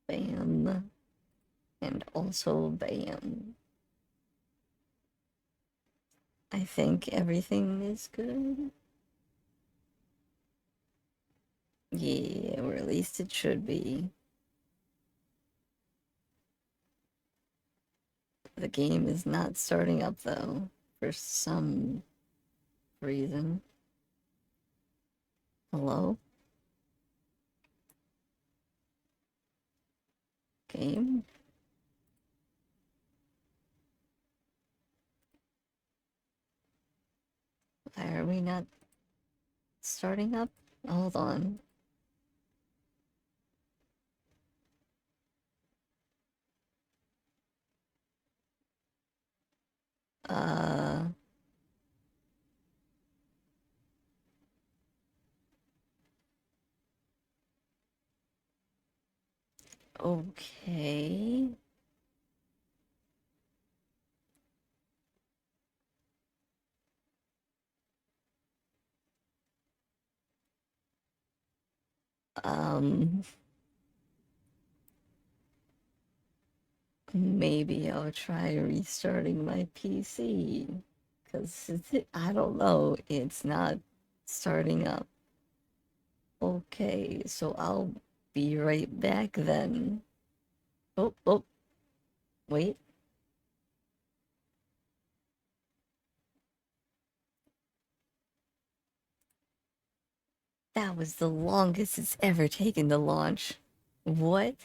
Bam. And also bam. I think everything is good. Yeah, or at least it should be. The game is not starting up though, for some reason. Hello? Game? Why are we not starting up? Hold on. Uh, okay. Um, Maybe I'll try restarting my PC. Because I don't know, it's not starting up. Okay, so I'll be right back then. Oh, wait. That was the longest it's ever taken to launch. What?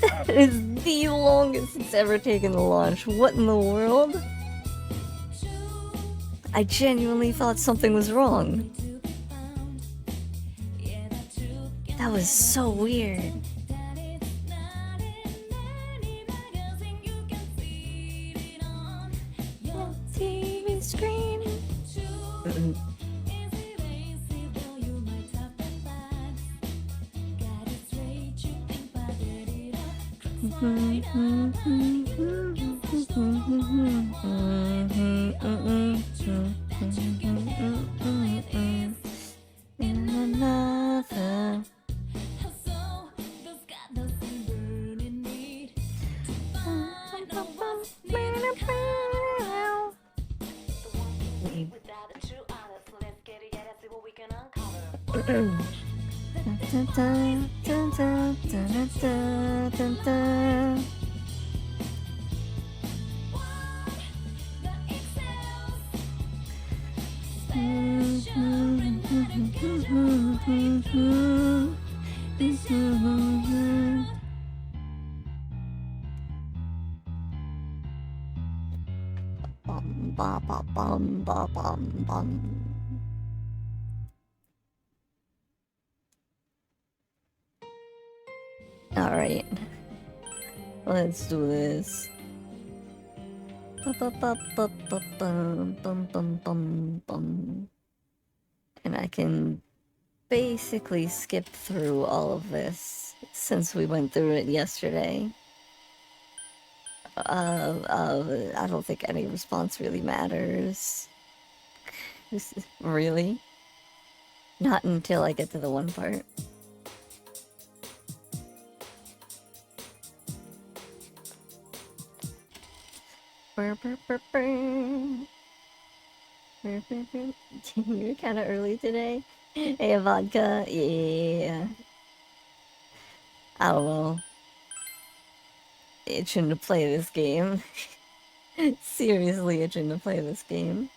That is the longest it's ever taken to launch. What in the world? I genuinely thought something was wrong. That was so weird. TV screen. Another. Bum, ba, ba, bum, ba, bum, bum. All right, let's do this. And I can basically skip through all of this since we went through it yesterday. I don't think any response really matters. Really? Not until I get to the one part. You're kind of early today. Hey, vodka. Yeah. I don't know. Itching to play this game. Seriously itching to play this game.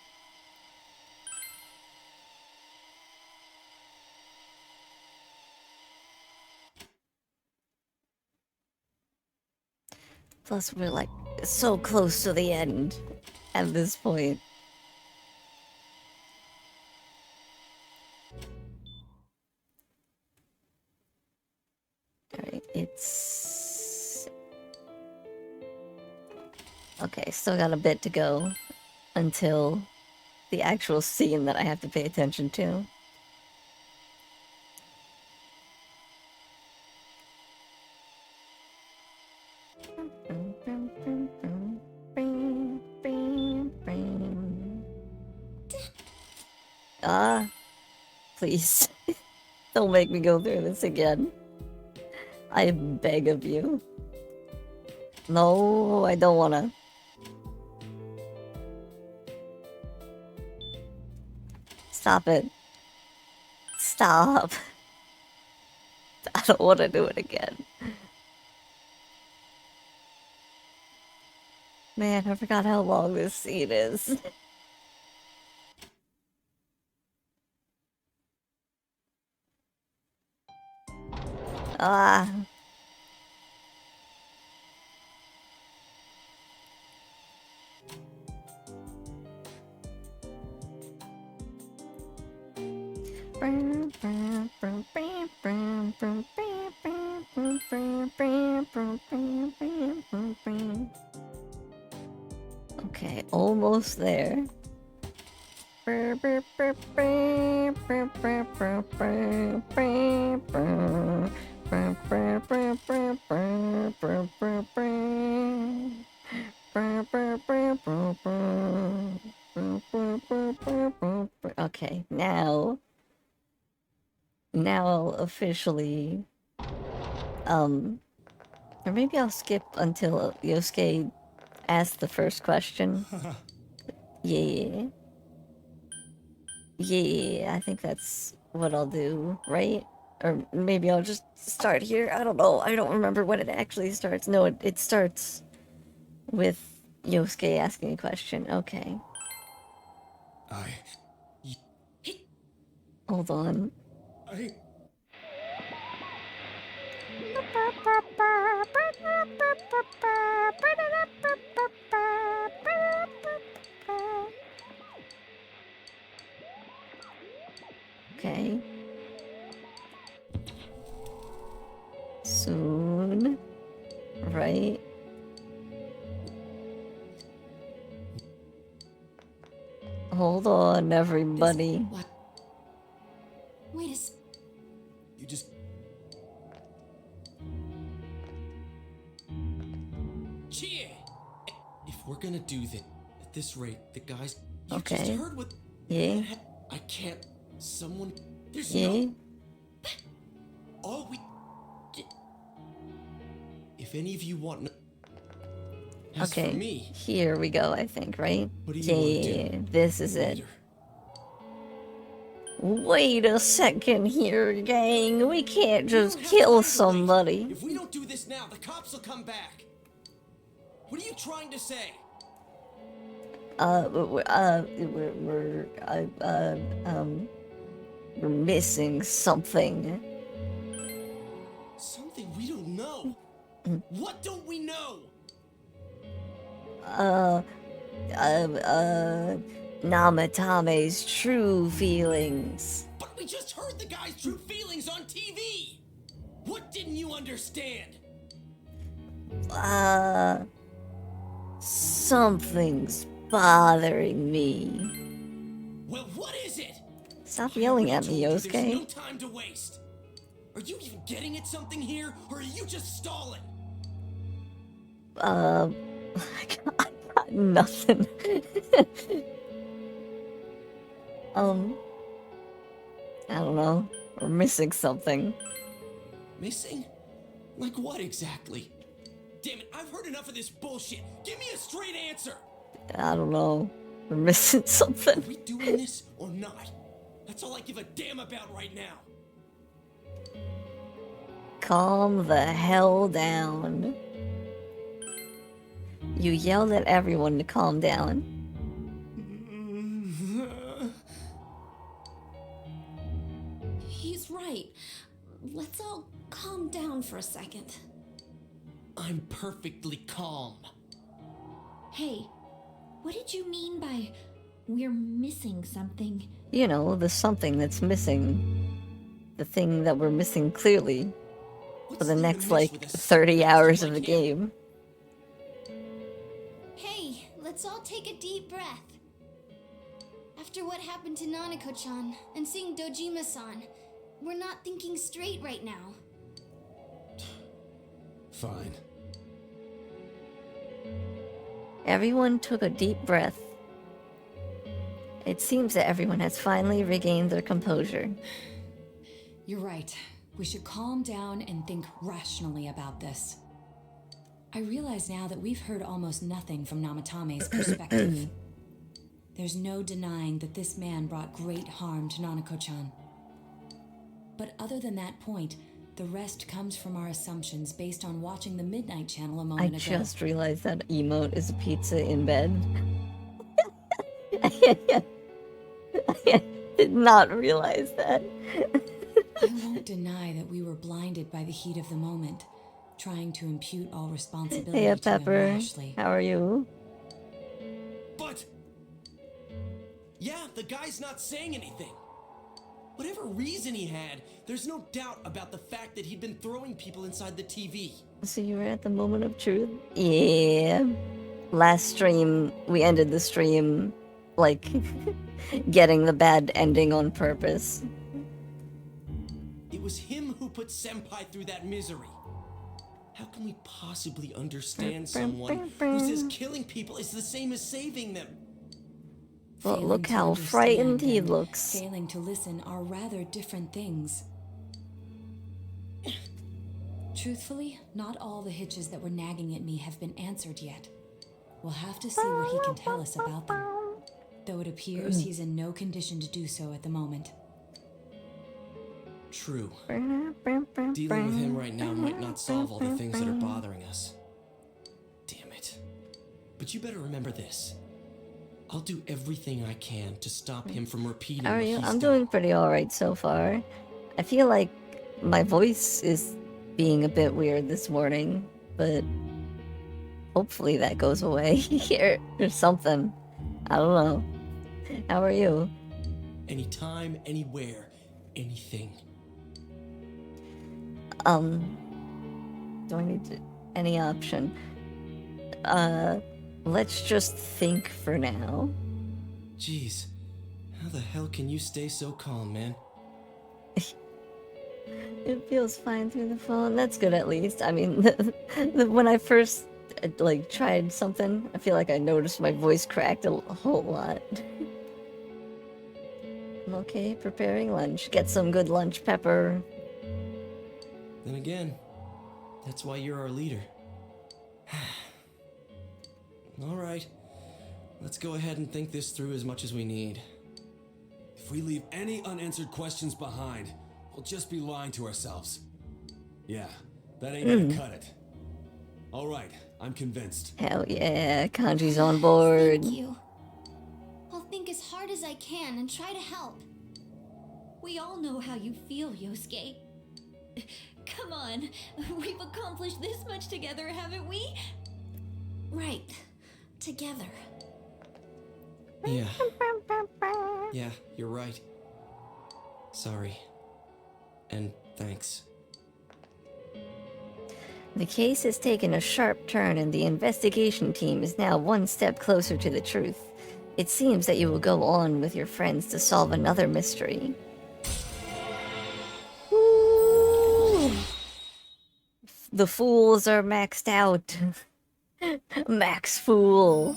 Plus, we're like so close to the end at this point. Alright, it's... Okay, still got a bit to go until the actual scene that I have to pay attention to. Ah, Please. Don't make me go through this again. I beg of you. No, I don't wanna. Stop it. Stop. I don't want to do it again. Man, I forgot how long this scene is. Ah. Okay, almost there. Okay, now I'll officially, or maybe I'll skip until Yosuke asks the first question. Yeah. Yeah, I think that's what I'll do, right? Or maybe I'll just start here. I don't know. I don't remember when it actually starts. No, it starts with Yosuke asking a question. Okay. Hold on. Okay. Soon. Right? Hold on, everybody. What? Wait a s- You just... Cheer! If we're gonna do this at this rate, the guys... You Okay. just heard what... Yeah. I can't... Someone... There's Yeah. no... All we... If any of you want... No... As Okay. for me... Here we go, I think, right? What do you want to Yeah, do? this is it. Later. Wait a second here, gang. We can't You just don't have kill time to wait. somebody. If we don't do this now, the cops will come back. What are you trying to say? We're missing something. Something we don't know. What don't we know? Namatame's true feelings. But we just heard the guy's true feelings on TV. What didn't you understand? Something's bothering me. Well, what is it? Stop yelling at me, There's no Yosuke. time to waste. Are you even getting at something here, or are you just stalling? I got nothing. I don't know. We're missing something. Missing? Like what exactly? Damn it, I've heard enough of this bullshit. Give me a straight answer. I don't know. We're missing something. Are we doing this or not? That's all I give a damn about right now. Calm the hell down. You yelled at everyone to calm down. He's right. Let's all calm down for a second. I'm perfectly calm. Hey, what did you mean by we're missing something? You know, the something that's missing. The thing that we're missing clearly for the next, like, 30 hours of the game. Hey, let's all take a deep breath. After what happened to Nanako-chan and seeing Dojima-san, we're not thinking straight right now. Fine. Everyone took a deep breath. It seems that everyone has finally regained their composure. You're right. We should calm down and think rationally about this. I realize now that we've heard almost nothing from Namatame's perspective. There's no denying that this man brought great harm to Nanako-chan. But other than that point, the rest comes from our assumptions based on watching the Midnight Channel a I moment ago. just realized that emote is a pizza in bed. I did not realize that. I won't deny that we were blinded by the heat of the moment, trying to impute all responsibility Hey, to him Pepper. rashly. How are you? But... yeah, the guy's not saying anything. Whatever reason he had, there's no doubt about the fact that he'd been throwing people inside the TV. So you were at the moment of truth? Yeah. Last stream, we ended the stream, like, getting the bad ending on purpose. It was him who put Senpai through that misery. How can we possibly understand someone who says killing people is the same as saving them? Well, Failing look to how understand frightened he and looks. Failing to listen are rather different things. Truthfully, not all the hitches that were nagging at me have been answered yet. We'll have to see what he can tell us about them. Though it appears he's in no condition to do so at the moment. True. Dealing with him right now might not solve all the things that are bothering us. Damn it. But you better remember this. I'll do everything I can to stop him from repeating How are what you? he's I'm done. doing pretty alright so far. I feel like my voice is being a bit weird this morning, but hopefully that goes away or something. I don't know. How are you? Anytime, anywhere, anything. Do I need to, any option? Let's just think for now. Jeez, how the hell can you stay so calm, man? It feels fine through the phone. That's good at least. I mean, when I first like tried something, I feel like I noticed my voice cracked a whole lot. I'm okay, preparing lunch. Get some good lunch, Pepper. Then again, that's why you're our leader. Alright, let's go ahead and think this through as much as we need. If we leave any unanswered questions behind, we'll just be lying to ourselves. Yeah, that ain't gonna cut it. Alright, I'm convinced. Hell yeah, Kanji's on board. Thank you. I'll think as hard as I can and try to help. We all know how you feel, Yosuke. Come on, we've accomplished this much together, haven't we? Right. Together. Yeah. Yeah, you're right. Sorry. And thanks. The case has taken a sharp turn and the investigation team is now one step closer to the truth. It seems that you will go on with your friends to solve another mystery. Woo! The fools are maxed out. Max Fool.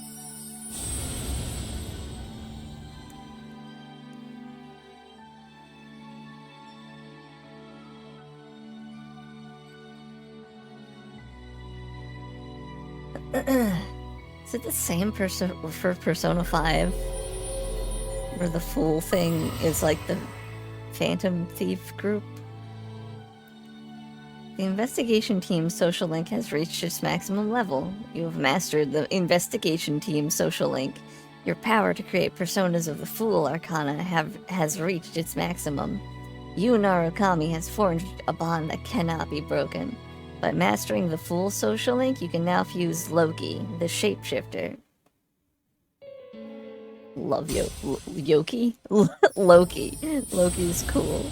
Is it the same person for Persona 5? Where the Fool thing is like the Phantom Thief group? The investigation team's social link has reached its maximum level. You have mastered the investigation team's social link. Your power to create personas of the Fool Arcana has reached its maximum. You, Narukami, has forged a bond that cannot be broken. By mastering the Fool social link, you can now fuse Loki, the shapeshifter. Love Yoki? Loki. Loki's cool.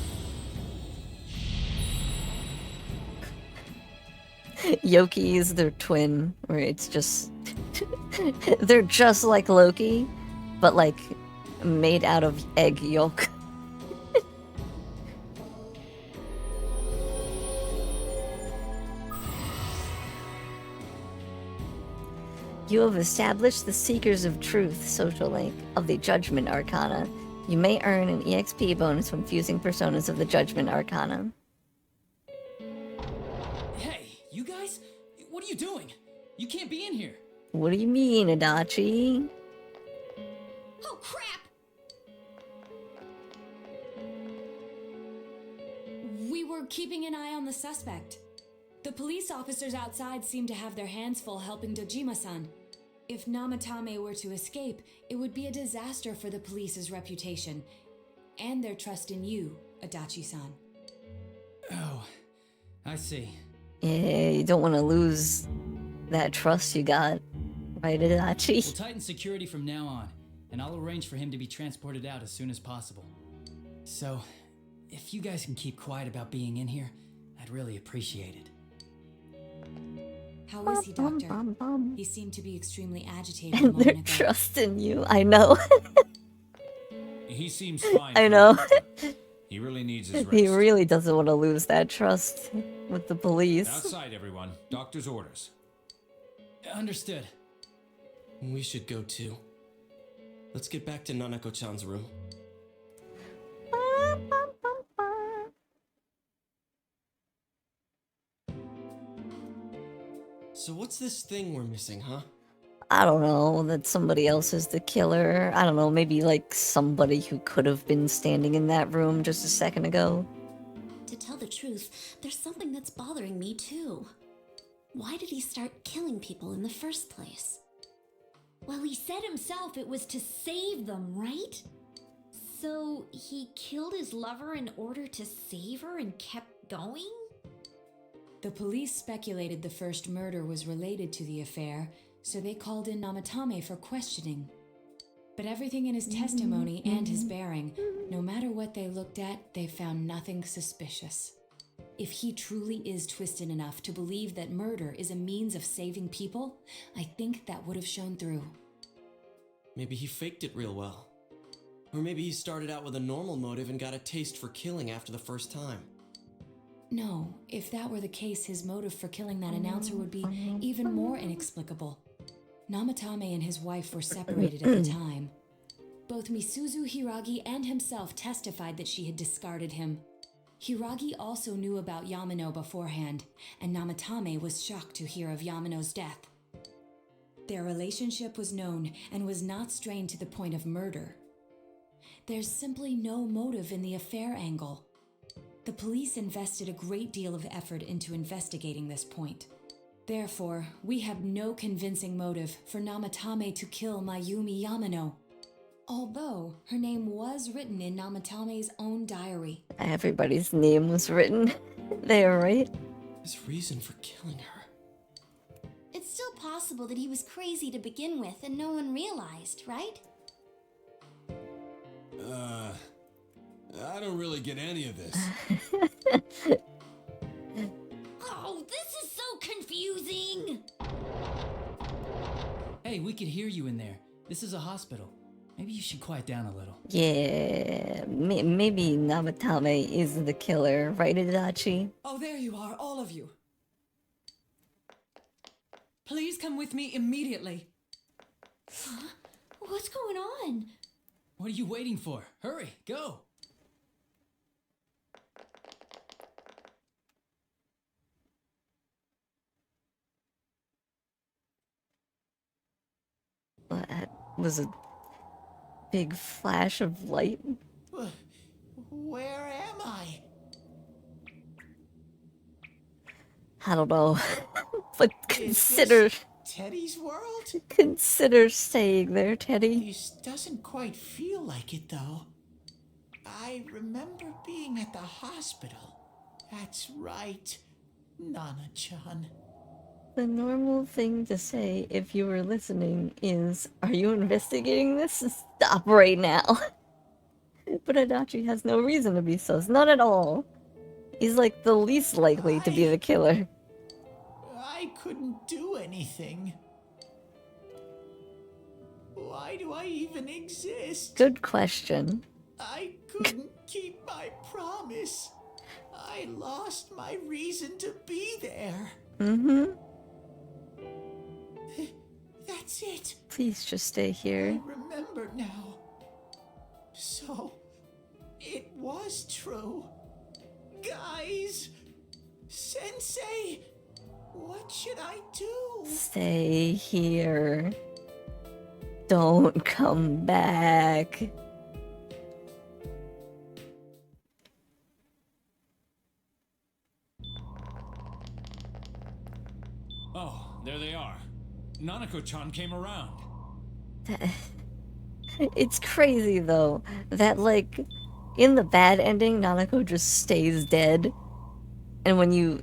Yoki is their twin, where it's just... they're just like Loki, but like made out of egg yolk. You have established the Seekers of Truth social link of the Judgment Arcana. You may earn an EXP bonus when fusing personas of the Judgment Arcana. Hey, you guys? What are you doing? You can't be in here. What do you mean, Adachi? Oh crap! We were keeping an eye on the suspect. The police officers outside seem to have their hands full helping Dojima-san. If Namatame were to escape, it would be a disaster for the police's reputation and their trust in you, Adachi-san. Oh, I see. Yeah, you don't want to lose that trust you got, right, Adachi? We'll tighten security from now on, and I'll arrange for him to be transported out as soon as possible. So, if you guys can keep quiet about being in here, I'd really appreciate it. How is he, Doctor? He seemed to be extremely agitated a And their moment ago. trust in you. I know. He seems fine. I for know. now. He really needs his rest. He really doesn't want to lose that trust with the police. Outside, everyone. Doctor's orders. Understood. We should go too. Let's get back to Nanako-chan's room. So what's this thing we're missing, huh? I don't know, that somebody else is the killer. I don't know, maybe like somebody who could have been standing in that room just a second ago. To tell the truth, there's something that's bothering me too. Why did he start killing people in the first place? Well, he said himself it was to save them, right? So he killed his lover in order to save her and kept going? The police speculated the first murder was related to the affair, so they called in Namatame for questioning. But everything in his testimony and his bearing, no matter what they looked at, they found nothing suspicious. If he truly is twisted enough to believe that murder is a means of saving people, I think that would have shown through. Maybe he faked it real well. Or maybe he started out with a normal motive and got a taste for killing after the first time. No, if that were the case, his motive for killing that announcer would be even more inexplicable. Namatame and his wife were separated at the time. Both Misuzu Hiragi and himself testified that she had discarded him. Hiragi also knew about Yamano beforehand, and Namatame was shocked to hear of Yamano's death. Their relationship was known and was not strained to the point of murder. There's simply no motive in the affair angle. The police invested a great deal of effort into investigating this point. Therefore, we have no convincing motive for Namatame to kill Mayumi Yamano. Although her name was written in Namatame's own diary. Everybody's name was written there, right? His reason for killing her. It's still possible that he was crazy to begin with and no one realized, right? I don't really get any of this. Oh, this is so confusing! Hey, we could hear you in there. This is a hospital. Maybe you should quiet down a little. Yeah, maybe Namatame is the killer, right, Adachi? Oh, there you are, all of you. Please come with me immediately. Huh? What's going on? What are you waiting for? Hurry, go! That was a big flash of light. Where am I? I don't know. But Is this Teddy's world? consider staying there, Teddy. This doesn't quite feel like it, though. I remember being at the hospital. That's right, Nana-chan. The normal thing to say if you were listening is, are you investigating this? Stop right now. But Adachi has no reason to be sus. Not at all. He's like the least likely to be the killer. I couldn't do anything. Why do I even exist? Good question. I couldn't keep my promise. I lost my reason to be there. Mm-hmm. That That's it. Please just stay here. I remember now. So, it was true. Guys, Sensei, what should I do? Stay here. Don't come back. Oh, there they are. Nanako-chan came around. It's crazy though that like in the bad ending Nanako just stays dead, and when you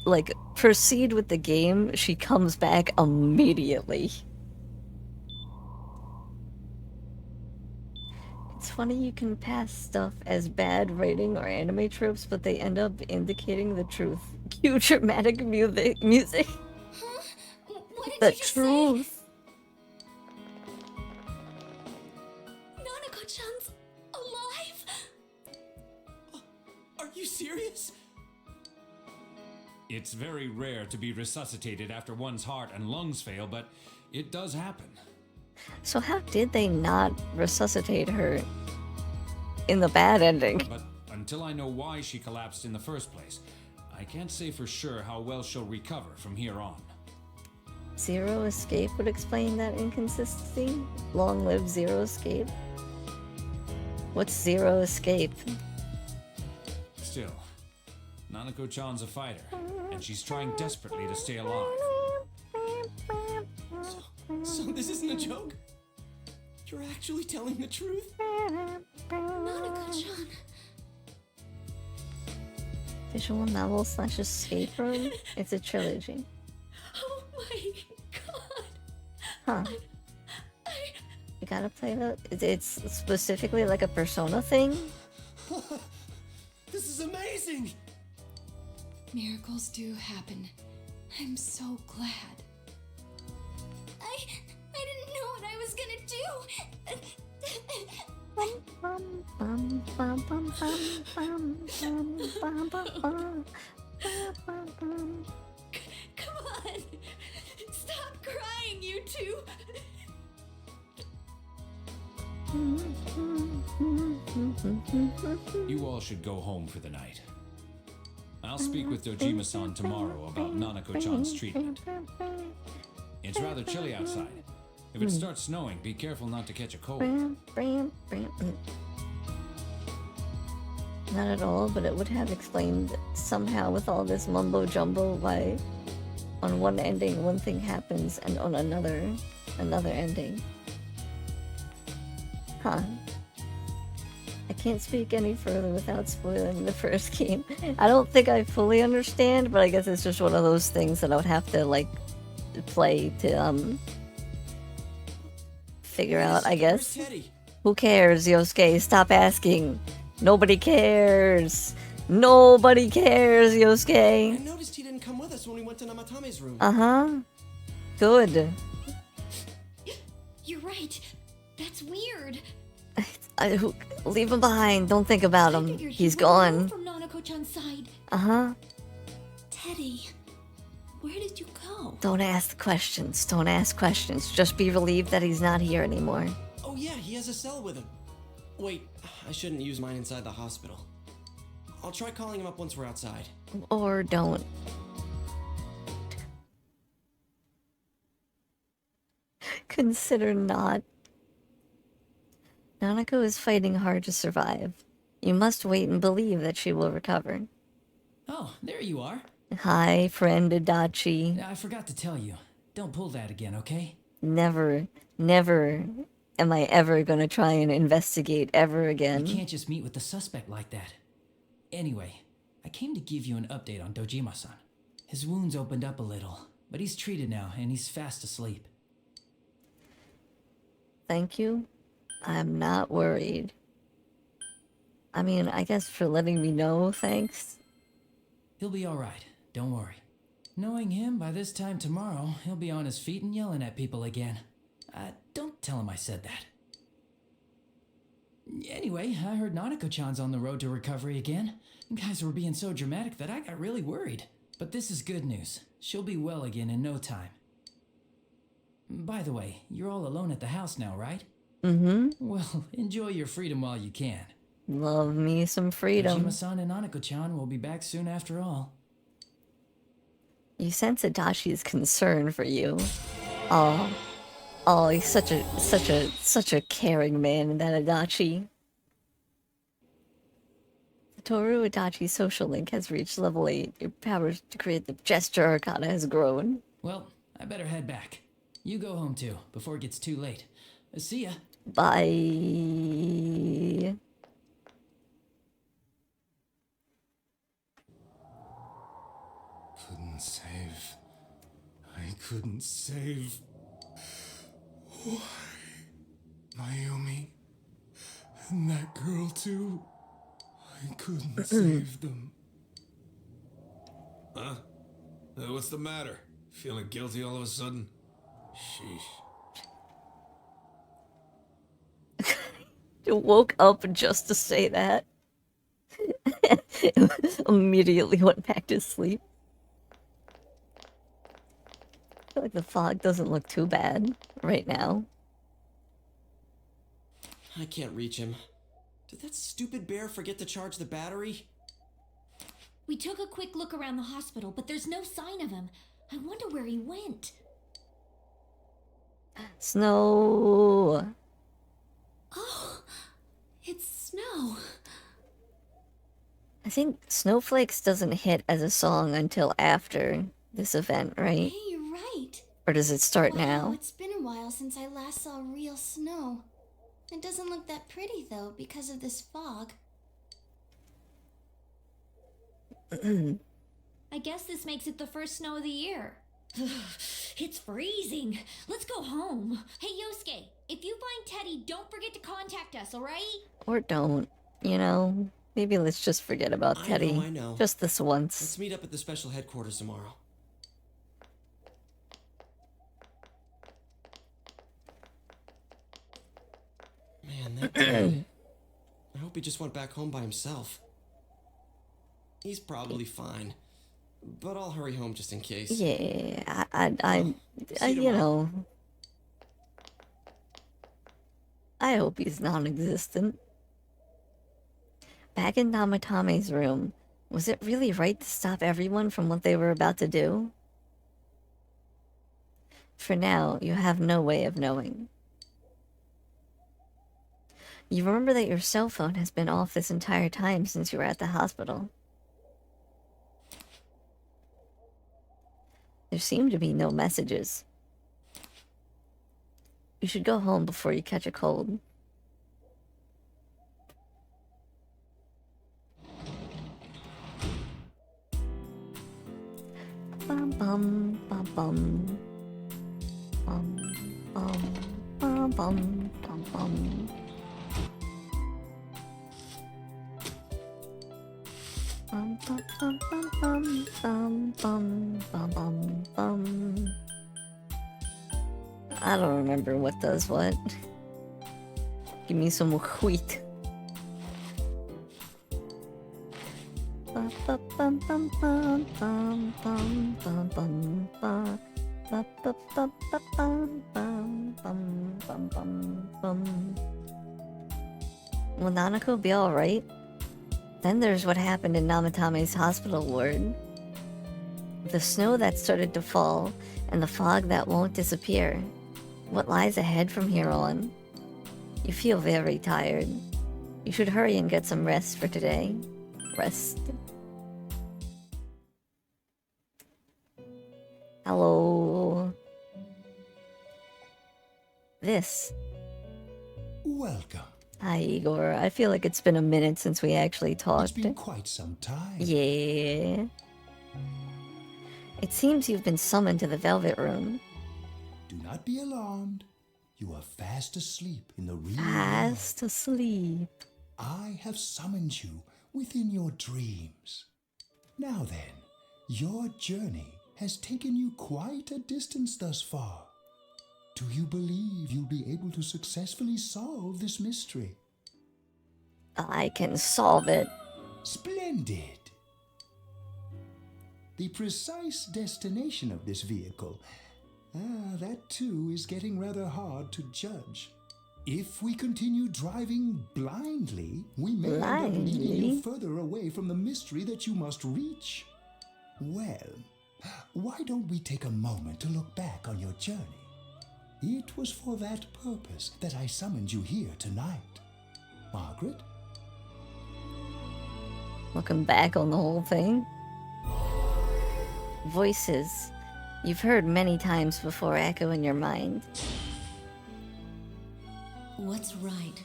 like proceed with the game she comes back immediately. It's funny you can pass stuff as bad writing or anime tropes, but they end up indicating the truth. Cue dramatic music. Huh? What did The you just say? truth. Nanako-chan's alive? Are you serious? It's very rare to be resuscitated after one's heart and lungs fail, but it does happen. So how did they not resuscitate her in the bad ending? But until I know why she collapsed in the first place, I can't say for sure how well she'll recover from here on. Zero Escape would explain that inconsistency? Long live Zero Escape? What's Zero Escape? Still, Nanako-chan's a fighter, and she's trying desperately to stay alive. So this isn't a joke? You're actually telling the truth? Nanako-chan. Visual novel / escape room? It's a trilogy. Oh my god. Huh. You gotta play the... It's specifically like a Persona thing? This is amazing! Miracles do happen. I'm so glad. I didn't know what I was gonna do. Come on! Stop crying, you two! You all should go home for the night. I'll speak with Dojima-san tomorrow about Nanako-chan's treatment. It's rather chilly outside. If it starts snowing, be careful not to catch a cold. Not at all, but it would have explained somehow with all this mumbo jumbo why on one ending one thing happens and on another ending. Huh. I can't speak any further without spoiling the first game. I don't think I fully understand, but I guess it's just one of those things that I would have to like play to figure out, I guess. Who cares, Yosuke? Stop asking. Nobody cares. Nobody cares, I Yosuke. noticed he didn't come with us when we went to Namatame's room. Uh-huh. Good. You're right. That's weird. Leave him behind. Don't think about him. Figured He's he wouldn't gone. move from Nanako-chan's side. Uh-huh. Teddy, where did you go? Don't ask questions. Don't ask questions. Just be relieved that he's not here anymore. Oh yeah, he has a cell with him. Wait, I shouldn't use mine inside the hospital. I'll try calling him up once we're outside. Or don't. Consider not. Nanako is fighting hard to survive. You must wait and believe that she will recover. Oh, there you are. Hi, friend Adachi. I forgot to tell you. Don't pull that again, okay? Never, never am I ever gonna try and investigate ever again. You can't just meet with the suspect like that. Anyway, I came to give you an update on Dojima-san. His wounds opened up a little, but he's treated now and he's fast asleep. Thank you. I'm not worried. I mean, I guess for letting me know, thanks. He'll be alright, don't worry. Knowing him, by this time tomorrow, he'll be on his feet and yelling at people again. Don't tell him I said that. Anyway, I heard Nanako-chan's on the road to recovery again. You guys were being so dramatic that I got really worried. But this is good news. She'll be well again in no time. By the way, you're all alone at the house now, right? Mm-hmm. Well, enjoy your freedom while you can. Love me some freedom. Dojima-san and Nanako-chan will be back soon after all. You sense Adashi's concern for you. Oh, he's such a caring man, that Adachi. The Toru Adachi social link has reached level 8. Your powers to create the gesture arcana has grown. Well, I better head back. You go home too, before it gets too late. See ya. Bye. Couldn't save. I couldn't save. Why? Mayumi. And that girl too. I couldn't save them. Huh? What's the matter? Feeling guilty all of a sudden? Sheesh. You woke up just to say that. Immediately went back to sleep. I feel like the fog doesn't look too bad right now. I can't reach him. Did that stupid bear forget to charge the battery? We took a quick look around the hospital, but there's no sign of him. I wonder where he went. Snow. Oh, it's snow. I think Snowflakes doesn't hit as a song until after this event, right? Hey, you're right. Or does it start Wow, now? it's been a while since I last saw real snow. It doesn't look that pretty, though, because of this fog. I guess this makes it the first snow of the year. It's freezing. Let's go home. Hey, Yosuke, if you find Teddy, don't forget to contact us, alright? Or don't, you know? Maybe let's just forget about Teddy. I know. Just this once. Let's meet up at the special headquarters tomorrow. Man, that guy. I hope he just went back home by himself. He's probably fine. But I'll hurry home just in case. Yeah, See you you tomorrow. know. I hope he's non-existent. Back in Namatame's room, was it really right to stop everyone from what they were about to do? For now, you have no way of knowing. You remember that your cell phone has been off this entire time since you were at the hospital. There seem to be no messages. You should go home before you catch a cold. Bum bum bum bum. Bum bum bum bum bum bum. Bum bum bum bum bum bum bum bum bum. I don't remember what does what. Give me some wheat. Bum bum bum bum bum bum bum bum bum bum. Bum bum bum bum bum bum bum bum bum. Will Nanako be alright? Then there's what happened in Namatame's hospital ward. The snow that started to fall, and the fog that won't disappear. What lies ahead from here on? You feel very tired. You should hurry and get some rest for today. Rest. Hello. This. Welcome. Hi, Igor. I feel like it's been a minute since we actually talked. It's been quite some time. Yeah. It seems you've been summoned to the Velvet Room. Do not be alarmed. You are fast asleep in the real Fast asleep. I have summoned you within your dreams. Now then, your journey has taken you quite a distance thus far. Do you believe you'll be able to successfully solve this mystery? I can solve it. Splendid! The precise destination of this vehicle That too is getting rather hard to judge. If we continue driving blindly, we may end up leading you further away from the mystery that you must reach. Well, why don't we take a moment to look back on your journey? It was for that purpose that I summoned you here tonight. Margaret? Looking back on the whole thing. Voices you've heard many times before echo in your mind. What's right?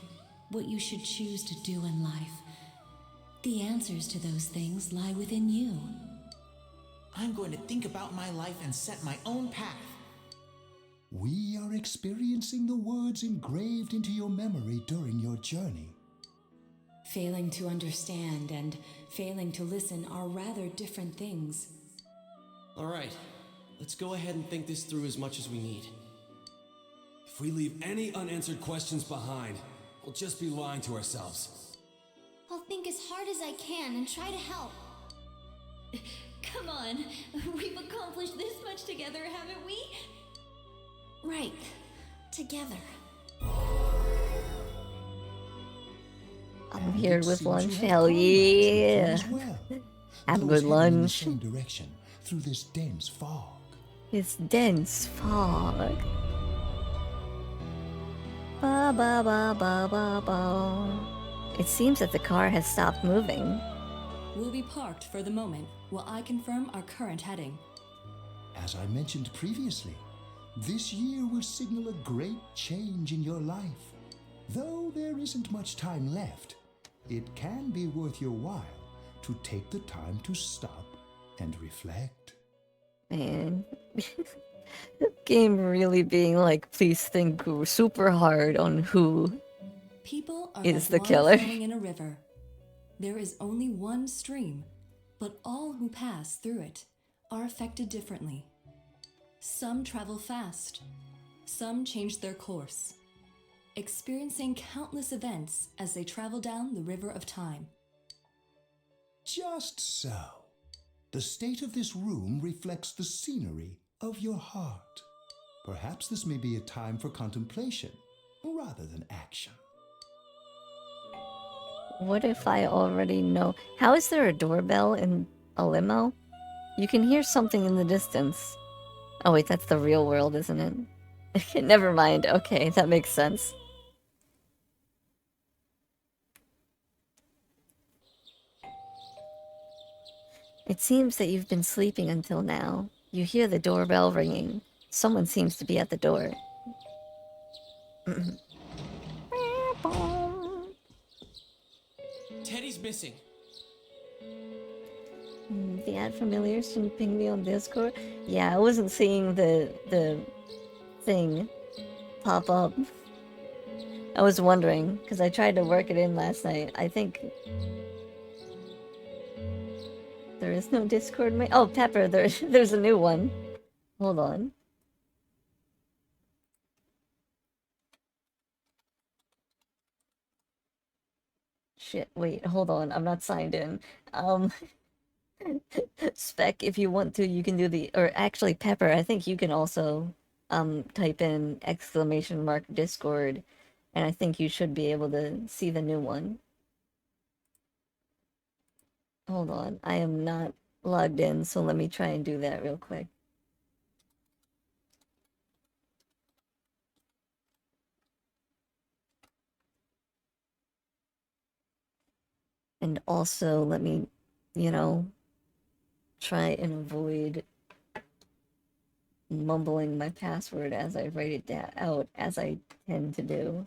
What you should choose to do in life? The answers to those things lie within you. I'm going to think about my life and set my own path. We are experiencing the words engraved into your memory during your journey. Failing to understand and failing to listen are rather different things. Alright, let's go ahead and think this through as much as we need. If we leave any unanswered questions behind, we'll just be lying to ourselves. I'll think as hard as I can and try to help. Come on, we've accomplished this much together, haven't we? Right. Together. I'm here with lunch. Hell yeah. Have a good lunch. Same direction through this dense fog. It's dense fog. Ba ba ba ba ba ba. It seems that the car has stopped moving. We'll be parked for the moment while I confirm our current heading. As I mentioned previously, this year will signal a great change in your life. Though there isn't much time left, it can be worth your while to take the time to stop and reflect. Man. Game really being like, please think super hard on who People are is like the killer. water flowing in a river. There is only one stream, but all who pass through it are affected differently. Some travel fast, some change their course, experiencing countless events as they travel down the river of time. Just so. The state of this room reflects the scenery of your heart. Perhaps this may be a time for contemplation rather than action. What if I already know? How is there a doorbell in a limo? You can hear something in the distance. Oh wait, that's the real world, isn't it? Never mind. Okay, that makes sense. It seems that you've been sleeping until now. You hear the doorbell ringing. Someone seems to be at the door. Teddy's missing. The ad familiars can ping me on Discord. Yeah, I wasn't seeing the thing pop up. I was wondering, because I tried to work it in last night. I think there is no Discord. Oh, Pepper, there's a new one. Hold on. Shit, wait, hold on. I'm not signed in. Spec, if you want to, you can do the, or actually Pepper, I think you can also type in !! Discord, and I think you should be able to see the new one. Hold on, I am not logged in, so let me try and do that real quick. And also, let me, try and avoid mumbling my password as I write it out, as I tend to do.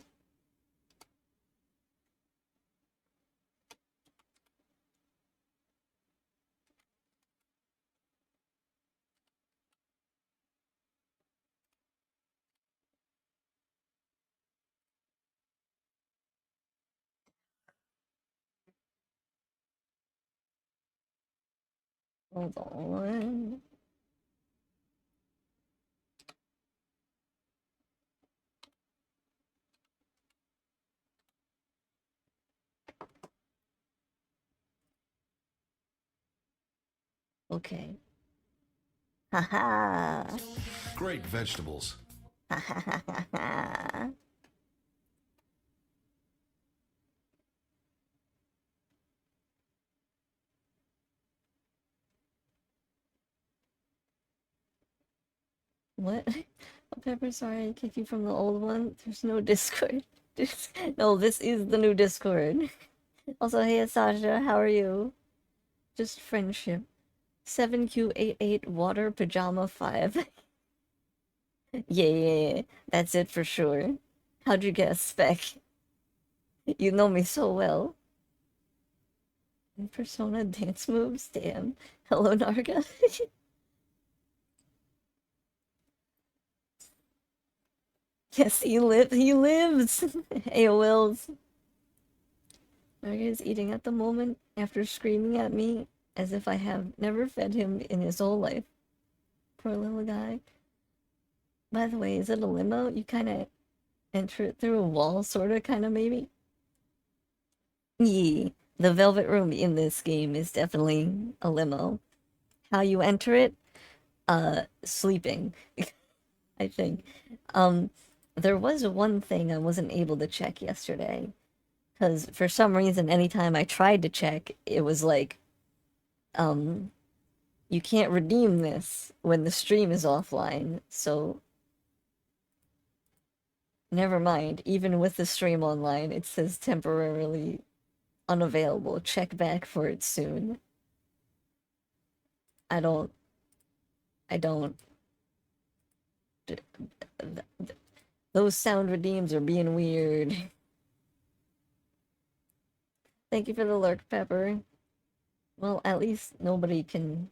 Hold on. Okay. Haha. Great vegetables. Ha ha ha ha ha. What? Oh, Pepper, sorry I kicked you from the old one. There's no Discord. No, this is the new Discord. Also, hey Sasha, how are you? Just friendship. 7Q88 Water Pajama 5. Yeah, that's it for sure. How'd you guess, Spec? You know me so well. Persona dance moves? Damn. Hello, Narga. Yes, he lives. He lives. AOLs. Narga is eating at the moment after screaming at me as if I have never fed him in his whole life. Poor little guy. By the way, is it a limo? You kind of enter it through a wall, sort of, kind of, maybe? Yeah, the Velvet Room in this game is definitely a limo. How you enter it? Sleeping, I think. There was one thing I wasn't able to check yesterday. Because for some reason, anytime I tried to check, it was like, you can't redeem this when the stream is offline, so never mind. Even with the stream online, it says temporarily unavailable. Check back for it soon. I don't. Those sound redeems are being weird. Thank you for the lurk, Pepper. Well, at least nobody can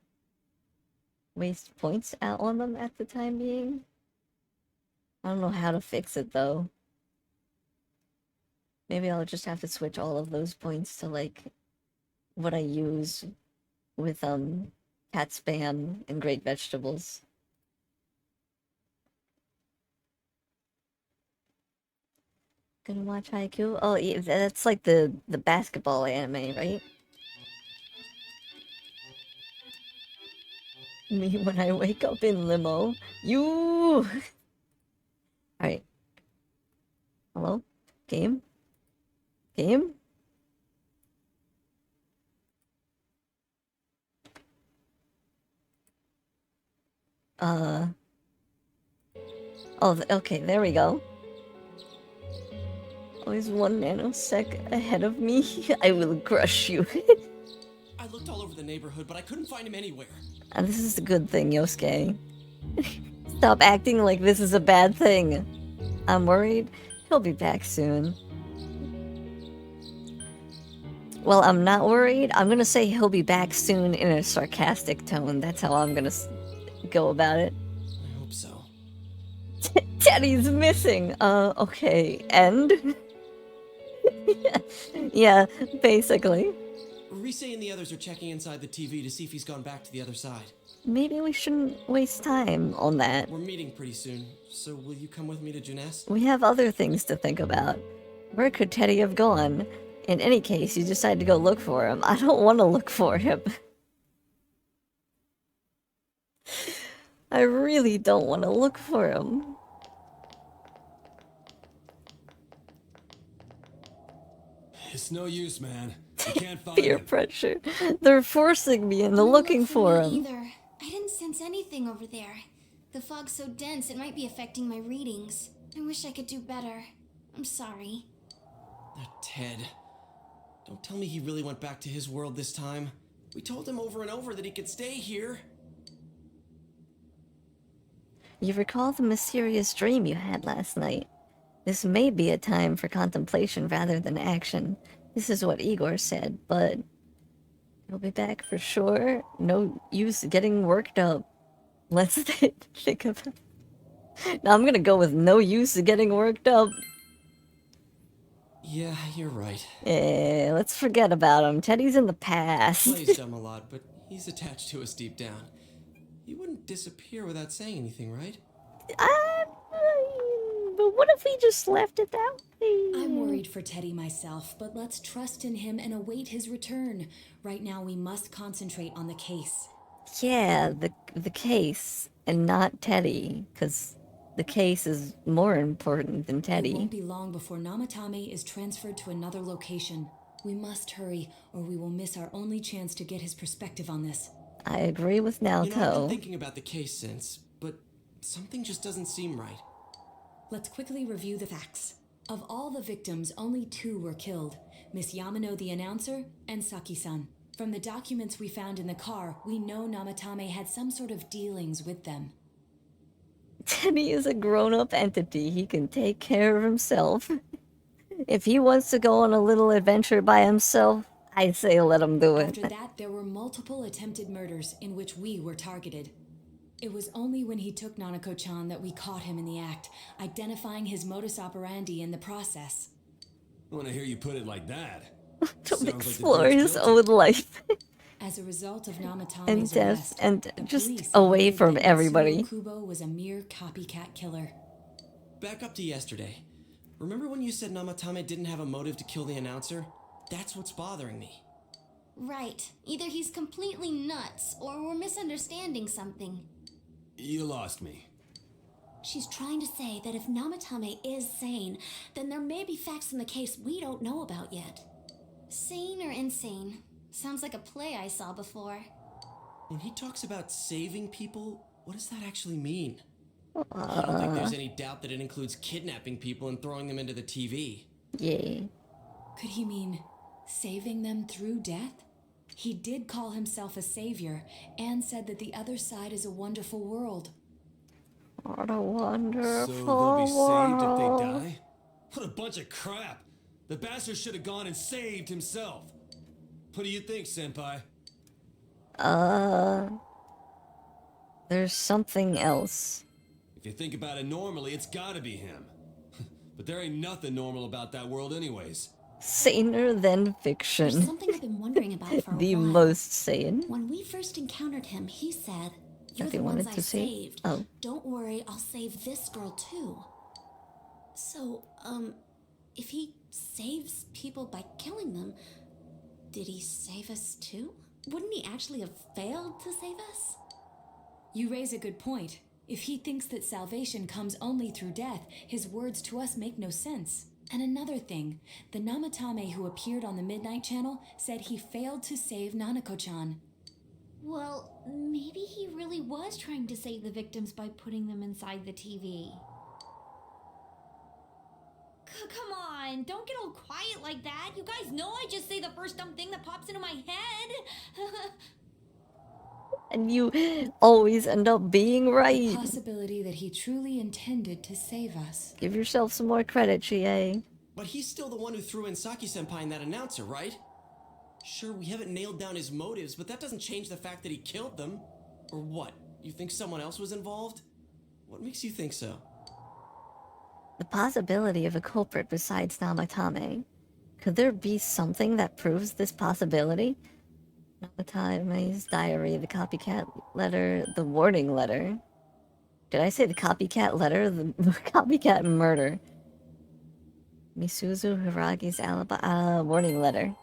waste points out on them at the time being. I don't know how to fix it, though. Maybe I'll just have to switch all of those points to, like, what I use with, cat spam and great vegetables. Gonna watch Haikyuu? Oh, yeah, that's like the basketball anime, right? Me when I wake up in limo. You! Alright. Hello? Game? Game? Oh, okay, there we go. Always 1 nanosec ahead of me. I will crush you. I looked all over the neighborhood, but I couldn't find him anywhere. And this is a good thing, Yosuke. Stop acting like this is a bad thing. I'm worried. He'll be back soon. Well, I'm not worried. I'm gonna say he'll be back soon in a sarcastic tone. That's how I'm gonna go about it. I hope so. Teddy's missing. Okay. End? Yeah, basically. Rise and the others are checking inside the TV to see if he's gone back to the other side. Maybe we shouldn't waste time on that. We're meeting pretty soon, so will you come with me to Junes? We have other things to think about. Where could Teddy have gone? In any case, you decide to go look for him. I don't want to look for him. I really don't want to look for him. It's no use, man. You can't find Peer him. pressure. They're forcing me into looking for him. Either. I didn't sense anything over there. The fog's so dense it might be affecting my readings. I wish I could do better. I'm sorry. Ted. Don't tell me he really went back to his world this time. We told him over and over that he could stay here. You recall the mysterious dream you had last night. This may be a time for contemplation rather than action. This is what Igor said, but he'll be back for sure. No use getting worked up. Let's think about it. Now I'm gonna go with no use getting worked up. Yeah, you're right. Yeah, let's forget about him. Teddy's in the past. Plays dumb a lot, but he's attached to us deep down. He wouldn't disappear without saying anything, right? But what if we just left it that way? I'm worried for Teddy myself, but let's trust in him and await his return. Right now, we must concentrate on the case. Yeah, the case and not Teddy, because the case is more important than It Teddy. won't be long before Namatame is transferred to another location. We must hurry, or we will miss our only chance to get his perspective on this. I agree with Naoto. You know, I've been thinking about the case since, but something just doesn't seem right. Let's quickly review the facts. Of all the victims, only 2 were killed. Miss Yamano the announcer and Saki-san. From the documents we found in the car, we know Namatame had some sort of dealings with them. Teddy is a grown-up entity. He can take care of himself. If he wants to go on a little adventure by himself, I say let him do it. After that, there were multiple attempted murders in which we were targeted. It was only when he took Nanako-chan that we caught him in the act, identifying his modus operandi in the process. I want to hear you put it like that. To Sounds explore like the his dude's own life As a result of Namatame's and death arrest, and the just police away admitted from that everybody. Mitsuo Kubo was a mere copycat killer. Back up to yesterday. Remember when you said Namatame didn't have a motive to kill the announcer? That's what's bothering me. Right. Either he's completely nuts, or we're misunderstanding something. You lost me. She's trying to say that if Namatame is sane, then there may be facts in the case we don't know about yet. Sane or insane? Sounds like a play I saw before. When he talks about saving people, what does that actually mean? I don't think there's any doubt that it includes kidnapping people and throwing them into the TV. Yeah. Could he mean saving them through death? He did call himself a savior and said that the other side is a wonderful world. What a wonderful So they'll be saved if world. they die? What a bunch of crap! The bastard should have gone and saved himself. What do you think, Senpai? There's something else. If you think about it normally, it's gotta be him. But there ain't nothing normal about that world anyways. Saner than There's fiction. something I've been wondering about for a The while. most sane. When we first encountered him, he said, "You're That they the ones wanted I to save? saved. Oh. Don't worry, I'll save this girl too." So, if he saves people by killing them, did he save us too? Wouldn't he actually have failed to save us? You raise a good point. If he thinks that salvation comes only through death, his words to us make no sense. And another thing, the Namatame who appeared on the Midnight Channel said he failed to save Nanako-chan. Well, maybe he really was trying to save the victims by putting them inside the TV. Come on, don't get all quiet like that. You guys know I just say the first dumb thing that pops into my head. And you always end up being The right. possibility that he truly intended to save us. Give yourself some more credit, Chie. But he's still the one who threw in Saki-senpai and that announcer, right? Sure, we haven't nailed down his motives, but that doesn't change the fact that he killed them. Or what? You think someone else was involved? What makes you think so? The possibility of a culprit besides Namatame. Could there be something that proves this possibility? Namatame's diary, the copycat letter, the warning letter. Did I say the copycat letter? The copycat murder. Misuzu Hiragi's alibi, warning letter.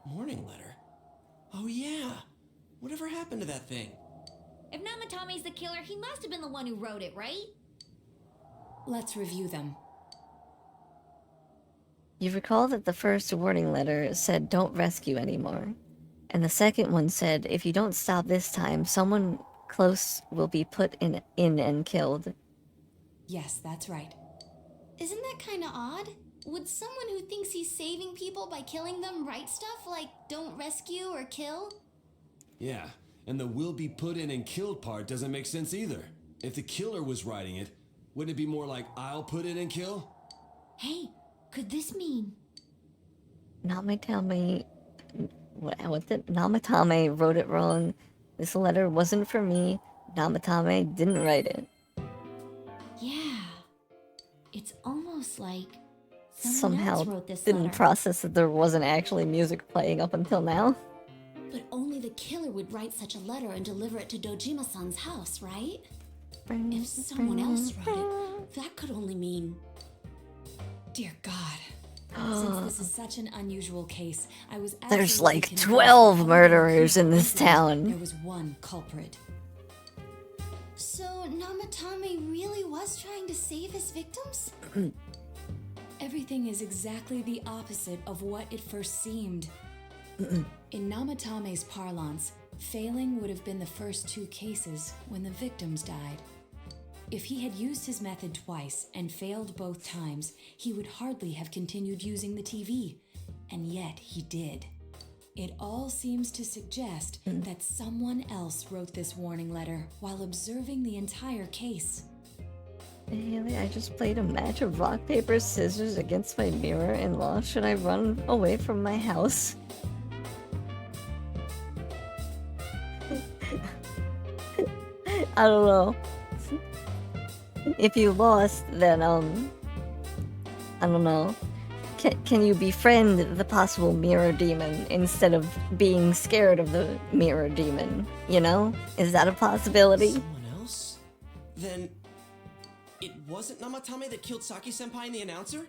Warning letter? Oh yeah! Whatever happened to that thing? If Namatame's the killer, he must have been the one who wrote it, right? Let's review them. You recall that the first warning letter said don't rescue anymore. And the second one said, if you don't stop this time, someone close will be put in and killed. Yes, that's right. Isn't that kind of odd? Would someone who thinks he's saving people by killing them write stuff like don't rescue or kill? Yeah, and the will be put in and killed part doesn't make sense either. If the killer was writing it, wouldn't it be more like I'll put in and kill? Hey, could this mean? Namatame... What did... Namatame wrote it wrong. This letter wasn't for me. Namatame didn't write it. Yeah. It's almost like someone Somehow else wrote this didn't letter. process that there wasn't actually music playing up until now. But only the killer would write such a letter and deliver it to Dojima-san's house, right? If someone else wrote it, that could only mean... Dear God, Since this is such an unusual case, I was There's absolutely like convinced 12 that other than murderers Keith in this Incident, town. There was one culprit. So Namatame really was trying to save his victims? Everything is exactly the opposite of what it first seemed. In Namatame's parlance, failing would have been the first 2 cases when the victims died. If he had used his method twice and failed both times, he would hardly have continued using the TV. And yet he did. It all seems to suggest that someone else wrote this warning letter while observing the entire case. Haley, I just played a match of rock, paper, scissors against my mirror and lost. Should I run away from my house? I don't know. If you lost, then, I don't know. Can you befriend the possible mirror demon instead of being scared of the mirror demon? You know? Is that a possibility? Someone else? Then it wasn't Namatame that killed Saki-senpai and the announcer?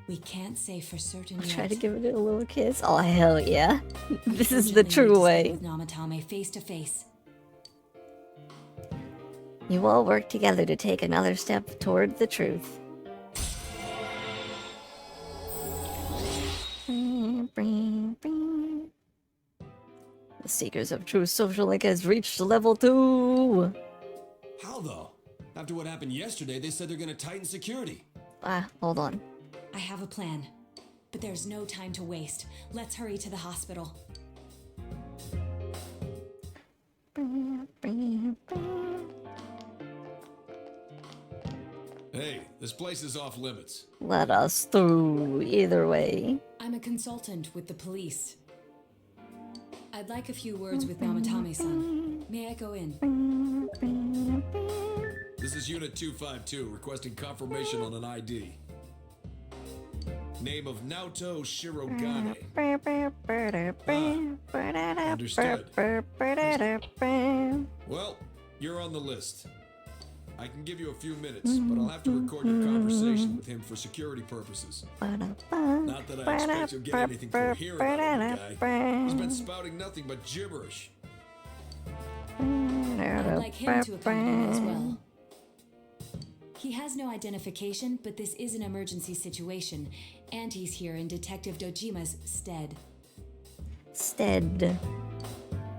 We can't say for certain I'll yet. try to give it a little kiss. Oh, hell yeah. This is the true way. With Namatame face to face. You all work together to take another step toward the truth. The Seekers of Truth social link has reached level 2. How though? After what happened yesterday, they said they're gonna tighten security. Hold on. I have a plan. But there's no time to waste. Let's hurry to the hospital. Hey, this place is off limits. Let us through either way. I'm a consultant with the police. I'd like a few words with Namatame-san. May I go in? This is Unit 252 requesting confirmation on an ID. Name of Naoto Shirogane. Understood. Well, you're on the list. I can give you a few minutes, but I'll have to record your conversation with him for security purposes. Not that I expect you'll get anything coherent out of the guy. He's been spouting nothing but gibberish. I'd like him to accompany me as well. He has no identification, but this is an emergency situation, and he's here in Detective Dojima's stead. Stead.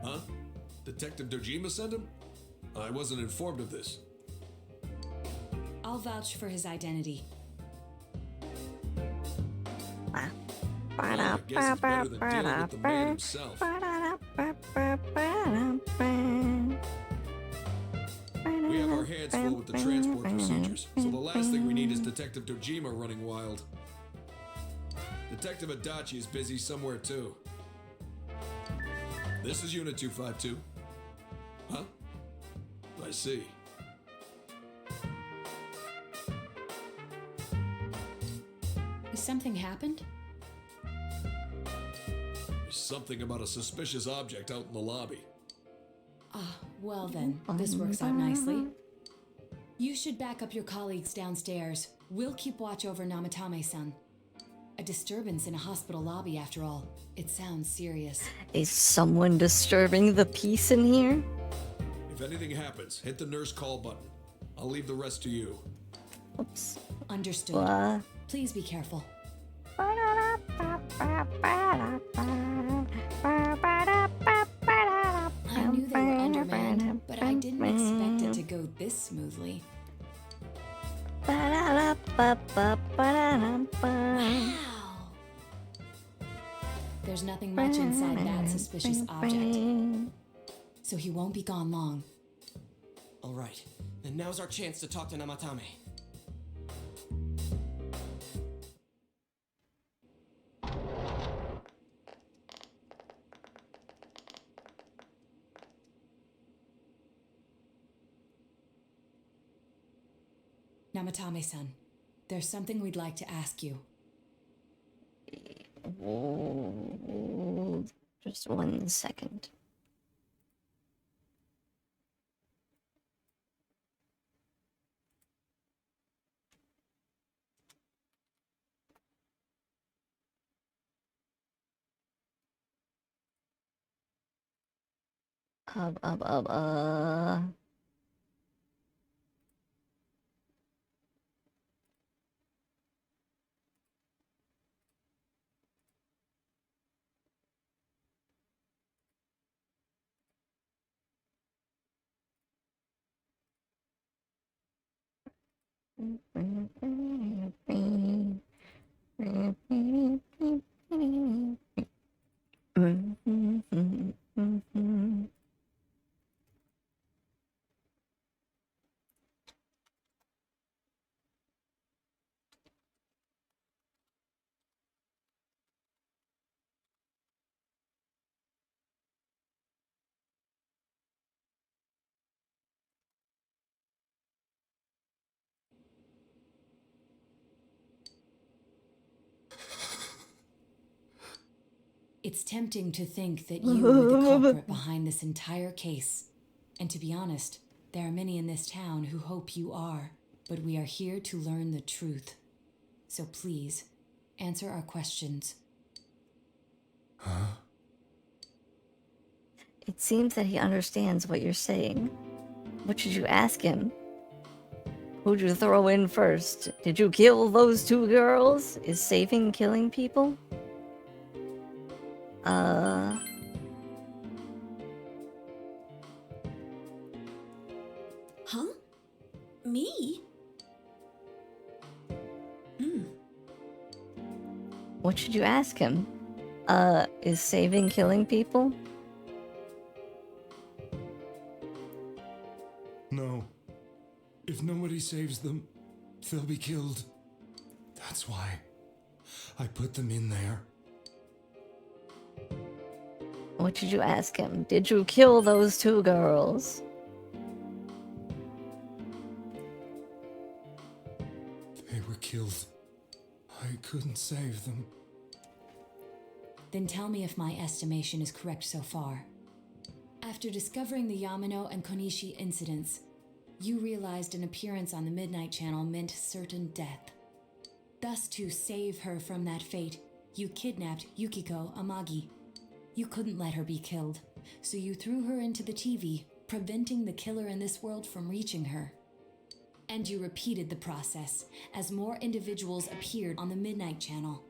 Huh? Detective Dojima sent him? I wasn't informed of this. I'll vouch for his identity. Well, I guess it's better than dealing with the man himself. We have our hands full with the transport procedures, so the last thing we need is Detective Dojima running wild. Detective Adachi is busy somewhere too. This is Unit 252. Huh? I see. Has something happened? There's something about a suspicious object out in the lobby. Ah, well then, this works out nicely. You should back up your colleagues downstairs. We'll keep watch over Namatame-san. A disturbance in a hospital lobby, after all. It sounds serious. Is someone disturbing the peace in here? If anything happens, hit the nurse call button. I'll leave the rest to you. Oops. Understood. What? Please be careful. I knew they were undermanned, but I didn't expect it to go this smoothly. Wow! There's nothing much inside that suspicious object. So he won't be gone long. Alright, then now's our chance to talk to Namatame. Namatame-san, there's something we'd like to ask you. Just 1 second. Up, up, up, It's tempting to think that you were the culprit behind this entire case. And to be honest, there are many in this town who hope you are. But we are here to learn the truth. So please, answer our questions. Huh? It seems that he understands what you're saying. What should you ask him? Who'd you throw in first? Did you kill those two girls? Is saving killing people? Huh? Me? What should you ask him? Is saving killing people? No. If nobody saves them, they'll be killed. That's why I put them in there. What should you ask him? Did you kill those two girls? They were killed. I couldn't save them. Then tell me if my estimation is correct so far. After discovering the Yamano and Konishi incidents, you realized an appearance on the Midnight Channel meant certain death. Thus, to save her from that fate, you kidnapped Yukiko Amagi. You couldn't let her be killed, so you threw her into the TV, preventing the killer in this world from reaching her. And you repeated the process as more individuals appeared on the Midnight Channel.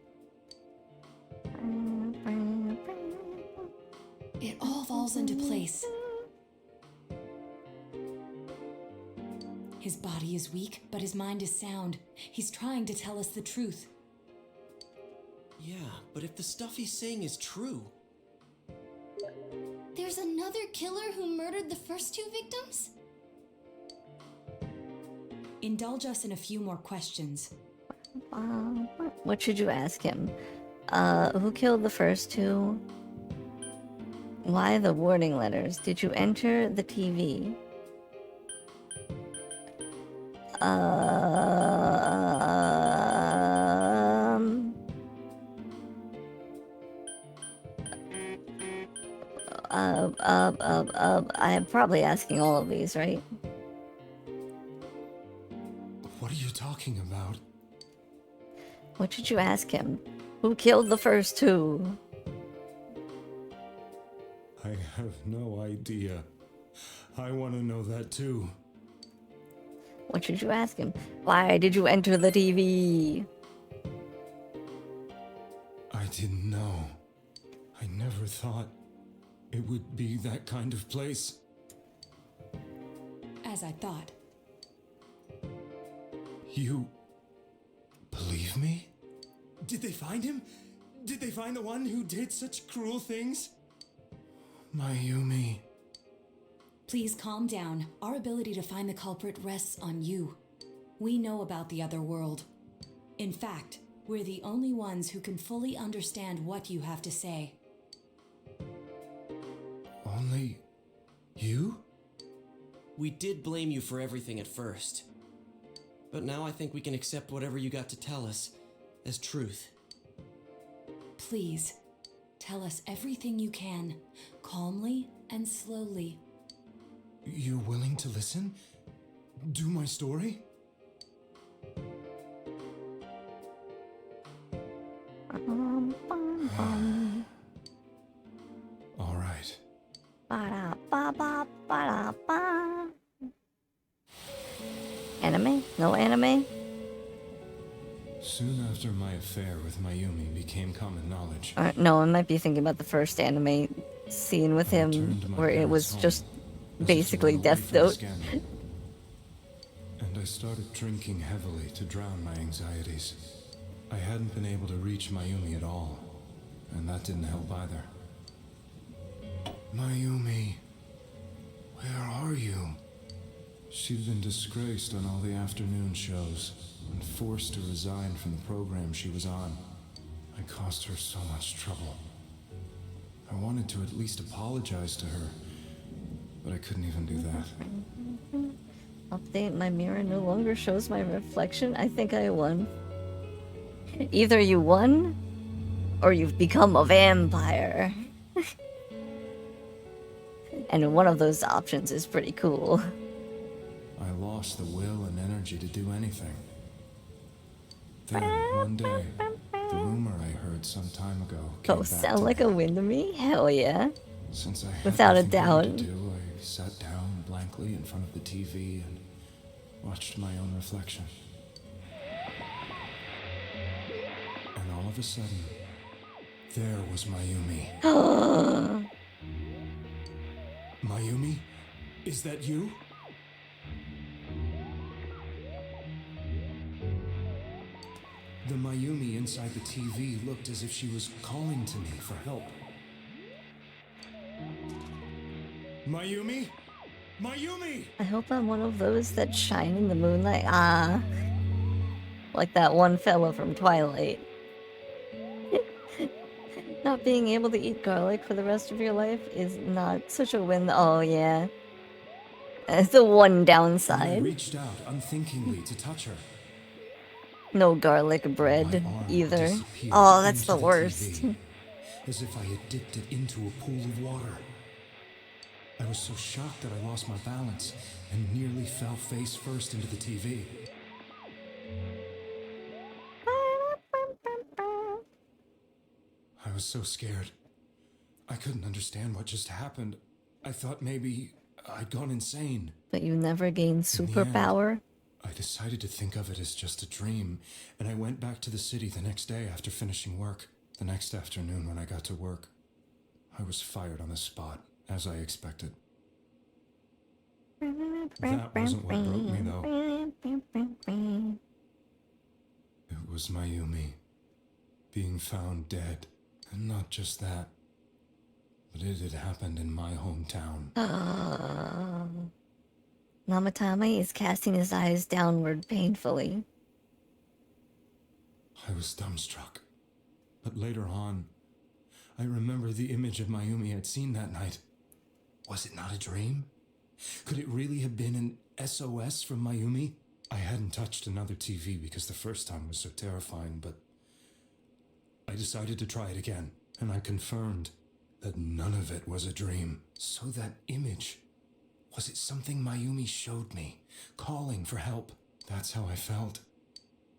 It all falls into place. His body is weak, but his mind is sound. He's trying to tell us the truth. Yeah, but if the stuff he's saying is true... There's another killer who murdered the first two victims? Indulge us in a few more questions. What should you ask him? Who killed the first two? Why the warning letters? Did you enter the TV? I'm probably asking all of these, right? What are you talking about? What should you ask him? Who killed the first two? I have no idea. I want to know that too. What should you ask him? Why did you enter the TV? I didn't know. I never thought it would be that kind of place. As I thought. You believe me? Did they find him? Did they find the one who did such cruel things? Mayumi. Please calm down. Our ability to find the culprit rests on you. We know about the other world. In fact, we're the only ones who can fully understand what you have to say. Only you? We did blame you for everything at first. But now I think we can accept whatever you got to tell us as truth. Please, tell us everything you can, calmly and slowly. You're willing to listen? Do my story? All right. Ba-da-ba-ba-ba-da-ba. Anime? No anime? Soon after my affair with Mayumi became common knowledge, No, I might be thinking about the first anime scene with him where it was just basically Death Note. And I started drinking heavily to drown my anxieties. I hadn't been able to reach Mayumi at all, and that didn't help either. Mayumi, where are you? She'd been disgraced on all the afternoon shows and forced to resign from the program she was on. I caused her so much trouble. I wanted to at least apologize to her, but I couldn't even do that. Update, my mirror no longer shows my reflection. I think I won. Either you won, or you've become a vampire. And one of those options is pretty cool. I lost the will and energy to do anything. Then, one day, the rumor I heard some time ago came Oh, back sound to like me. a win to me? Hell yeah. Since I had Without a nothing better doubt. to do, I sat down blankly in front of the TV and watched my own reflection. And all of a sudden, there was Mayumi. Mayumi? Is that you? The Mayumi inside the TV looked as if she was calling to me for help. Mayumi? Mayumi! I hope I'm one of those that shine in the moonlight. Ah. Like that one fella from Twilight. Not being able to eat garlic for the rest of your life is not such a win. Oh, yeah. That's the one I downside. reached out unthinkingly to touch her. No garlic bread My arm either. disappeared Oh, that's into the worst. TV, as if I had dipped it into a pool of water. I was so shocked that I lost my balance and nearly fell face first into the TV. I was so scared. I couldn't understand what just happened. I thought maybe I'd gone insane. But you never gain superpower? I decided to think of it as just a dream, and I went back to the city the next day after finishing work. The next afternoon when I got to work, I was fired on the spot, as I expected. That wasn't what broke me, though. It was Mayumi being found dead. And not just that, but it had happened in my hometown. Namatame is casting his eyes downward painfully. I was dumbstruck. But later on, I remember the image of Mayumi I'd seen that night. Was it not a dream? Could it really have been an SOS from Mayumi? I hadn't touched another TV because the first time was so terrifying, but I decided to try it again, and I confirmed that none of it was a dream. So that image, was it something Mayumi showed me, calling for help? That's how I felt.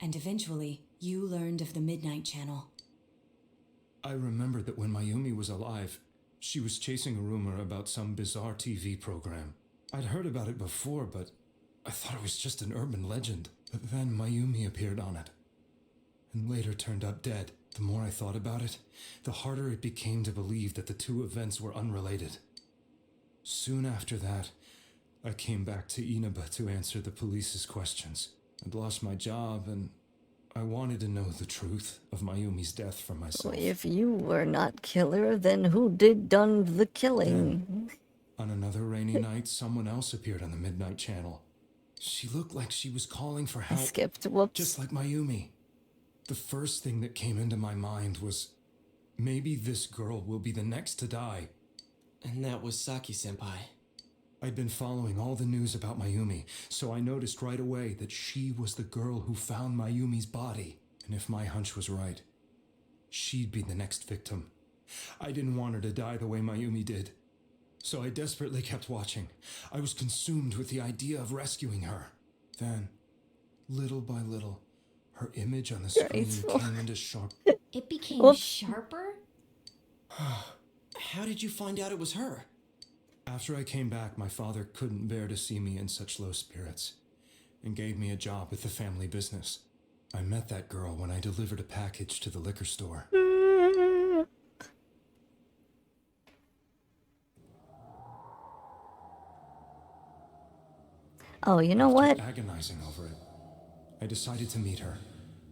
And eventually, you learned of the Midnight Channel. I remembered that when Mayumi was alive, she was chasing a rumor about some bizarre TV program. I'd heard about it before, but I thought it was just an urban legend. But then Mayumi appeared on it, and later turned up dead. The more I thought about it, the harder it became to believe that the two events were unrelated. Soon after that, I came back to Inaba to answer the police's questions. I'd lost my job, and I wanted to know the truth of Mayumi's death for myself. If you were not killer, then who did done the killing? On another rainy night, someone else appeared on the Midnight Channel. She looked like she was calling for help. Skipped, whoops. Just like Mayumi. The first thing that came into my mind was, maybe this girl will be the next to die. And that was Saki-senpai. I'd been following all the news about Mayumi, so I noticed right away that she was the girl who found Mayumi's body. And if my hunch was right, she'd be the next victim. I didn't want her to die the way Mayumi did. So I desperately kept watching. I was consumed with the idea of rescuing her. Then, little by little, her image on the screen came into sharp... It became sharper? How did you find out it was her? After I came back, my father couldn't bear to see me in such low spirits and gave me a job with the family business. I met that girl when I delivered a package to the liquor store. Oh, you know what? Agonizing over it, I decided to meet her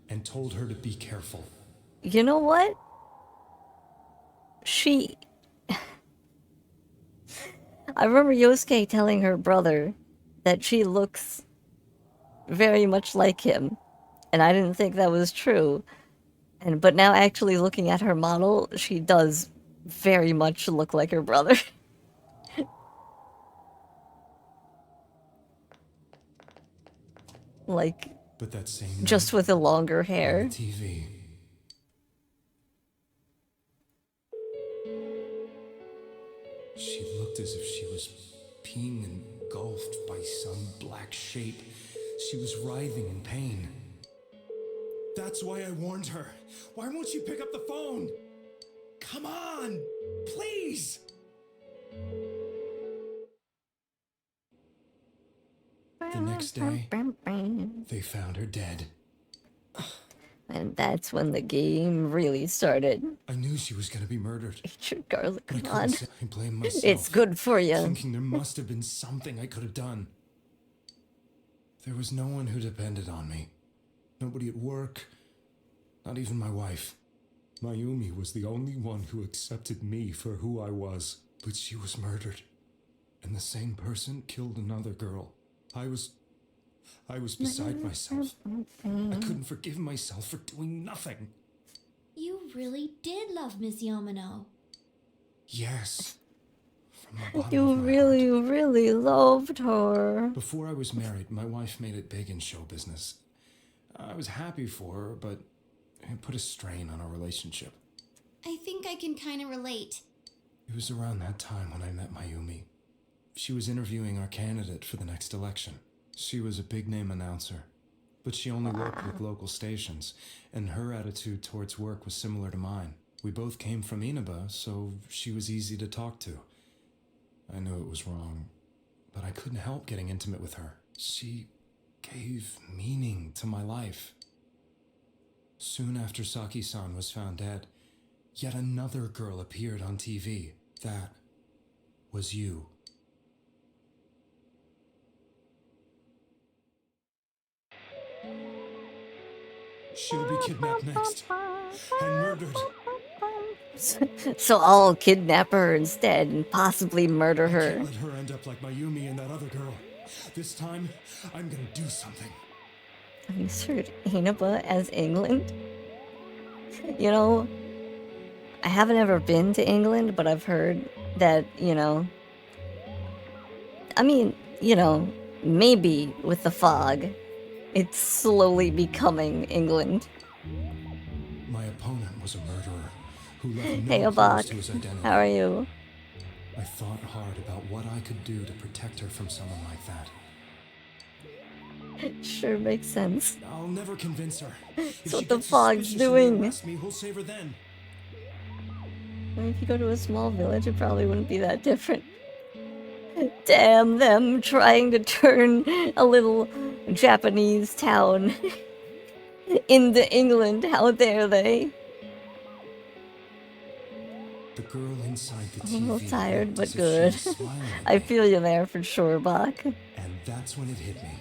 and told her to be careful. You know what? She... I remember Yosuke telling her brother that she looks very much like him, and I didn't think that was true. But now actually looking at her model, she does very much look like her brother. Like, but that same just with the longer hair. On TV. She looked as if she was being engulfed by some black shape. She was writhing in pain. That's why I warned her. Why won't you pick up the phone? Come on, please. The next day, they found her dead. And that's when the game really started. I knew she was gonna be murdered. Eat your garlic, I come on. I blame myself. It's good for you. Thinking there must have been something I could have done. There was no one who depended on me. Nobody at work. Not even my wife. Mayumi was the only one who accepted me for who I was. But she was murdered. And the same person killed another girl. I was beside myself. I couldn't forgive myself for doing nothing. You really did love Miss Yamano. Yes. From the bottom You of my really, really loved her. Before I was married, my wife made it big in show business. I was happy for her, but it put a strain on our relationship. I think I can kind of relate. It was around that time when I met Mayumi. She was interviewing our candidate for the next election. She was a big-name announcer, but she only worked with local stations, and her attitude towards work was similar to mine. We both came from Inaba, so she was easy to talk to. I knew it was wrong, but I couldn't help getting intimate with her. She gave meaning to my life. Soon after Saki-san was found dead, yet another girl appeared on TV. That was you. She'll be kidnapped next and murdered. So I'll kidnap her instead and possibly murder her. Can't let her end up like Mayumi and that other girl. This time, I'm gonna do something. Have you heard Inaba as England? You know, I haven't ever been to England, but I've heard that, maybe with the fog, it's slowly becoming England. My opponent was a murderer who left Hey, no clues Abak. to his identity. How are you? I thought hard about what I could do to protect her from someone like that. Sure makes sense. I'll never convince her. If That's she what the gets fog's suspicious and doing. arrests me, who'll save her then? If you go to a small village, it probably wouldn't be that different. Damn them trying to turn a little Japanese town into England. How dare they? The girl inside the I'm a TV little tired, looked but as if good. she was smiling at I me, feel you there for sure, Bach. and that's when it hit me.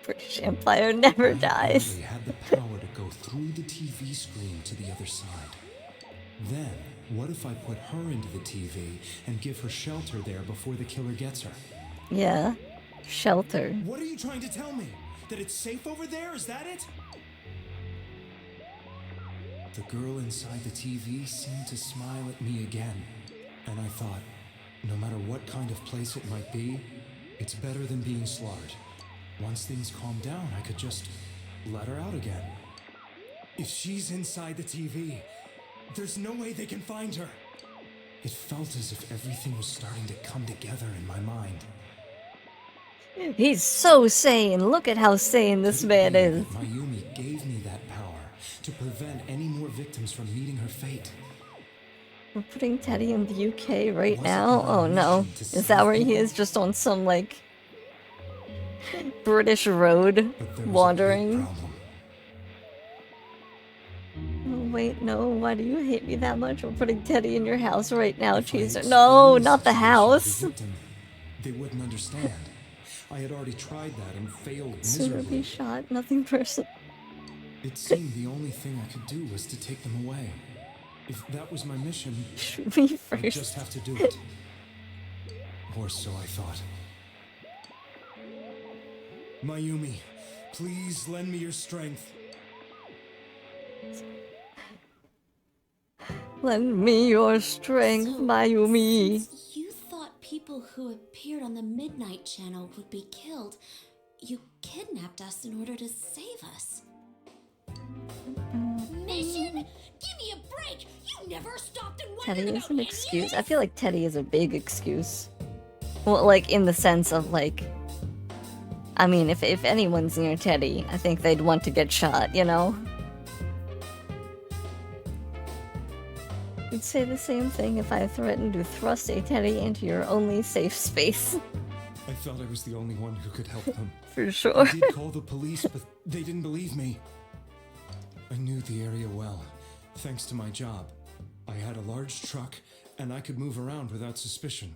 British Empire never I dies. apparently had the power to go through the TV screen to the other side. Then, what if I put her into the TV and give her shelter there before the killer gets her? Yeah. Shelter. What are you trying to tell me? That it's safe over there? Is that it? The girl inside the TV seemed to smile at me again. And I thought, no matter what kind of place it might be, it's better than being slaughtered. Once things calm down, I could just let her out again. If she's inside the TV, there's no way they can find her. It felt as if everything was starting to come together in my mind. He's so sane. Look at how sane this man is. Mayumi gave me that power to prevent any more victims from meeting her fate. We're putting Teddy in the UK right now? Oh no. Is that where he is? Just on some, like, British road wandering? Oh, wait, no. Why do you hate me that much? We're putting Teddy in your house right now, Cheeser. No, not the house. They wouldn't understand. I had already tried that and failed Sooner miserably. be shot, nothing personal. It seemed the only thing I could do was to take them away. If that was my mission, Shoot me I'd first. just have to do it. Or so I thought. Mayumi, please lend me your strength. Lend me your strength, Mayumi. Since you thought people who appeared on the Midnight Channel would be killed, you kidnapped us in order to save us. Mission? Give me a break! You never stopped and Teddy wondered is about an any excuse. of I this. feel like Teddy is a big excuse. Well, like, in the sense of, like... I mean, if anyone's near Teddy, I think they'd want to get shot, you know? You'd say the same thing if I threatened to thrust a Teddy into your only safe space. I thought I was the only one who could help them. For sure. I did call the police, but they didn't believe me. I knew the area well, thanks to my job. I had a large truck, and I could move around without suspicion.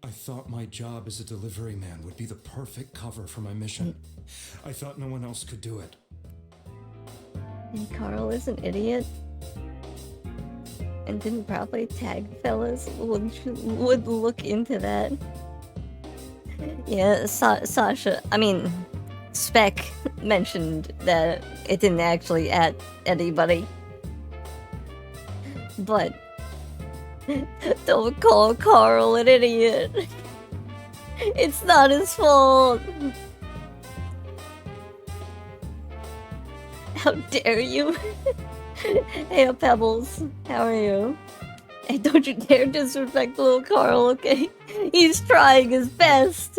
I thought my job as a delivery man would be the perfect cover for my mission. I thought no one else could do it. And Carl is an idiot. And didn't probably tag fellas would look into that. Yeah, Sasha, I mean, Spec mentioned that it didn't actually at anybody. But don't call Carl an idiot. It's not his fault. How dare you? Hey, Pebbles, how are you? Hey, don't you dare disrespect little Carl, okay? He's trying his best.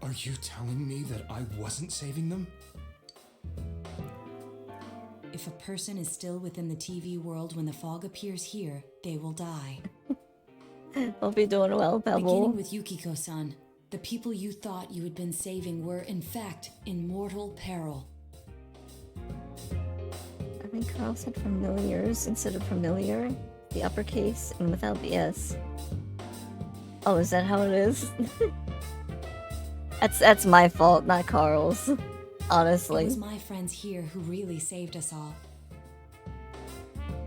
Are you telling me that I wasn't saving them? If a person is still within the TV world when the fog appears here, they will die. Hope you're doing well, Pebble. Beginning with Yukiko-san, the people you thought you had been saving were, in fact, in mortal peril. I think Carl said familiars instead of familiar. The uppercase and without the S. Oh, is that how it is? That's my fault, not Carl's. Honestly. It was my friends here who really saved us all.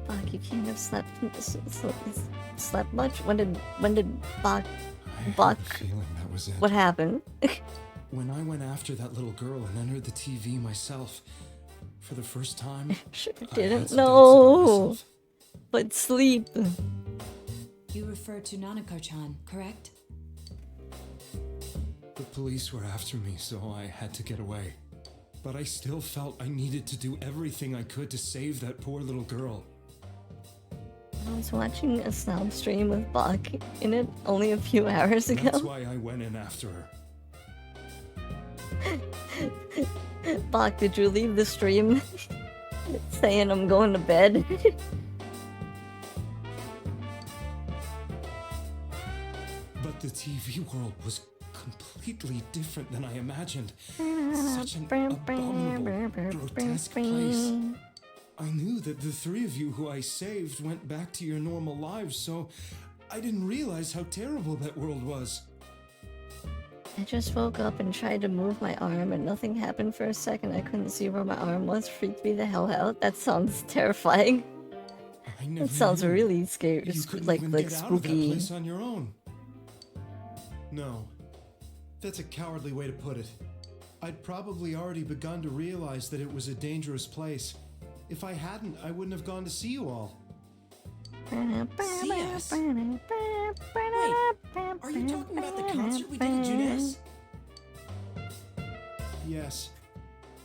Bach, you can't have slept much. When did Bach? Feeling that was it. What happened? When I went after that little girl and entered the TV myself, for the first time, sure I had didn't some doubts about know. myself. But sleep. You refer to Nanako-chan, correct? The police were after me, so I had to get away. But I still felt I needed to do everything I could to save that poor little girl. I was watching a snob stream with Bach in it only a few hours ago. That's why I went in after her. Bach, did you leave the stream saying I'm going to bed? But the TV world was completely different than I imagined. Such an abominable, grotesque place. I knew that the three of you who I saved went back to your normal lives, so I didn't realize how terrible that world was. I just woke up and tried to move my arm and nothing happened for a second. I couldn't see where my arm was. Freaked me the hell out. That sounds terrifying. I never That sounds knew really scary. you couldn't Like even get out of that spooky. place on your own. No, that's a cowardly way to put it. I'd probably already begun to realize that it was a dangerous place. If I hadn't, I wouldn't have gone to see you all. See us? Wait, are you talking about the concert we did at Junes? Yes.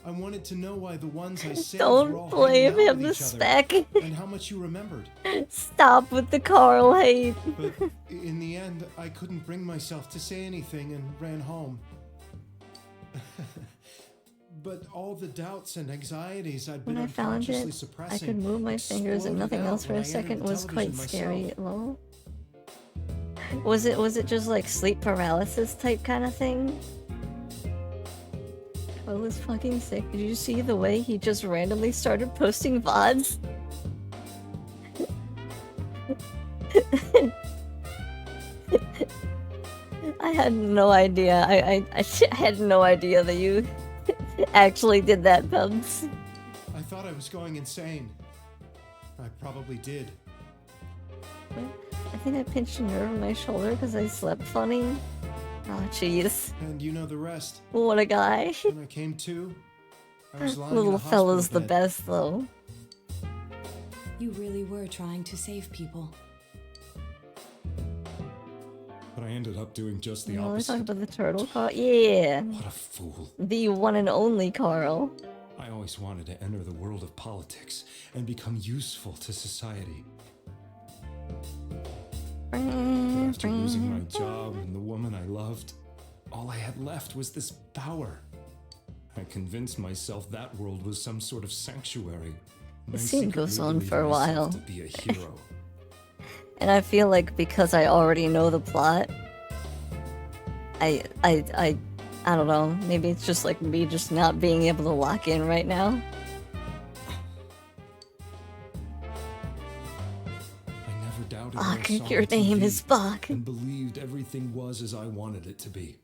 I wanted to know why the ones I saved Don't were all blame hanging out him, with the each other, spec. and how much you remembered. Stop with the Carl hate. But in the end, I couldn't bring myself to say anything and ran home. but all the doubts and anxieties I'd When been I found unconsciously it, suppressing I could move my fingers and exploded nothing out else for when a I entered second the was quite television scary. myself. Lol. Was it just like sleep paralysis type kind of thing? Quill was fucking sick. Did you see the way he just randomly started posting VODs? I had no idea. I had no idea that you actually did that, Pubs. I thought I was going insane. I probably did. I think I pinched a nerve in my shoulder because I slept funny. Oh, jeez. And you know the rest. What a guy. When I came to, I was lying in Little a hospital fella's the bed. best, though. You really were trying to save people. But I ended up doing just the You know, we opposite. talk about the turtle, Carl. Yeah. What a fool. The one and only Carl. I always wanted to enter the world of politics and become useful to society. But after losing my job and the woman I loved, all I had left was this power. I convinced myself that world was some sort of sanctuary. The scene goes on for a while. To be a hero. And I feel like because I already know the plot, I don't know, maybe it's just like me just not being able to lock in right now. I never doubted Ah, what I saw your on name TV is Bach. and believed everything was as I wanted it to be.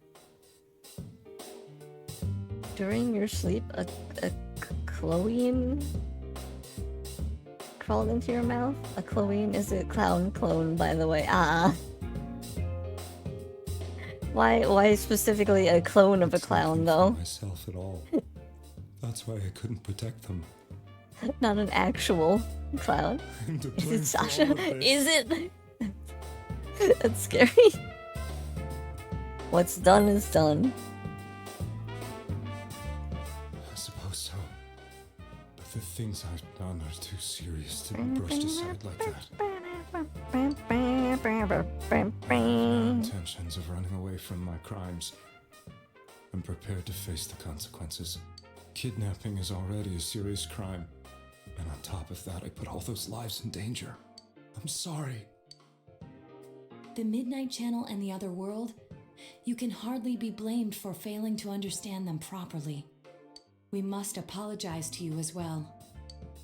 During your sleep, a Chloean crawled into your mouth? A Chloean is a clown clone, by the way. Ah. Why specifically a clone of a clown, though? Myself at all. That's why I couldn't protect them. Not an actual clown. And to Is blame it for Sasha? all of this- Is it? That's scary. What's done is done. I suppose so. But the things I've done are too serious to be brushed aside like that. Intentions of running away from my crimes. I'm prepared to face the consequences. Kidnapping is already a serious crime. And on top of that, I put all those lives in danger. I'm sorry. The Midnight Channel and the other world, you can hardly be blamed for failing to understand them properly. We must apologize to you as well.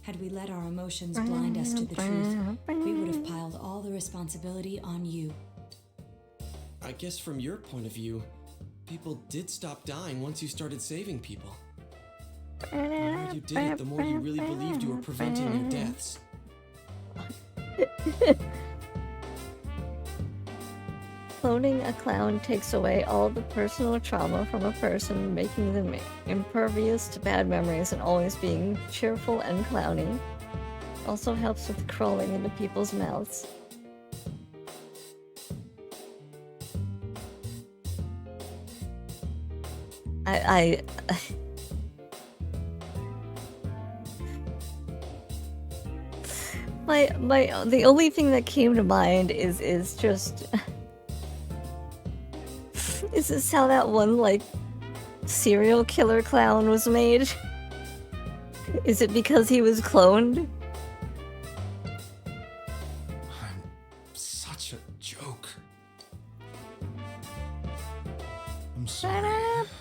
Had we let our emotions blind us to the truth, we would have piled all the responsibility on you. I guess from your point of view, people did stop dying once you started saving people. The more you did it, the more you really believed you were preventing their deaths. Cloning a clown takes away all the personal trauma from a person, making them impervious to bad memories and always being cheerful and clowny. Also helps with crawling into people's mouths. I the only thing that came to mind is just is this how that one like serial killer clown was made? Is it because he was cloned? I'm such a joke. I'm sorry.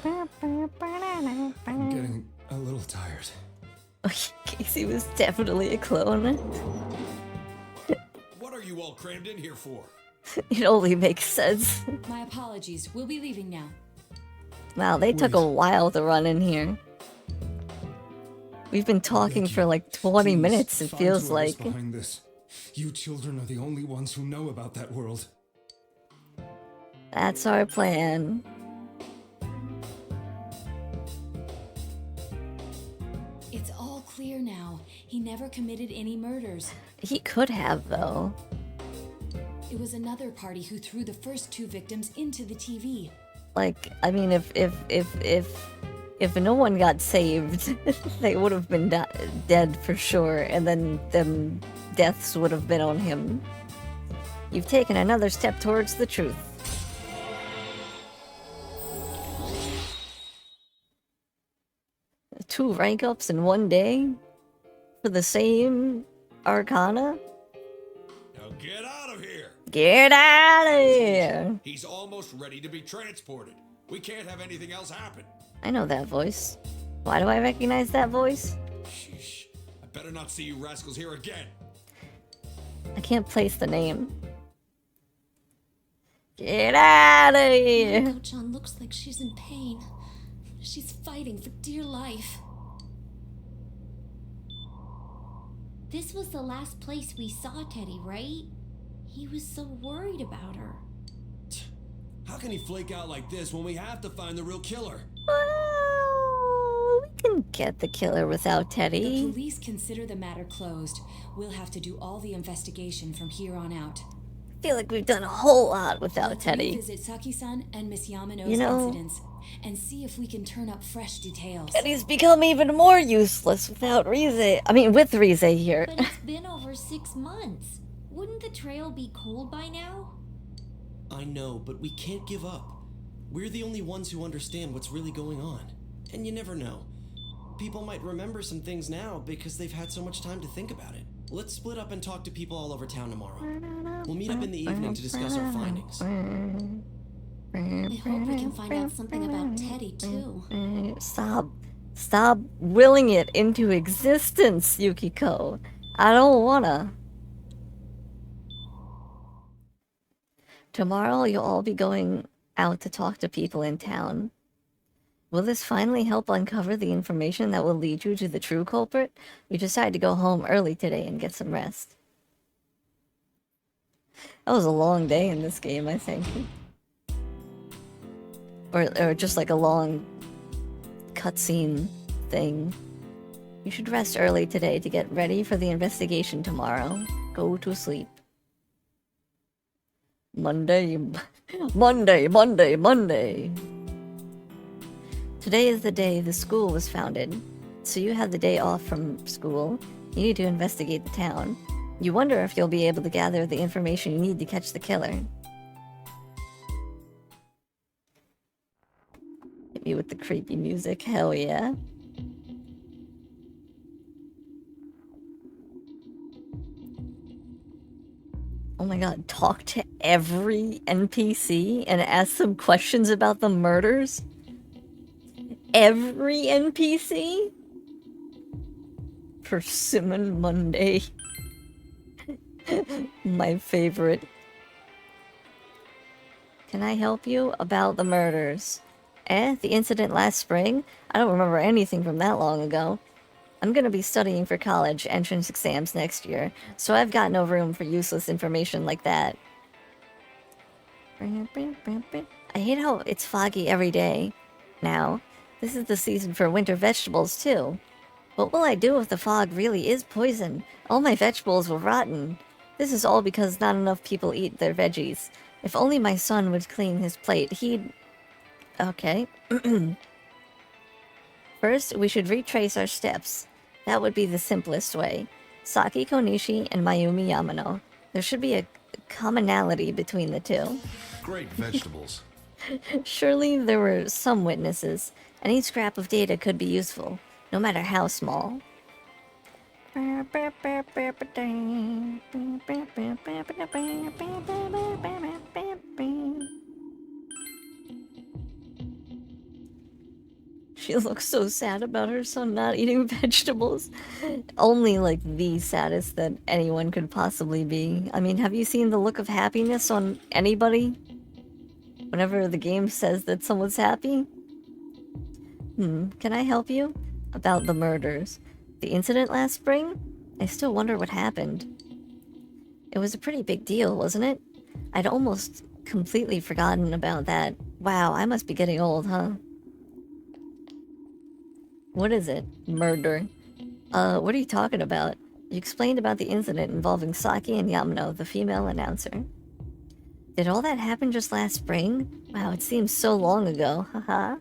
I'm getting a little tired. Casey was definitely a clone. What are you all crammed in here for? It only makes sense. My apologies. We'll be leaving now. Wow, they took a while to run in here. We've been talking for like 20 minutes, it Find feels whoever's like. behind this. You children are the only ones who know about that world. That's our plan. It's all clear now. He never committed any murders. He could have, though. It was another party who threw the first two victims into the TV. Like, I mean, if no one got saved, they would have been dead for sure, and then them deaths would have been on him. You've taken another step towards the truth. 2 rank ups in one day? For the same Arcana? Now get out of here! Get out of here! He's almost ready to be transported. We can't have anything else happen. I know that voice. Why do I recognize that voice? Sheesh. I better not see you rascals here again. I can't place the name. Get out of here! Nanako-chan looks like she's in pain. She's fighting for dear life. This was the last place we saw Teddy, right? He was so worried about her. How can he flake out like this when we have to find the real killer? Well, we can get the killer without Teddy. The police consider the matter closed. We'll have to do all the investigation from here on out. I feel like we've done a whole lot without Let's Teddy. revisit Saki-san and Miss Yamano's You know, incidents and see if we can turn up fresh details. Teddy's become even more useless without Rize. I mean, with Rize here. But it's been over 6 months. Wouldn't the trail be cold by now? I know, but we can't give up. We're the only ones who understand what's really going on. And you never know. People might remember some things now because they've had so much time to think about it. Let's split up and talk to people all over town tomorrow. We'll meet up in the evening to discuss our findings. I hope we can find out something about Teddy, too. Stop willing it into existence, Yukiko. I don't wanna. Tomorrow you'll all be going out to talk to people in town. Will this finally help uncover the information that will lead you to the true culprit? We decided to go home early today and get some rest. That was a long day in this game, I think. Or just like a long cutscene thing. You should rest early today to get ready for the investigation tomorrow. Go to sleep. Monday. Today is the day the school was founded, so you have the day off from school. You need to investigate the town. You wonder if you'll be able to gather the information you need to catch the killer. Hit me with the creepy music, hell yeah. Oh my god, talk to every NPC and ask them questions about the murders? Every NPC? Persimmon Monday. My favorite. Can I help you about the murders? The incident last spring? I don't remember anything from that long ago. I'm gonna be studying for college entrance exams next year, so I've got no room for useless information like that. I hate how it's foggy every day. Now, this is the season for winter vegetables too. What will I do if the fog really is poison? All my vegetables will rotten. This is all because not enough people eat their veggies. If only my son would clean his plate, he'd... Okay. First, we should retrace our steps. That would be the simplest way. Saki Konishi and Mayumi Yamano. There should be a commonality between the two. Great vegetables. Surely there were some witnesses. Any scrap of data could be useful, no matter how small. She looks so sad about her son not eating vegetables. Only like the saddest that anyone could possibly be. I mean, have you seen the look of happiness on anybody? Whenever the game says that someone's happy? Can I help you? About the murders. The incident last spring? I still wonder what happened. It was a pretty big deal, wasn't it? I'd almost completely forgotten about that. Wow, I must be getting old, huh? What is it? Murder. What are you talking about? You explained about the incident involving Saki and Yamano, the female announcer. Did all that happen just last spring? Wow, it seems so long ago, haha.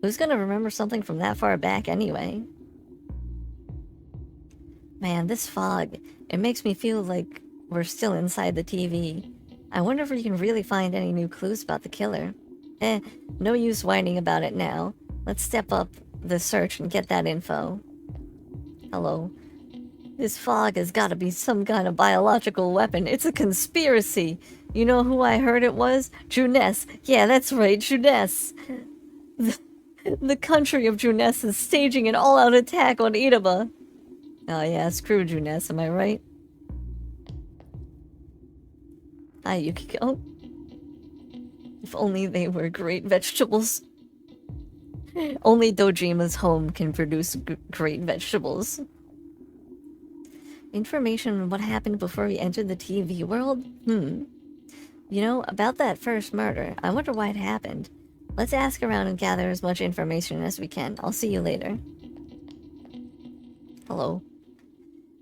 Who's gonna remember something from that far back anyway? Man, this fog, it makes me feel like we're still inside the TV. I wonder if we can really find any new clues about the killer. No use whining about it now. Let's step up the search and get that info. Hello. This fog has got to be some kind of biological weapon. It's a conspiracy. You know who I heard it was? Junes. Yeah, that's right, Junes. The country of Junes is staging an all-out attack on Idaba. Oh yeah, screw Junes, am I right? Hi, Yukiko. If only they were great vegetables. Only Dojima's home can produce great vegetables. Information on what happened before we entered the TV world? You know, about that first murder, I wonder why it happened. Let's ask around and gather as much information as we can. I'll see you later. Hello.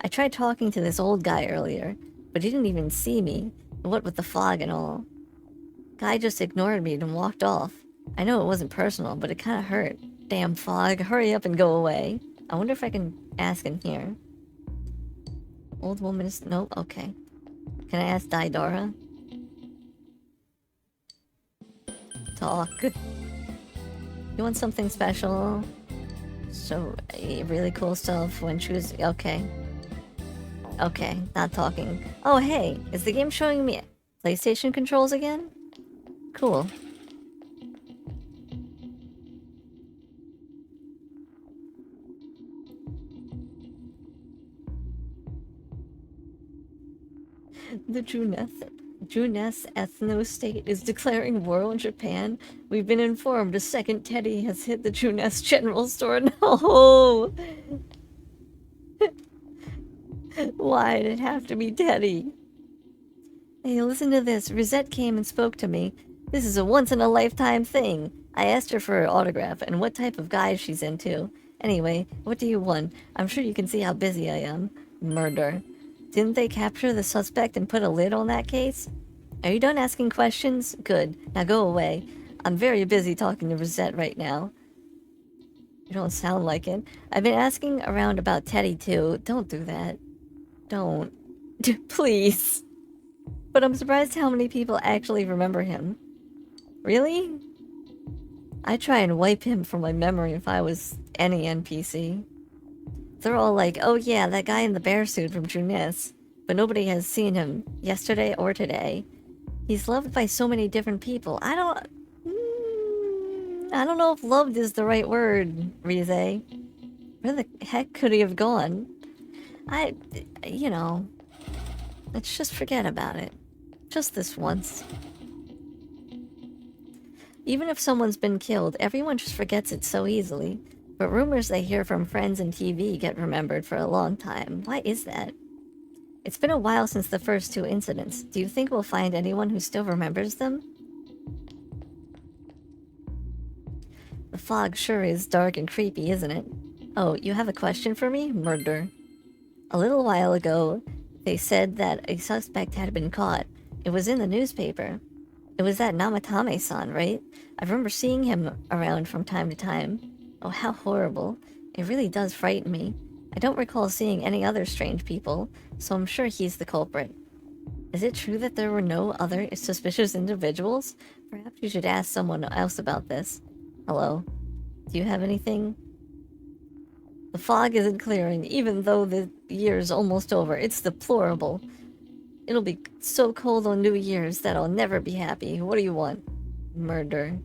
I tried talking to this old guy earlier, but he didn't even see me. What with the fog and all. Guy just ignored me and walked off. I know it wasn't personal, but it kinda hurt. Damn fog, hurry up and go away. I wonder if I can ask in here. Old woman is... Nope, okay. Can I ask Daidara? Talk. You want something special? So, really cool stuff when she was... Okay. Okay, not talking. Oh, hey! Is the game showing me PlayStation controls again? Cool. The Junes ethno-state is declaring war on Japan. We've been informed a second Teddy has hit the Junes general store. No! Why'd it have to be Teddy? Hey, listen to this. Rosette came and spoke to me. This is a once-in-a-lifetime thing. I asked her for her autograph and what type of guy she's into. Anyway, what do you want? I'm sure you can see how busy I am. Murder. Didn't they capture the suspect and put a lid on that case? Are you done asking questions? Good. Now go away. I'm very busy talking to Rosette right now. You don't sound like it. I've been asking around about Teddy too. Don't do that. Don't. Please. But I'm surprised how many people actually remember him. Really? I'd try and wipe him from my memory if I was any NPC. They're all like, oh yeah, that guy in the bear suit from Junes. But nobody has seen him yesterday or today. He's loved by so many different people. I don't know if loved is the right word, Rize. Where the heck could he have gone? You know, let's just forget about it. Just this once. Even if someone's been killed, everyone just forgets it so easily. But rumors they hear from friends and TV get remembered for a long time. Why is that? It's been a while since the first two incidents. Do you think we'll find anyone who still remembers them? The fog sure is dark and creepy, isn't it? Oh, you have a question for me? Murder. A little while ago, they said that a suspect had been caught. It was in the newspaper. It was that Namatame-san, right? I remember seeing him around from time to time. Oh, how horrible. It really does frighten me. I don't recall seeing any other strange people, so I'm sure he's the culprit. Is it true that there were no other suspicious individuals? Perhaps you should ask someone else about this. Hello? Do you have anything? The fog isn't clearing, even though the year's almost over. It's deplorable. It'll be so cold on New Year's that I'll never be happy. What do you want? Murder.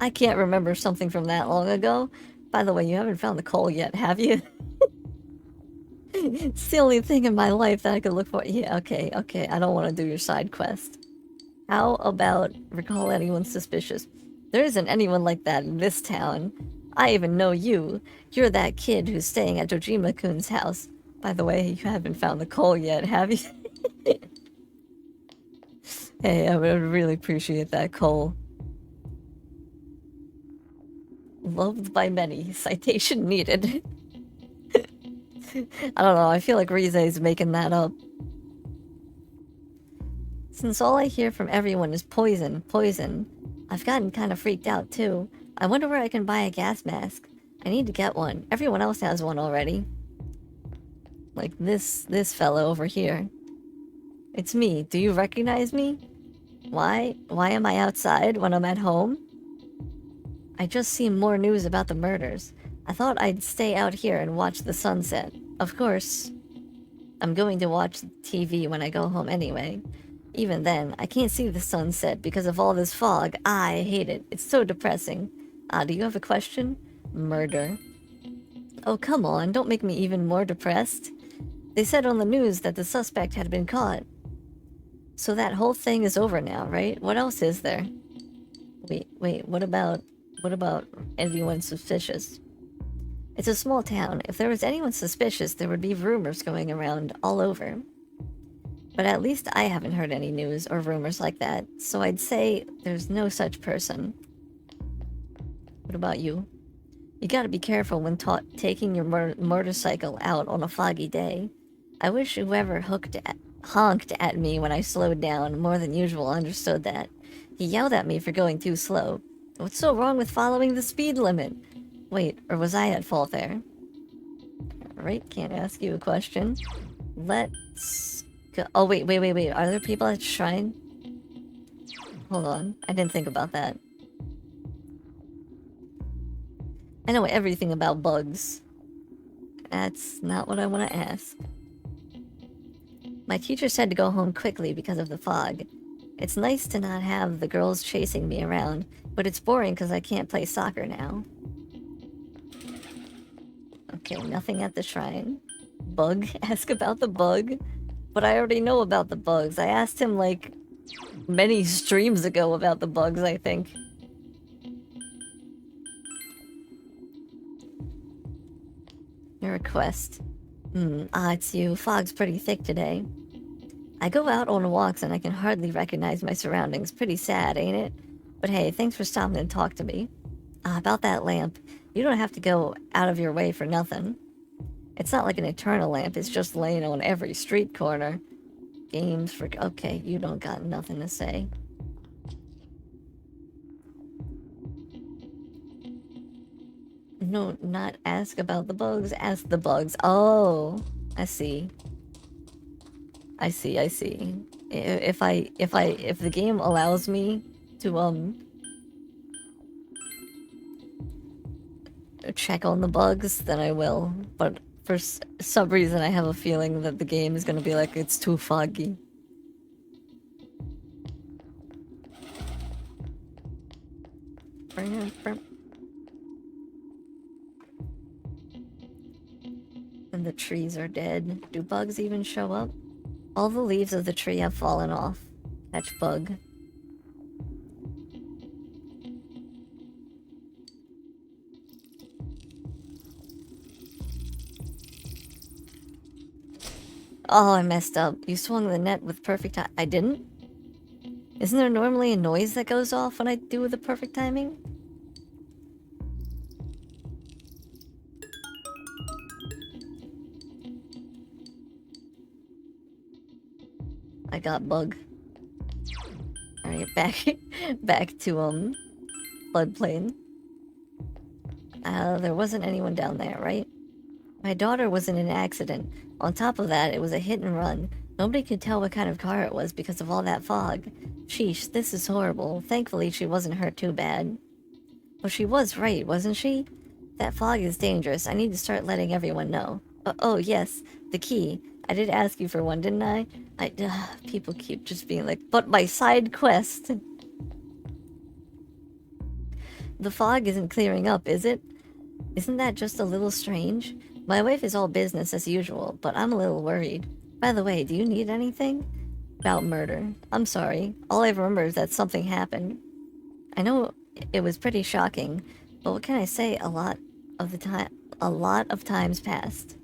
I can't remember something from that long ago. By the way, you haven't found the coal yet, have you? It's the only thing in my life that I could look for. Yeah, okay. I don't want to do your side quest. How about recall anyone suspicious? There isn't anyone like that in this town. I even know you. You're that kid who's staying at Dojima-kun's house. By the way, you haven't found the coal yet, have you? Hey, I would really appreciate that coal. Loved by many. Citation needed. I don't know, I feel like Rize's making that up. Since all I hear from everyone is poison, I've gotten kind of freaked out too. I wonder where I can buy a gas mask. I need to get one. Everyone else has one already. Like this fellow over here. It's me. Do you recognize me? Why am I outside when I'm at home? I just seen more news about the murders. I thought I'd stay out here and watch the sunset. Of course, I'm going to watch TV when I go home anyway. Even then, I can't see the sunset because of all this fog. I hate it. It's so depressing. Do you have a question? Murder. Oh, come on. Don't make me even more depressed. They said on the news that the suspect had been caught. So that whole thing is over now, right? What else is there? Wait, what about anyone suspicious? It's a small town. If there was anyone suspicious, there would be rumors going around all over. But at least I haven't heard any news or rumors like that, so I'd say there's no such person. What about you? You gotta be careful when taking your motorcycle out on a foggy day. I wish whoever honked at me when I slowed down more than usual understood that. He yelled at me for going too slow. What's so wrong with following the speed limit? Wait, or was I at fault there? Alright, can't ask you a question. Let's go. Oh, wait. Are there people at the shrine? Hold on. I didn't think about that. I know everything about bugs. That's not what I want to ask. My teacher said to go home quickly because of the fog. It's nice to not have the girls chasing me around, but it's boring because I can't play soccer now. Okay, nothing at the shrine. Bug? Ask about the bug? But I already know about the bugs. I asked him, like, many streams ago about the bugs, I think. Your request. It's you. Fog's pretty thick today. I go out on walks and I can hardly recognize my surroundings. Pretty sad, ain't it? But hey, thanks for stopping and talk to me. About that lamp. You don't have to go out of your way for nothing. It's not like an eternal lamp. It's just laying on every street corner. Games for... Okay, you don't got nothing to say. No, not ask about the bugs. Ask the bugs. Oh, I see. I see. If the game allows me to check on the bugs, then I will. But for some reason, I have a feeling that the game is gonna be like, it's too foggy. And the trees are dead. Do bugs even show up? All the leaves of the tree have fallen off. Catch bug. Oh, I messed up. You swung the net with perfect time. I didn't? Isn't there normally a noise that goes off when I do the perfect timing? I got bug. Alright, back to floodplain. There wasn't anyone down there, right? My daughter was in an accident. On top of that, it was a hit and run. Nobody could tell what kind of car it was because of all that fog. Sheesh, this is horrible. Thankfully, she wasn't hurt too bad. Well, she was right, wasn't she? That fog is dangerous. I need to start letting everyone know. Oh, yes, the key. I did ask you for one, didn't I? People keep just being like, but my side quest. The fog isn't clearing up, is it? Isn't that just a little strange? My wife is all business as usual, but I'm a little worried. By the way, do you need anything? About murder. I'm sorry. All I remember is that something happened. I know it was pretty shocking, but what can I say? A lot of times passed.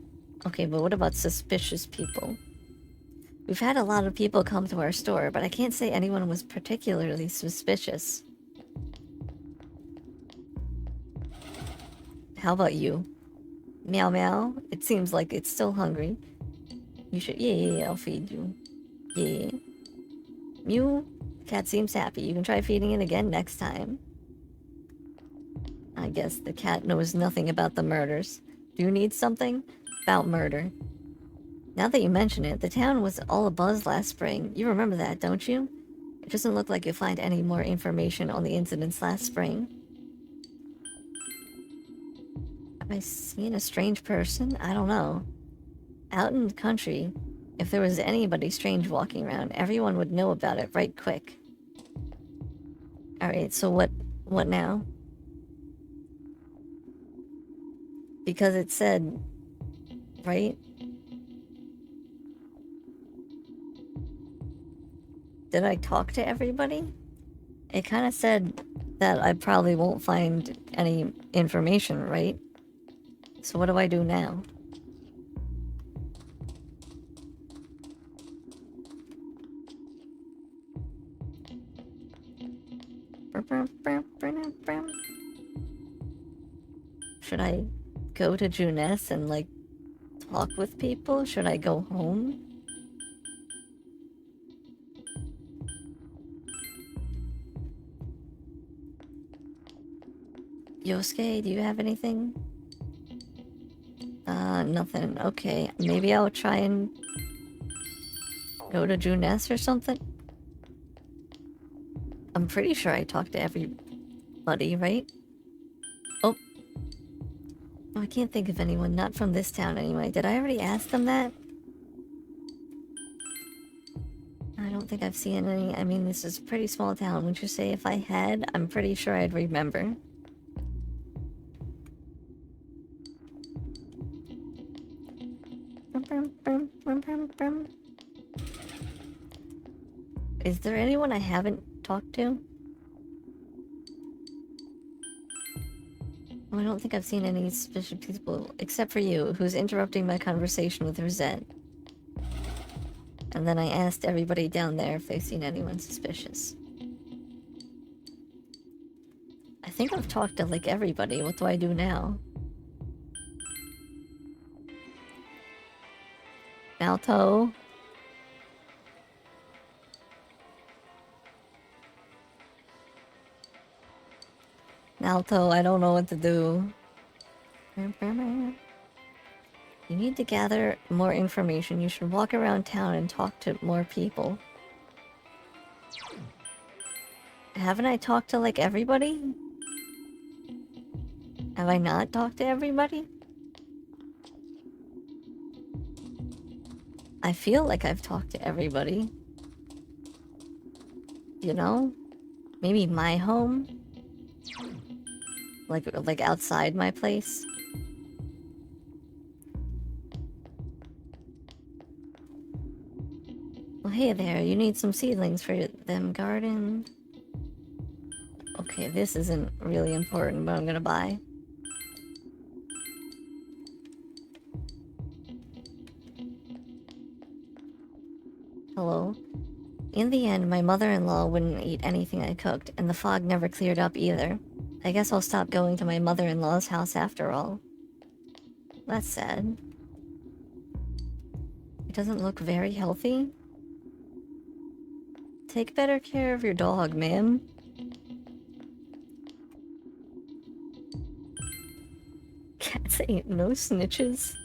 Okay, but what about suspicious people? We've had a lot of people come to our store, but I can't say anyone was particularly suspicious. How about you? Meow meow. It seems like it's still hungry. You should... Yeah, I'll feed you. Yeah. Mew. Cat seems happy. You can try feeding it again next time. I guess the cat knows nothing about the murders. Do you need something? About murder. Now that you mention it, the town was all abuzz last spring. You remember that, don't you? It doesn't look like you'll find any more information on the incidents last spring. Have I seen a strange person? I don't know. Out in the country, if there was anybody strange walking around, everyone would know about it right quick. Alright, so what now? Because it said, right? Did I talk to everybody? It kind of said that I probably won't find any information, right? So what do I do now? Should I go to Junes and, like, talk with people? Should I go home? Yosuke, do you have anything? Nothing. Okay, maybe I'll try and go to Junes or something? I'm pretty sure I talked to everybody, right? Oh, I can't think of anyone, not from this town anyway. Did I already ask them that? I don't think I've seen any. I mean, this is a pretty small town. Would you say if I had, I'm pretty sure I'd remember. Is there anyone I haven't talked to? Oh, I don't think I've seen any suspicious people, except for you, who's interrupting my conversation with Rosette. And then I asked everybody down there if they've seen anyone suspicious. I think I've talked to, like, everybody. What do I do now? Malto? Malto, I don't know what to do. You need to gather more information. You should walk around town and talk to more people. Haven't I talked to, like, everybody? Have I not talked to everybody? I feel like I've talked to everybody. You know? Maybe my home? Like outside my place? Well, hey there, you need some seedlings for them garden. Okay, this isn't really important, but I'm gonna buy. Hello? In the end, my mother-in-law wouldn't eat anything I cooked, and the fog never cleared up either. I guess I'll stop going to my mother-in-law's house after all. That's sad. It doesn't look very healthy. Take better care of your dog, ma'am. Cats ain't no snitches.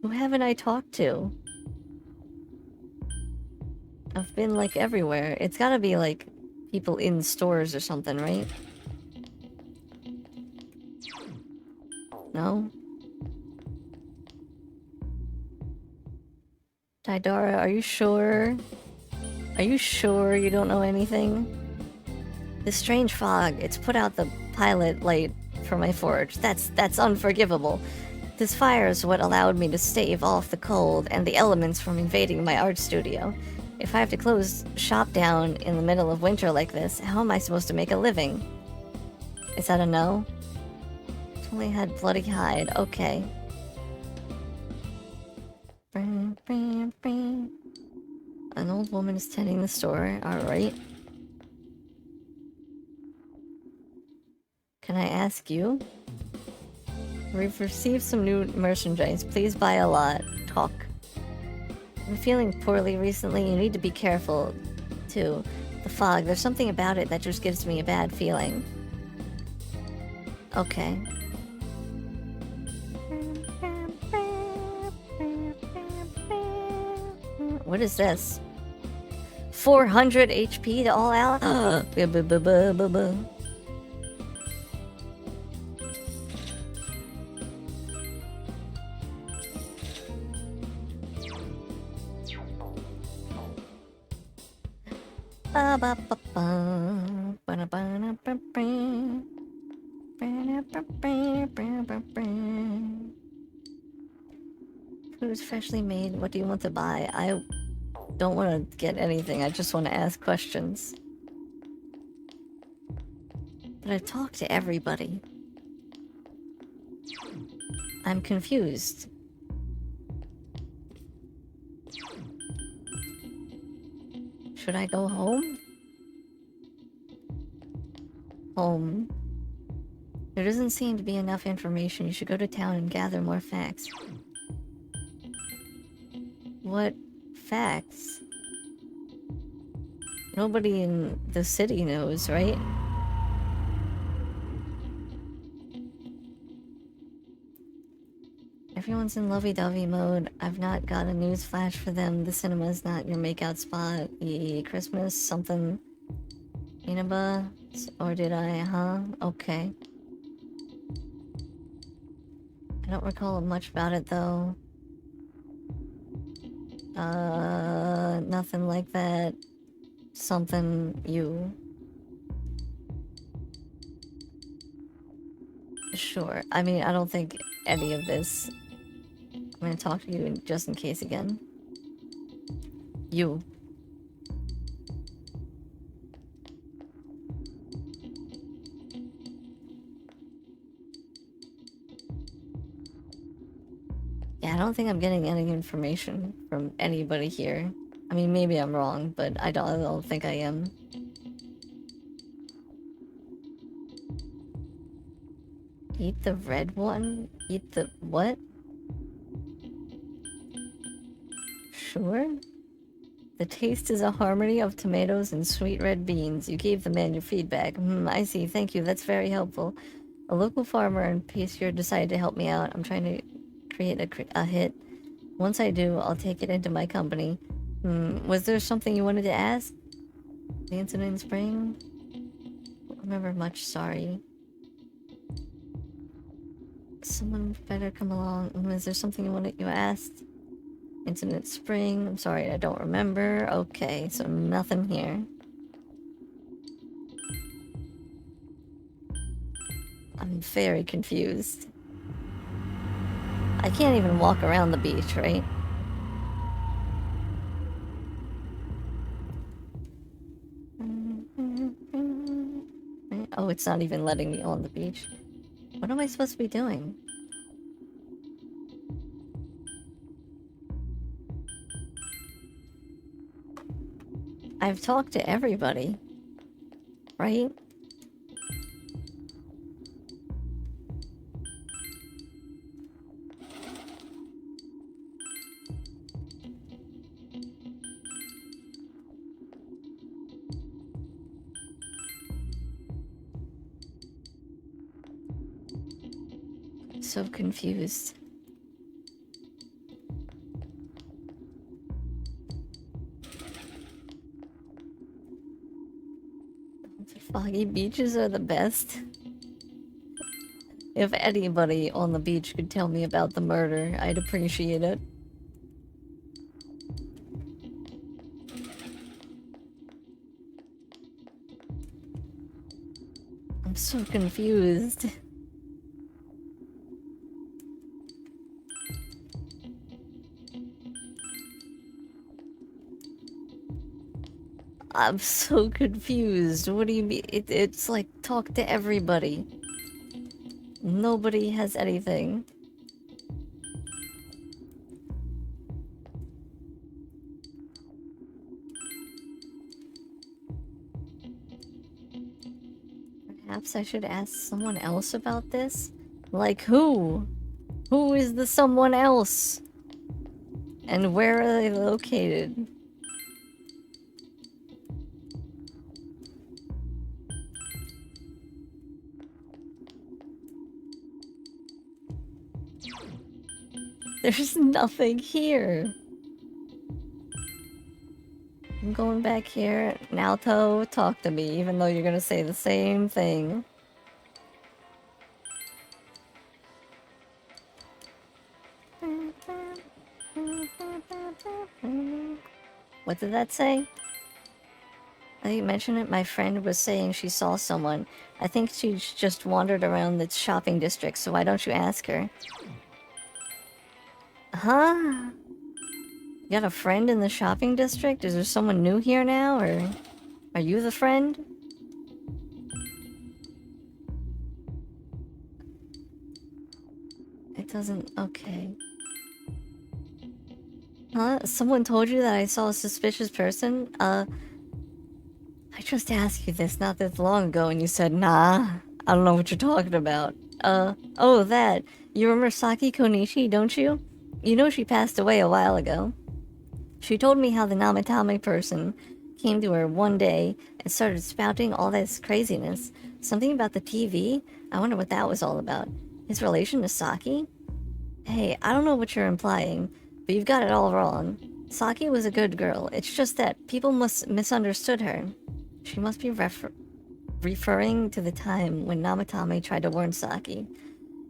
Who haven't I talked to? I've been, like, everywhere. It's gotta be, like, people in stores or something, right? No? Tidara, are you sure? Are you sure you don't know anything? This strange fog, it's put out the pilot light for my forge. That's unforgivable. This fire is what allowed me to stave off the cold and the elements from invading my art studio. If I have to close shop down in the middle of winter like this, how am I supposed to make a living? Is that a no? If only had bloody hide. Okay. An old woman is tending the store. Alright. Can I ask you? We've received some new merchandise. Please buy a lot. Talk. I'm feeling poorly recently. You need to be careful, too. The fog, there's something about it that just gives me a bad feeling. Okay. What is this? 400 HP to all out? Ba ba ba ba. Ba ba ba ba ba. Food is freshly made. What do you want to buy? I don't want to get anything. I just want to ask questions. But I've talked to everybody. I'm confused. Should I go home? Home. There doesn't seem to be enough information. You should go to town and gather more facts. What facts? Nobody in the city knows, right? Everyone's in lovey-dovey mode. I've not got a news flash for them. The cinema's not your makeout spot. Christmas, something. Inaba? Or did I, huh? Okay. I don't recall much about it, though. Nothing like that. Something you. Sure. I mean, I don't think any of this. I'm gonna talk to you just in case again. You. Yeah, I don't think I'm getting any information from anybody here. I mean, maybe I'm wrong, but I don't think I am. Eat the red one? Eat the what? Sure. The taste is a harmony of tomatoes and sweet red beans. You gave the man your feedback. I see. Thank you. That's very helpful. A local farmer and pastier decided to help me out. I'm trying to create a hit. Once I do, I'll take it into my company. Was there something you wanted to ask? The incident in spring? Don't remember much, sorry. Someone better come along. Was there something you asked? Incident spring. I'm sorry, I don't remember. Okay, so nothing here. I'm very confused. I can't even walk around the beach, right? Oh, it's not even letting me on the beach. What am I supposed to be doing? I've talked to everybody, right? So confused. Foggy beaches are the best. If anybody on the beach could tell me about the murder, I'd appreciate it. I'm so confused. I'm so confused. What do you mean? It's like talk to everybody. Nobody has anything. Perhaps I should ask someone else about this? Like who? Who is the someone else? And where are they located? There's nothing here. I'm going back here. Naoto, talk to me, even though you're gonna say the same thing. What did that say? Now you mention it, my friend was saying she saw someone. I think she just wandered around the shopping district, so why don't you ask her? Huh? You got a friend in the shopping district? Is there someone new here now, or are you the friend? It doesn't... okay. Huh? Someone told you that I saw a suspicious person? I just asked you this not that long ago and you said, nah, I don't know what you're talking about. Oh, that. You remember Saki Konishi, don't you? You know she passed away a while ago. She told me how the Namatame person came to her one day and started spouting all this craziness. Something about the TV? I wonder what that was all about. His relation to Saki? Hey, I don't know what you're implying, but you've got it all wrong. Saki was a good girl. It's just that people must misunderstood her. She must be referring to the time when Namatame tried to warn Saki.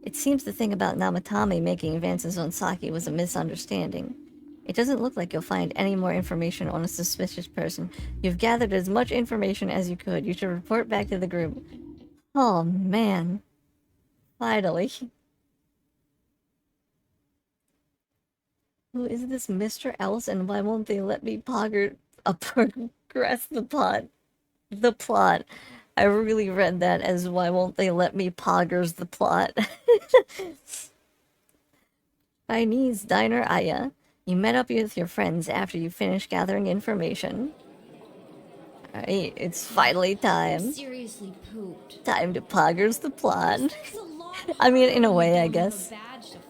It seems the thing about Namatame making advances on Saki was a misunderstanding. It doesn't look like you'll find any more information on a suspicious person. You've gathered as much information as you could. You should report back to the group. Oh, man. Finally. Who is this Mr. Else, and why won't they let me progress the plot? The plot. I really read that as why won't they let me poggers the plot. Chinese Diner Aya. You met up with your friends after you finished gathering information. Alright, it's finally time. Seriously pooped. Time to poggers the plot. I mean, in a way, I guess.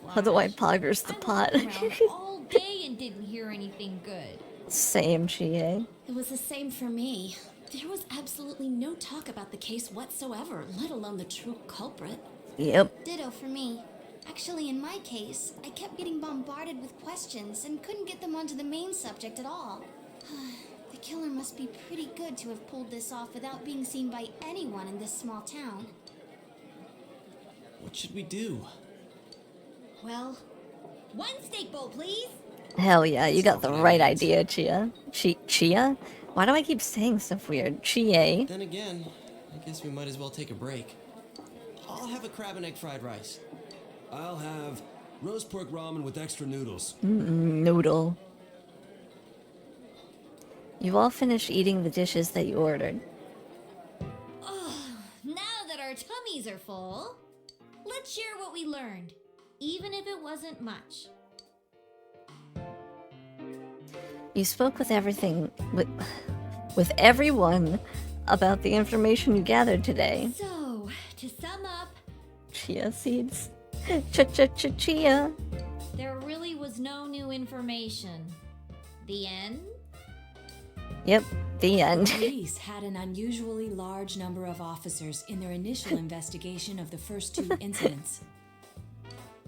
How do I poggers the plot? All day and didn't hear anything good. Same, Chie. It was the same for me. There was absolutely no talk about the case whatsoever, let alone the true culprit. Yep. Ditto for me. Actually, in my case, I kept getting bombarded with questions and couldn't get them onto the main subject at all. The killer must be pretty good to have pulled this off without being seen by anyone in this small town. What should we do? Well, one steak bowl, please. Hell yeah, you got the right idea, Chia. Chia? Why do I keep saying stuff weird? Chie. Then again, I guess we might as well take a break. I'll have a crab and egg fried rice. I'll have roast pork ramen with extra noodles. Noodle. You all finished eating the dishes that you ordered. Oh, now that our tummies are full, let's share what we learned, even if it wasn't much. You spoke with with everyone about the information you gathered today. So, to sum up, Chia seeds. Chia. there really was no new information. The end? Yep, the end. Police had an unusually large number of officers in their initial investigation of the first two incidents.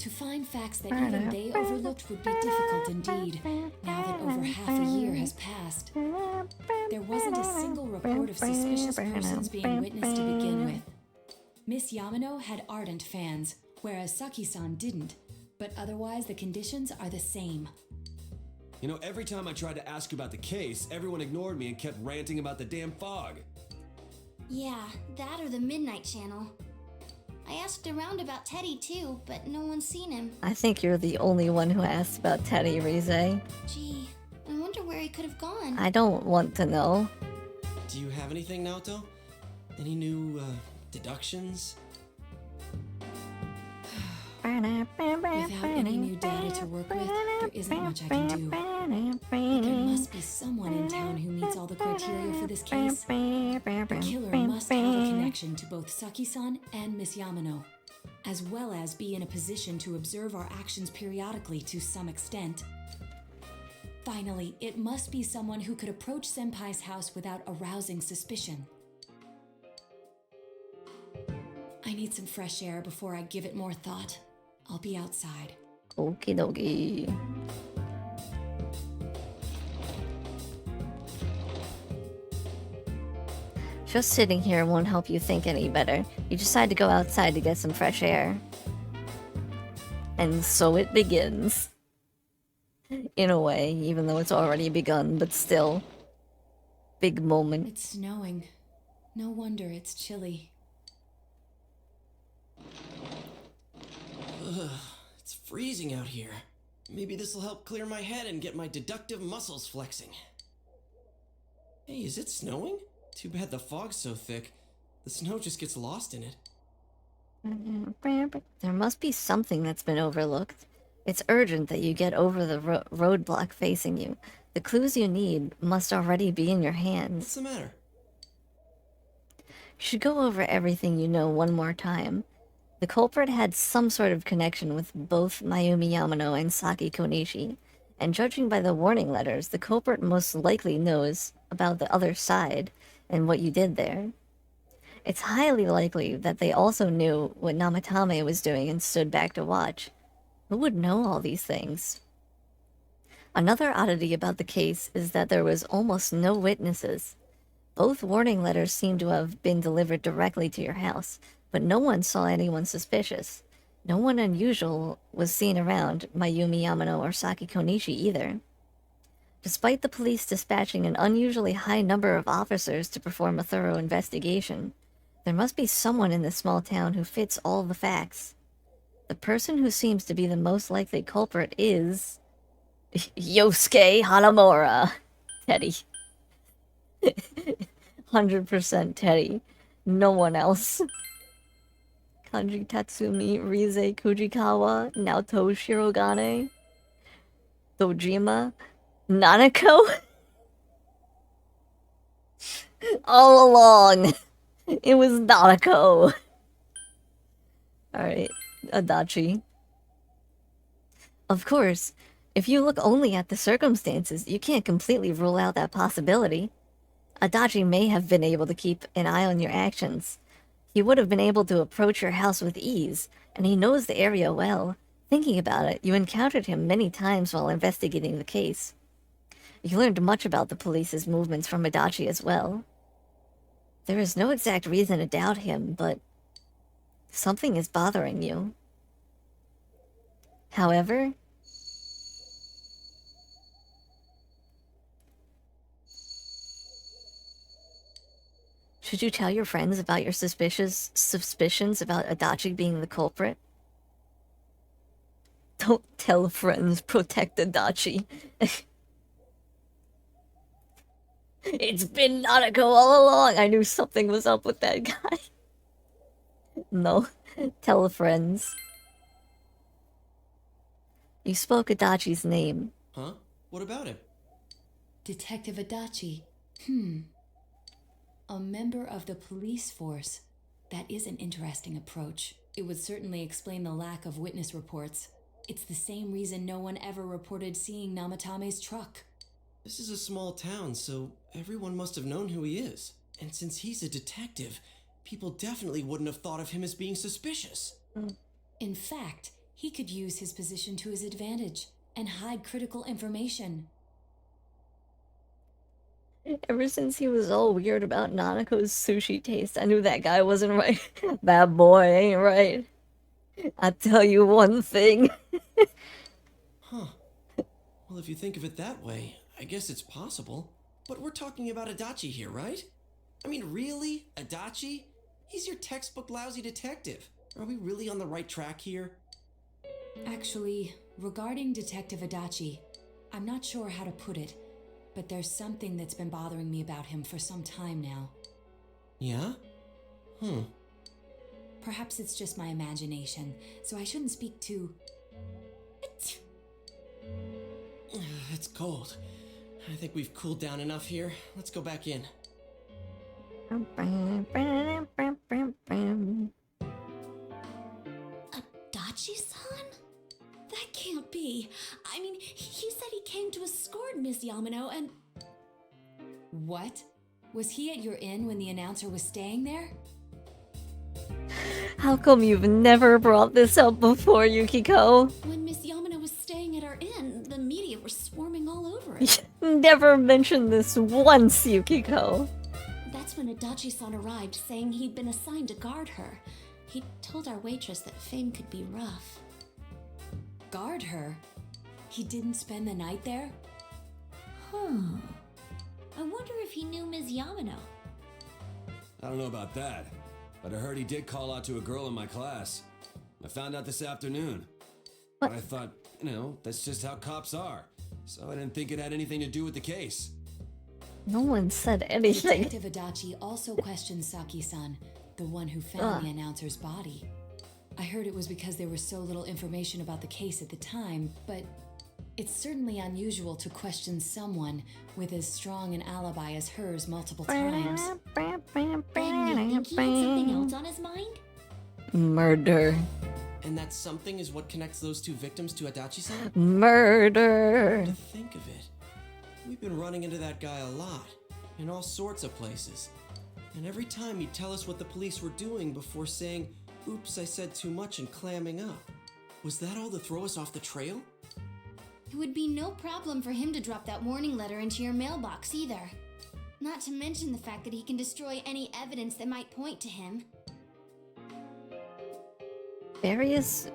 To find facts that even they overlooked would be difficult indeed, now that over half a year has passed. There wasn't a single report of suspicious persons being witnessed to begin with. Miss Yamano had ardent fans, whereas Saki-san didn't, but otherwise the conditions are the same. You know, every time I tried to ask about the case, everyone ignored me and kept ranting about the damn fog. Yeah, that or the Midnight Channel. I asked around about Teddy too, but no one's seen him. I think you're the only one who asked about Teddy, Rize. Gee, I wonder where he could have gone. I don't want to know. Do you have anything, Naoto? Any new, deductions? Without any new data to work with, there isn't much I can do. But there must be someone in town who meets all the criteria for this case. The killer must have a connection to both Saki-san and Miss Yamano, as well as be in a position to observe our actions periodically to some extent. Finally, it must be someone who could approach Senpai's house without arousing suspicion. I need some fresh air before I give it more thought. I'll be outside. Okie dokie. Just sitting here won't help you think any better. You decide to go outside to get some fresh air. And so it begins. In a way, even though it's already begun, but still. big moment. It's snowing. No wonder it's chilly. Ugh, it's freezing out here. Maybe this'll help clear my head and get my deductive muscles flexing. Hey, is it snowing? Too bad the fog's so thick. The snow just gets lost in it. There must be something that's been overlooked. It's urgent that you get over the roadblock facing you. The clues you need must already be in your hands. What's the matter? You should go over everything you know one more time. The culprit had some sort of connection with both Mayumi Yamano and Saki Konishi, and judging by the warning letters, the culprit most likely knows about the other side and what you did there. It's highly likely that they also knew what Namatame was doing and stood back to watch. Who would know all these things? Another oddity about the case is that there was almost no witnesses. Both warning letters seem to have been delivered directly to your house, but no one saw anyone suspicious. No one unusual was seen around Mayumi Yamano or Saki Konishi either. Despite the police dispatching an unusually high number of officers to perform a thorough investigation, there must be someone in this small town who fits all the facts. The person who seems to be the most likely culprit is... Yosuke Hanamura. Teddy. 100% Teddy. No one else. Kanji Tatsumi, Rize Kujikawa, Naoto Shirogane, Dojima, Nanako? All along, it was Nanako. Alright, Adachi. Of course, if you look only at the circumstances, you can't completely rule out that possibility. Adachi may have been able to keep an eye on your actions. He would have been able to approach your house with ease, and he knows the area well. Thinking about it, you encountered him many times while investigating the case. You learned much about the police's movements from Adachi as well. There is no exact reason to doubt him, but something is bothering you. However, should you tell your friends about your suspicions about Adachi being the culprit? Don't tell friends, protect Adachi. It's been Nanako all along. I knew something was up with that guy. No, tell friends. You spoke Adachi's name. Huh? What about him? Detective Adachi. A member of the police force. That is an interesting approach. It would certainly explain the lack of witness reports. It's the same reason no one ever reported seeing Namatame's truck. This is a small town, so everyone must have known who he is. And since he's a detective, people definitely wouldn't have thought of him as being suspicious. In fact, he could use his position to his advantage and hide critical information. Ever since he was all weird about Nanako's sushi taste, I knew that guy wasn't right. That boy ain't right. I tell you one thing. Huh. Well, if you think of it that way, I guess it's possible. But we're talking about Adachi here, right? I mean, really? Adachi? He's your textbook lousy detective. Are we really on the right track here? Actually, regarding Detective Adachi, I'm not sure how to put it, but there's something that's been bothering me about him for some time now. Yeah? Perhaps it's just my imagination, so I shouldn't speak too... It's cold. I think we've cooled down enough here. Let's go back in. Adachi-san? That can't be. I mean, he said he came to escort Miss Yamano and... What? Was he at your inn when the announcer was staying there? How come you've never brought this up before, Yukiko? When Miss Yamano was staying at our inn, the media were swarming all over it. Never mentioned this once, Yukiko. That's when Adachi-san arrived, saying he'd been assigned to guard her. He told our waitress that fame could be rough. Guard her? He didn't spend the night there? I wonder if he knew Ms. Yamano. I don't know about that, but I heard he did call out to a girl in my class. I found out this afternoon. What? But I thought, that's just how cops are. So I didn't think it had anything to do with the case. No one said anything. Detective Adachi also questioned Saki-san, the one who found the announcer's body. I heard it was because there was so little information about the case at the time, but it's certainly unusual to question someone with as strong an alibi as hers multiple times. Then you think he had something else on his mind? Murder. And that something is what connects those two victims to Adachi-san? Murder. To think of it, we've been running into that guy a lot, in all sorts of places. And every time he'd tell us what the police were doing before saying, "Oops, I said too much," and clamming up. Was that all to throw us off the trail? It would be no problem for him to drop that warning letter into your mailbox either. Not to mention the fact that he can destroy any evidence that might point to him. Various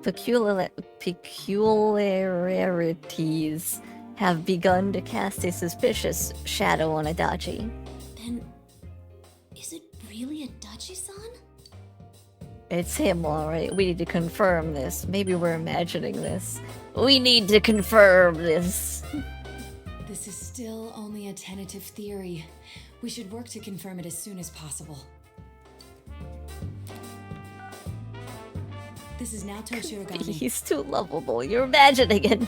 peculiarities have begun to cast a suspicious shadow on Adachi. Then, is it really Adachi-san? It's him, alright. We need to confirm this. Maybe we're imagining this. We need to confirm this. This is still only a tentative theory. We should work to confirm it as soon as possible. This is Naoto Shirogane. He's too lovable. You're imagining it.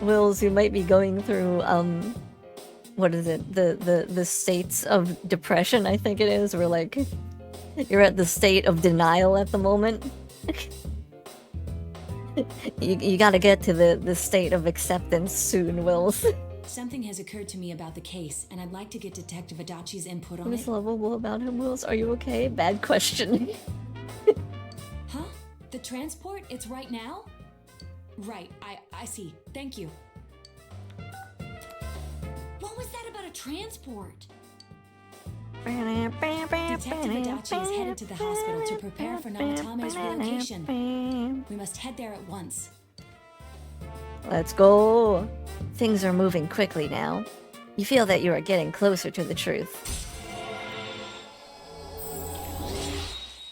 Wills, you might be going through, what is it? The states of depression, I think it is. Where, like, you're at the state of denial at the moment. you gotta get to the state of acceptance soon, Wills. Something has occurred to me about the case, and I'd like to get Detective Adachi's input on What it. is lovable about him, Wills? Are you okay? Bad question. Huh? The transport? It's right now? Right, I see. Thank you. What was that about a transport? Detective Adachi is headed to the hospital to prepare for Namatame's relocation. We must head there at once. Let's go. Things are moving quickly now. You feel that you are getting closer to the truth.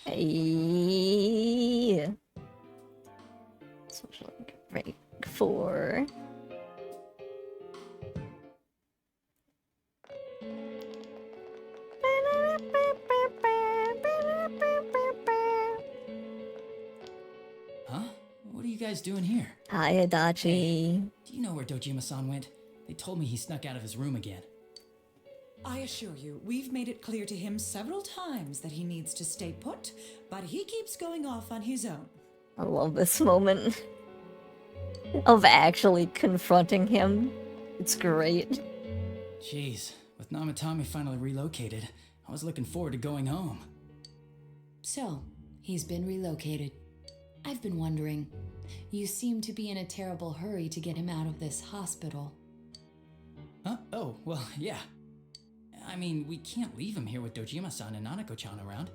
Hey. Social break 4. Huh? What are you guys doing here? Hi, Adachi. Do you know where Dojima-san went? They told me he snuck out of his room again. I assure you, we've made it clear to him several times that he needs to stay put, but he keeps going off on his own. I love this moment of actually confronting him. It's great. Jeez, with Namatame finally relocated, I was looking forward to going home. So, he's been relocated. I've been wondering, you seem to be in a terrible hurry to get him out of this hospital. Huh? Oh, well, yeah. I mean, we can't leave him here with Dojima-san and Nanako-chan around.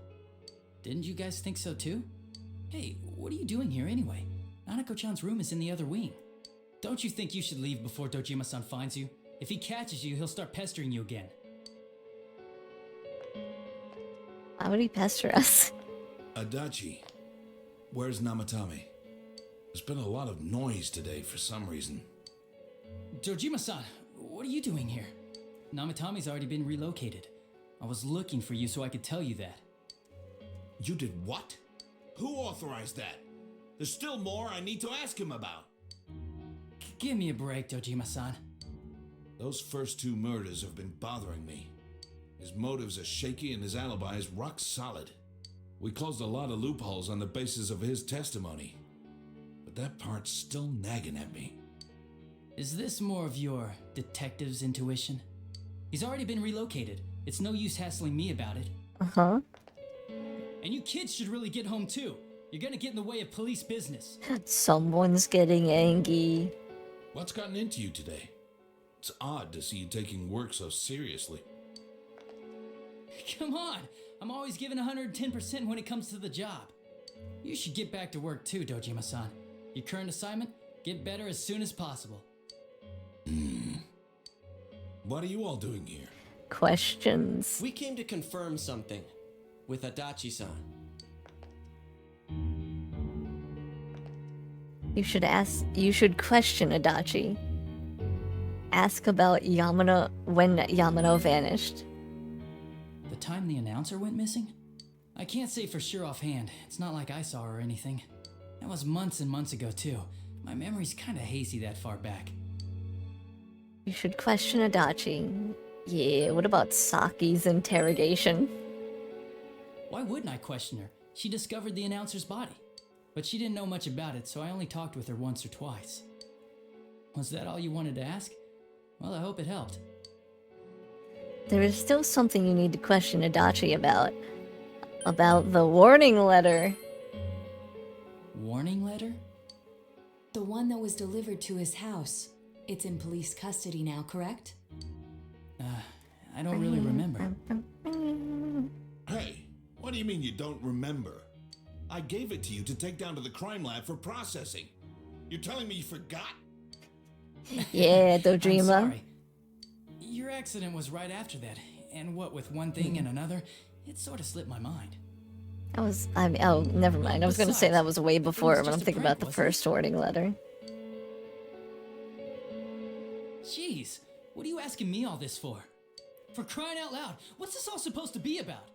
Didn't you guys think so too? Hey, what are you doing here anyway? Nanako-chan's room is in the other wing. Don't you think you should leave before Dojima-san finds you? If he catches you, he'll start pestering you again. Why would he pester us? Adachi, where's Namatame? There's been a lot of noise today for some reason. Dojima-san, what are you doing here? Namatame's already been relocated. I was looking for you so I could tell you that. You did what? Who authorized that? There's still more I need to ask him about. Give me a break, Dojima-san. Those first 2 murders have been bothering me. His motives are shaky and his alibi is rock solid. We closed a lot of loopholes on the basis of his testimony. But that part's still nagging at me. Is this more of your detective's intuition? He's already been relocated. It's no use hassling me about it. Uh-huh. And you kids should really get home too. You're gonna get in the way of police business. Someone's getting angry. What's gotten into you today? It's odd to see you taking work so seriously. Come on, I'm always giving 110% when it comes to the job. You should get back to work too, Dojima-san. Your current assignment? Get better as soon as possible. What are you all doing here? Questions. We came to confirm something with Adachi-san. You should question Adachi. Ask about Yamano when Yamano vanished. The time the announcer went missing? I can't say for sure offhand. It's not like I saw her or anything. That was months and months ago, too. My memory's kinda hazy that far back. You should question Adachi. Yeah, what about Saki's interrogation? Why wouldn't I question her? She discovered the announcer's body. But she didn't know much about it, so I only talked with her once or twice. Was that all you wanted to ask? Well, I hope it helped. There is still something you need to question Adachi about. About the warning letter. Warning letter? The one that was delivered to his house. It's in police custody now, correct? I don't really remember. Hey, what do you mean you don't remember? I gave it to you to take down to the crime lab for processing. You're telling me you forgot? Yeah, I'm Dojima. sorry. Your accident was right after that, and what with one thing and another, it sort of slipped my mind. Oh, never mind. I was gonna say that was way before, but I'm thinking about the first warning letter. Jeez, what are you asking me all this for? For crying out loud, what's this all supposed to be about?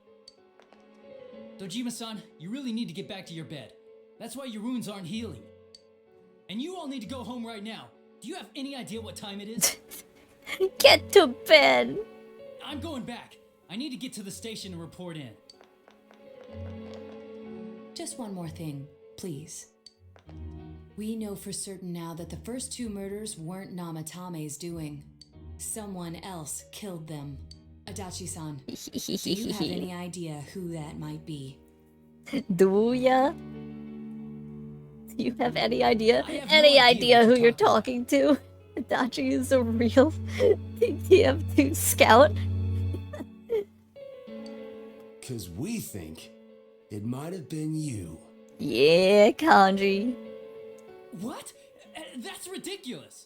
Dojima-san, you really need to get back to your bed. That's why your wounds aren't healing. And you all need to go home right now. Do you have any idea what time it is? Get to bed! I'm going back. I need to get to the station and report in. Just one more thing, please. We know for certain now that the first two murders weren't Namatame's doing. Someone else killed them. Adachi-san, do you have any idea who that might be? Do ya? Do you have any idea? I have Any no idea idea what who you're you're talking to? Adachi is a real TF2 scout. Cause we think it might have been you. Yeah, Kanji. What? That's ridiculous.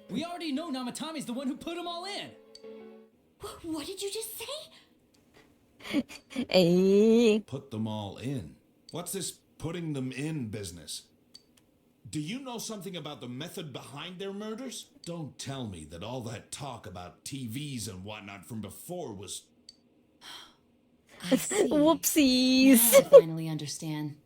We already know Namatame's the one who put them all in. What did you just say? Hey. Put them all in. What's this putting them in business? Do you know something about the method behind their murders? Don't tell me that all that talk about TVs and whatnot from before was... I see. Whoopsies. Now I finally understand.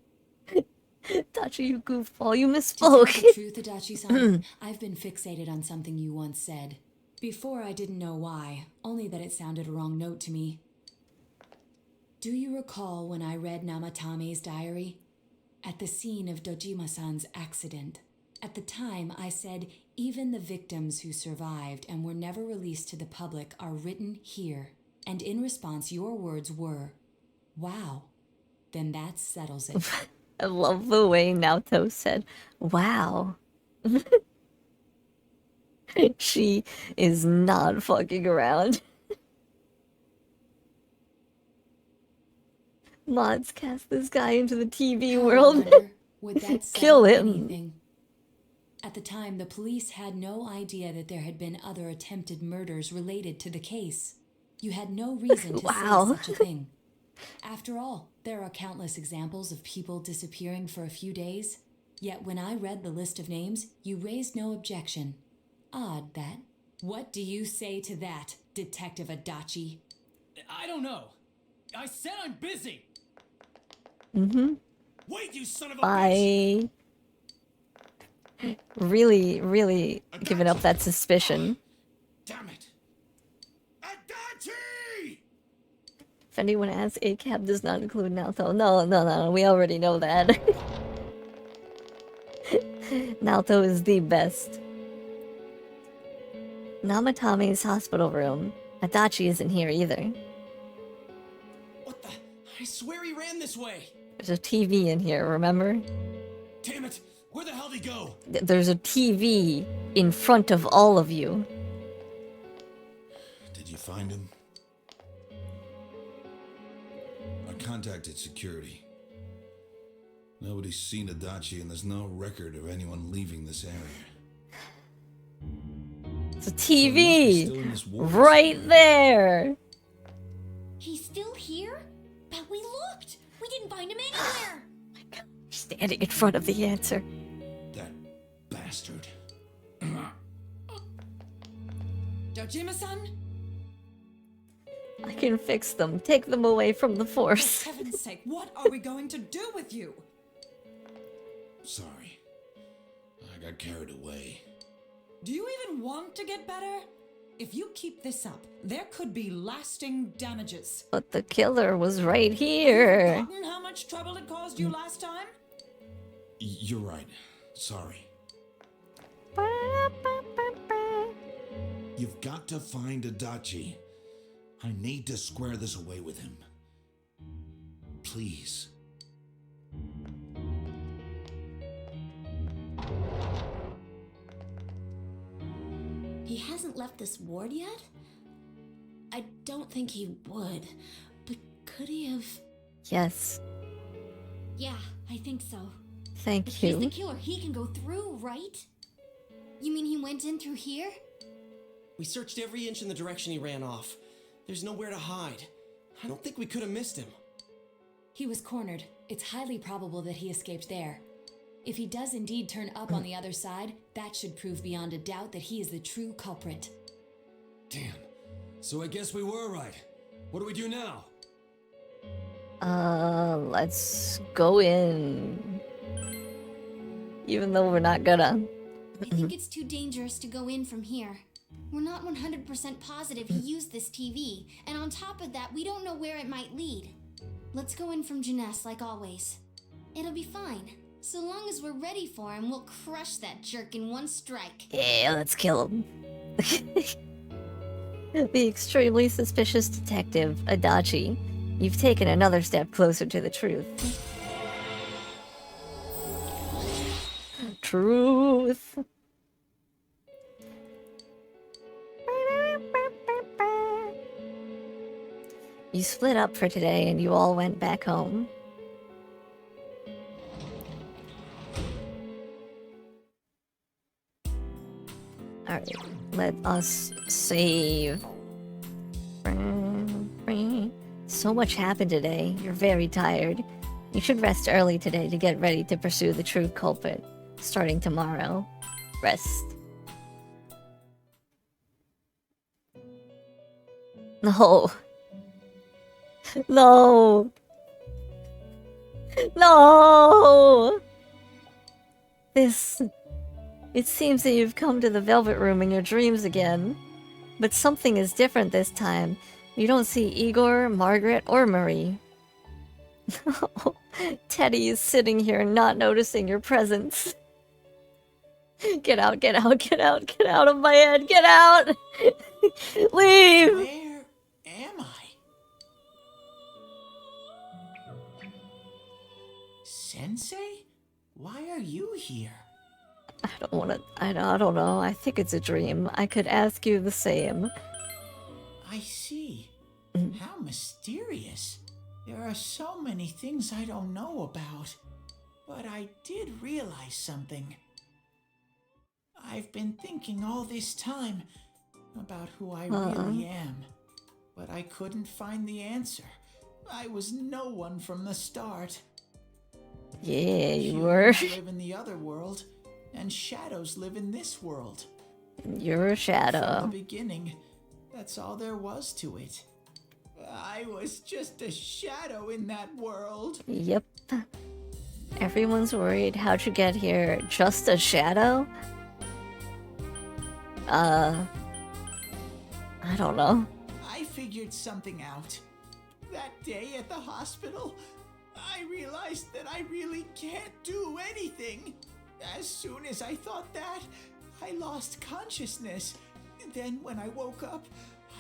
Adachi, you goofball, you To misspoke. tell the truth, Adachi-san, I've been fixated on something you once said. Before I didn't know why, only that it sounded a wrong note to me. Do you recall when I read Namatame's diary? At the scene of Dojima-san's accident. At the time, I said, even the victims who survived and were never released to the public are written here. And in response, your words were, wow, then that settles it. I love the way Naoto said, wow. She is not fucking around. Mods cast this guy into the TV world. Wonder, would that Kill settle him. anything? At the time, the police had no idea that there had been other attempted murders related to the case. You had no reason to Wow. say such a thing. After all, there are countless examples of people disappearing for a few days. Yet when I read the list of names, you raised no objection. Odd that. What do you say to that, Detective Adachi? I don't know. I said I'm busy. Mm-hmm. Wait, you son of a bitch! Bye. Really giving up that suspicion. Damn it! Adachi! If anyone asks, ACAB does not include Naoto. No, we already know that. Naoto is the best. Namatame's hospital room. Adachi isn't here either. What the? I swear he ran this way. There's a TV in here, remember? Damn it! Where the hell did he go? There's a TV in front of all of you. Did you find him? I contacted security. Nobody's seen Adachi, and there's no record of anyone leaving this area. It's a TV right there. He's still here? But we looked. We didn't find him anywhere. Standing in front of the answer. That bastard. Dojima-san? I can fix them. Take them away from the Force. For heaven's sake, what are we going to do with you? Sorry. I got carried away. Do you even want to get better? If you keep this up, there could be lasting damages. But the killer was right here. Have you forgotten how much trouble it caused you last time? You're right. Sorry. You've got to find Adachi. I need to square this away with him. Please. He hasn't left this ward yet? I don't think he would, but could he have? Yes. Yeah, I think so. Thank If you. he's the killer, he can go through, right? You mean he went in through here? We searched every inch in the direction he ran off. There's nowhere to hide. I don't think we could have missed him. He was cornered. It's highly probable that he escaped there. If he does indeed turn up on the other side, that should prove beyond a doubt that he is the true culprit. Damn. So I guess we were right. What do we do now? Let's go in. Even though we're not gonna. I think it's too dangerous to go in from here. We're not 100% positive he used this TV, and on top of that, we don't know where it might lead. Let's go in from Jeunesse like always. It'll be fine. So long as we're ready for him, we'll crush that jerk in one strike. Yeah, let's kill him. The extremely suspicious detective, Adachi. You've taken another step closer to the truth. Truth. You split up for today and you all went back home. Alright, let us save. So much happened today. You're very tired. You should rest early today to get ready to pursue the true culprit. Starting tomorrow. Rest. No. No. No. It seems that you've come to the Velvet Room in your dreams again. But something is different this time. You don't see Igor, Margaret, or Marie. Teddy is sitting here not noticing your presence. Get out, get out, get out, get out of my head, get out! Leave! Where am I? Sensei? Why are you here? I don't know. I think it's a dream. I could ask you the same. I see. How mysterious. There are so many things I don't know about. But I did realize something. I've been thinking all this time about who I really am. But I couldn't find the answer. I was no one from the start. Yeah, you were. Humans live in the other world, and shadows live in this world. You're a shadow. From the beginning, that's all there was to it. I was just a shadow in that world. Yep. Everyone's worried. How'd you get here? Just a shadow? I don't know. I figured something out. That day at the hospital, I realized that I really can't do anything. As soon as I thought that, I lost consciousness. Then when I woke up,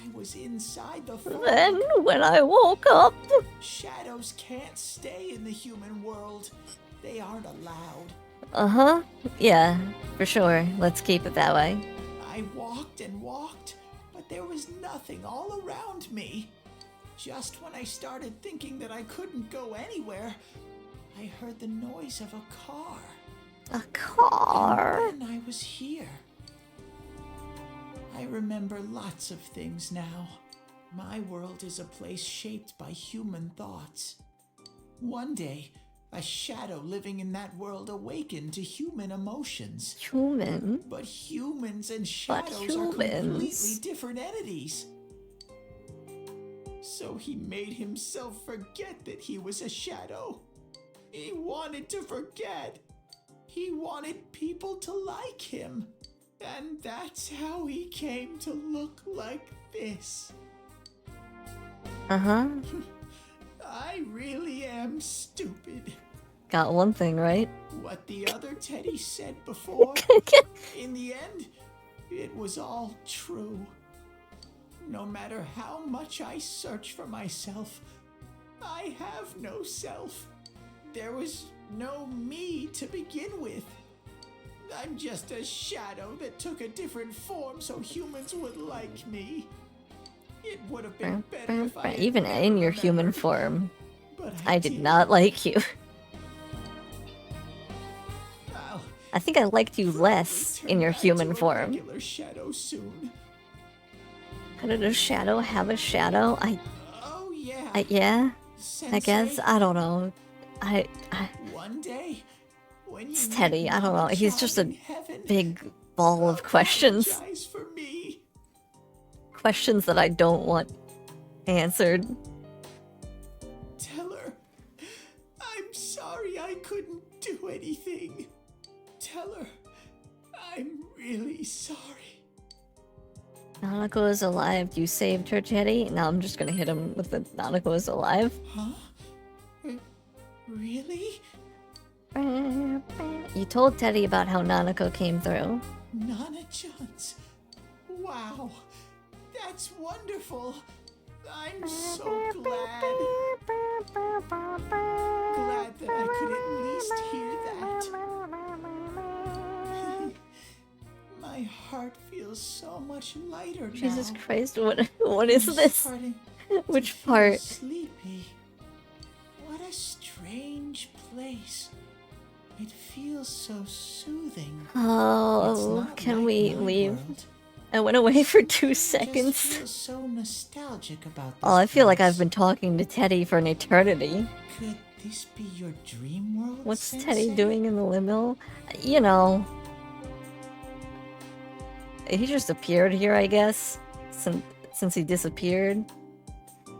I was inside the fog. Then when I woke up... Shadows can't stay in the human world. They aren't allowed. Uh-huh. Yeah, for sure. Let's keep it that way. I walked and walked, but there was nothing all around me. Just when I started thinking that I couldn't go anywhere, I heard the noise of a car. A car? And then I was here. I remember lots of things now. My world is a place shaped by human thoughts. One day, a shadow living in that world awakened to human emotions. Human? But humans and shadows are completely different entities. So he made himself forget that he was a shadow. He wanted to forget. He wanted people to like him. And that's how he came to look like this. Uh-huh. I really am stupid. Got one thing right. What the other Teddy said before, in the end, it was all true. No matter how much I search for myself, I have no self. There was no me to begin with. I'm just a shadow that took a different form so humans would like me. It would have been better if I even in your human form, I did not like you. I think I liked you less in your human form. Shadow soon. How did a shadow have a shadow? Oh yeah. Yeah. Sensei, I guess I don't know. One day, when It's Teddy. I don't know. He's just a big ball of questions. for me. Questions that I don't want answered. Tell her, I'm sorry I couldn't do anything. Tell her, I'm really sorry. Nanako is alive. You saved her, Teddy. Now I'm just gonna hit him with the Nanako is alive. Huh? Really? You told Teddy about how Nanako came through. Nana-chan's. Wow. That's wonderful. I'm so glad. Glad that I could at least hear that. My heart feels so much lighter now. Jesus Christ, what is this? Which part? Sleepy. What a strange place. It feels so soothing. Oh, can we leave? I went away for 2 seconds. Feel so nostalgic about this Oh, I feel like place. I've been talking to Teddy for an eternity. Could this be your dream world? What's Sensei? Teddy doing in the limo? You know. He just appeared here, I guess. Since he disappeared.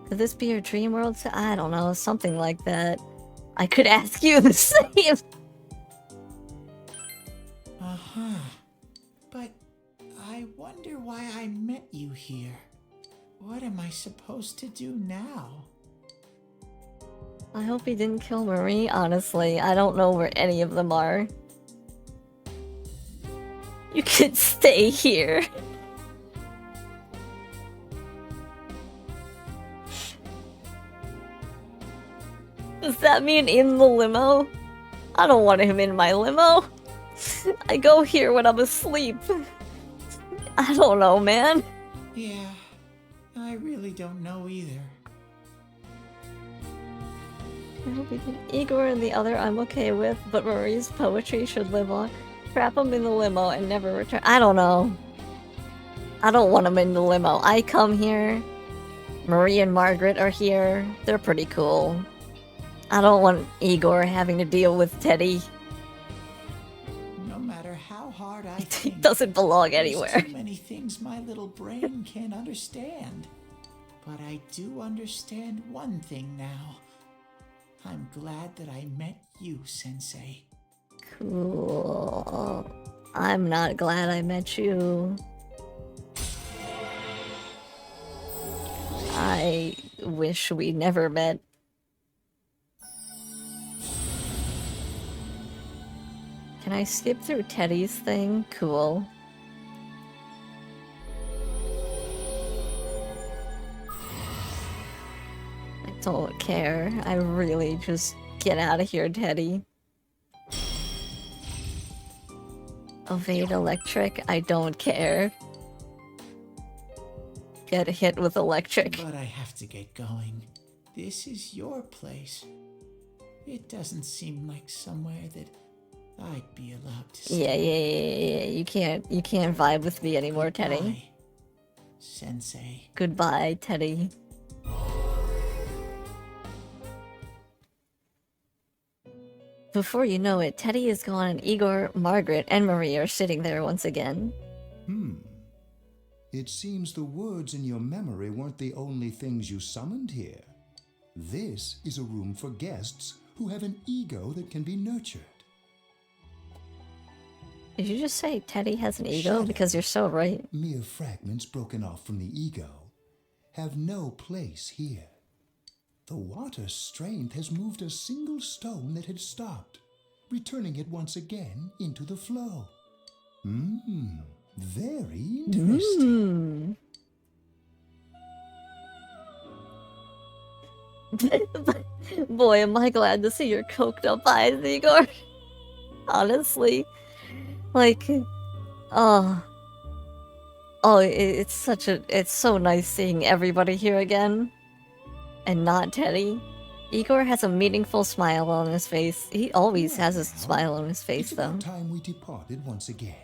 Could this be your dream world? I don't know, something like that. I could ask you the same. Uh-huh. But I wonder why I met you here. What am I supposed to do now? I hope he didn't kill Marie, honestly. I don't know where any of them are. You could stay here. Does that mean in the limo? I don't want him in my limo. I go here when I'm asleep. I don't know, man. Yeah, I really don't know either. Igor and the other I'm okay with, but Marie's poetry should live on. Trap him in the limo and never return. I don't know. I don't want him in the limo. I come here. Marie and Margaret are here. They're pretty cool. I don't want Igor having to deal with Teddy. No matter how hard I He think, doesn't belong there's anywhere. too many things my little brain can't understand. But I do understand one thing now. I'm glad that I met you, Sensei. Cool. I'm not glad I met you. I wish we never met. Can I skip through Teddy's thing? Cool. I don't care. I really just get out of here, Teddy. Evade electric? I don't care. Get hit with electric. But I have to get going. This is your place. It doesn't seem like somewhere that I'd be allowed to Yeah, stay. yeah. You can't vibe with me anymore, Teddy. Goodbye, Sensei. Goodbye, Teddy. Before you know it, Teddy is gone and Igor, Margaret, and Marie are sitting there once again. It seems the words in your memory weren't the only things you summoned here. This is a room for guests who have an ego that can be nurtured. Did you just say Teddy has an ego? Because you're so right. Mere fragments broken off from the ego have no place here. The water's strength has moved a single stone that had stopped, returning it once again into the flow. Very interesting. Boy, am I glad to see your coked up eyes, Igor. Honestly. Like, it's so nice seeing everybody here again. And not Teddy. Igor has a meaningful smile on his face. He always has a smile on his face, It's though. about time we departed once again.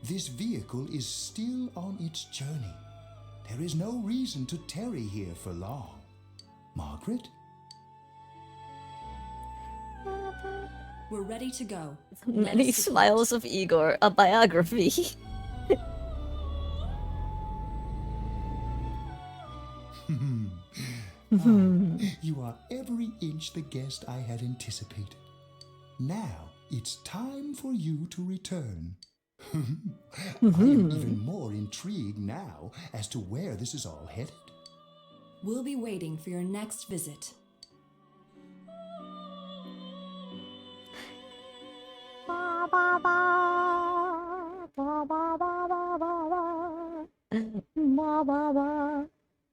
This vehicle is still on its journey. There is no reason to tarry here for long. Margaret? We're ready to go. Many Smiles of Igor, a biography. You are every inch the guest I had anticipated. Now it's time for you to return. I am even more intrigued now as to where this is all headed. We'll be waiting for your next visit.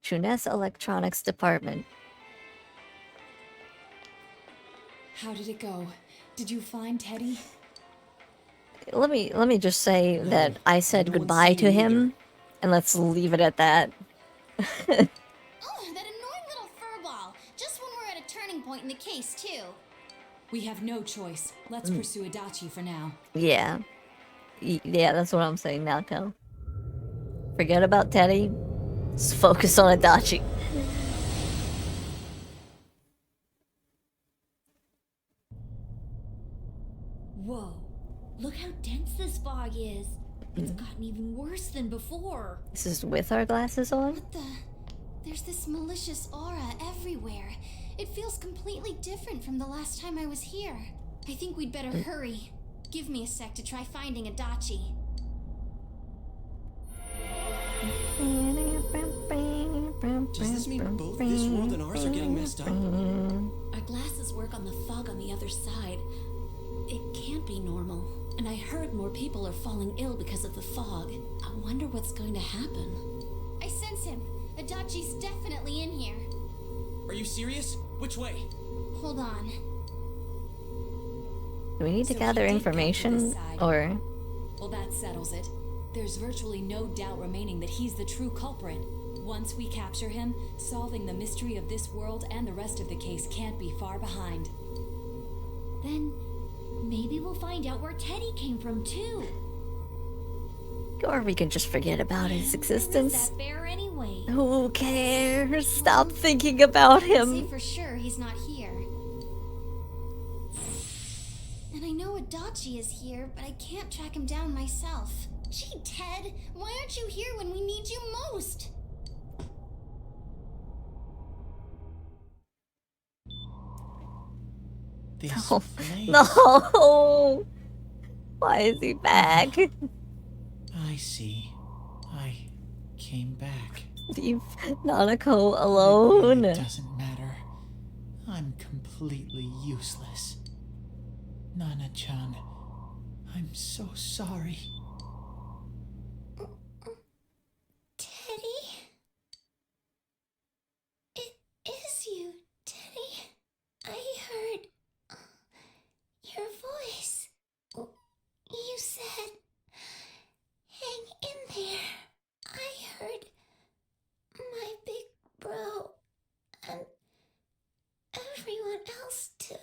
Truness Electronics Department. How did it go? Did you find Teddy? Let me just say that I said goodbye to him, and let's leave it at that. Oh, that annoying little furball. Just when we're at a turning point in the case, too. We have no choice. Let's pursue Adachi for now. Yeah. Yeah, that's what I'm saying now, Kel. Forget about Teddy. Just focus on Adachi. Whoa. Look how dense this fog is. It's gotten even worse than before. This is with our glasses on? There's this malicious aura everywhere. It feels completely different from the last time I was here. I think we'd better hurry. Give me a sec to try finding Adachi. Does this mean both this world and ours are getting messed up? Our glasses work on the fog on the other side. It can't be normal. And I heard more people are falling ill because of the fog. I wonder what's going to happen. I sense him. Adachi's definitely in here. Are you serious? Which way? Hold on. Do we need to gather information, or...? Well, that settles it. There's virtually no doubt remaining that he's the true culprit. Once we capture him, solving the mystery of this world and the rest of the case can't be far behind. Then maybe we'll find out where Teddy came from too. Or we can just forget about his existence. Who is that bear anyway? Who cares? Stop thinking about See him. for sure he's not here. And I know Adachi is here, but I can't track him down myself. Gee, Ted, why aren't you here when we need you most? This No. place. No! Why is he back? I see. I came back. Leave Nanako alone. It doesn't matter. I'm completely useless. Nana-chan, I'm so sorry. Teddy? It is you, Teddy. I heard your voice. You said, hang in there. I heard my big bro and everyone else too.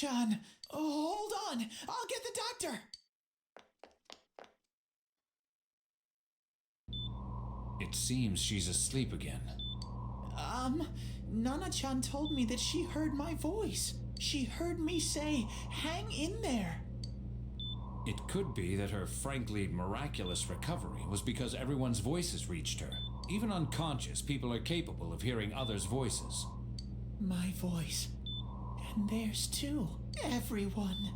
Nana-chan! Oh, hold on! I'll get the doctor! It seems she's asleep again. Nana-chan told me that she heard my voice. She heard me say, hang in there. It could be that her frankly miraculous recovery was because everyone's voices reached her. Even unconscious, people are capable of hearing others' voices. My voice. And theirs too. Everyone.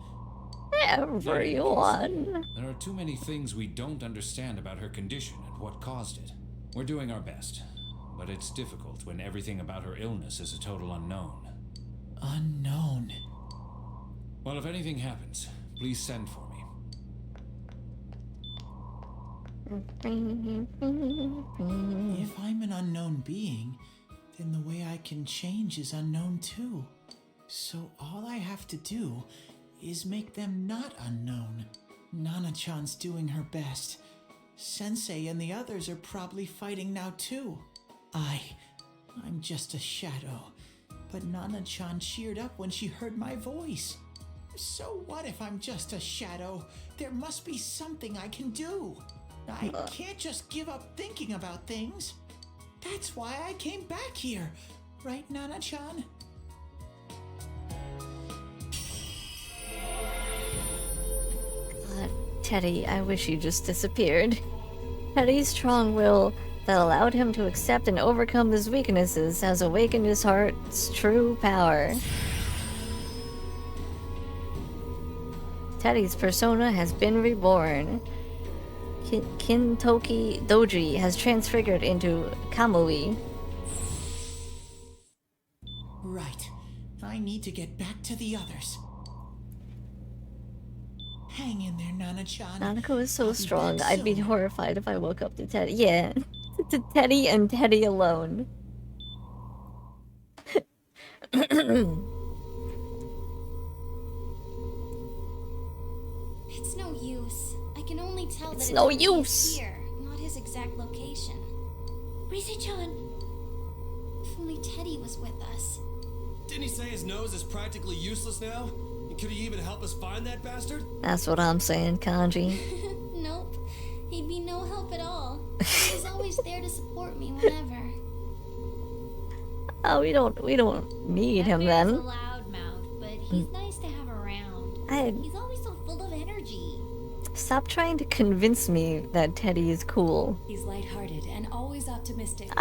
Everyone. There are too many things we don't understand about her condition and what caused it. We're doing our best, but it's difficult when everything about her illness is a total unknown. Unknown? Well, if anything happens, please send for me. If I'm an unknown being, then the way I can change is unknown too. So all I have to do is make them not unknown. Nana-chan's doing her best. Sensei and the others are probably fighting now too. I'm just a shadow. But Nana-chan cheered up when she heard my voice. So what if I'm just a shadow? There must be something I can do. I can't just give up thinking about things. That's why I came back here. Right, Nana-chan? God, Teddy, I wish you just disappeared. Teddy's strong will that allowed him to accept and overcome his weaknesses has awakened his heart's true power. Teddy's persona has been reborn. Kintoki Doji has transfigured into Kamui. Right. I need to get back to the others. Hang in there, Nana-chan. Nanako is so strong, I'd be horrified if I woke up to Teddy. Yeah, to Teddy and Teddy alone. It's no use. I can only tell It's that no it's use. here, not his exact location. Rise-chan! If only Teddy was with us. Didn't he say his nose is practically useless now? And could he even help us find that bastard? That's what I'm saying, Kanji. Nope. He'd be no help at all. He's always there to support me whenever. Oh, we don't need him He's a then. loudmouth, but he's nice to have around. He's always so full of energy. Stop trying to convince me that Teddy is cool. He's lighthearted and always optimistic.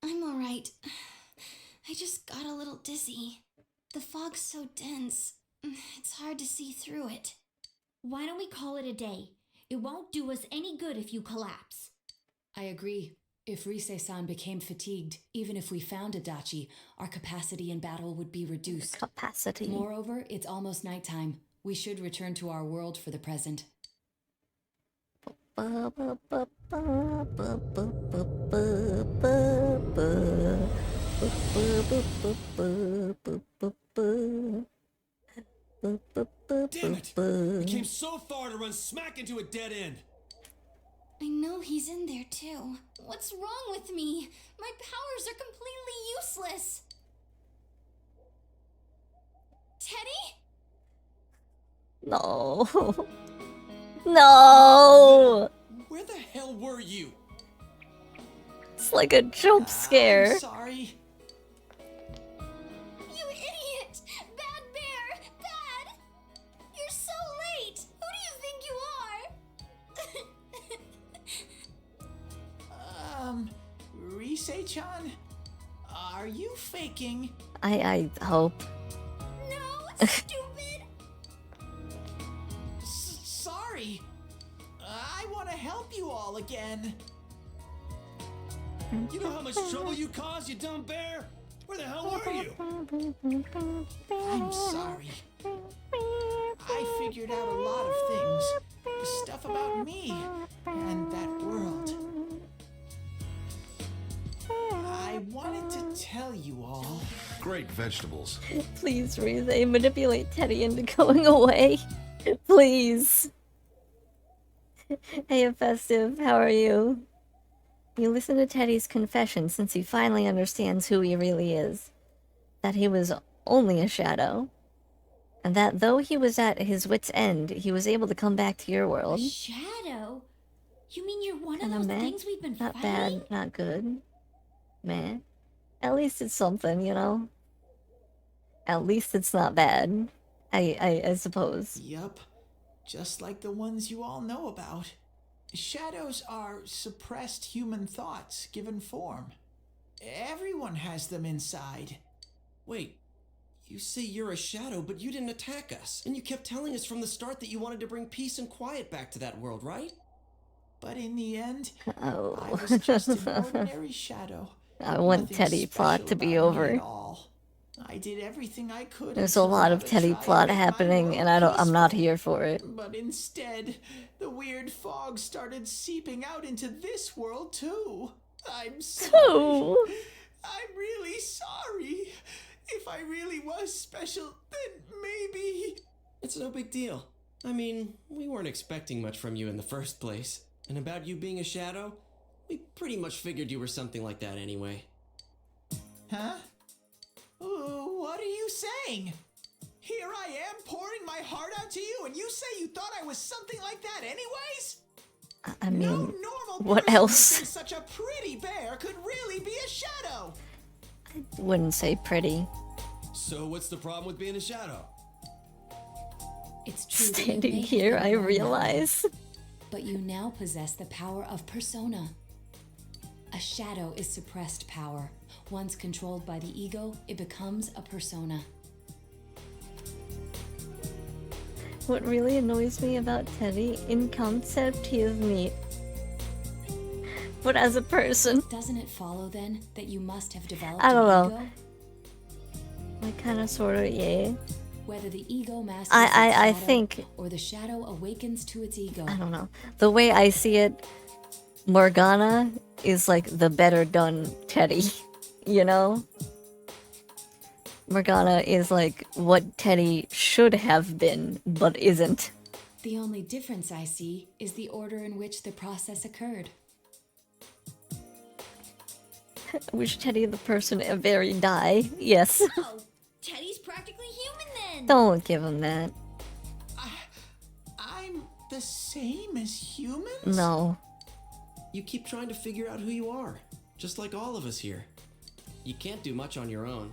I'm alright. I just got a little dizzy. The fog's so dense, it's hard to see through it. Why don't we call it a day? It won't do us any good if you collapse. I agree. If Rise-san became fatigued, even if we found Adachi, our capacity in battle would be reduced. Capacity. Moreover, it's almost nighttime. We should return to our world for the present. Damn it! We came so far to run smack into a dead end. I know he's in there too. What's wrong with me? My powers are completely useless. Teddy? No. No. Where the hell were you? It's like a jump scare. I'm sorry. You idiot! Bad Bear! Bad! You're so late! Who do you think you are? Rise-chan? Are you faking? I hope. No, stupid! Sorry. I want to help you all again. You know how much trouble you caused, you dumb bear? Where the hell were you? I'm sorry. I figured out a lot of things. Stuff about me and that world. I wanted to tell you all. Great vegetables. Please, Rize, manipulate Teddy into going away. Please. Hey, Festive, how are you? You listen to Teddy's confession since he finally understands who he really is. That he was only a shadow. And that though he was at his wit's end, he was able to come back to your world. Shadow? You mean you're one of Kinda those meh. things we've been Not fighting? bad, not good. Meh. At least it's something, you know? At least it's not bad. I suppose. Yup. Just like the ones you all know about. Shadows are suppressed human thoughts given form. Everyone has them inside. Wait, you say you're a shadow, but you didn't attack us. And you kept telling us from the start that you wanted to bring peace and quiet back to that world, right? But in the end, Oh. I was just an ordinary shadow. I want Nothing Teddy plot special to be about me over. at all. I did everything I could. There's a until lot of Nava Teddy tried to plot make my happening, world and I'm not peaceful. here for it. But instead, the weird fog started seeping out into this world too. I'm sorry. I'm really sorry. If I really was special, then maybe... It's no big deal. I mean, we weren't expecting much from you in the first place. And about you being a shadow, we pretty much figured you were something like that anyway. Huh? What are you saying? Here I am pouring my heart out to you, and you say you thought I was something like that anyways? I mean, No normal what person would else? think such a pretty bear could really be a shadow. Wouldn't say pretty. So what's the problem with being a shadow? It's true that you Standing may have here, been I born that way, realize. but you now possess the power of persona. A shadow is suppressed power. Once controlled by the ego, it becomes a persona. What really annoys me about Teddy, in concept, he is neat. But as a person, Doesn't it follow then that you must have developed I don't an know. ego? Like, kinda, sorta, yeah. Whether the ego masters I its shadow think, or the shadow awakens to its ego. I don't know. The way I see it, Morgana is like the better done Teddy, you know? Morgana is like what Teddy should have been, but isn't. The only difference I see is the order in which the process occurred. Wish Teddy the person a very die. Yes. Oh, Teddy's practically human then. Don't give him that. I'm the same as humans? No. You keep trying to figure out who you are, just like all of us here. You can't do much on your own.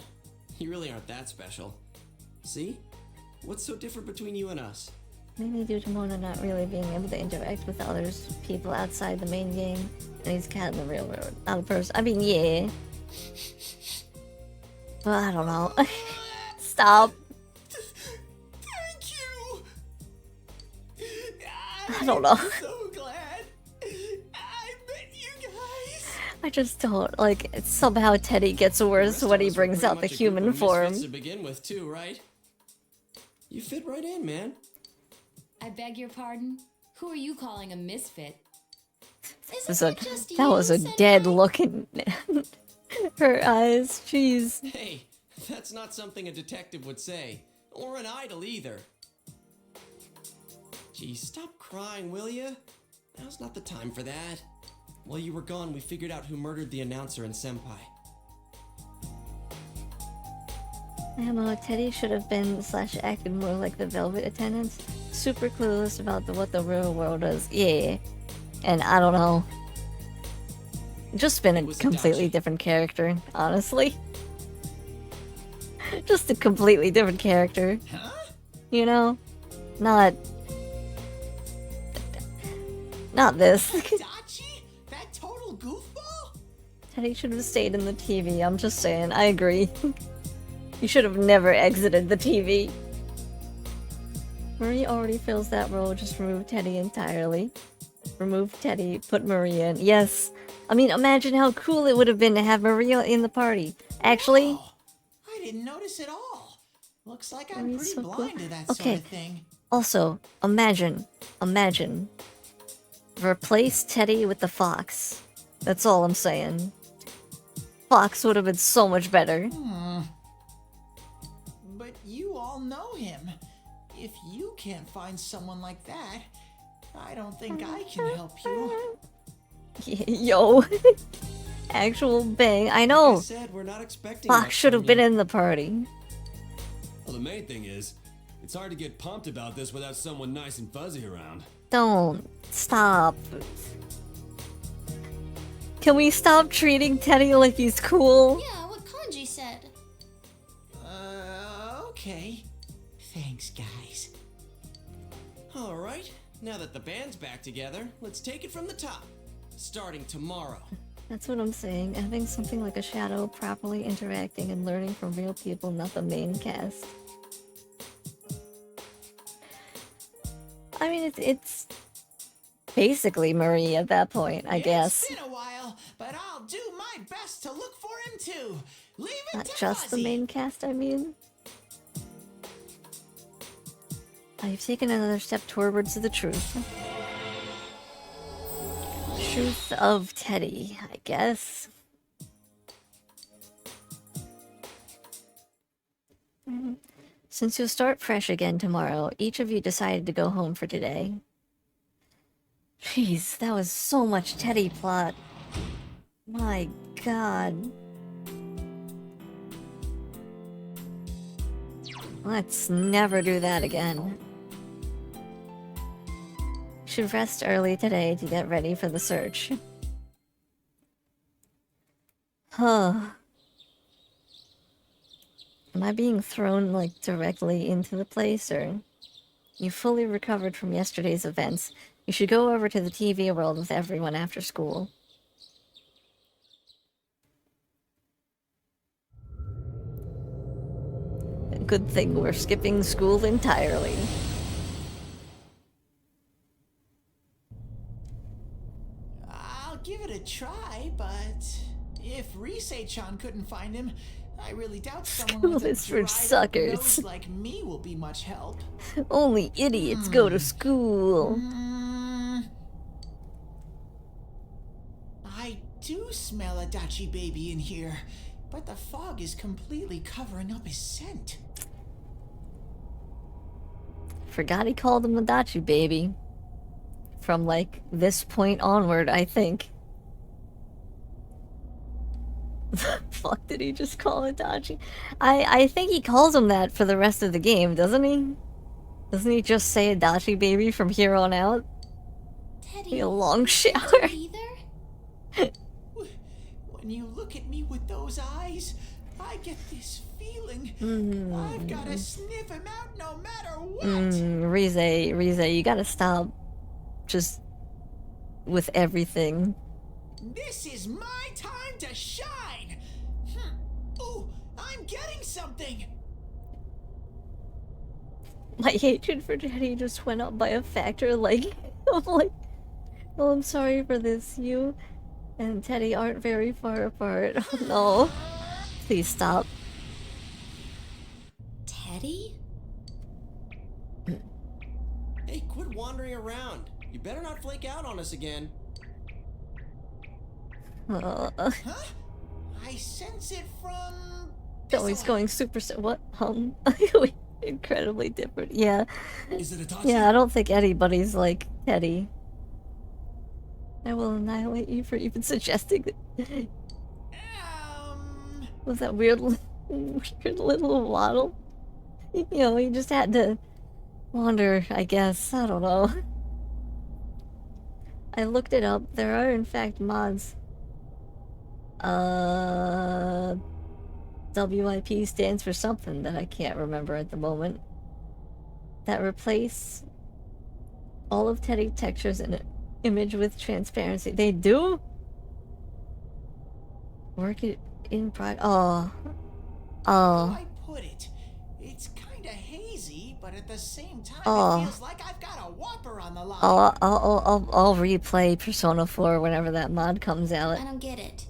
You really aren't that special. See? What's so different between you and us? Maybe due to Mona not really being able to interact with others, people outside the main game, and he's cat in the real world. Not a person. I mean, yeah. But I don't know. Stop. Thank you. I don't know. So glad I met you guys. I just don't like. Somehow Teddy gets worse when he brings out the human form. To begin with, too, right? You fit right in, man. I beg your pardon? Who are you calling a misfit? That was a dead look in her eyes. Jeez. Hey, that's not something a detective would say. Or an idol either. Gee, stop crying, will ya? Now's not the time for that. While you were gone, we figured out who murdered the announcer and Senpai. Ammo, Teddy should have been / acted more like the Velvet Attendants. Super clueless about what the real world is. Yeah. And I don't know. Just been a completely different character, honestly. Just a completely different character. You know? Not this. That total goofball? Teddy should have stayed in the TV, I'm just saying. I agree. You should have never exited the TV. Marie already fills that role, just remove Teddy entirely. Remove Teddy, put Maria in. Yes. I mean, imagine how cool it would have been to have Maria in the party. Actually... I didn't notice at all. Looks like I'm Maria's pretty so cool. blind to that Okay. sort of thing. Also, imagine. Replace Teddy with the fox. That's all I'm saying. Fox would have been so much better. But you all know him. If you can't find someone like that, I don't think I can help you. Yo. Actual bang. I know. I said we're not expecting Fox much should have from been you. in the party. Well, the main thing is, it's hard to get pumped about this without someone nice and fuzzy around. Don't. Stop. Can we stop treating Teddy like he's cool? Yeah, what Kanji said. Okay. Thanks, guys. All right, now that the band's back together, let's take it from the top. Starting tomorrow. That's what I'm saying. Having something like a shadow, properly interacting and learning from real people, not the main cast. I mean, it's basically Marie at that point, I guess. It's been a while, but I'll do my best to look for him too. Leave it Not to just the Fuzzy. main cast, I mean. I've taken another step towards the truth. Truth of Teddy, I guess. Since you'll start fresh again tomorrow, each of you decided to go home for today. Jeez, that was so much Teddy plot. My god. Let's never do that again. Should rest early today to get ready for the search. Huh. Am I being thrown, like, directly into the place, or... You fully recovered from yesterday's events. You should go over to the TV world with everyone after school. Good thing we're skipping school entirely. I'll give it a try, but if Risei-chan couldn't find him, I really doubt someone School with a is for dried-up suckers. nose like me will be much help. Only idiots go to school. I do smell a Dachi baby in here, but the fog is completely covering up his scent. Forgot he called him the Dachi baby. From, like, this point onward, I think. Fuck, did he just call it Dachi? I think he calls him that for the rest of the game, doesn't he? Doesn't he just say Dachi baby from here on out? Teddy, A long shower. When you look at me with those eyes, I get this feeling. I've got to sniff him out no matter what. Rize, you gotta stop just with everything. This is my time to shine. Ooh, I'm getting something. My hatred for Teddy just went up by a factor, like, I'm like, oh, I'm sorry for this. You and Teddy aren't very far apart. Oh no. Please stop. Teddy? Hey, quit wandering around. You better not flake out on us again. I sense it from... Oh, he's going super what? Incredibly different. Yeah. Is it Itachi? Yeah, I don't think anybody's like Teddy. I will annihilate you for even suggesting that. Was that weird little waddle? You know, he just had to wander, I guess. I don't know. I looked it up. There are, in fact, mods. WIP stands for something that I can't remember at the moment. That replace all of Teddy textures in an image with transparency. They do? Work it in pride. Oh. Oh. I put it. It's kind of hazy, but at the same time, Oh. it feels like I've got a whopper on the line. I'll replay Persona 4 whenever that mod comes out. I don't get it.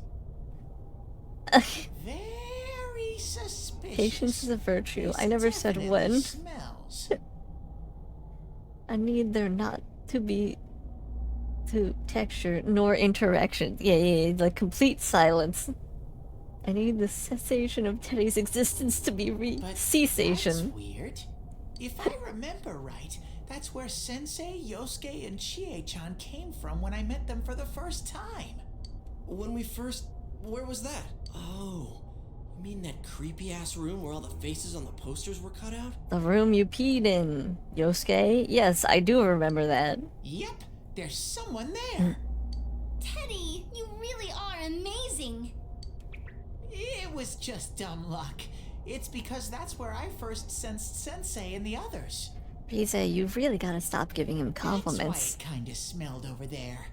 Very suspicious. Patience is a virtue. I never said when. Smells. I need there not to be to texture nor interaction. Yeah, the complete silence. I need the cessation of Teddy's existence to be cessation. That's weird. If I remember right, that's where Sensei, Yosuke, and Chie-chan came from when I met them for the first time. When we first... Where was that? Oh, you mean that creepy-ass room where all the faces on the posters were cut out? The room you peed in, Yosuke. Yes, I do remember that. Yep, there's someone there. Teddy, you really are amazing. It was just dumb luck. It's because that's where I first sensed Sensei and the others. Pisa, you've really got to stop giving him compliments. That's why it kinda smelled over there.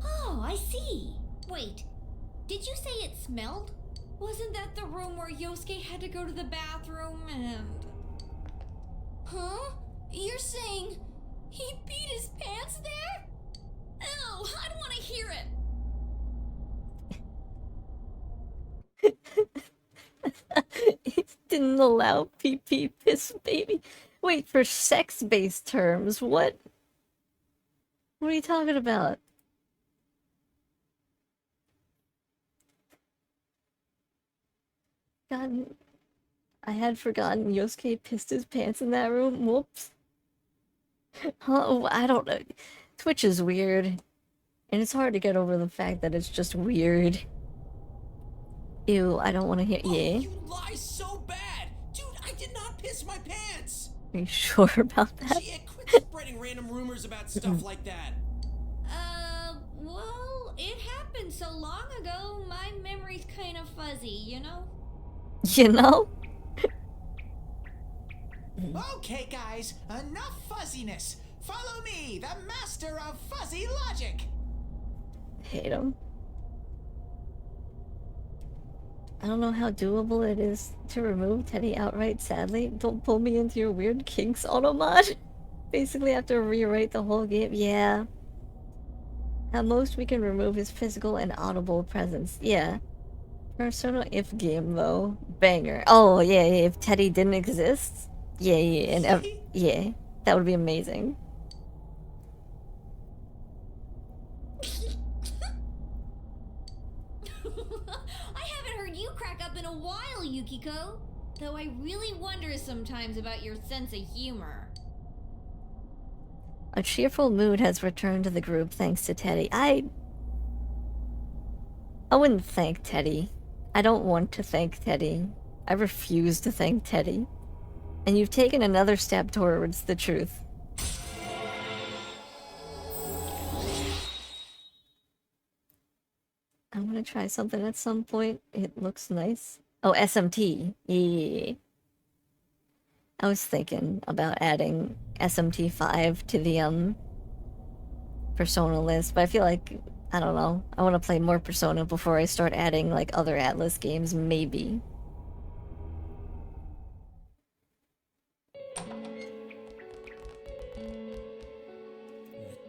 Oh, I see. Wait, did you say it smelled? Wasn't that the room where Yosuke had to go to the bathroom and... Huh? You're saying he peed his pants there? Ew, I don't want to hear it. He didn't allow pee piss baby. Wait, for sex-based terms, what? What are you talking about? I had forgotten Yosuke pissed his pants in that room. Whoops. Oh, I don't know. Twitch is weird. And it's hard to get over the fact that it's just weird. Ew, I don't want to hear. Yeah. You lie so bad! Dude, I did not piss my pants! Are you sure about that? Yeah, quit spreading random rumors about stuff like that. Well, it happened so long ago, my memory's kind of fuzzy, you know? You know? Okay, guys, enough fuzziness. Follow me, the master of fuzzy logic. Hate him. I don't know how doable it is to remove Teddy outright, sadly. Don't pull me into your weird kinks automod. Basically have to rewrite the whole game. Yeah. At most we can remove his physical and audible presence. Yeah. Persona if game though. Banger. Oh yeah, if Teddy didn't exist. Yeah, and yeah. That would be amazing. I haven't heard you crack up in a while, Yukiko. Though I really wonder sometimes about your sense of humor. A cheerful mood has returned to the group thanks to Teddy. I wouldn't thank Teddy. I don't want to thank Teddy. I refuse to thank Teddy. And you've taken another step towards the truth. I'm gonna try something at some point. It looks nice. Oh, SMT. Yeah. I was thinking about adding SMT 5 to the Persona list, but I feel like, I don't know, I want to play more Persona before I start adding like other Atlas games, maybe.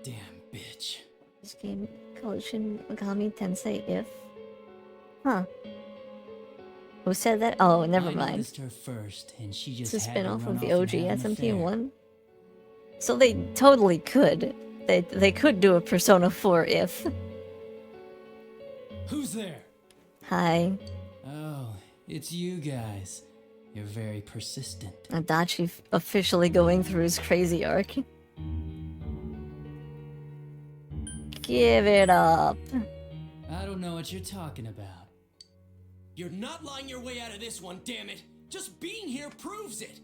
Damn bitch. This game called Shin Megami Tensei If? Huh. Who said that? Oh, never I mind. noticed her first, and she just It's a had to spin-off run of the off OG and have an affair. SMT1. So they totally could. They could do a Persona 4 If. Who's there? Hi. Oh, it's you guys. You're very persistent. Adachi officially going through his crazy arc. Give it up. I don't know what you're talking about. You're not lying your way out of this one, damn it! Just being here proves it!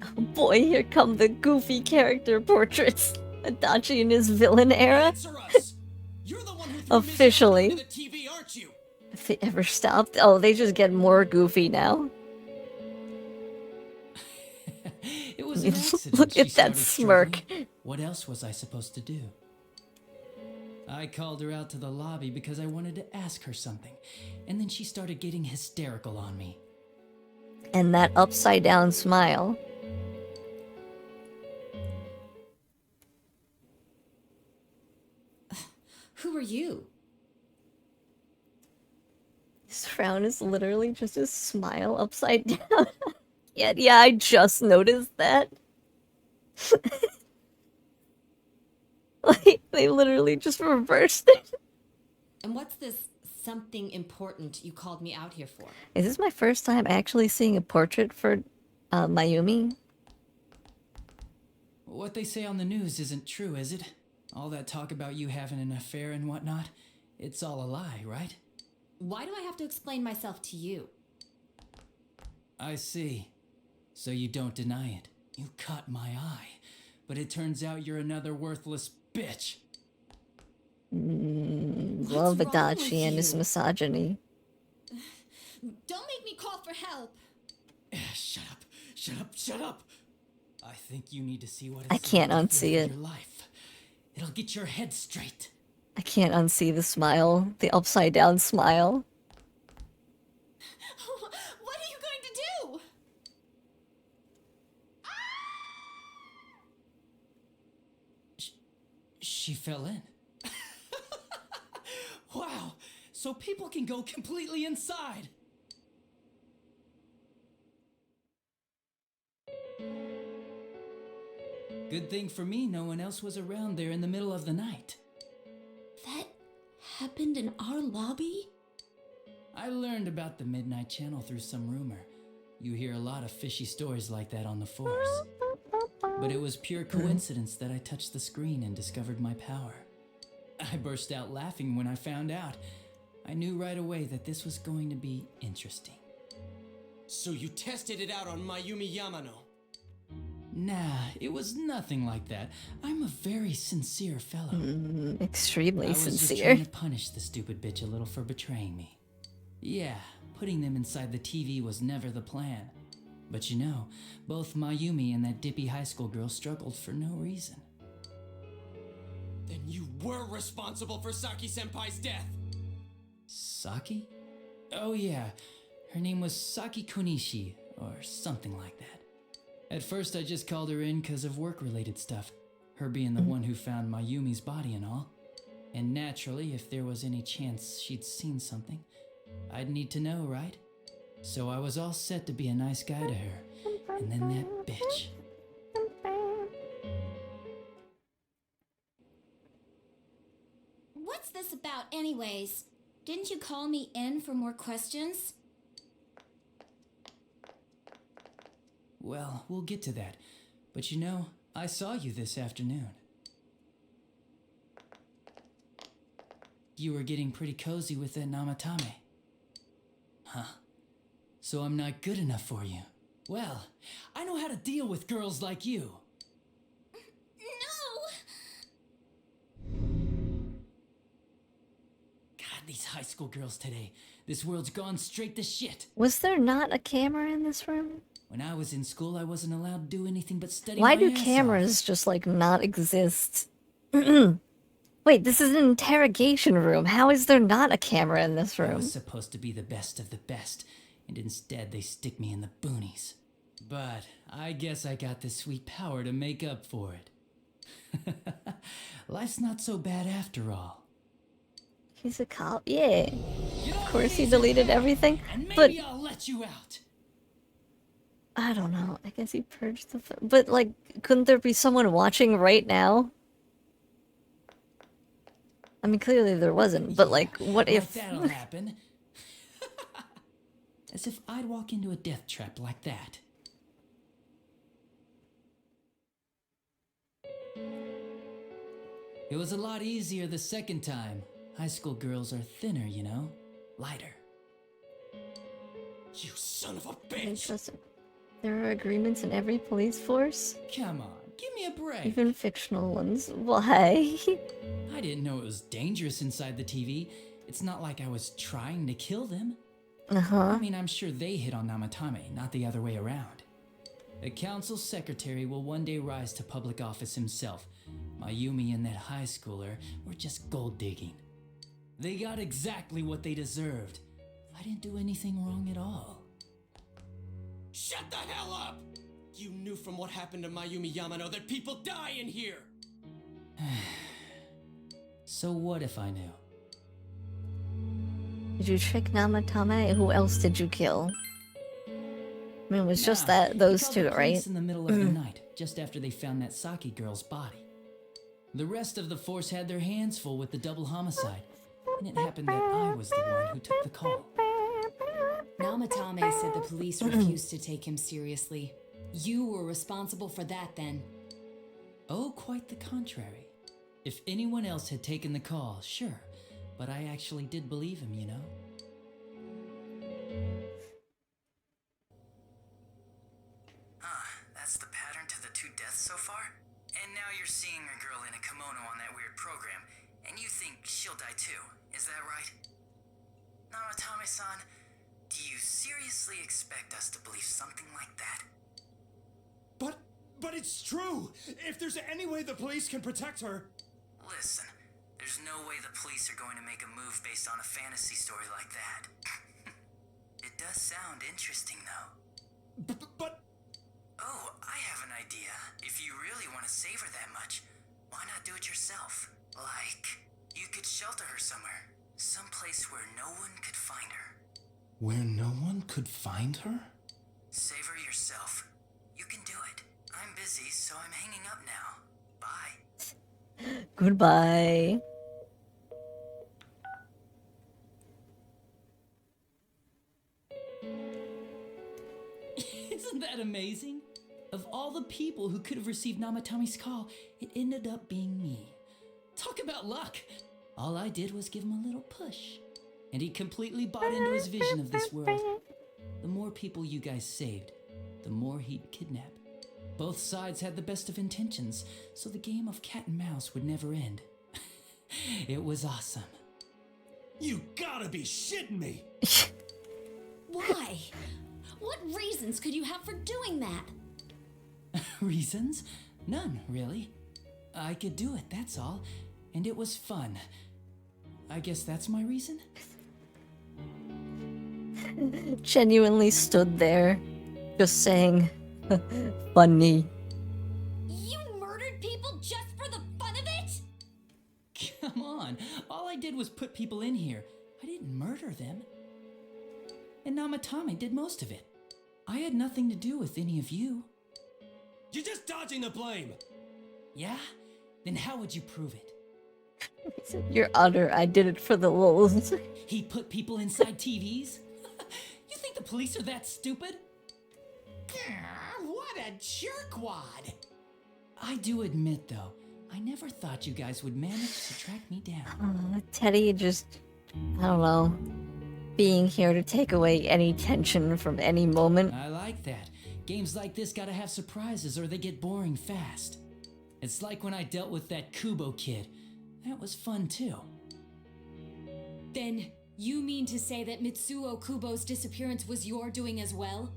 Oh boy, here come the goofy character portraits. Adachi in his villain era. Answer us! You're the one who threw Officially. into the TV, aren't you? If it ever stopped. Oh, they just get more goofy now. It was an accident. Look She at that started smirk. struggling. What else was I supposed to do? I called her out to the lobby because I wanted to ask her something, and then she started getting hysterical on me. And that upside down smile. Who are you? His frown is literally just a smile upside down. Yeah, I just noticed that. Like, they literally just reversed it. And what's this something important you called me out here for? Is this my first time actually seeing a portrait for Mayumi? What they say on the news isn't true, is it? All that talk about you having an affair and whatnot, it's all a lie, right? Why do I have to explain myself to you? I see. So you don't deny it. You caught my eye. But it turns out you're another worthless bitch. Love Adachi and his misogyny. Don't make me call for help. Shut up. Shut up. Shut up. I think you need to see what it's I can't like unsee for it. your life. It'll get your head straight. I can't unsee the smile. The upside down smile. What are you going to do? She fell in. Wow. So people can go completely inside. Good thing for me, no one else was around there in the middle of the night. That happened in our lobby? I learned about the Midnight Channel through some rumor. You hear a lot of fishy stories like that on the force. But it was pure coincidence that I touched the screen and discovered my power. I burst out laughing when I found out. I knew right away that this was going to be interesting. So you tested it out on Mayumi Yamano? Nah, it was nothing like that. I'm a very sincere fellow. Extremely I was just sincere. trying to punish the stupid bitch a little for betraying me. Yeah, putting them inside the TV was never the plan. But you know, both Mayumi and that dippy high school girl struggled for no reason. Then you were responsible for Saki-senpai's death! Saki? Oh yeah, her name was Saki Konishi, or something like that. At first I just called her in because of work-related stuff, her being the one who found Mayumi's body and all. And naturally, if there was any chance she'd seen something, I'd need to know, right? So I was all set to be a nice guy to her, and then that bitch. What's this about anyways? Didn't you call me in for more questions? Well, we'll get to that. But you know, I saw you this afternoon. You were getting pretty cozy with that Namatame. Huh. So I'm not good enough for you. Well, I know how to deal with girls like you. No! God, these high school girls today. This world's gone straight to shit. Was there not a camera in this room? When I was in school, I wasn't allowed to do anything but study Why my do ass cameras just like not exist? Wait, this is an interrogation room. How is there not a camera in this I room? was supposed to be the best of the best, and instead they stick me in the boonies. But I guess I got the sweet power to make up for it. Life's not so bad after all. He's a cop? Yeah. Of course he deleted everything. And But maybe I'll let you out. I don't know. I guess he purged the... But like, couldn't there be someone watching right now? I mean, clearly there wasn't, but like, what if... That'll happen. As if I'd walk into a death trap like that. It was a lot easier the second time. High school girls are thinner, you know? Lighter. You son of a bitch! Interesting. There are agreements in every police force? Come on, give me a break. Even fictional ones. Why? I didn't know it was dangerous inside the TV. It's not like I was trying to kill them. Uh-huh. I mean, I'm sure they hit on Namatame, not the other way around. A council secretary will one day rise to public office himself. Mayumi and that high schooler were just gold digging. They got exactly what they deserved. I didn't do anything wrong at all. Shut the hell up! You knew from what happened to Mayumi Yamano that people die in here! So what if I knew? Did you trick Namatame? Who else did you kill? I mean, it was just that, those called two, the police right? In the middle of the night, just after they found that Saki girl's body. The rest of the force had their hands full with the double homicide, and it happened that I was the one who took the call. Namatame said the police refused to take him seriously. You were responsible for that then. Oh, quite the contrary. If anyone else had taken the call, sure. But I actually did believe him, you know? That's the pattern to the 2 deaths so far? And now you're seeing a girl in a kimono on that weird program, and you think she'll die too, is that right? Namatame-san, do you seriously expect us to believe something like that? But it's true! If there's any way the police can protect her... Listen, there's no way the police are going to make a move based on a fantasy story like that. It does sound interesting, though. But... Oh, I have an idea. If you really want to save her that much, why not do it yourself? Like, you could shelter her somewhere. Someplace where no one could find her. Where no one could find her? Save her yourself. You can do it. I'm busy, so I'm hanging up now. Bye. Goodbye. Isn't that amazing? Of all the people who could have received Namatame's call, it ended up being me. Talk about luck! All I did was give him a little push, and he completely bought into his vision of this world. The more people you guys saved, the more he'd kidnap. Both sides had the best of intentions, so the game of cat and mouse would never end. It was awesome. You gotta be shitting me! Why? What reasons could you have for doing that? Reasons? None, really. I could do it, that's all. And it was fun. I guess that's my reason? Genuinely stood there, just saying, funny. You murdered people just for the fun of it? Come on, all I did was put people in here. I didn't murder them. And Namatame did most of it. I had nothing to do with any of you. You're just dodging the blame! Yeah? Then how would you prove it? Your honor, I did it for the lulz. He put people inside TVs? You think the police are that stupid? What a jerkwad! I do admit, though, I never thought you guys would manage to track me down. Teddy just, I don't know, being here to take away any tension from any moment. I like that. Games like this gotta have surprises or they get boring fast. It's like when I dealt with that Kubo kid. That was fun too. Then, you mean to say that Mitsuo Kubo's disappearance was your doing as well?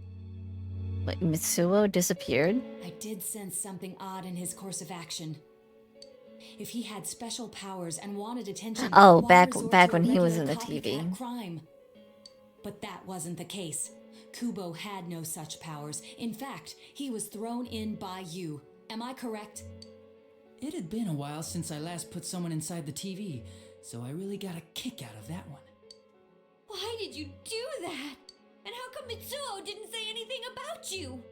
What, Mitsuo disappeared? I did sense something odd in his course of action. If he had special powers and wanted attention, Oh, why back resort to when a he was in regular the TV. copycat crime? But that wasn't the case. Kubo had no such powers. In fact, he was thrown in by you. Am I correct? It had been a while since I last put someone inside the TV, so I really got a kick out of that one. Why did you do that? And how come Mitsuo didn't say anything about you?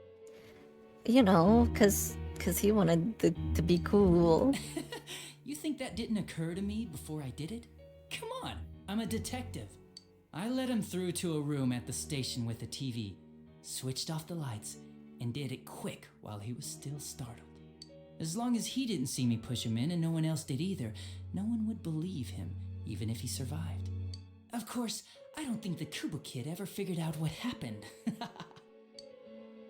You know, cause he wanted to be cool. You think that didn't occur to me before I did it? Come on, I'm a detective. I led him through to a room at the station with a TV, switched off the lights, and did it quick while he was still startled. As long as he didn't see me push him in and no one else did either, no one would believe him, even if he survived. Of course, I don't think the Kubo kid ever figured out what happened.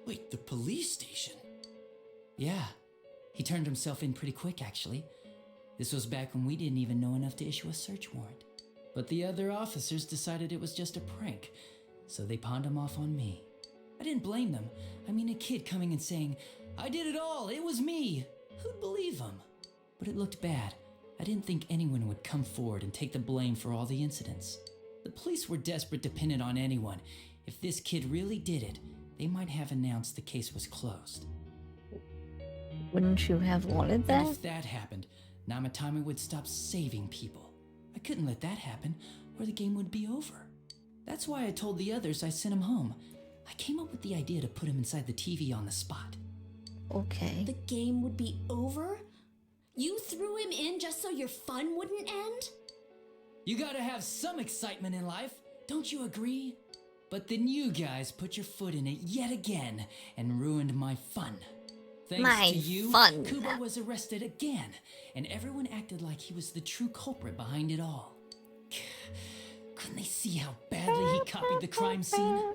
Wait, the police station? Yeah, he turned himself in pretty quick, actually. This was back when we didn't even know enough to issue a search warrant. But the other officers decided it was just a prank, so they pawned him off on me. I didn't blame them. I mean, a kid coming and saying, "I did it all, it was me." Who'd believe him? But it looked bad. I didn't think anyone would come forward and take the blame for all the incidents. The police were desperate to pin it on anyone. If this kid really did it, they might have announced the case was closed. Wouldn't you have wanted that? And if that happened, Namatame would stop saving people. I couldn't let that happen, or the game would be over. That's why I told the others I sent him home. I came up with the idea to put him inside the TV on the spot. Okay. The game would be over? You threw him in just so your fun wouldn't end? You gotta have some excitement in life, don't you agree? But then you guys put your foot in it yet again and ruined my fun. Thanks My to you, fun. Kubo was arrested again, and everyone acted like he was the true culprit behind it all. Couldn't they see how badly he copied the crime scene?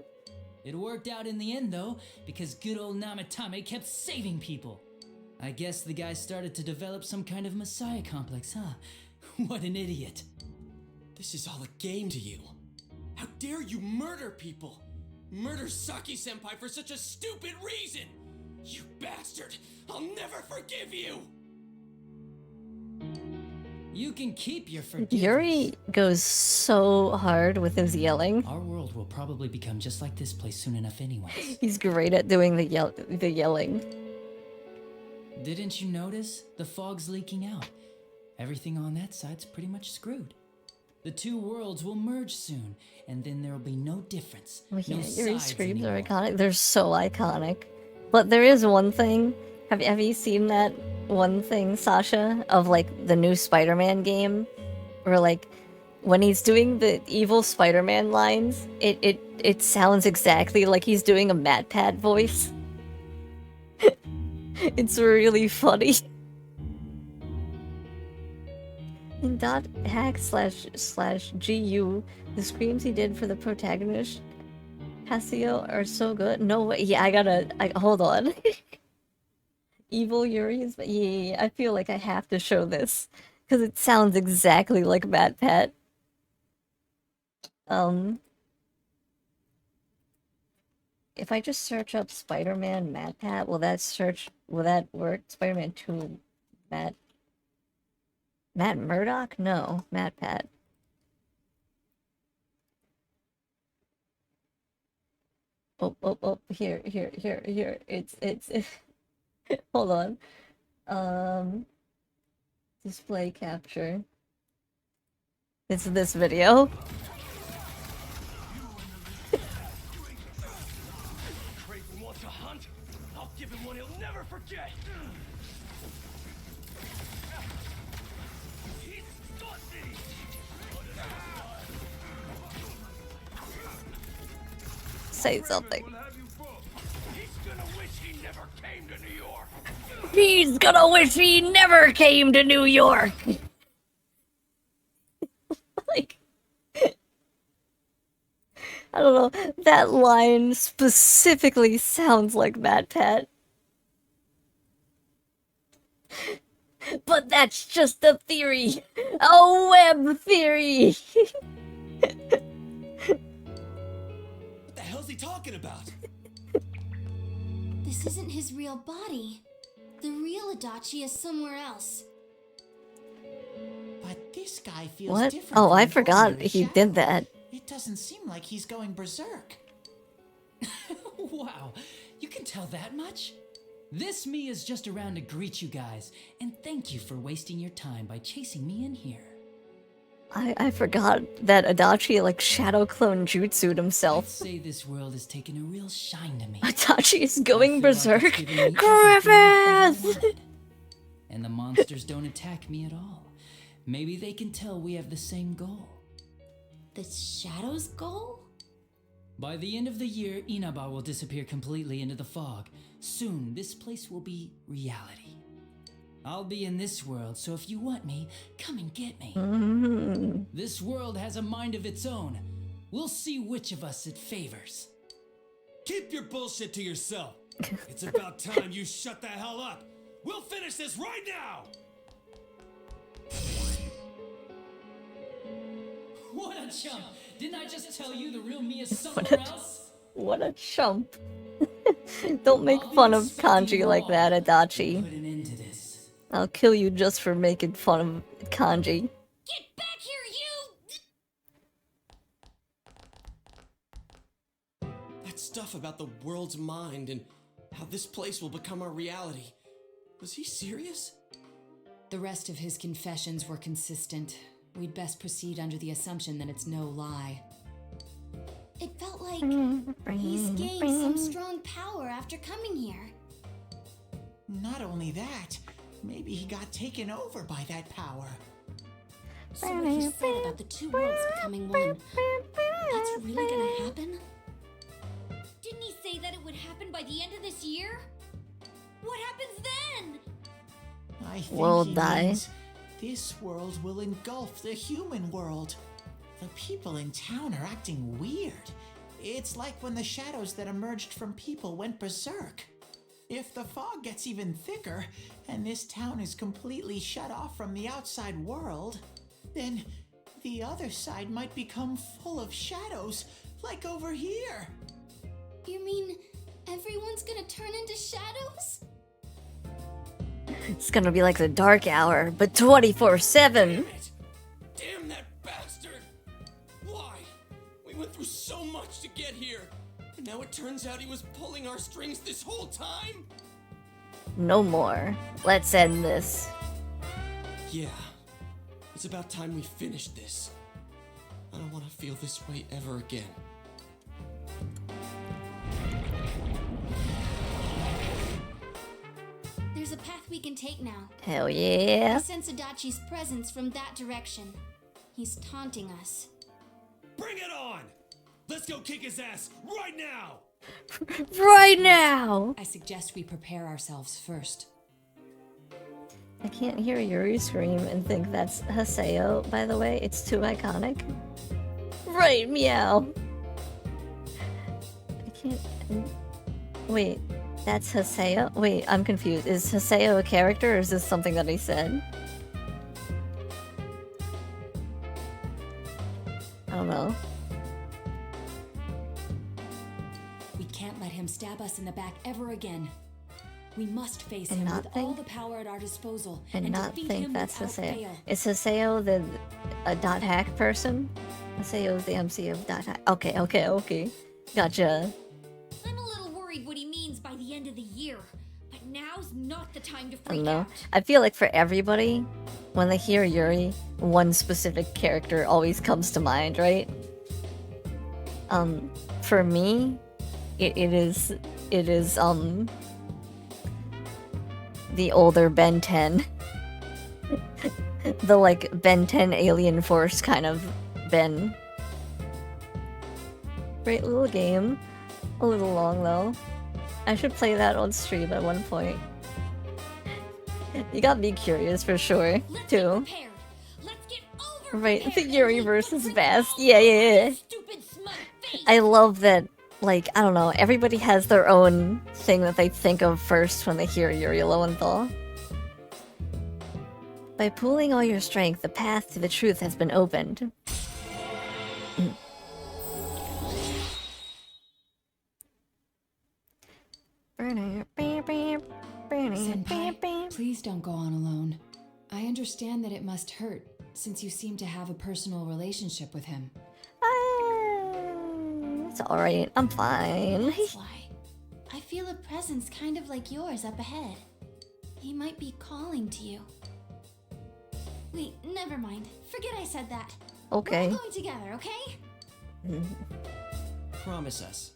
It worked out in the end, though, because good old Namatame kept saving people. I guess the guy started to develop some kind of messiah complex, huh? What an idiot. This is all a game to you. How dare you murder people? Murder Saki-senpai for such a stupid reason! You bastard! I'll never forgive you! You can keep your forgiveness. Yuri goes so hard with his yelling. Our world will probably become just like this place soon enough anyways. He's great at doing the yelling. Didn't you notice? The fog's leaking out. Everything on that side's pretty much screwed. The two worlds will merge soon, and then there'll be no difference. Oh yeah, no Yuri sides screams anymore. are iconic. They're so iconic. But there is one thing. Have you seen that one thing, Sasha, of like the new Spider-Man game? Where like when he's doing the evil Spider-Man lines, it sounds exactly like he's doing a MatPat voice. It's really funny. In .hack//GU, the screams he did for the protagonist, Hasio, are so good. No way. Yeah, hold on. Evil Yuri's, but yeah, I feel like I have to show this because it sounds exactly like MatPat. If I just search up Spider-Man MatPat, will that work? Spider-Man 2 Matt Murdock? No, MatPat. Oh, here. It's hold on. Display capture. It's this video. Kraven wants a hunt. I'll give him one he'll never forget. He's saucy. Say something. He's gonna wish he never came to New York. He's gonna wish he never came to New York. Like, I don't know. That line specifically sounds like MatPat. But that's just a theory. A web theory. What the hell's he talking about? This isn't his real body. The real Adachi is somewhere else. But this guy feels What? different. Oh, from I an forgot ordinary he shadow. did that. It doesn't seem like he's going berserk. Wow, you can tell that much? This me is just around to greet you guys, and thank you for wasting your time by chasing me in here. I forgot that Adachi like shadow clone jutsu'd himself. I'd say this world has taken a real shine to me. Adachi is going berserk. It's given me everything I've ever Griffith! wanted. And the monsters don't attack me at all. Maybe they can tell we have the same goal. The Shadow's goal? By the end of the year, Inaba will disappear completely into the fog. Soon, this place will be reality. I'll be in this world, so if you want me, come and get me. This world has a mind of its own. We'll see which of us it favors. Keep your bullshit to yourself. It's about time you shut the hell up. We'll finish this right now. What a chump! Didn't I just tell you the real me is somewhere else? What a chump. Don't make fun of kanji like that, Adachi. Put an end to this. I'll kill you just for making fun of kanji. Get back here, you! That stuff about the world's mind and how this place will become our reality. Was he serious? The rest of his confessions were consistent. We'd best proceed under the assumption that it's no lie. It felt like he's gained some strong power after coming here. Not only that, maybe he got taken over by that power. So what he said about the two worlds becoming one, that's really gonna happen? happen by the end of this year? What happens then? I think World he die. means this world will engulf the human world. The people in town are acting weird. It's like when the shadows that emerged from people went berserk. If the fog gets even thicker, and this town is completely shut off from the outside world, then the other side might become full of shadows, like over here. You mean everyone's gonna turn into shadows? It's gonna be like the Dark Hour, but 24/7. Damn that bastard! Why? We went through so much to get here, and now it turns out he was pulling our strings this whole time? No more. Let's end this. Yeah. It's about time we finished this. I don't want to feel this way ever again. There's a path we can take now. Hell yeah. I sense Adachi's presence from that direction. He's taunting us. Bring it on! Let's go kick his ass right now! Right now! I suggest we prepare ourselves first. I can't hear Yuri scream and think that's Haseo, by the way. It's too iconic. Right, meow. I can't... Wait, that's Haseo? Wait, I'm confused. Is Haseo a character or is this something that he said? I don't know. We can't let him stab us in the back ever again. We must face And him not with all think- the power at our disposal And not defeat think him that's without Haseo. fail. Is Haseo a dot hack person? Haseo is the MC of dot hack. Okay. Gotcha. I'm a little worried what he means by the end of the year, but now's not the time to I don't freak know. out. I feel like for everybody, when they hear Yuri, one specific character always comes to mind, right? For me, it is the older Ben 10. The like Ben 10 Alien Force kind of Ben. Great little game. A little long though. I should play that on stream at one point. You got me curious for sure, too. Right, the Yuri versus Bast. Yeah. I love that, like, I don't know, everybody has their own thing that they think of first when they hear Yuri Lowenthal. By pooling all your strength, the path to the truth has been opened. Senpai, please don't go on alone. I understand that it must hurt, since you seem to have a personal relationship with him. It's alright, I'm fine. That's why. I feel a presence kind of like yours up ahead. He might be calling to you. Wait, never mind. Forget I said that. Okay. We're all going together, okay? Promise us.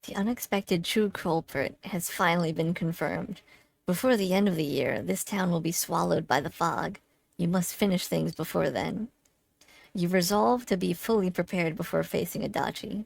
The unexpected true culprit has finally been confirmed. Before the end of the year, this town will be swallowed by the fog. You must finish things before then. You resolve to be fully prepared before facing Adachi.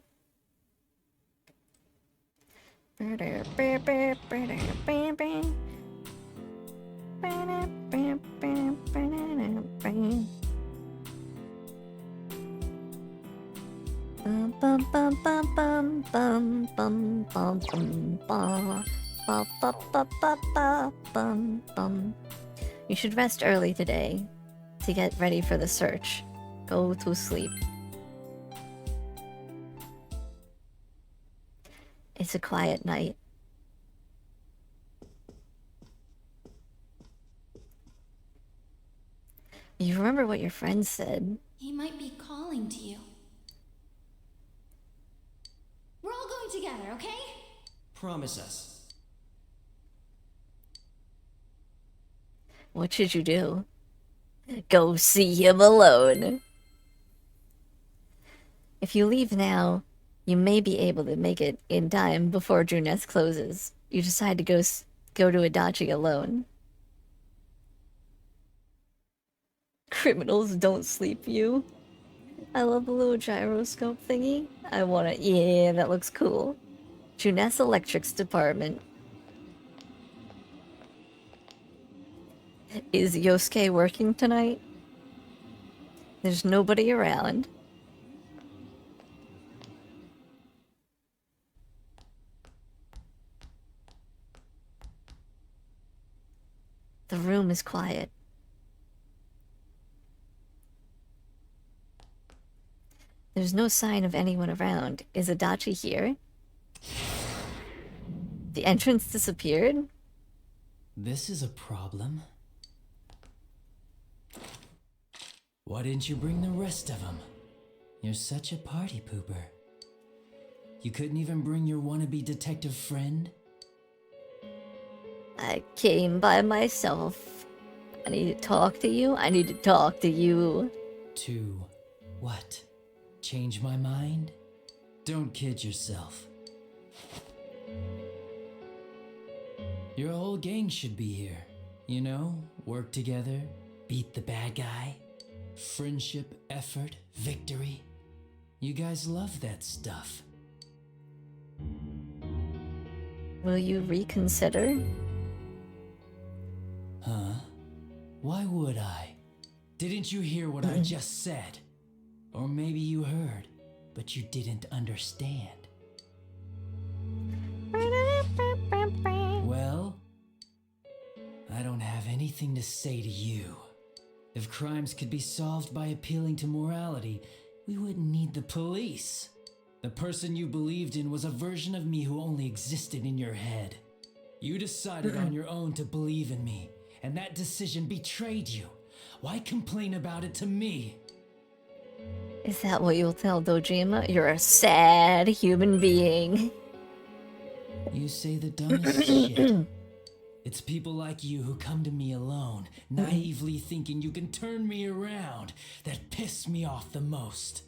Bum bum bum bum bum bum bum bum bum bum ba ba ba ba ba bum bum. You should rest early today to get ready for the search. Go to sleep. It's a quiet night. You remember what your friend said? He might be calling to you. We're all going together, okay? Promise us. What should you do? Go see him alone. If you leave now, you may be able to make it in time before Junes closes. You decide to go to Adachi alone. Criminals don't sleep, you. I love the little gyroscope thingy. I want it. Yeah, that looks cool. Juness Electric's department. Is Yosuke working tonight? There's nobody around. The room is quiet. There's no sign of anyone around. Is Adachi here? The entrance disappeared? This is a problem. Why didn't you bring the rest of them? You're such a party pooper. You couldn't even bring your wannabe detective friend? I came by myself. I need to talk to you. I need to talk to you. To what? Change my mind? Don't kid yourself. Your whole gang should be here. You know, work together, beat the bad guy. Friendship, effort, victory. You guys love that stuff. Will you reconsider? Huh? Why would I? Didn't you hear what I just said? Or maybe you heard, but you didn't understand. Well, I don't have anything to say to you. If crimes could be solved by appealing to morality, we wouldn't need the police. The person you believed in was a version of me who only existed in your head. You decided on your own to believe in me, and that decision betrayed you. Why complain about it to me? Is that what you'll tell Dojima? You're a sad human being. You say the dumbest shit. It's people like you who come to me alone, naively thinking you can turn me around, that piss me off the most.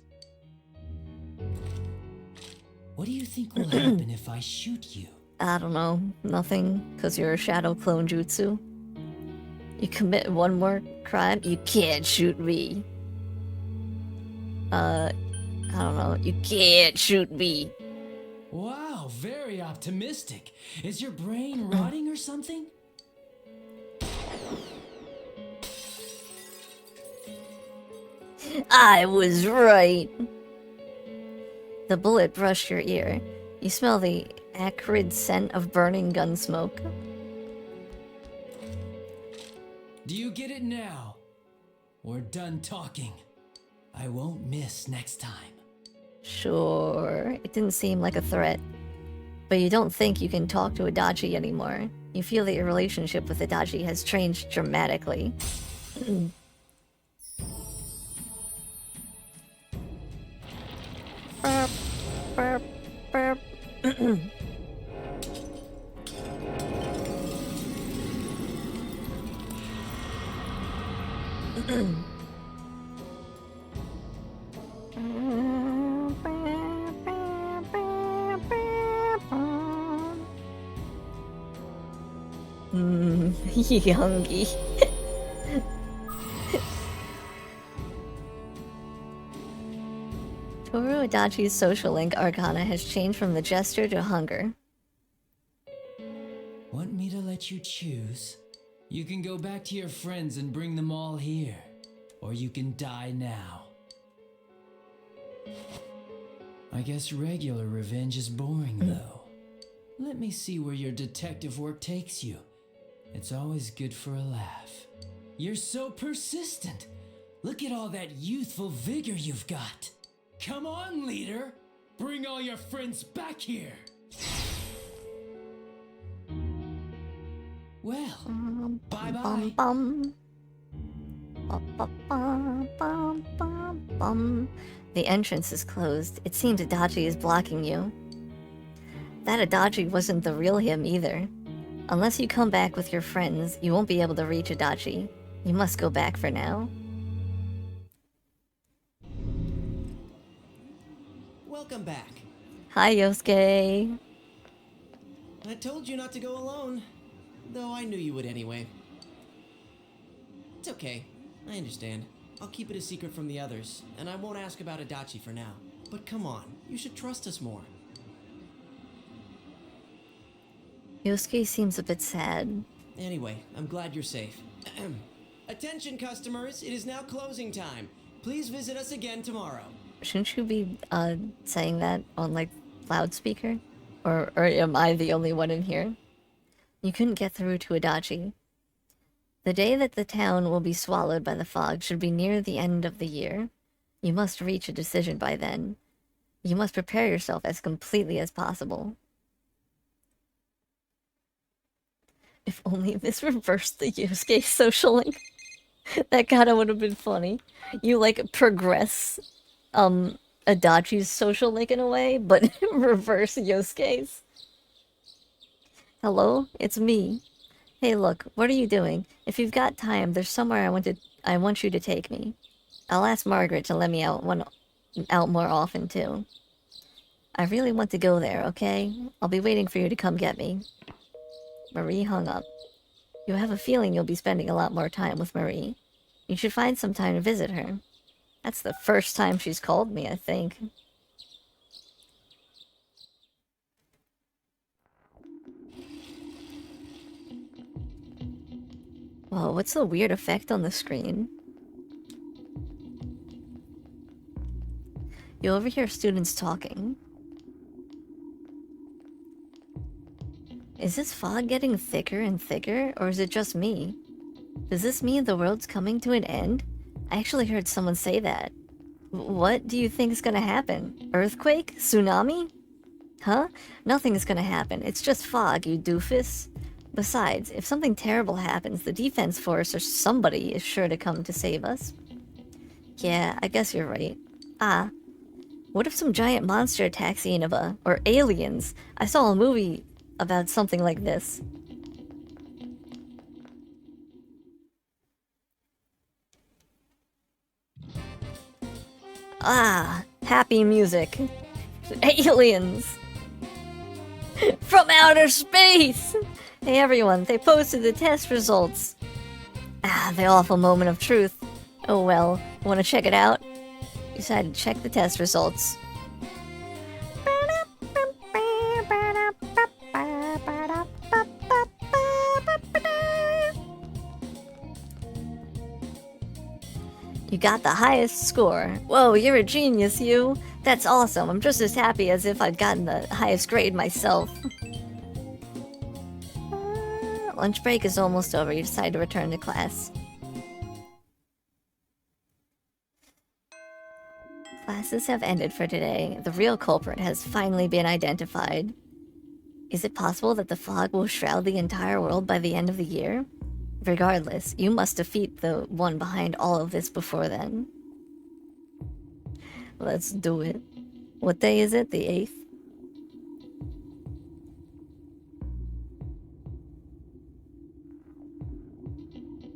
What do you think will happen if I shoot you? I don't know. Nothing, because you're a shadow clone jutsu. You commit one more crime, you can't shoot me. I don't know. You can't shoot me. Wow, very optimistic. Is your brain rotting or something? I was right. The bullet brushed your ear. You smell the acrid scent of burning gun smoke. Do you get it now? We're done talking. I won't miss next time. Sure, it didn't seem like a threat. But you don't think you can talk to Adachi anymore. You feel that your relationship with Adachi has changed dramatically. Burp, burp, burp. Youngie. Toru Adachi's social link arcana has changed from the gesture to hunger. Want me to let you choose? You can go back to your friends and bring them all here. Or you can die now. I guess regular revenge is boring, though. Let me see where your detective work takes you. It's always good for a laugh. You're so persistent. Look at all that youthful vigor you've got. Come on, leader. Bring all your friends back here. Well, bye-bye. The entrance is closed. It seems Adachi is blocking you. That Adachi wasn't the real him either. Unless you come back with your friends, you won't be able to reach Adachi. You must go back for now. Welcome back. Hi, Yosuke. I told you not to go alone, though I knew you would anyway. It's okay. I understand. I'll keep it a secret from the others, and I won't ask about Adachi for now. But come on, you should trust us more. Yosuke seems a bit sad. Anyway, I'm glad you're safe. Attention customers, it is now closing time. Please visit us again tomorrow. Shouldn't you be saying that on like loudspeaker? Or am I the only one in here? You couldn't get through to Adachi. The day that the town will be swallowed by the fog should be near the end of the year. You must reach a decision by then. You must prepare yourself as completely as possible. If only this reversed the Yosuke social link. That kinda would have been funny. You like progress Adachi's social link in a way, but reverse Yosuke's. Hello, it's me. Hey look, what are you doing? If you've got time, there's somewhere I want you to take me. I'll ask Margaret to let me out more often too. I really want to go there, okay? I'll be waiting for you to come get me. Marie hung up. You have a feeling you'll be spending a lot more time with Marie. You should find some time to visit her. That's the first time she's called me, I think. Whoa, what's the weird effect on the screen? You overhear students talking. Is this fog getting thicker and thicker, or is it just me? Does this mean the world's coming to an end? I actually heard someone say that. What do you think is gonna happen? Earthquake? Tsunami? Huh? Nothing's gonna happen. It's just fog, you doofus. Besides, if something terrible happens, the defense force or somebody is sure to come to save us. Yeah, I guess you're right. Ah. What if some giant monster attacks Inaba? Or aliens? I saw a movie about something like this. Ah, happy music. Aliens! From outer space! Hey everyone, they posted the test results. Ah, the awful moment of truth. Oh well, wanna check it out? Decided to check the test results. You got the highest score. Whoa, you're a genius, you. That's awesome. I'm just as happy as if I'd gotten the highest grade myself. Lunch break is almost over. You decide to return to class. Classes have ended for today. The real culprit has finally been identified. Is it possible that the fog will shroud the entire world by the end of the year? Regardless, you must defeat the one behind all of this before then. Let's do it. What day is it? The 8th?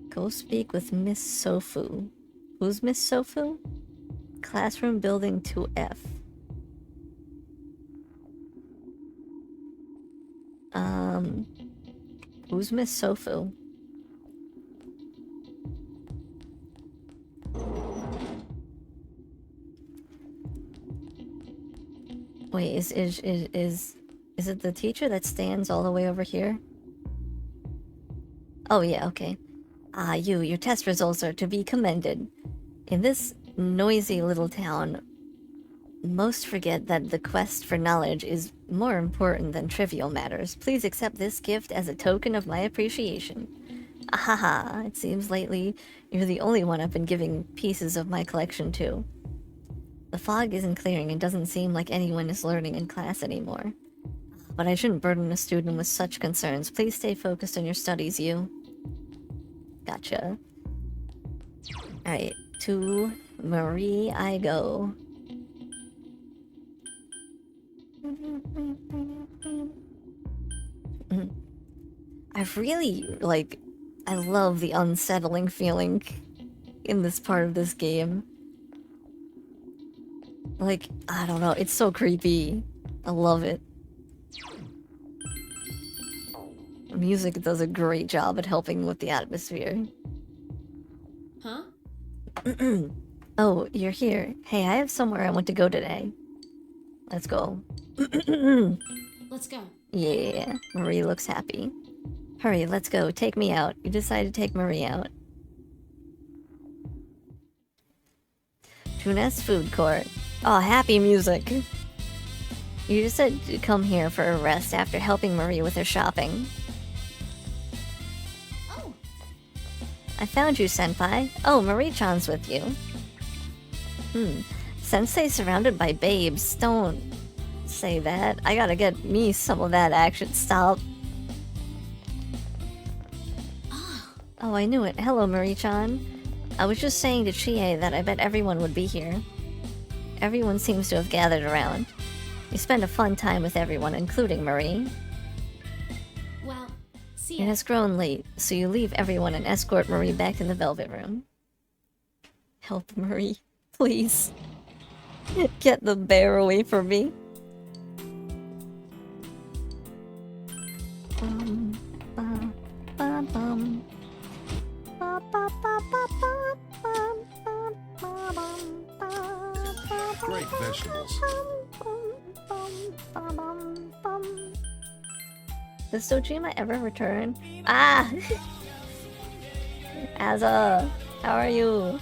Go speak with Miss Sofu. Who's Miss Sofu? Classroom building 2F. Who's Miss Sofu? Wait, is it the teacher that stands all the way over here? Oh yeah, okay. Ah, your test results are to be commended. In this noisy little town, most forget that the quest for knowledge is more important than trivial matters. Please accept this gift as a token of my appreciation. Ahaha, it seems lately you're the only one I've been giving pieces of my collection to. The fog isn't clearing and doesn't seem like anyone is learning in class anymore. But I shouldn't burden a student with such concerns. Please stay focused on your studies, you. Gotcha. Alright, to Marie I go. I really, I love the unsettling feeling in this part of this game. I don't know, it's so creepy. I love it. Music does a great job at helping with the atmosphere. Huh? Oh, you're here. Hey, I have somewhere I want to go today. Let's go. Let's go. Yeah, Marie looks happy. Hurry, let's go. Take me out. You decided to take Marie out. Tunes Food Court. Oh, happy music. You just said to come here for a rest after helping Marie with her shopping. Oh. I found you, Senpai. Oh, Marie-chan's with you. Sensei surrounded by babes. Don't say that. I gotta get me some of that action. Stop. Oh, I knew it. Hello, Marie-chan. I was just saying to Chie that I bet everyone would be here. Everyone seems to have gathered around. You spend a fun time with everyone, including Marie. Well, see It ya. has grown late, so you leave everyone and escort Marie back to the Velvet Room. Help Marie, please. Get the bear away from me. Great vegetables. Does Dojima ever return? Ah! Asa, how are you?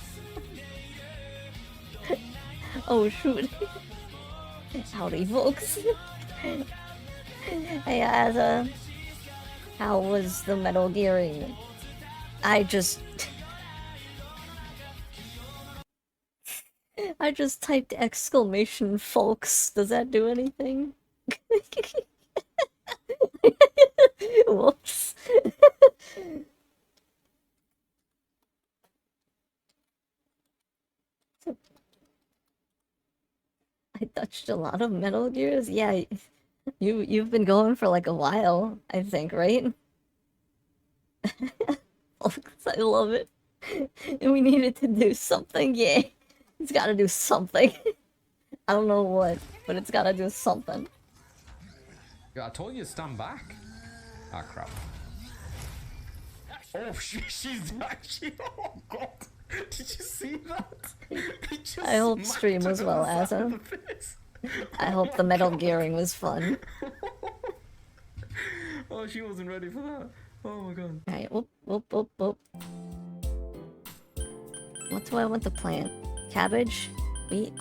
Oh shoot. Howdy folks. Hey Asa. How was the Metal Gearing? I just typed exclamation folks. Does that do anything? Whoops. I touched a lot of Metal Gears. Yeah, you've been going for like a while, I think, right? Folks, I love it. We needed to do something. Yeah, it's got to do something. I don't know what, but it's got to do something. I told you to stand back. Ah, crap. Oh, she's actually. Oh, God. Did you see that? I hope stream was well, Asa. I hope the Metal Gearing was fun. Oh, she wasn't ready for that. Oh my god. Alright, whoop, whoop, whoop, whoop. What do I want to plant? Cabbage? Wheat?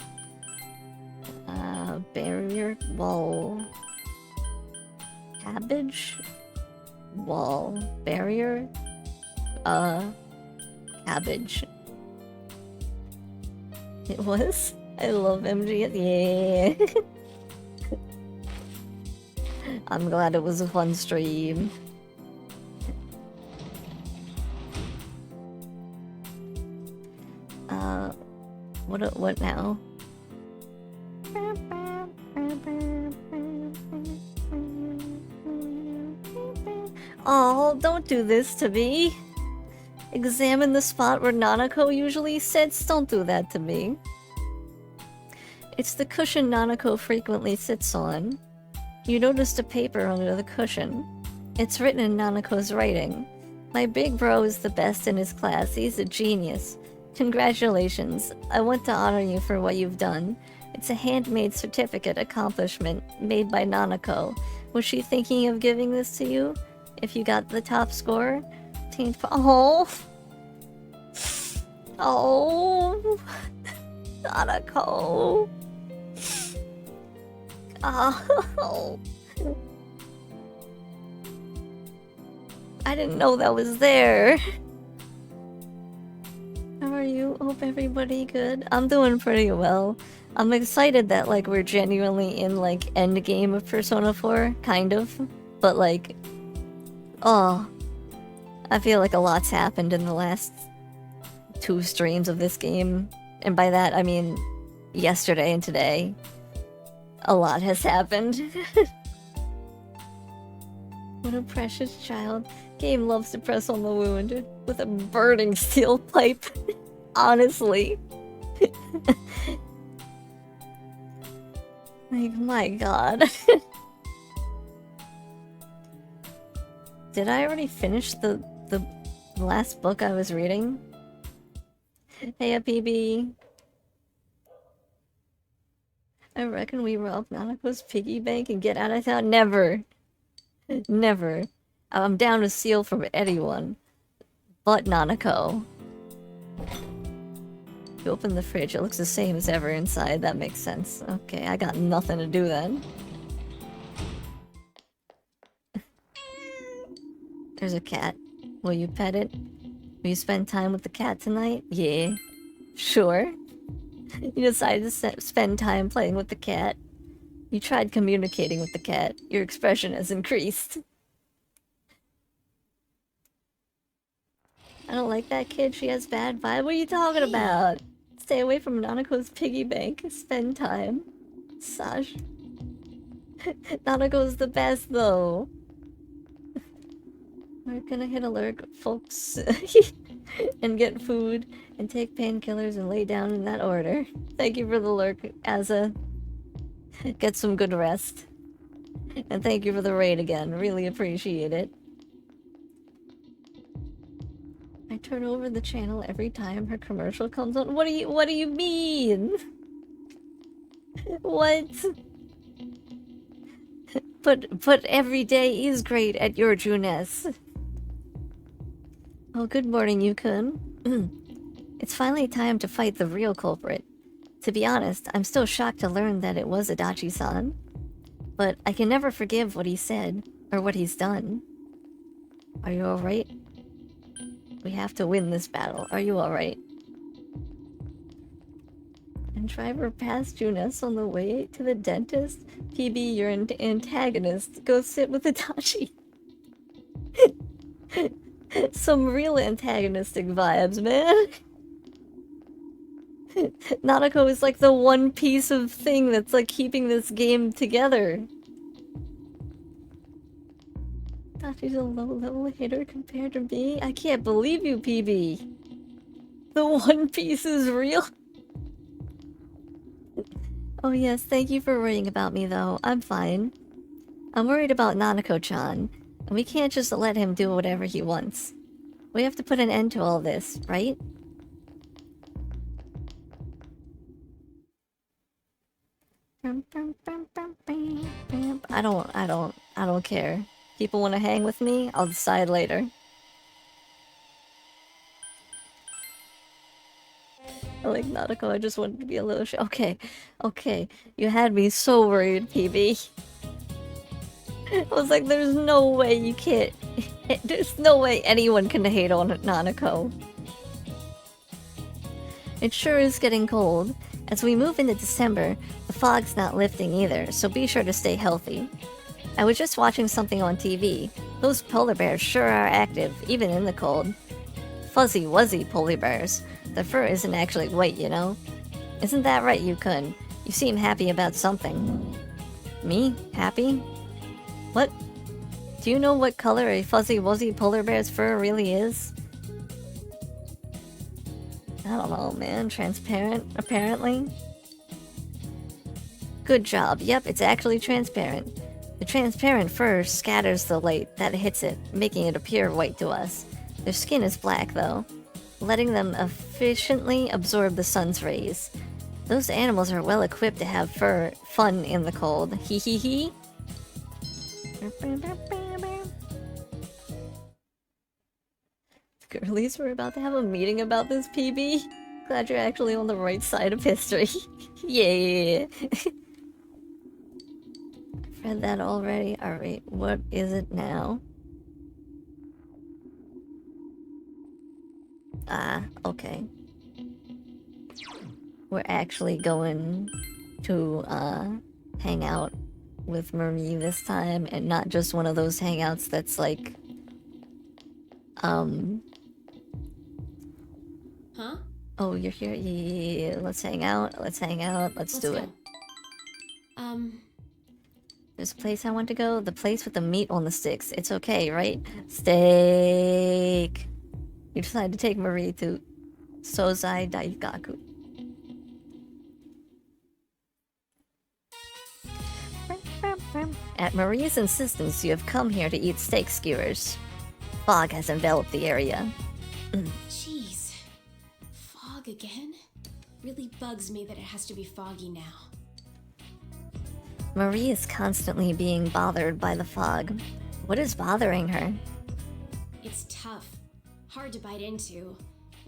Barrier? Wall? Cabbage? Wall? Barrier? Cabbage. It was? I love MG. Yeah. I'm glad it was a fun stream. What now? Oh, don't do this to me. Examine the spot where Nanako usually sits. Don't do that to me. It's the cushion Nanako frequently sits on. You noticed a paper under the cushion. It's written in Nanako's writing. My big bro is the best in his class. He's a genius. Congratulations. I want to honor you for what you've done. It's a handmade certificate accomplishment made by Nanako. Was she thinking of giving this to you? If you got the top score? Oh. Oh. Nanako. Oh. I didn't know that was there. How are you? Hope everybody good. I'm doing pretty well. I'm excited that like we're genuinely in like end game of Persona 4, kind of. But like, oh, I feel like a lot's happened in the last 2 streams of this game. And by that I mean yesterday and today. A lot has happened. What a precious child. Game loves to press on the wound with a burning steel pipe. Honestly. Like, my god. Did I already finish the last book I was reading? Hey, PB. I reckon we rob Nanako's piggy bank and get out of town. Never. Never. I'm down to steal from anyone. But Nanako. You open the fridge, it looks the same as ever inside. That makes sense. Okay, I got nothing to do then. There's a cat. Will you pet it? Will you spend time with the cat tonight? Yeah. Sure. You decided to spend time playing with the cat. You tried communicating with the cat. Your expression has increased. I don't like that kid. She has bad vibe. What are you talking about? Stay away from Nanako's piggy bank. Spend time. Sash. Nanako's the best, though. We're gonna hit alert, folks. And get food, and take painkillers, and lay down in that order. Thank you for the lurk, Azza. Get some good rest. And thank you for the raid again. Really appreciate it. I turn over the channel every time her commercial comes on. What do you mean? What? But every day is great at your Junes. Oh, good morning, Yukun. It's finally time to fight the real culprit. To be honest, I'm still shocked to learn that it was Adachi-san. But I can never forgive what he said, or what he's done. Are you alright? We have to win this battle. Are you alright? And driver passed Junes on the way to the dentist. PB, you're an antagonist. Go sit with Itachi. Some real antagonistic vibes, man. Nanako is like the one piece of thing that's like keeping this game together. Itachi's a low-level hitter compared to me. I can't believe you, PB. The One Piece is real. Oh yes, thank you for worrying about me though. I'm fine. I'm worried about Nanako-chan, and we can't just let him do whatever he wants. We have to put an end to all this, right? I don't care. People want to hang with me, I'll decide later. I like Nanako, I just wanted to be a little okay, you had me so worried, PB. I was like, there's no way you can't... There's no way anyone can hate on Nanako. It sure is getting cold. As we move into December, the fog's not lifting either, so be sure to stay healthy. I was just watching something on TV. Those polar bears sure are active, even in the cold. Fuzzy wuzzy polar bears. The fur isn't actually white, you know? Isn't that right, Yukun? You seem happy about something. Me? Happy? What? Do you know what color a fuzzy wuzzy polar bear's fur really is? I don't know, man. Transparent, apparently? Good job. Yep, it's actually transparent. The transparent fur scatters the light that hits it, making it appear white to us. Their skin is black, though, letting them efficiently absorb the sun's rays. Those animals are well equipped to have fun in the cold. Hee hee hee. Girlies, we're about to have a meeting about this, PB. Glad you're actually on the right side of history. Yeah. I've read that already. Alright, what is it now? Ah, okay. We're actually going to, hang out with Marie this time, and not just one of those hangouts that's like, Huh? Oh, you're here? Yeah. Let's hang out. Let's do it. There's a place I want to go. The place with the meat on the sticks. It's okay, right? Steak. You decided to take Marie to Sozai Daigaku. At Marie's insistence, you have come here to eat steak skewers. Fog has enveloped the area. Jeez. Fog again. really bugs me that it has to be foggy now. Marie is constantly being bothered by the fog. What is bothering her? It's tough, hard to bite into,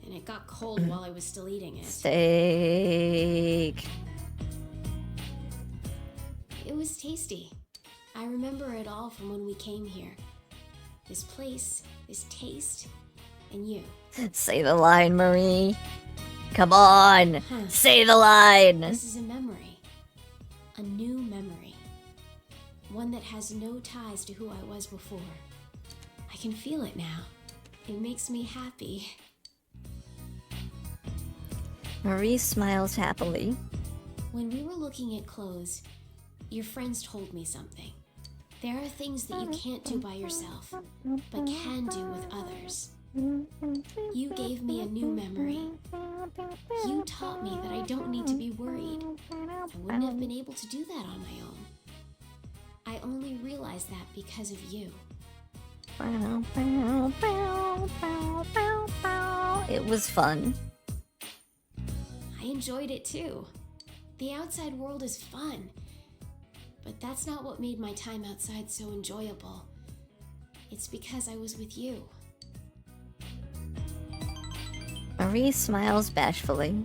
and it got cold while I was still eating it. Steak. It was tasty. I remember it all from when we came here. This place, this taste, and you. Say the line, Marie. Come on, say the line. This is a memory. A new memory. One that has no ties to who I was before. I can feel it now. It makes me happy. Marie smiles happily. When we were looking at clothes, your friends told me something. There are things that you can't do by yourself, but can do with others. You gave me a new memory. You taught me that I don't need to be worried. I wouldn't have been able to do that on my own. I only realized that because of you. It was fun. I enjoyed it too. The outside world is fun, but that's not what made my time outside so enjoyable. It's because I was with you. Marie smiles bashfully.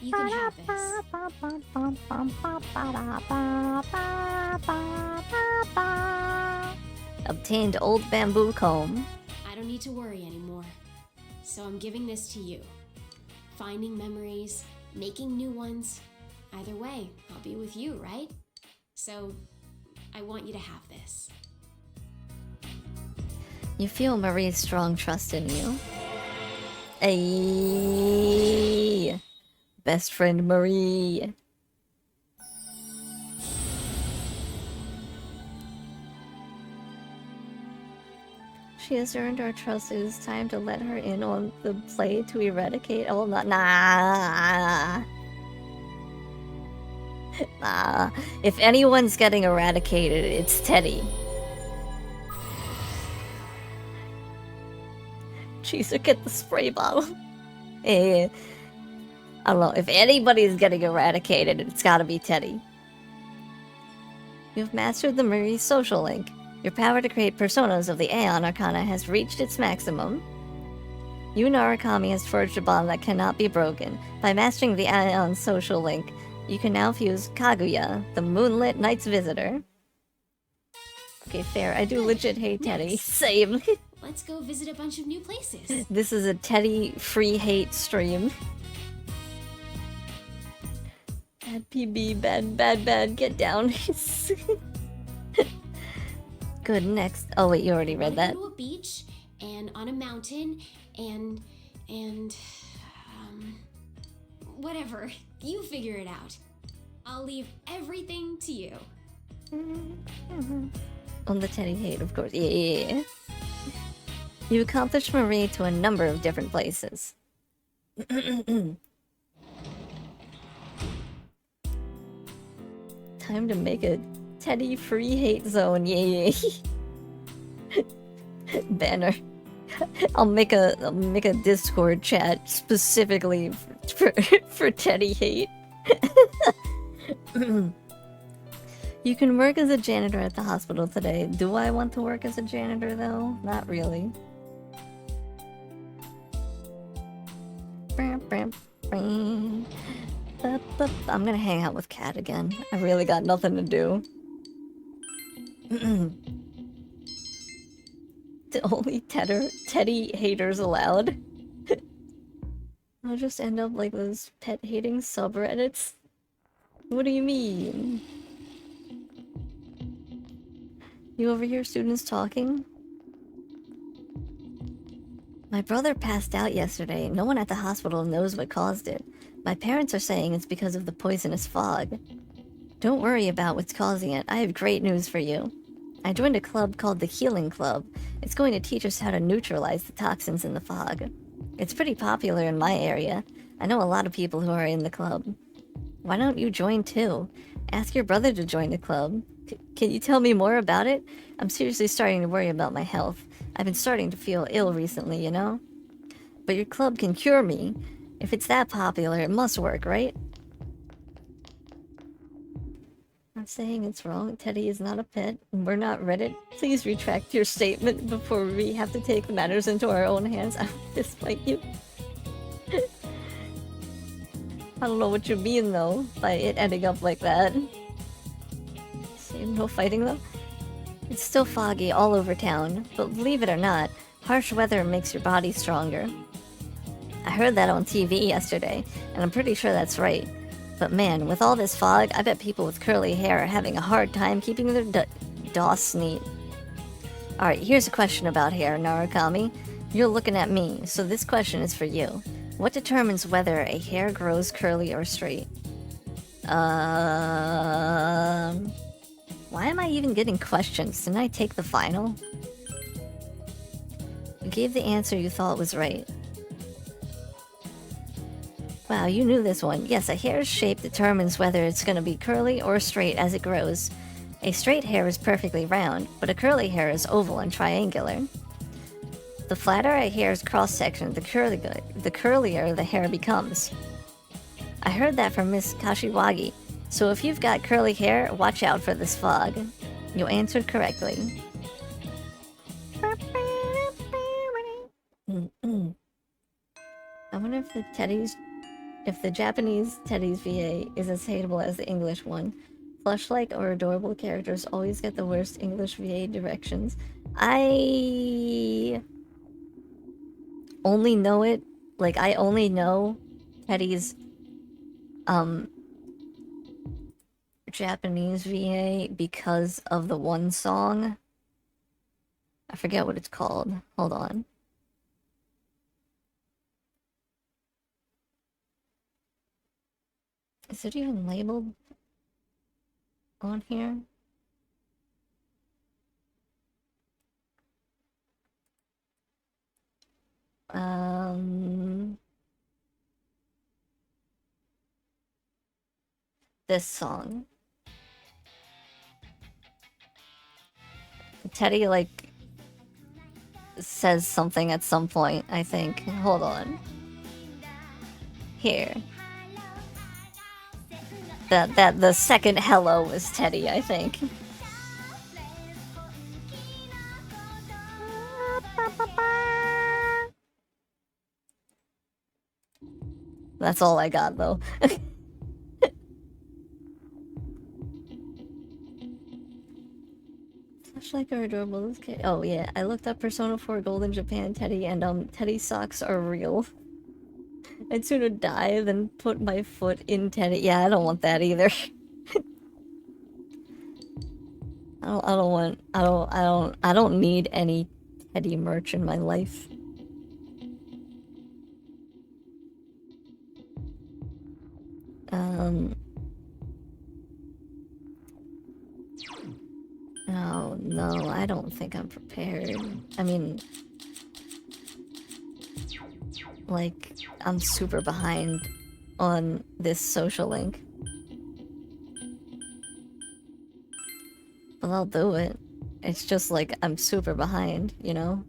You can have this. Obtained old bamboo comb. I don't need to worry anymore. So I'm giving this to you. Finding memories, making new ones. Either way, I'll be with you, right? So I want you to have this. You feel Marie's strong trust in you. Ayy. Best friend Marie. She has earned our trust. It is time to let her in on the play to eradicate all nah. Nah. If anyone's getting eradicated, it's Teddy. Jeez, look at the spray bottle. I don't know. If anybody's getting eradicated, it's gotta be Teddy. You've mastered the Marie social link. Your power to create personas of the Aeon Arcana has reached its maximum. You and Arakami has forged a bond that cannot be broken. By mastering the Aeon social link, you can now fuse Kaguya, the moonlit night's visitor. Okay, fair. I do legit hate Teddy. Same. Let's go visit a bunch of new places. This is a Teddy free hate stream. Bad PB, bad, get down. Good, next. Oh wait, you already read that. Go to a beach and on a mountain and whatever. You figure it out. I'll leave everything to you. On the Teddy hate, of course. Yeah. You accomplished Marie to a number of different places. Time to make a Teddy free hate zone. Yeah. Banner. I'll make a Discord chat specifically for Teddy hate. You can work as a janitor at the hospital today. Do I want to work as a janitor though? Not really. I'm gonna hang out with Kat again. I really got nothing to do. Only Teddy haters allowed. I'll just end up like those pet hating subreddits. What do you mean? You overhear students talking? My brother passed out yesterday. No one at the hospital knows what caused it. My parents are saying it's because of the poisonous fog. Don't worry about what's causing it. I have great news for you. I joined a club called the Healing Club. It's going to teach us how to neutralize the toxins in the fog. It's pretty popular in my area. I know a lot of people who are in the club. Why don't you join too? Ask your brother to join the club. Can you tell me more about it? I'm seriously starting to worry about my health. I've been starting to feel ill recently, you know? But your club can cure me. If it's that popular, it must work, right? I'm saying it's wrong. Teddy is not a pet, and we're not Reddit. Please retract your statement before we have to take matters into our own hands. I will fistfight you. I don't know what you mean, though, by it ending up like that. Same, no fighting, though? It's still foggy all over town, but believe it or not, harsh weather makes your body stronger. I heard that on TV yesterday, and I'm pretty sure that's right. But man, with all this fog, I bet people with curly hair are having a hard time keeping their doss neat. Alright, here's a question about hair, Narukami. You're looking at me, so this question is for you. What determines whether a hair grows curly or straight? Why am I even getting questions? Didn't I take the final? You gave the answer you thought was right. Wow, you knew this one. Yes, a hair's shape determines whether it's going to be curly or straight as it grows. A straight hair is perfectly round, but a curly hair is oval and triangular. The flatter a hair's cross-section, the curlier the hair becomes. I heard that from Miss Kashiwagi, so if you've got curly hair, watch out for this fog. You answered correctly. I wonder if the Japanese Teddy's VA is as hateable as the English one. Plush-like or adorable characters always get the worst English VA directions. I only know it, like, I only know Teddy's, Japanese VA because of the one song. I forget what it's called. Hold on. Is it even labeled on here? This song. Teddy, like, says something at some point, I think. Hold on. Here. The second hello was Teddy, I think. That's all I got, though. Like are adorable. Okay. Oh yeah, I looked up Persona 4 Gold in Japan, Teddy, and Teddy socks are real. I'd sooner die than put my foot in Teddy. Yeah, I don't want that either. I don't need any Teddy merch in my life. Oh, no, I don't think I'm prepared. I mean, like, I'm super behind on this social link. But I'll do it. It's just like, I'm super behind, you know?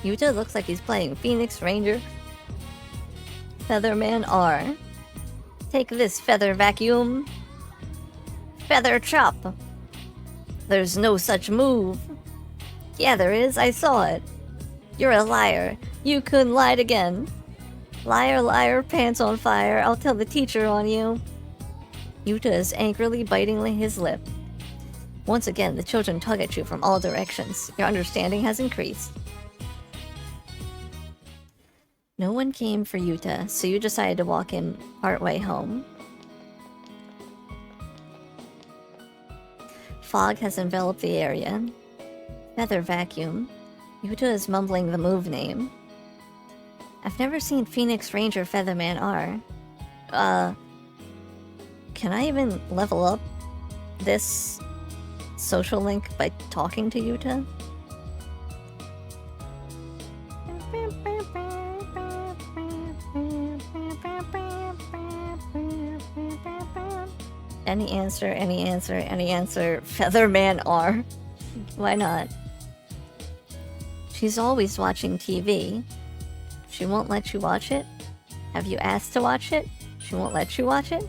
Yuta looks like he's playing Phoenix Ranger. Featherman R. Take this, Feather Vacuum. Feather Chop. There's no such move. Yeah, there is. I saw it. You're a liar. You couldn't lie again. Liar, liar, pants on fire. I'll tell the teacher on you. Yuta is angrily biting his lip. Once again, the children tug at you from all directions. Your understanding has increased. No one came for Yuta, so you decided to walk him partway home. Fog has enveloped the area. Feather Vacuum. Yuta is mumbling the move name. I've never seen Phoenix Ranger Featherman R. Can I even level up this social link by talking to Yuta? Any answer, any answer, any answer. Featherman R. Why not? She's always watching TV. She won't let you watch it? Have you asked to watch it? She won't let you watch it?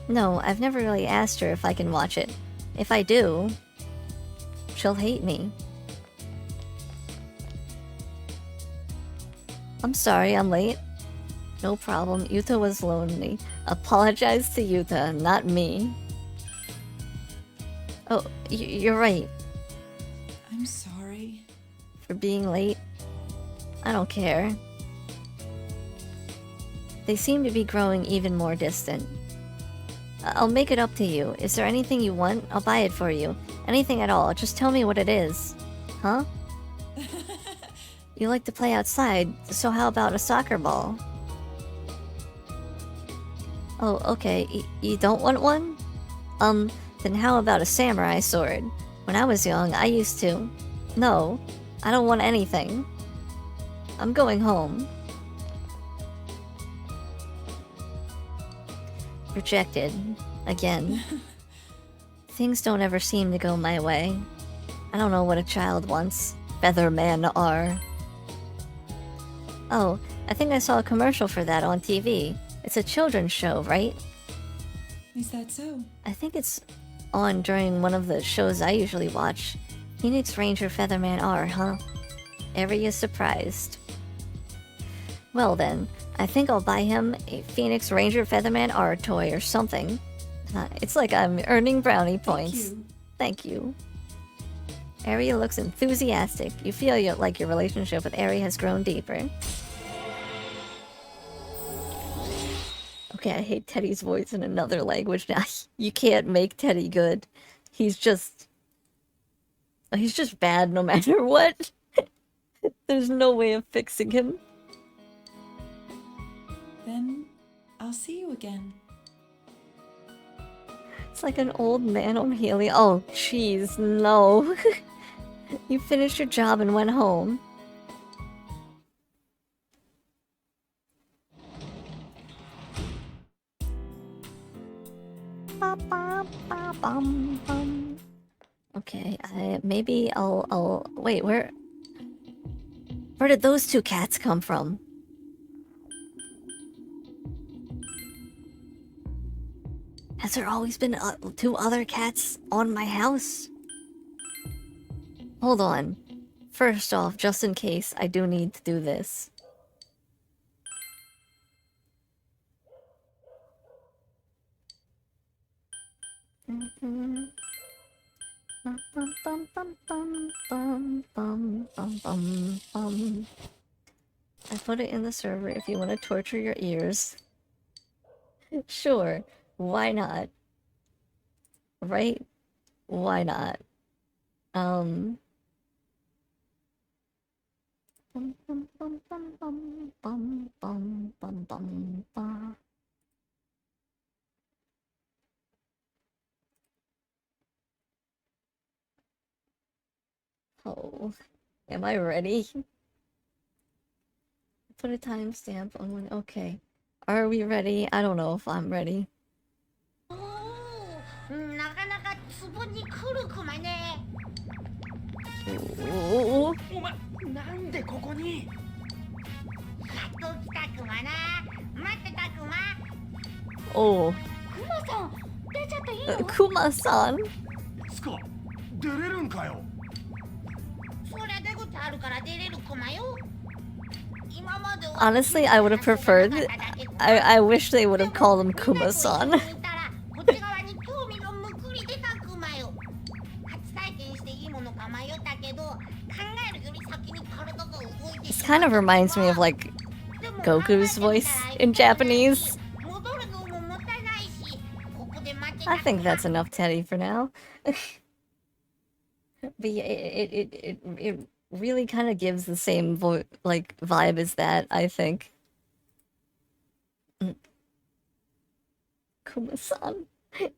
No, I've never really asked her if I can watch it. If I do, she'll hate me. I'm sorry, I'm late. No problem, Yuta was lonely. Apologize to Yuta, not me. Oh, you're right. I'm sorry. For being late. I don't care. They seem to be growing even more distant. I'll make it up to you. Is there anything you want? I'll buy it for you. Anything at all. Just tell me what it is. Huh? You like to play outside, so how about a soccer ball? Oh, okay. You don't want one? Then how about a samurai sword? When I was young, I used to. No, I don't want anything. I'm going home. Rejected. Again. Things don't ever seem to go my way. I don't know what a child wants. Featherman R. Oh, I think I saw a commercial for that on TV. It's a children's show, right? Is that so? I think it's on during one of the shows I usually watch. Phoenix Ranger Featherman R, huh? Eri is surprised. Well then, I think I'll buy him a Phoenix Ranger Featherman R toy or something. It's like I'm earning brownie points. Thank you. Eri looks enthusiastic. You feel like your relationship with Eri has grown deeper. Okay, I hate Teddy's voice in another language now. You can't make Teddy good. He's just bad no matter what. There's no way of fixing him. Then I'll see you again. It's like an old man on helium. Oh, jeez, no. You finished your job and went home. Okay, maybe I'll wait, where did those two cats come from? Has there always been two other cats on my house? Hold on. First off, just in case, I do need to do this. I put it in the server if you want to torture your ears. Sure, why not? Right? Why not? Oh, am I ready? Put a timestamp on when. Okay. Are we ready? I don't know if I'm ready. Oh. Oh. Kuma-san. Honestly, I would have preferred. I wish they would have called him Kuma-san. This kind of reminds me of like Goku's voice in Japanese. I think that's enough Teddy for now. But yeah, it really kind of gives the same vibe as that, I think. Kuma-san.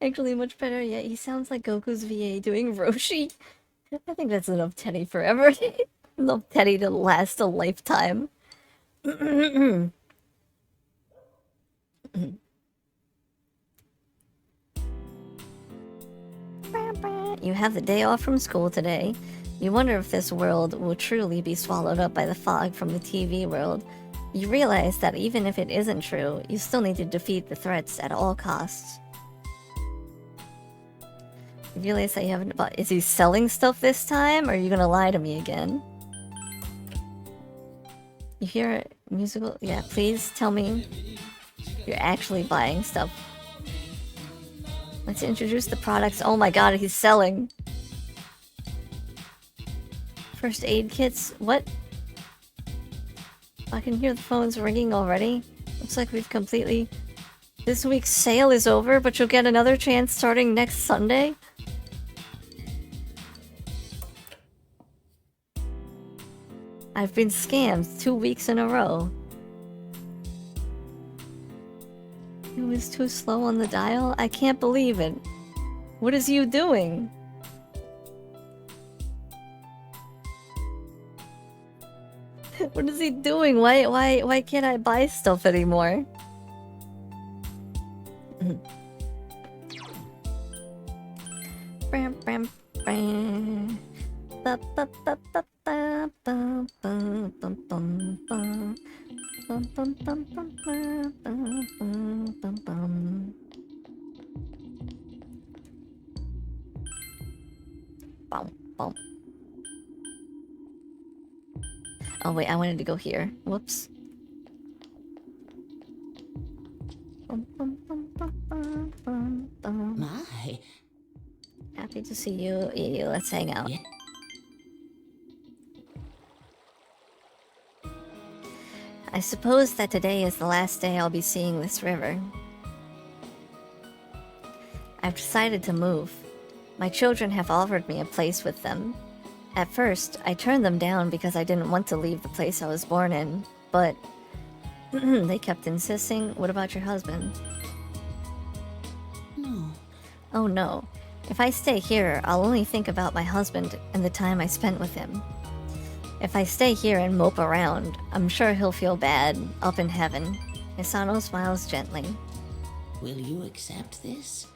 Actually, much better. Yeah, he sounds like Goku's VA doing Roshi. I think that's enough Teddy forever. Enough Teddy to last a lifetime. You have the day off from school today. You wonder if this world will truly be swallowed up by the fog from the TV world. You realize that even if it isn't true, you still need to defeat the threats at all costs. You realize that you haven't bought. Is he selling stuff this time, or are you gonna lie to me again? You hear a musical? Yeah, please tell me you're actually buying stuff. Let's introduce the products. Oh my god, he's selling. First aid kits? What? I can hear the phones ringing already. Looks like we've completely... This week's sale is over, but you'll get another chance starting next Sunday? I've been scammed 2 weeks in a row. It was too slow on the dial? I can't believe it. What is you doing? What is he doing? Why can't I buy stuff anymore? Oh wait, I wanted to go here. Whoops. My. Happy to see you. Let's hang out. Yeah. I suppose that today is the last day I'll be seeing this river. I've decided to move. My children have offered me a place with them. At first, I turned them down because I didn't want to leave the place I was born in, but they kept insisting. What about your husband? No. Oh no. If I stay here, I'll only think about my husband and the time I spent with him. If I stay here and mope around, I'm sure he'll feel bad up in heaven. Hisano smiles gently. Will you accept this?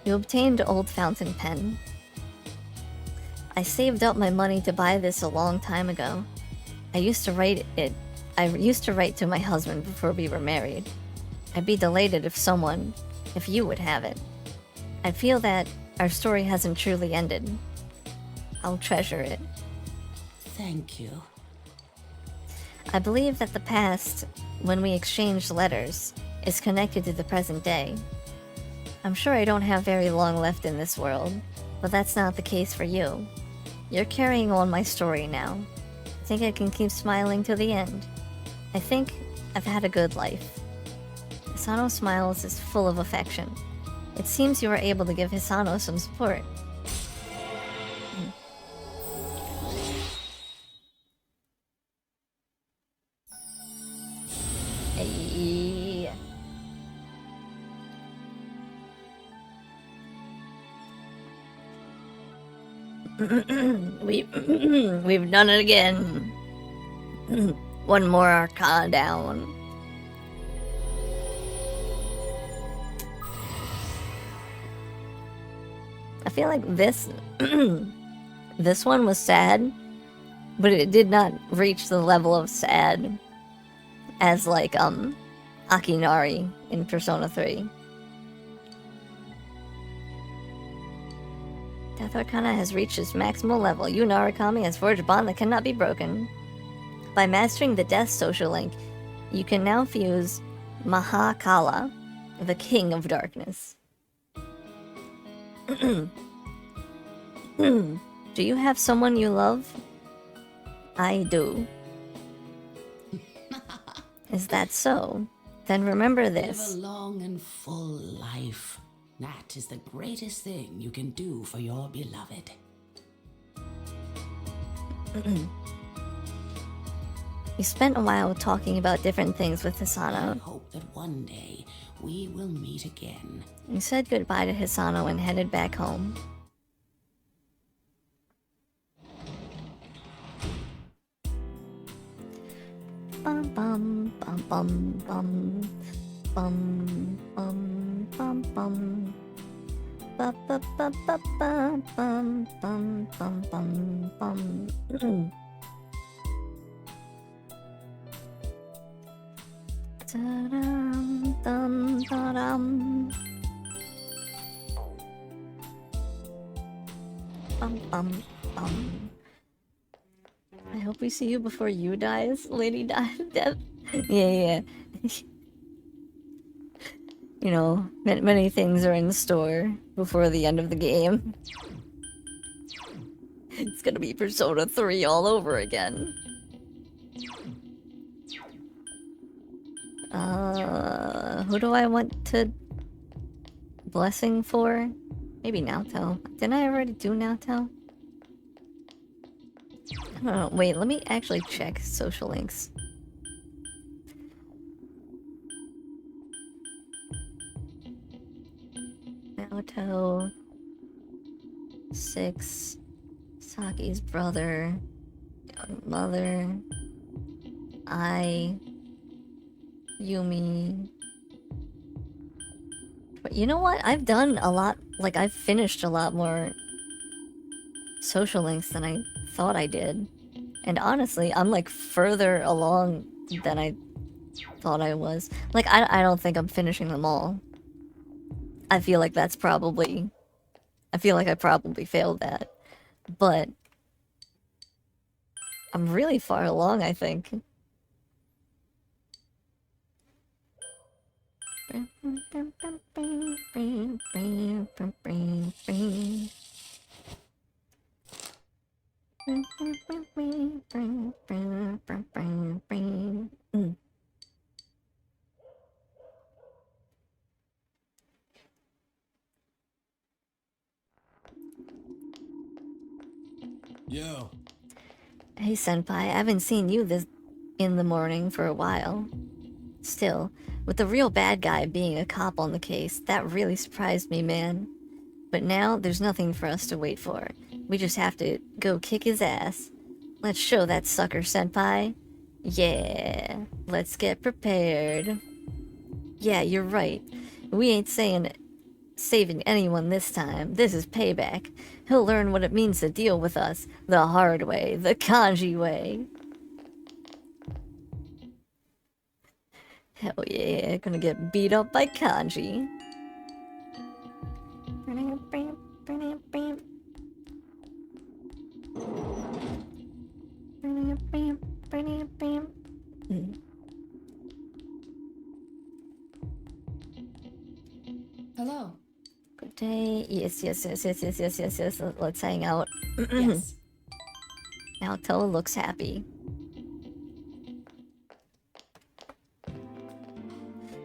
You obtained Old Fountain Pen. I saved up my money to buy this a long time ago. I used to write to my husband before we were married. I'd be delighted if you would have it. I feel that our story hasn't truly ended. I'll treasure it. Thank you. I believe that the past, when we exchanged letters, is connected to the present day. I'm sure I don't have very long left in this world, but that's not the case for you. You're carrying on my story now. I think I can keep smiling to the end. I think I've had a good life. Hisano smiles is full of affection. It seems you were able to give Hisano some support. Hey. We've done it again. One more Arcana down. I feel like this this one was sad, but it did not reach the level of sad as like Akinari in Persona 3. Death Arcana has reached its maximal level. You, Narukami, has forged a bond that cannot be broken. By mastering the Death social link, you can now fuse Mahakala, the King of Darkness. Do you have someone you love? I do. Is that so? Then remember this. Live a long and full life. That is the greatest thing you can do for your beloved. You spent a while talking about different things with Hisano. I hope that one day we will meet again. You said goodbye to Hisano and headed back home. Bum bum bum bum bum bum bum bum bum ba ba ba ba ba bum bum bum bum bum. Da-dum, dum, da-dum. Bum bum bum. I hope we see you before you dies, Lady Death. Yeah. You know, many things are in store before the end of the game. It's gonna be Persona 3 all over again. Who do I want to blessing for? Maybe Naoto. Didn't I already do Naoto? I don't know. Wait, let me actually check social links. Naoto, 6, Saki's brother, young mother, Yumi. But you know what? I've done a lot, like I've finished a lot more social links than I thought I did. And honestly, I'm like further along than I thought I was. Like, I don't think I'm finishing them all. I feel like that's probably... I feel like I probably failed that. But... I'm really far along, I think. Yo. Hey senpai, I haven't seen you this in the morning for a while. Still, with the real bad guy being a cop on the case, that really surprised me, man. But now, there's nothing for us to wait for. We just have to go kick his ass. Let's show that sucker, senpai. Yeah, let's get prepared. Yeah, you're right. We ain't saving anyone this time. This is payback. He'll learn what it means to deal with us the hard way, the kanji way. Hell yeah, gonna get beat up by kanji. Hello. Good day. Yes. Let's hang out. Yes. Naoto looks happy.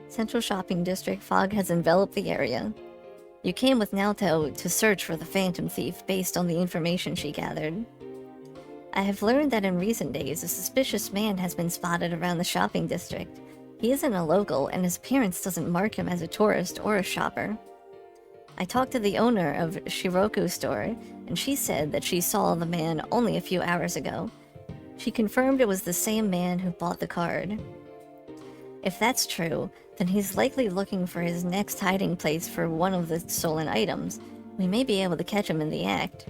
Central Shopping District fog has enveloped the area. You came with Naoto to search for the Phantom Thief based on the information she gathered. I have learned that in recent days, a suspicious man has been spotted around the shopping district. He isn't a local, and his appearance doesn't mark him as a tourist or a shopper. I talked to the owner of Shiroku store, and she said that she saw the man only a few hours ago. She confirmed it was the same man who bought the card. If that's true, then he's likely looking for his next hiding place for one of the stolen items. We may be able to catch him in the act.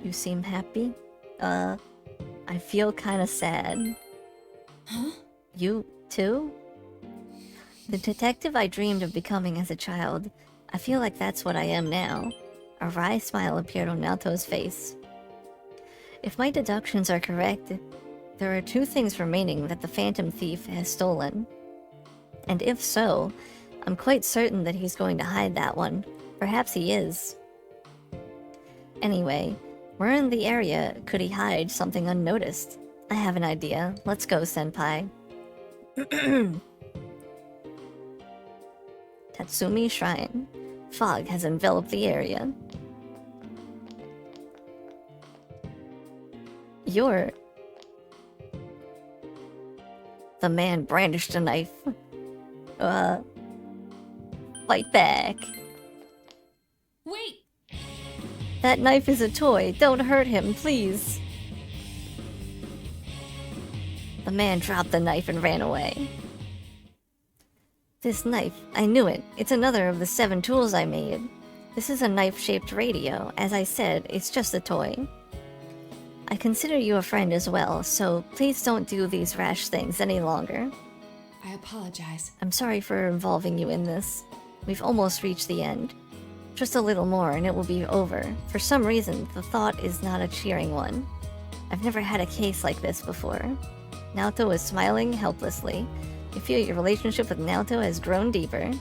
You seem happy? I feel kinda sad. Huh? You, too? The detective I dreamed of becoming as a child, I feel like that's what I am now. A wry smile appeared on Naoto's face. If my deductions are correct, there are 2 things remaining that the Phantom Thief has stolen. And if so, I'm quite certain that he's going to hide that one. Perhaps he is. Anyway, where in the area could he hide something unnoticed? I have an idea. Let's go, senpai. Tatsumi Shrine. Fog has enveloped the area. You're... The man brandished a knife. Fight back. Wait! That knife is a toy. Don't hurt him, please. The man dropped the knife and ran away. This knife, I knew it. It's another of the 7 tools I made. This is a knife-shaped radio. As I said, it's just a toy. I consider you a friend as well, so please don't do these rash things any longer. I apologize. I'm sorry for involving you in this. We've almost reached the end. Just a little more and it will be over. For some reason, the thought is not a cheering one. I've never had a case like this before. Naoto is smiling helplessly. You feel your relationship with Naoto has grown deeper.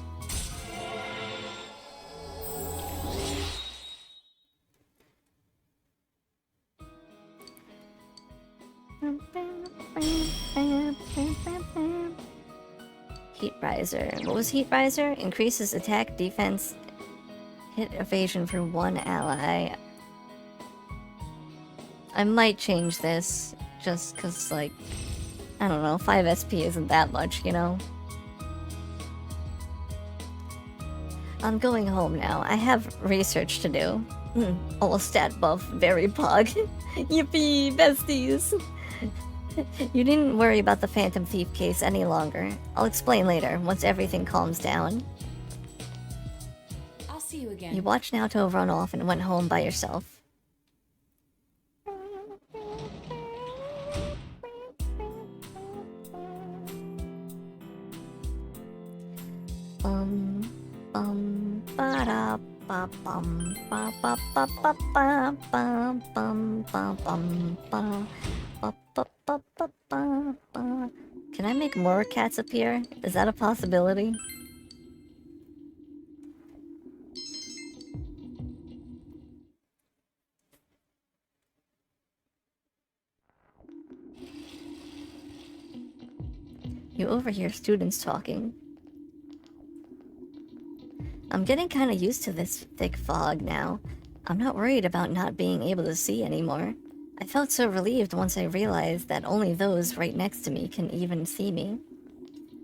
Heat Riser. What was Heat Riser? Increases attack, defense, hit evasion for 1 ally. I might change this just cause, like, I don't know, 5 SP isn't that much, you know? I'm going home now. I have research to do. All stat buff, very pog. Yippee, besties! You didn't worry about the Phantom Thief case any longer. I'll explain later, once everything calms down. I'll see you again. You watched Naoto run off and went home by yourself. Ba-da, ba bum, ba ba ba ba ba bum bum bum bum ba ba ba ba ba ba ba. Can I make more cats appear? Is that a possibility? You overhear students talking. I'm getting kinda used to this thick fog now. I'm not worried about not being able to see anymore. I felt so relieved once I realized that only those right next to me can even see me.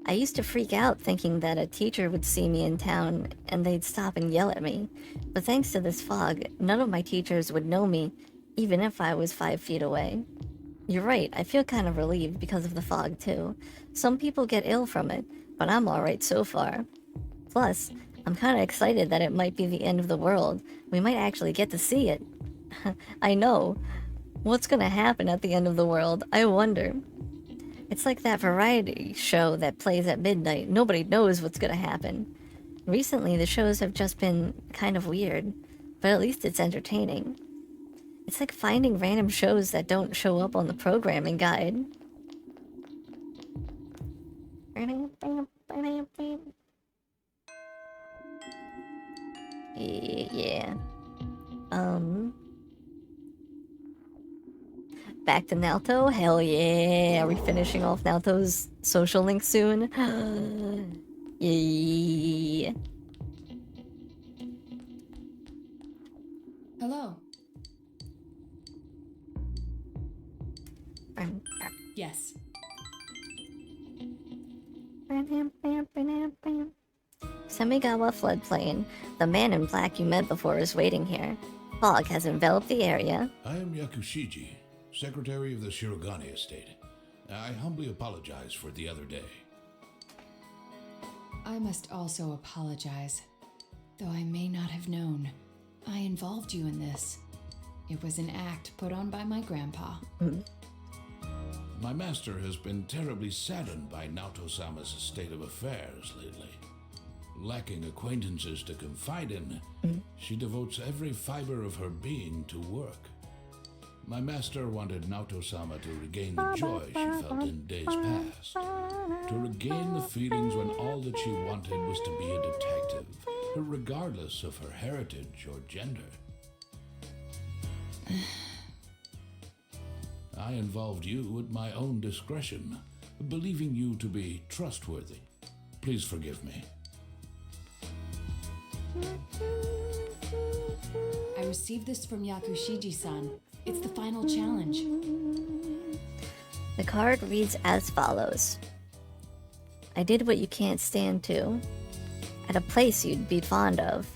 I used to freak out thinking that a teacher would see me in town and they'd stop and yell at me. But thanks to this fog, none of my teachers would know me, even if I was 5 feet away. You're right, I feel kind of relieved because of the fog too. Some people get ill from it, but I'm alright so far. Plus, I'm kinda excited that it might be the end of the world. We might actually get to see it. I know. What's gonna happen at the end of the world? I wonder. It's like that variety show that plays at midnight. Nobody knows what's gonna happen. Recently, the shows have just been kind of weird, but at least it's entertaining. It's like finding random shows that don't show up on the programming guide. Yeah. Back to Naoto? Hell yeah. Are we finishing off Naoto's social link soon? Yeah. Hello. Yes. Semigawa floodplain. The man in black you met before is waiting here. Fog has enveloped the area. I am Yakushiji, secretary of the Shirogane estate. I humbly apologize for the other day. I must also apologize. Though I may not have known, I involved you in this. It was an act put on by my grandpa. My master has been terribly saddened by Naoto-sama's state of affairs lately. Lacking acquaintances to confide in, she devotes every fiber of her being to work. My master wanted Naoto-sama to regain the joy she felt in days past. To regain the feelings when all that she wanted was to be a detective, regardless of her heritage or gender. I involved you at my own discretion, believing you to be trustworthy. Please forgive me. I received this from Yakushiji-san. It's the final challenge. The card reads as follows. I did what you can't stand to. At a place you'd be fond of,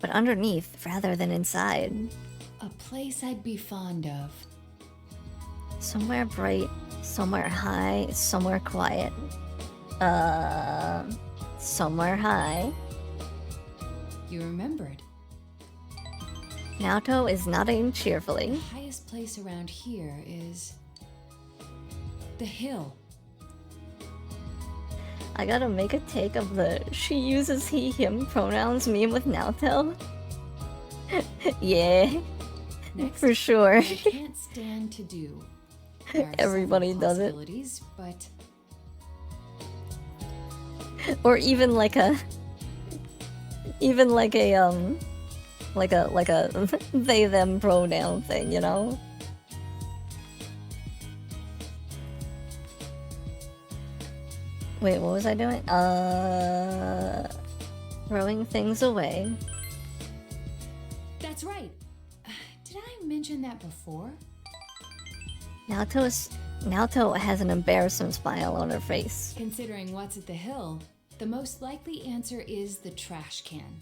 but underneath rather than inside. A place I'd be fond of. Somewhere bright, somewhere high, somewhere quiet. Somewhere high. You remembered. Naoto is nodding cheerfully. The highest place around here is the hill. I gotta make a take of the she uses he, him pronouns meme with Naoto. Yeah. Next, for sure. I can't stand to do. There are Everybody several does it. possibilities, but Or even like a they them pronoun thing, you know? Wait, what was I doing? Throwing things away. that's right. Did I mention that before? Naoto has an embarrassing smile on her face. Considering what's at the hill, the most likely answer is the trash can.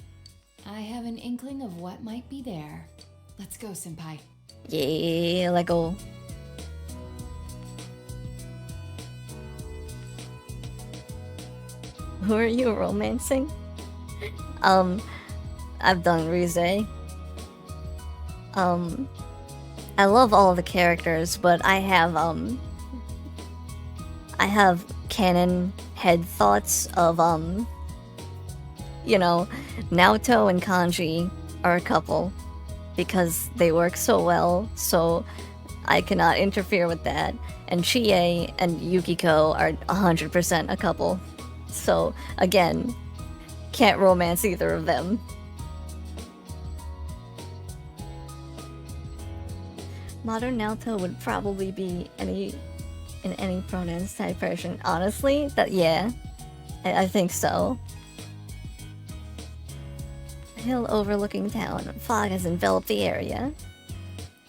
I have an inkling of what might be there. Let's go, senpai. Yeah, let go. Who are you romancing? I've done Rize. I love all of the characters, but I have canon head thoughts of, you know, Naoto and Kanji are a couple because they work so well, so I cannot interfere with that. And Chie and Yukiko are 100% a couple. So, again, can't romance either of them. Modern Naoto would probably be in any pronouns type version. Honestly, yeah, I think so. A hill overlooking town. Fog has enveloped the area.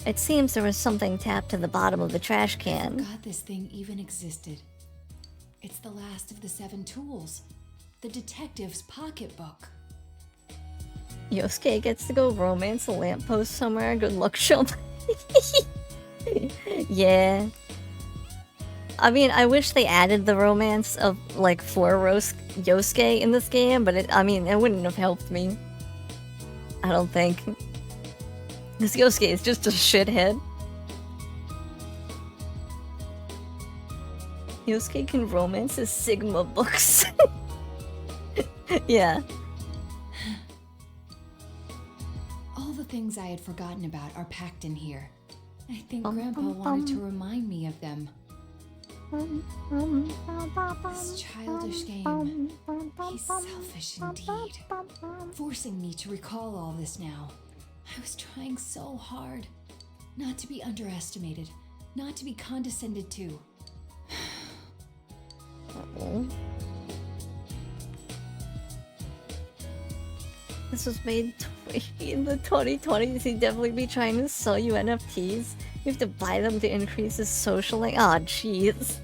It seems there was something tapped to the bottom of the trash can. I forgot this thing even existed. It's the last of the 7 tools. The detective's pocketbook. Yosuke gets to go romance a lamppost somewhere. Good luck, Shum. Yeah. I mean, I wish they added the romance of, like, for Yosuke in this game, but it wouldn't have helped me. I don't think. This Yosuke is just a shithead. Yosuke can romance his Sigma books. Yeah. All the things I had forgotten about are packed in here. I think Grandpa wanted to remind me of them. This childish game. He's selfish indeed. Forcing me to recall all this now. I was trying so hard. Not to be underestimated. Not to be condescended to. This was made in the 2020s. He'd definitely be trying to sell you NFTs. You have to buy them to increase his social link. Aw, jeez.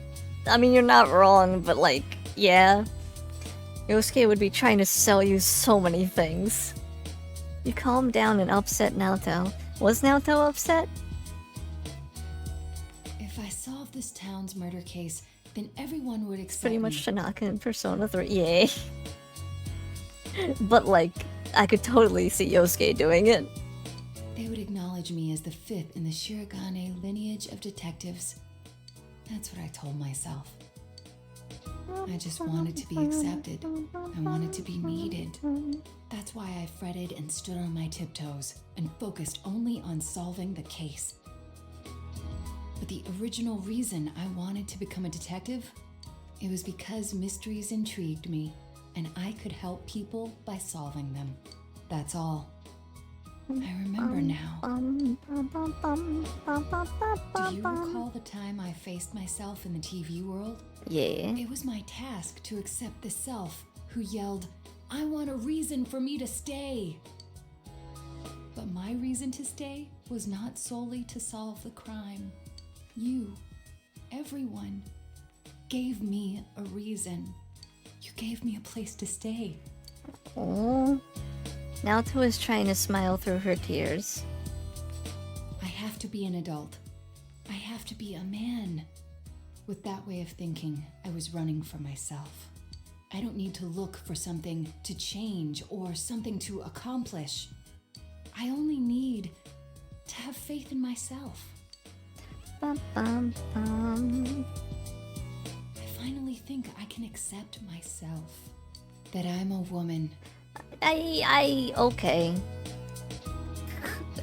I mean, you're not wrong, but like, yeah. Yosuke would be trying to sell you so many things. You calmed down and upset Naoto. Was Naoto upset? If I solve this town's murder case, then everyone would accept Pretty me. much Tanaka in Persona 3. Yay. But like, I could totally see Yosuke doing it. They would acknowledge me as the 5th in the Shirogane lineage of detectives. That's what I told myself. I just wanted to be accepted. I wanted to be needed. That's why I fretted and stood on my tiptoes and focused only on solving the case. But the original reason I wanted to become a detective, it was because mysteries intrigued me and I could help people by solving them. That's all. I remember now. Do you recall the time I faced myself in the TV world? Yeah. It was my task to accept the self who yelled, "I want a reason for me to stay." But my reason to stay was not solely to solve the crime. You, everyone, gave me a reason. gave me a place to stay. Oh. Naoto is trying to smile through her tears. I have to be an adult. I have to be a man. With that way of thinking, I was running from myself. I don't need to look for something to change or something to accomplish. I only need to have faith in myself. Bum, bum, bum. I finally think I can accept myself. That I'm a woman. Okay.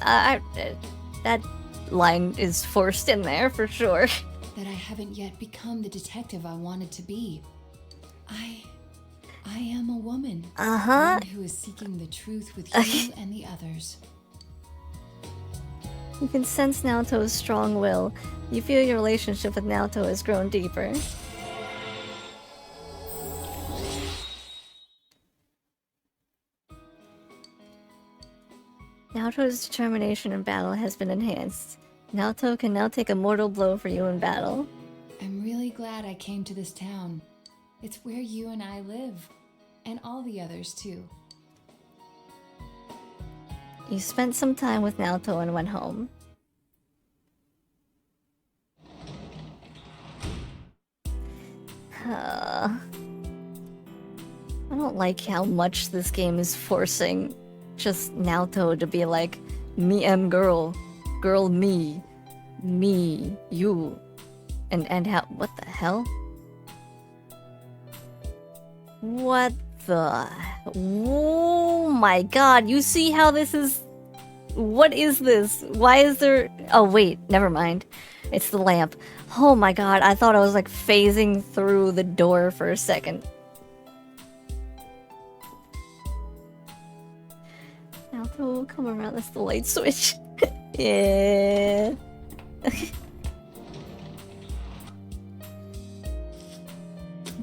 That line is forced in there for sure. That I haven't yet become the detective I wanted to be. I am a woman. One who is seeking the truth with you and the others. You can sense Naoto's strong will. You feel your relationship with Naoto has grown deeper. Naoto's determination in battle has been enhanced. Naoto can now take a mortal blow for you in battle. I'm really glad I came to this town. It's where you and I live. And all the others, too. You spent some time with Naoto and went home. I don't like how much this game is forcing just Naoto to be like, me am girl, girl me, you, and how, what the hell? What the, oh my god, you see how this is, what is this? Why is there, oh wait, never mind. It's the lamp. Oh my god, I thought I was like phasing through the door for a second. Naoto will come around, that's the light switch. Yeah.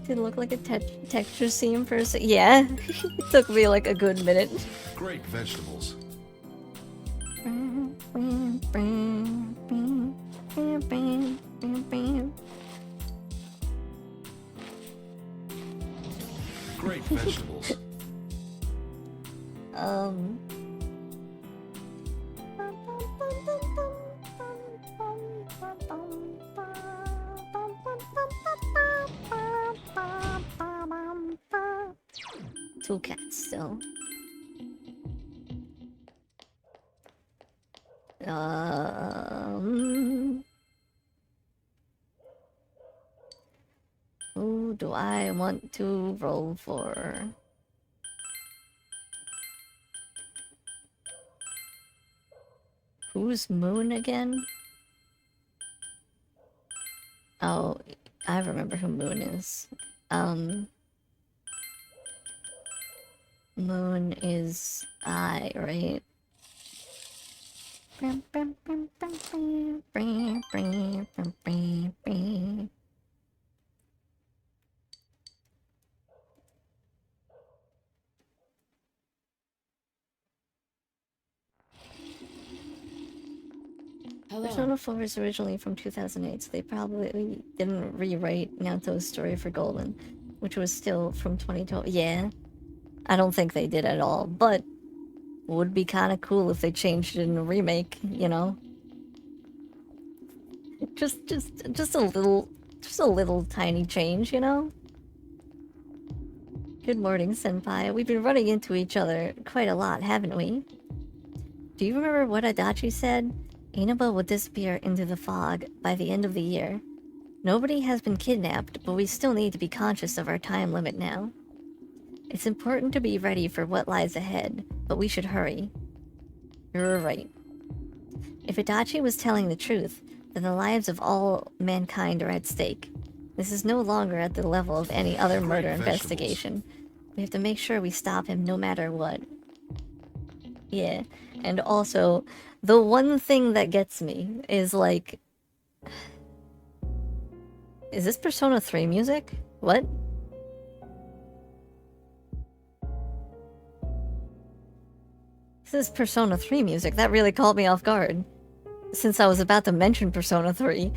Did it look like a texture seam for a sec? Yeah. It took me like a good minute. Great vegetables. Great vegetables. Two cats still. Who do I want to roll for? Who's Moon again? Oh, I remember who Moon is. Moon is I, right? Hello. Persona 4 is originally from 2008, so they probably didn't rewrite Naoto's story for Golden, which was still from 2012. Yeah, I don't think they did at all, but would be kind of cool if they changed it in a remake, you know? Just a little tiny change, you know? Good morning, Senpai. We've been running into each other quite a lot, haven't we? Do you remember what Adachi said? Inaba will disappear into the fog by the end of the year. Nobody has been kidnapped, but we still need to be conscious of our time limit now. It's important to be ready for what lies ahead, but we should hurry. You're right. If Adachi was telling the truth, then the lives of all mankind are at stake. This is no longer at the level of any other murder investigation. We have to make sure we stop him no matter what. Yeah, and also, the one thing that gets me is like... Is this Persona 3 music? What? This is Persona 3 music. That really caught me off guard. Since I was about to mention Persona 3.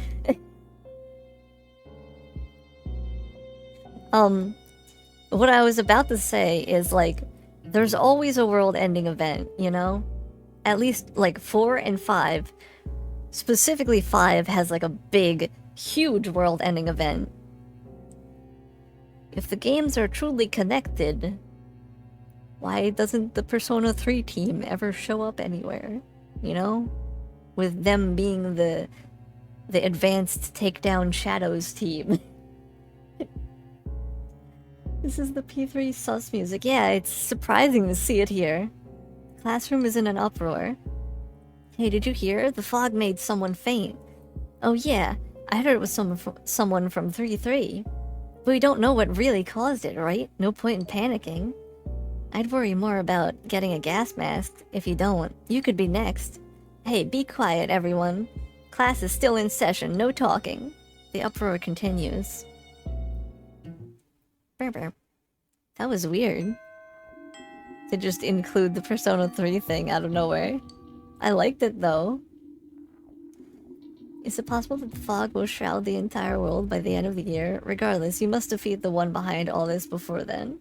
what I was about to say is, like, there's always a world-ending event, you know? At least, like, 4 and 5. Specifically, 5 has, like, a big, huge world-ending event. If the games are truly connected, why doesn't the Persona 3 team ever show up anywhere? You know? With them being the advanced take-down Shadows team. This is the P3 sus music. Yeah, it's surprising to see it here. Classroom is in an uproar. Hey, did you hear? The fog made someone faint. Oh yeah, I heard it was someone from 3-3. But we don't know what really caused it, right? No point in panicking. I'd worry more about getting a gas mask. If you don't, you could be next. Hey, be quiet, everyone. Class is still in session, no talking. The uproar continues. That was weird. To just include the Persona 3 thing out of nowhere. I liked it though. Is it possible that the fog will shroud the entire world by the end of the year? Regardless, you must defeat the one behind all this before then.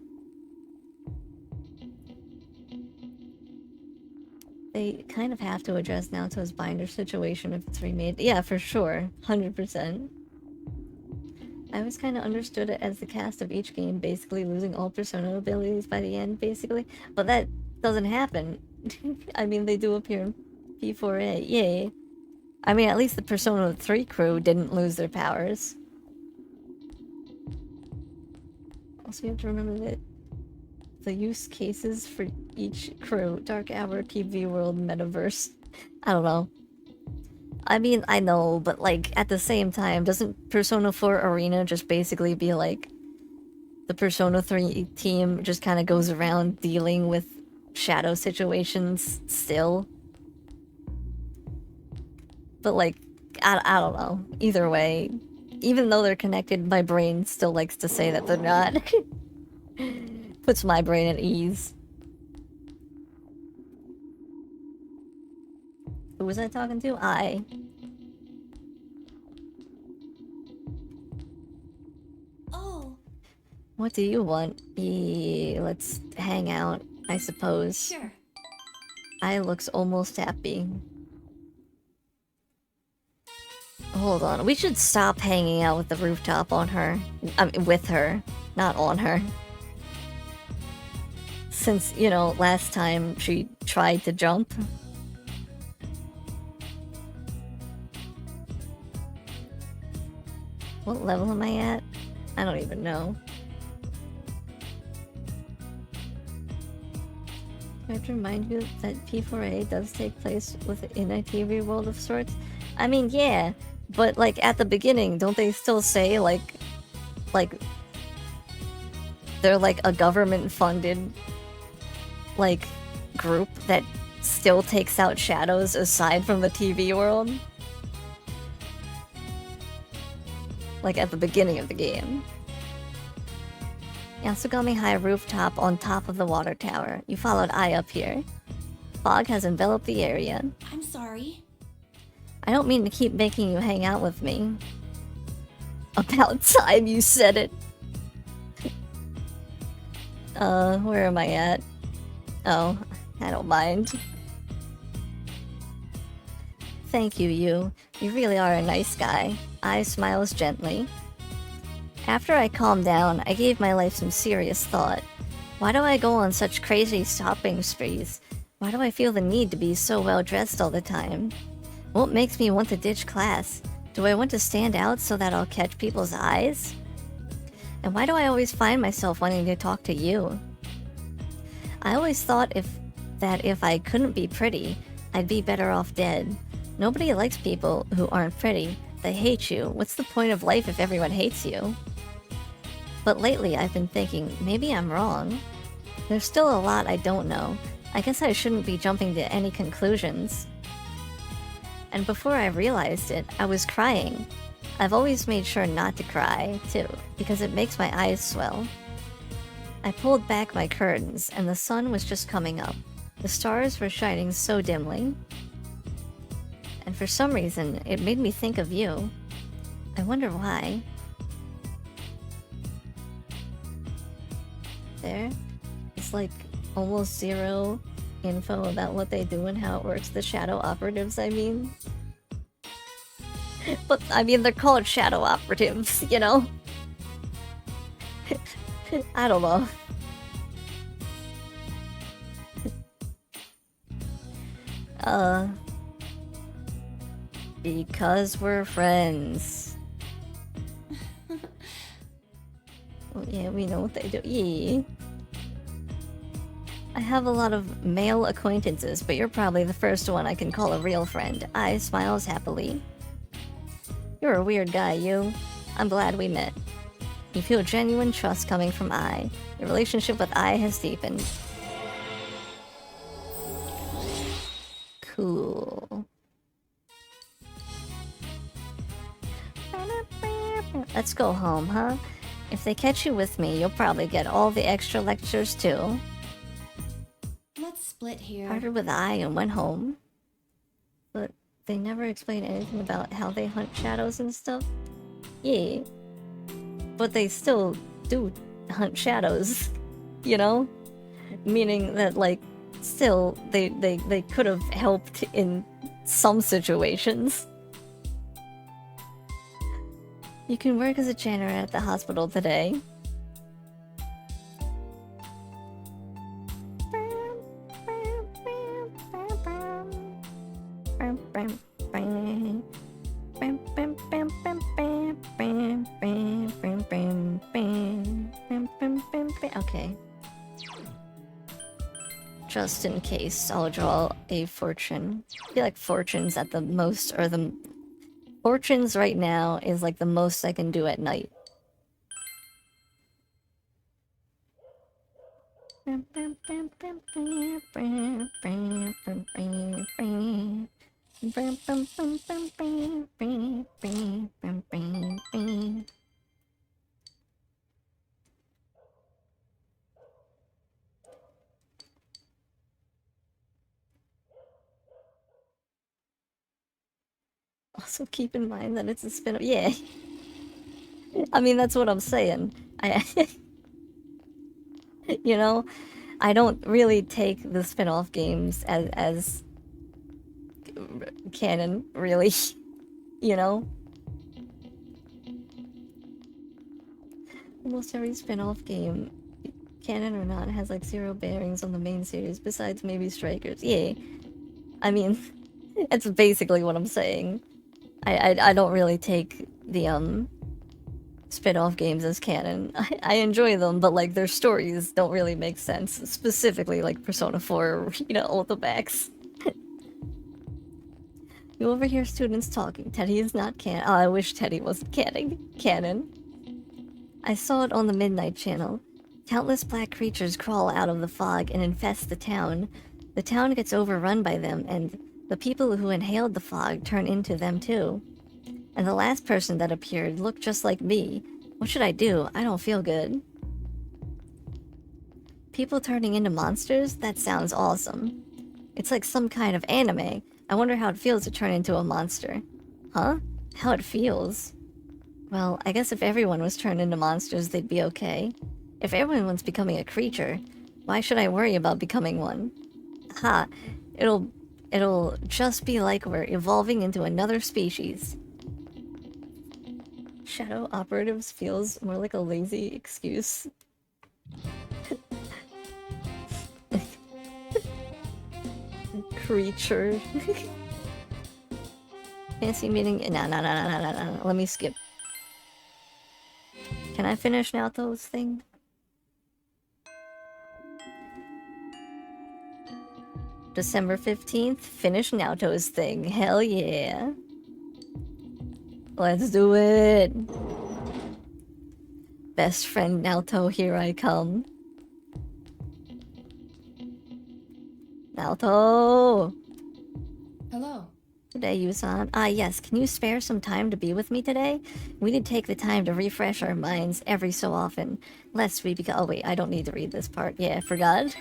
They kind of have to address Naoto's binder situation if it's remade. Yeah, for sure. 100%. I always kind of understood it as the cast of each game basically losing all Persona abilities by the end, basically. But that doesn't happen. I mean, they do appear in P4A. Yay. I mean, at least the Persona 3 crew didn't lose their powers. Also, you have to remember that the use cases for each crew. Dark Hour, TV World, Metaverse. I don't know. I mean, I know, but like, at the same time, doesn't Persona 4 Arena just basically be like the Persona 3 team just kind of goes around dealing with shadow situations still? But like, I don't know. Either way, even though they're connected, my brain still likes to say that they're not. Puts my brain at ease. Who was I talking to? I. Oh. What do you want? Let's hang out, I suppose. Sure. I looks almost happy. Hold on, we should stop hanging out with the rooftop on her. I mean, with her, not on her. Since, you know, last time she tried to jump. What level am I at? I don't even know. I have to remind you that P4A does take place within a TV world of sorts. I mean, yeah, but like at the beginning, don't they still say like they're like a government-funded like group that still takes out shadows aside from the TV world? Like at the beginning of the game. Yasugami High rooftop on top of the water tower. You followed Ai up here. Fog has enveloped the area. I'm sorry. I don't mean to keep making you hang out with me. About time you said it. Where am I at? Oh, I don't mind. Thank you, you. You really are a nice guy. Ai smiles gently. After I calmed down, I gave my life some serious thought. Why do I go on such crazy shopping sprees? Why do I feel the need to be so well dressed all the time? What makes me want to ditch class? Do I want to stand out so that I'll catch people's eyes? And why do I always find myself wanting to talk to you? I always thought that if I couldn't be pretty, I'd be better off dead. Nobody likes people who aren't pretty. They hate you. What's the point of life if everyone hates you? But lately I've been thinking, maybe I'm wrong. There's still a lot I don't know. I guess I shouldn't be jumping to any conclusions. And before I realized it, I was crying. I've always made sure not to cry, too, because it makes my eyes swell. I pulled back my curtains, and the sun was just coming up. The stars were shining so dimly. And for some reason, it made me think of you. I wonder why. there. It's like almost zero info about what they do and how it works. The shadow operatives, I mean. But, I mean, they're called shadow operatives, you know? I don't know. Because we're friends. Well, yeah, we know what they do. Yeah. I have a lot of male acquaintances, but you're probably the first one I can call a real friend. I smiles happily. You're a weird guy, you. I'm glad we met. You feel genuine trust coming from I. Your relationship with I has deepened. Cool. Let's go home, huh? If they catch you with me, you'll probably get all the extra lectures too. Let's split here. Parted with I and went home. But they never explain anything about how they hunt shadows and stuff. Yeah. But they still do hunt shadows, you know? Meaning that, like, still, they could have helped in some situations. You can work as a janitor at the hospital today. Okay. Just in case, I'll draw a fortune. I feel like fortunes at the most, or the... Fortunes right now is like the most I can do at night. Also keep in mind that it's a spin-off. Yeah. I mean, that's what I'm saying. You know, I don't really take the spin-off games as canon, really. You know? Almost every spin-off game, canon or not, has like zero bearings on the main series, besides maybe Strikers. Yeah. I mean, that's basically what I'm saying. I don't really take the spin-off games as canon. I enjoy them, but like their stories don't really make sense. Specifically like Persona 4, you know, Ultimax. You overhear students talking. Teddy is not canon. Oh, I wish Teddy wasn't canon. I saw it on the Midnight Channel. Countless black creatures crawl out of the fog and infest the town. The town gets overrun by them, and the people who inhaled the fog turn into them too. And the last person that appeared looked just like me. What should I do? I don't feel good. People turning into monsters? That sounds awesome. It's like some kind of anime. I wonder how it feels to turn into a monster. Huh? How it feels? Well, I guess if everyone was turned into monsters, they'd be okay. If everyone's becoming a creature, why should I worry about becoming one? Ha! It'll just be like we're evolving into another species. Shadow operatives feels more like a lazy excuse. Creature. Fancy meeting. No. Let me skip. Can I finish Naoto's thing? December 15th, finish Naoto's thing. Hell yeah. Let's do it. Best friend Naoto, here I come. Naoto! Hello. Good day, Yusan. Ah, yes, can you spare some time to be with me today? We need to take the time to refresh our minds every so often, lest we become— oh wait, I don't need to read this part. Yeah, I forgot.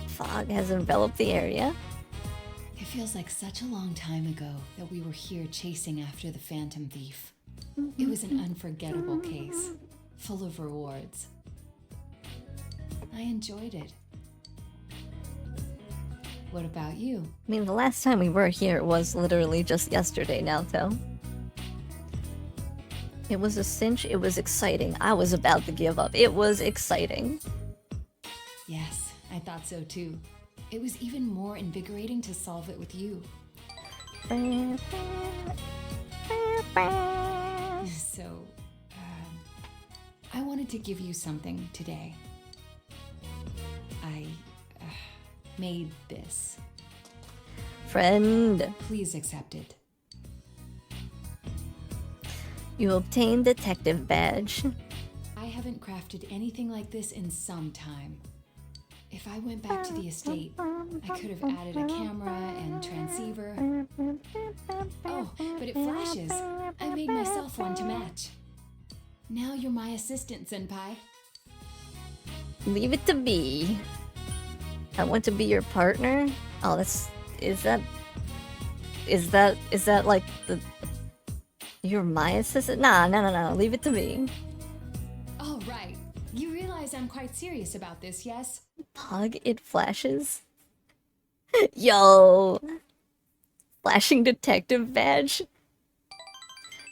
Fog has enveloped the area. It feels like such a long time ago that we were here chasing after the Phantom Thief. It was an unforgettable case, full of rewards. I enjoyed it. What about you? I mean, the last time we were here was literally just yesterday, Naoto. It was a cinch, it was exciting. I was about to give up. It was exciting. Yes, I thought so too. It was even more invigorating to solve it with you. So, I wanted to give you something today. I made this. Friend. Please accept it. You obtained detective badge. I haven't crafted anything like this in some time. If I went back to the estate, I could have added a camera and transceiver. Oh, but it flashes. I made myself one to match. Now you're my assistant, Senpai. Leave it to me. I want to be your partner? Oh, that's... Is that like the... You're my assistant? Nah, no. Leave it to me. Oh, right. You realize I'm quite serious about this, yes? Pug, it flashes. Yo! Flashing detective badge.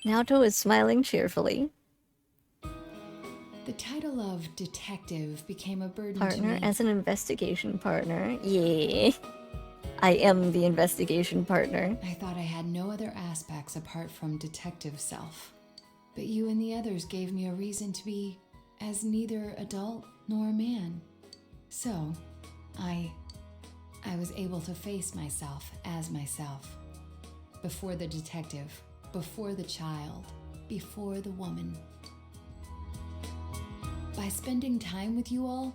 Naoto is smiling cheerfully. The title of detective became a burden to Partner me. as an investigation partner. Yeah. I am the investigation partner. I thought I had no other aspects apart from detective self. But you and the others gave me a reason to be as neither adult nor man. So, I was able to face myself as myself. Before the detective, before the child, before the woman. By spending time with you all,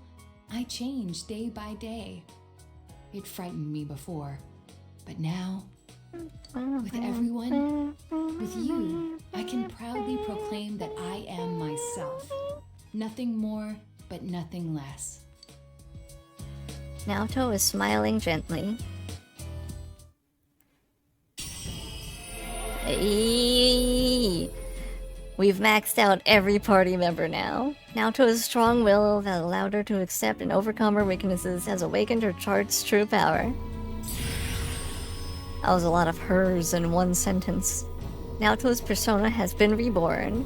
I changed day by day. It frightened me before, but now, with everyone, with you, I can proudly proclaim that I am myself. Nothing more, but nothing less. Naoto is smiling gently. Hey. We've maxed out every party member now. Naoto's strong will that allowed her to accept and overcome her weaknesses has awakened her chart's true power. That was a lot of hers in one sentence. Naoto's persona has been reborn.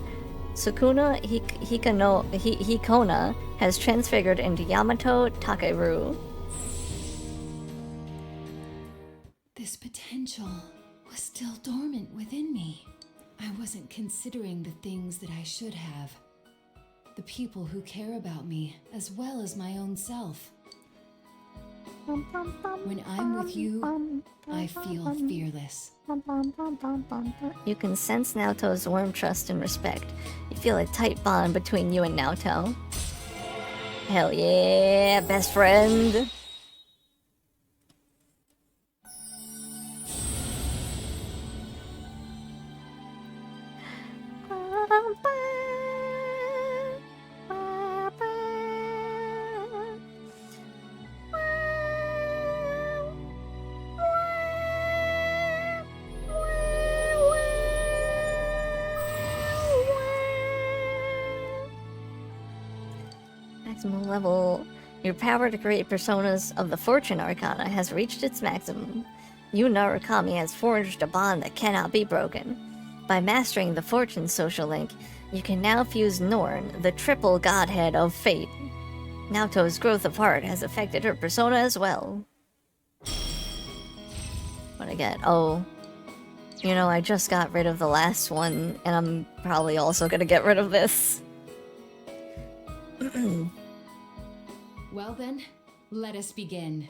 Sukuna Hikona has transfigured into Yamato Takeru. This potential was still dormant within me. I wasn't considering the things that I should have. The people who care about me, as well as my own self. When I'm with you, I feel fearless. You can sense Naoto's warm trust and respect. You feel a tight bond between you and Naoto. Hell yeah, best friend! Maximum level. Your power to create personas of the Fortune Arcana has reached its maximum. You, Narukami, has forged a bond that cannot be broken. By mastering the Fortune social link, you can now fuse Norn, the triple godhead of fate. Naoto's growth of heart has affected her persona as well. What I get? Oh. You know, I just got rid of the last one, and I'm probably also gonna get rid of this. Well then, let us begin.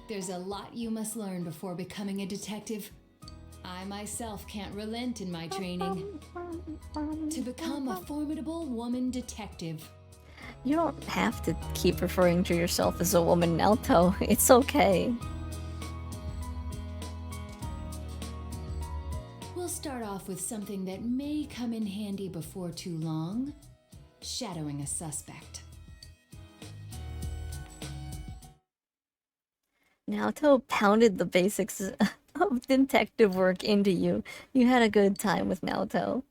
There's a lot you must learn before becoming a detective. I myself can't relent in my training. To become a formidable woman detective. You don't have to keep referring to yourself as a woman, Naoto. It's okay. We'll start off with something that may come in handy before too long. Shadowing a suspect. Naoto pounded the basics of detective work into you. You had a good time with Naoto.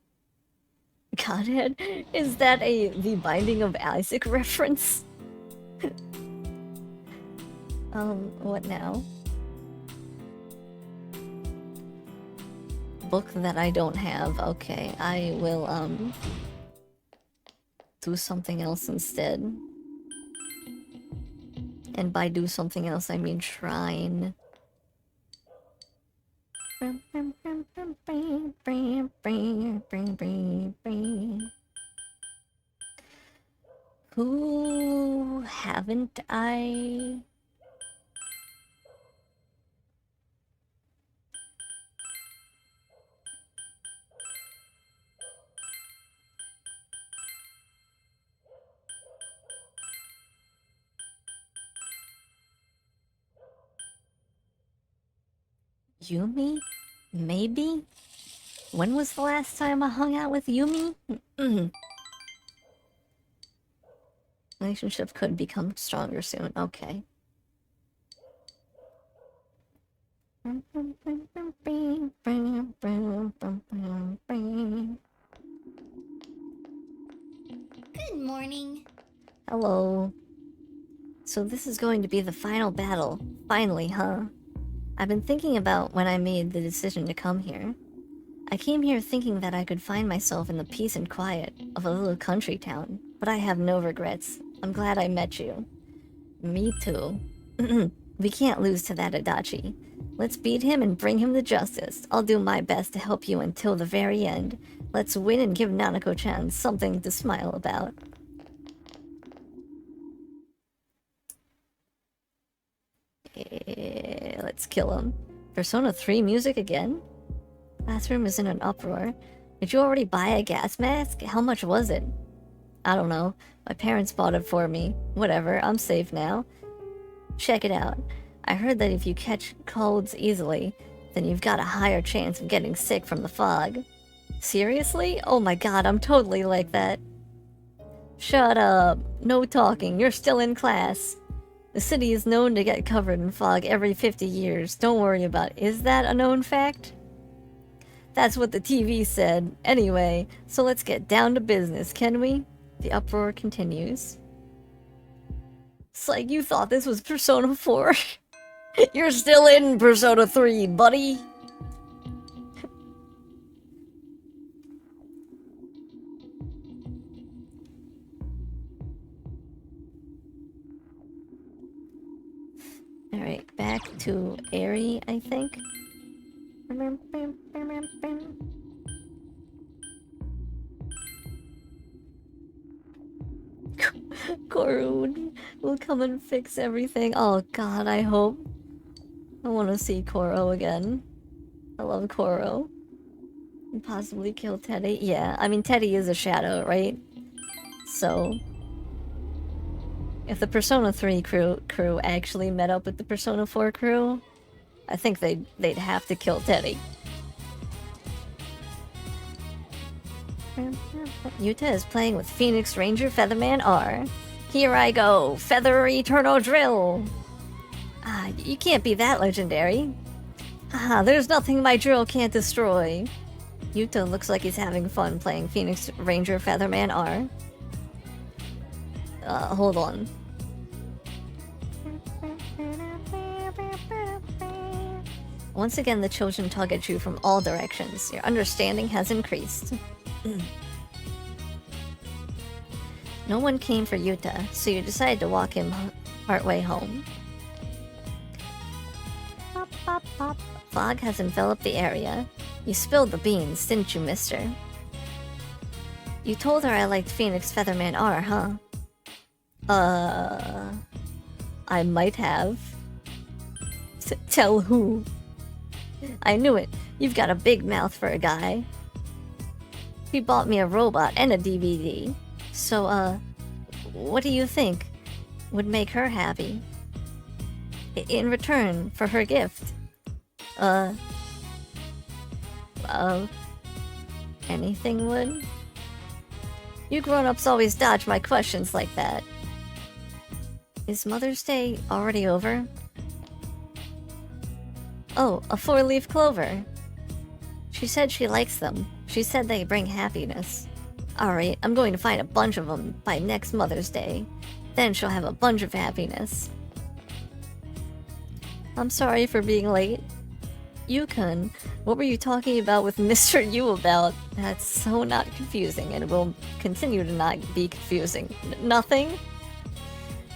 Godhead? Is that the Binding of Isaac reference? What now? Book that I don't have. Okay, I will, do something else instead. And by do something else, I mean shrine. Who haven't I? Yumi? Maybe? When was the last time I hung out with Yumi? Relationship could become stronger soon. Okay. Good morning. Hello. So this is going to be the final battle. Finally, huh? I've been thinking about when I made the decision to come here. I came here thinking that I could find myself in the peace and quiet of a little country town, but I have no regrets. I'm glad I met you. Me too. We can't lose to that Adachi. Let's beat him and bring him to justice. I'll do my best to help you until the very end. Let's win and give Nanako-chan something to smile about. Let's kill him. Persona 3 music again? Bathroom is in an uproar. Did you already buy a gas mask? How much was it? I don't know. My parents bought it for me. Whatever, I'm safe now. Check it out. I heard that if you catch colds easily, then you've got a higher chance of getting sick from the fog. Seriously? Oh my god, I'm totally like that. Shut up. No talking. You're still in class. The city is known to get covered in fog every 50 years. Don't worry about it. Is that a known fact? That's what the TV said. Anyway, so let's get down to business, can we? The uproar continues. It's like you thought this was Persona 4. You're still in Persona 3, buddy. Alright, back to Eri, I think. Koro will come and fix everything. Oh god, I hope. I want to see Koro again. I love Koro. And possibly kill Teddy. Yeah, I mean Teddy is a shadow, right? So if the Persona 3 crew actually met up with the Persona 4 crew, I think they'd have to kill Teddy. Yuta is playing with Phoenix Ranger Featherman R. Here I go, Feather Eternal Drill! Ah, you can't be that legendary. Ah, there's nothing my drill can't destroy. Yuta looks like he's having fun playing Phoenix Ranger Featherman R. Hold on. Once again, the children tug at you from all directions. Your understanding has increased. No one came for Yuta, so you decided to walk him partway home. Pop, pop, pop. Fog has enveloped the area. You spilled the beans, didn't you, mister? You told her I liked Phoenix Featherman R, huh? I might have. Tell who? I knew it. You've got a big mouth for a guy. He bought me a robot and a DVD. So, what do you think would make her happy? In return for her gift? Anything would? You grown-ups always dodge my questions like that. Is Mother's Day already over? Oh, a 4-leaf clover. She said she likes them. She said they bring happiness. Alright, I'm going to find a bunch of them by next Mother's Day. Then she'll have a bunch of happiness. I'm sorry for being late. Yukon, what were you talking about with Mr. Yu about? That's so not confusing, and it will continue to not be confusing. Nothing?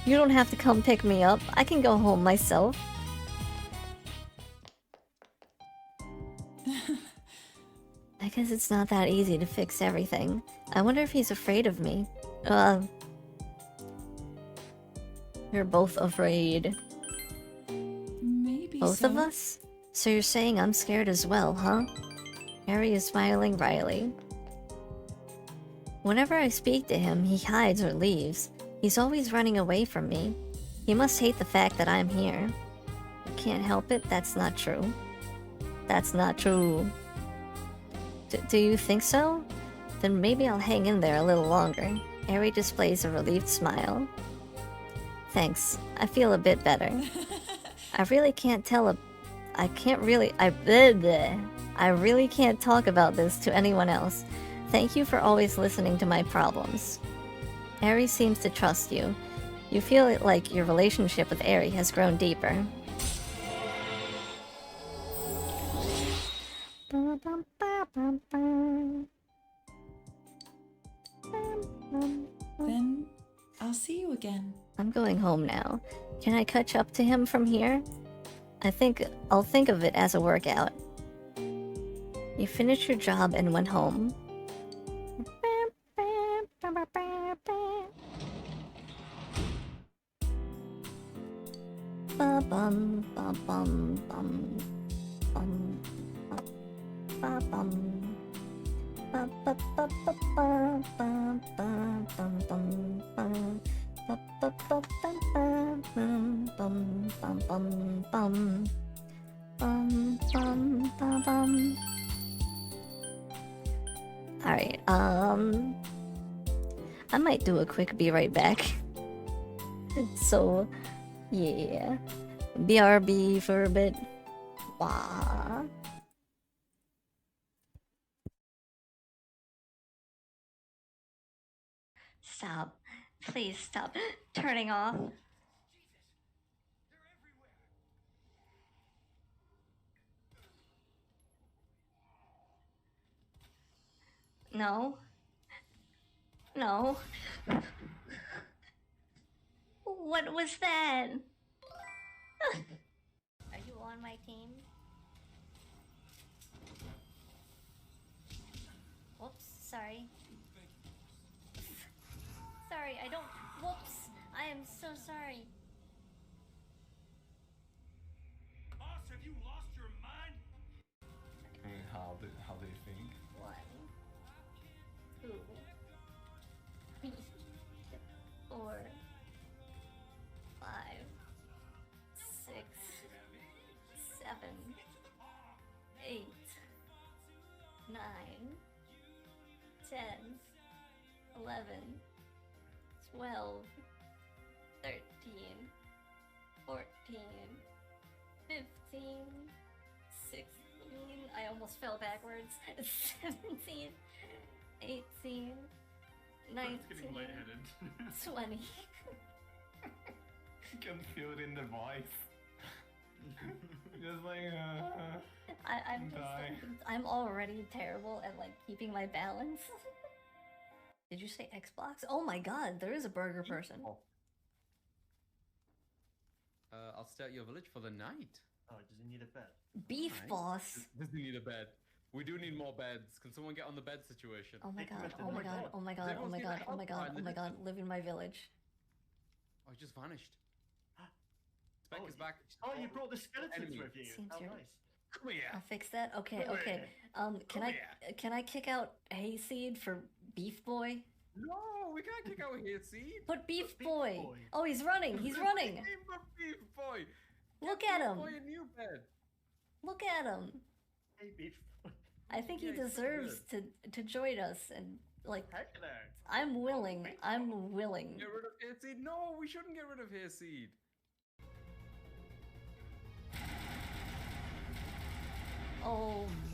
You don't have to come pick me up. I can go home myself. I guess it's not that easy to fix everything. I wonder if he's afraid of me. You're both afraid. Maybe Both so. of us? So you're saying I'm scared as well, huh? Harry is smiling wryly. Whenever I speak to him, he hides or leaves. He's always running away from me. He must hate the fact that I'm here. I can't help it, that's not true. That's not true. Do you think so? Then maybe I'll hang in there a little longer. Harry displays a relieved smile. Thanks. I feel a bit better. I really can't I really can't talk about this to anyone else. Thank you for always listening to my problems. Eri seems to trust you. You feel it like your relationship with Eri has grown deeper. Then I'll see you again. I'm going home now. Can I catch up to him from here? I'll think of it as a workout. You finished your job and went home. Ba-bum, ba-bum, bum, bum, ba-bum. Ba-ba-ba-ba-ba-ba-ba-bum-bum-bum. Ba-ba-ba-bum-bum-bum-bum-bum. Bum-bum-ba-bum. Alright, I might do a quick be right back. So, yeah. BRB for a bit. Wah. Stop. Please stop turning off. No. No. What was that? Are you on my team? Whoops, sorry. Sorry, I don't. Whoops, I am so sorry. Boss, have you lost your mind? How do you think? 1, 2, 3, 4, 5, 6, 7, 8, 9, 10, 11, 12, 13, 14, 15, 16, I almost fell backwards, 17, 18, 19, 20. You can feel it in the voice. Just like, I'm already terrible at like keeping my balance. Did you say Xbox? Oh my god, there is a burger person. I'll stay at your village for the night. Oh, does he need a bed? Beef boss. Does he need a bed? We do need more beds. Can someone get on the bed situation? Oh my god, oh my god, oh my god, oh my god, oh my god, oh my god, live in my village. Oh, he just vanished. Spec is back. Oh, you brought the skeletons Enemy. with you. Seems How you're- nice. Come here. I'll fix that? Okay, Come okay. Can I kick out Hayseed for Beef Boy? No, we can't kick out here, see? Put Beef Boy. Oh, he's running, he's running. Beef Boy. Look at him. Boy, a new bed. Look at him. Hey, Beef. I think he Yeah, he's so deserves to join us and like Heck no. I'm willing. I'm willing. Get rid of Hayseed? No, we shouldn't get rid of Hayseed.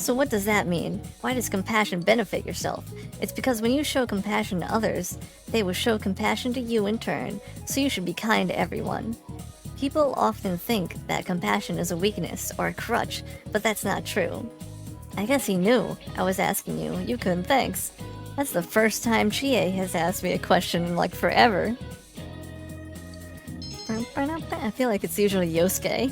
So what does that mean? Why does compassion benefit yourself? It's because when you show compassion to others, they will show compassion to you in turn, so you should be kind to everyone. People often think that compassion is a weakness or a crutch, but that's not true. I guess he knew I was asking you. Yukun, thanks. That's the first time Chie has asked me a question in like forever. I feel like it's usually Yosuke.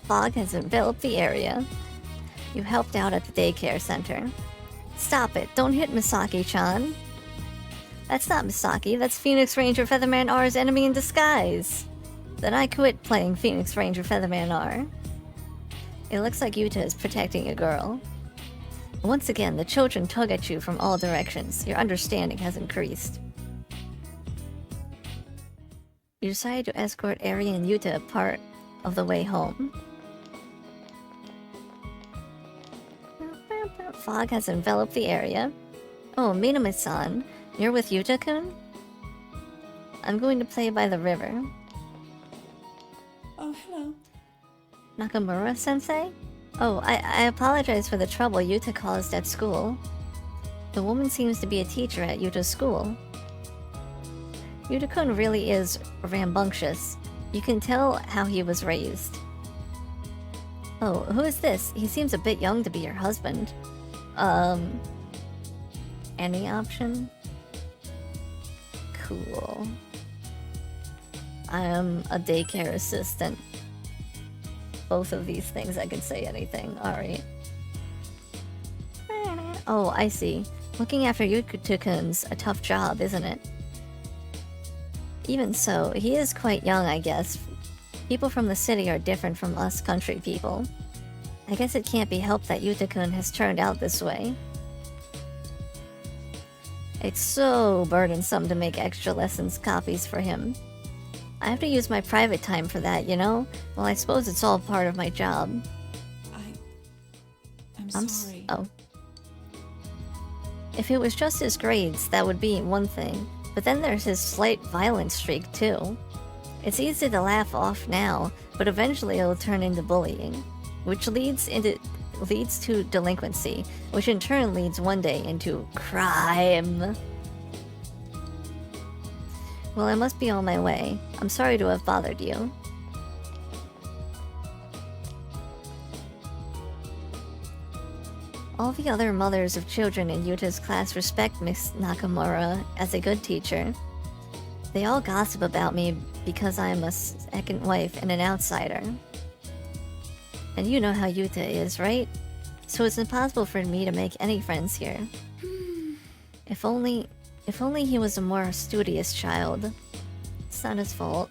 Fog has enveloped the area. You helped out at the daycare center. Stop it, don't hit Misaki-chan. That's not Misaki, that's Phoenix Ranger Featherman R's enemy in disguise. Then I quit playing Phoenix Ranger Featherman R. It looks like Yuta is protecting a girl. Once again, the children tug at you from all directions. Your understanding has increased. You decided to escort Eri and Yuta part of the way home. Fog has enveloped the area. Oh, Minami-san, you're with Yuta-kun? I'm going to play by the river. Oh, hello. Nakamura-sensei? Oh, I apologize for the trouble Yuta caused at school. The woman seems to be a teacher at Yuta's school. Yuta-kun really is rambunctious. You can tell how he was raised. Oh, who is this? He seems a bit young to be your husband. Any option? Cool. I am a daycare assistant. Both of these things I can say anything, alright. Oh, I see. Looking after Yuta-kun's a tough job, isn't it? Even so, he is quite young, I guess. People from the city are different from us country people. I guess it can't be helped that Yuta-kun has turned out this way. It's so burdensome to make extra lessons copies for him. I have to use my private time for that, you know? Well, I suppose it's all part of my job. I'm sorry. Oh. If it was just his grades, that would be one thing. But then there's his slight violent streak, too. It's easy to laugh off now, but eventually it'll turn into bullying. Which leads to delinquency, which in turn leads one day into crime. Well, I must be on my way. I'm sorry to have bothered you. All the other mothers of children in Yuta's class respect Miss Nakamura as a good teacher. They all gossip about me because I am a second wife and an outsider. And you know how Yuta is, right? So it's impossible for me to make any friends here. If only he was a more studious child. It's not his fault.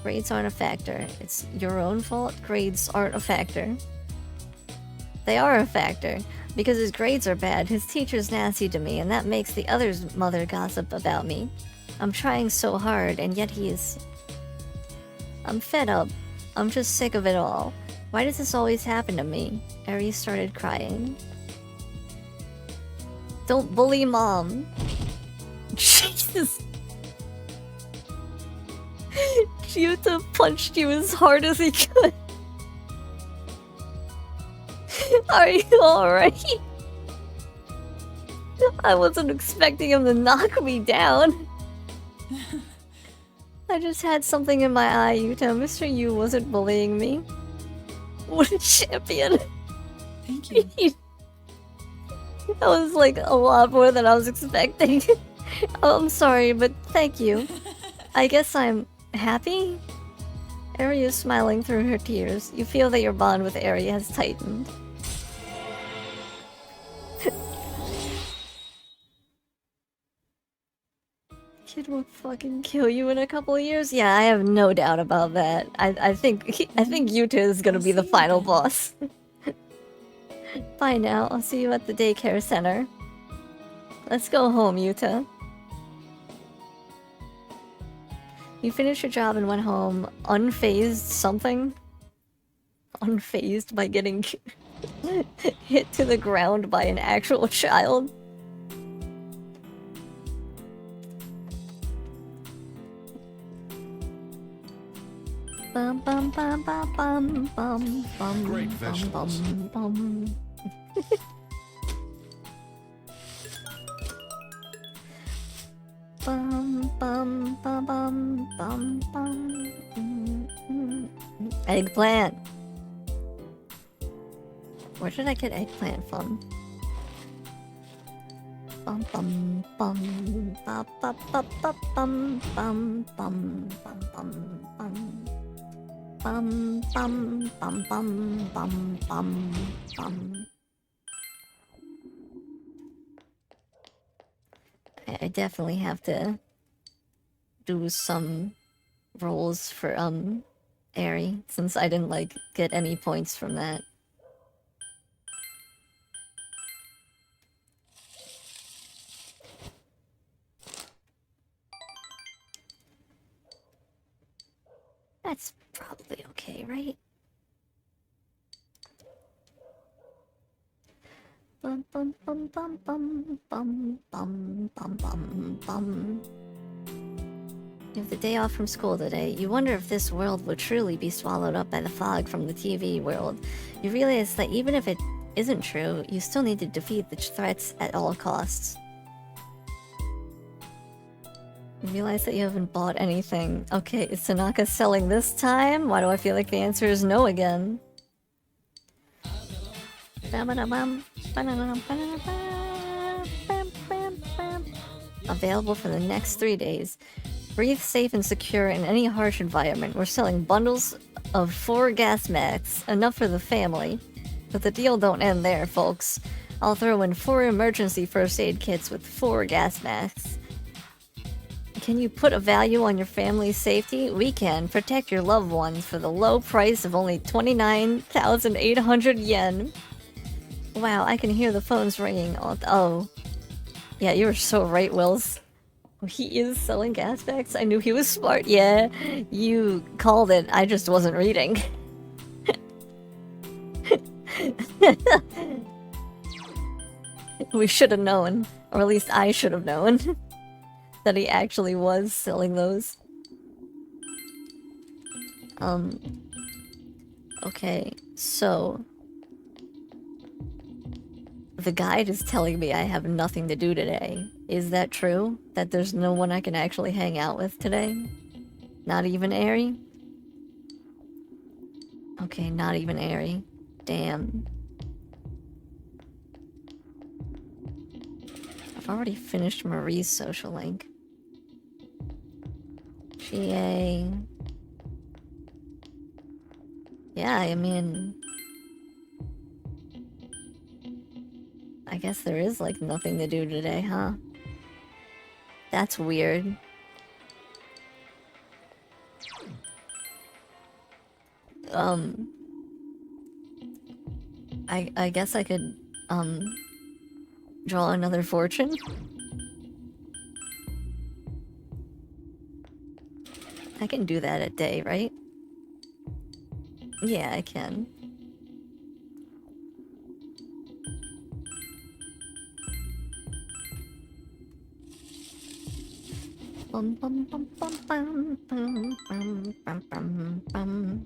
Grades aren't a factor. It's your own fault. Grades aren't a factor. They are a factor. Because his grades are bad, his teacher's nasty to me, and that makes the other's mother gossip about me. I'm trying so hard, and yet I'm fed up. I'm just sick of it all. Why does this always happen to me? Eri started crying. Don't bully Mom. Jesus. Yuta punched you as hard as he could. Are you alright? I wasn't expecting him to knock me down. I just had something in my eye, Yuta. Mr. Yu wasn't bullying me. What a champion. Thank you. That was like a lot more than I was expecting. I'm sorry, but thank you. I guess I'm happy? Eri is smiling through her tears. You feel that your bond with Eri has tightened. Kid will fucking kill you in a couple of years? Yeah, I have no doubt about that. I think Yuta is gonna be the final boss. Bye now. I'll see you at the daycare center. Let's go home, Yuta. You finished your job and went home unfazed something? Unfazed by getting hit to the ground by an actual child? Bum bum bum bum bum bum bum. Great bum vegetables. bum bum. Bum bum bum bum bum bum. Eggplant. Where did I get eggplant from? Bum bum bum ba ba ba ba bum bum bum bum bum bum. Bum bum bum bum bum bum bum. I definitely have to do some rolls for Airy, since I didn't like get any points from that. That's probably okay, right? Bum bum bum bum bum bum bum bum bum bum. You have the day off from school today. You wonder if this world will truly be swallowed up by the fog from the TV world. You realize that even if it isn't true, you still need to defeat the threats at all costs. You realize that you haven't bought anything. Okay, is Tanaka selling this time? Why do I feel like the answer is no again? Available for the next 3 days. Breathe safe and secure in any harsh environment. We're selling bundles of 4 gas masks, enough for the family. But the deal don't end there, folks. I'll throw in 4 emergency first aid kits with 4 gas masks. Can you put a value on your family's safety? We can. Protect your loved ones for the low price of only 29,800 yen. Wow, I can hear the phones ringing. Oh. Yeah, you were so right, Wills. He is selling gas packs? I knew he was smart. Yeah, you called it. I just wasn't reading. We should have known. Or at least I should have known. That he actually was selling those. Okay, so... The guide is telling me I have nothing to do today. Is that true? That there's no one I can actually hang out with today? Not even Airy? Okay, not even Airy. Damn. I've already finished Marie's social link. GA. Yeah, I mean... I guess there is, like, nothing to do today, huh? That's weird. I guess I could, draw another fortune? I can do that at day, right? Yeah, I can. Bum bum bum bum bum bum bum bum bum bum.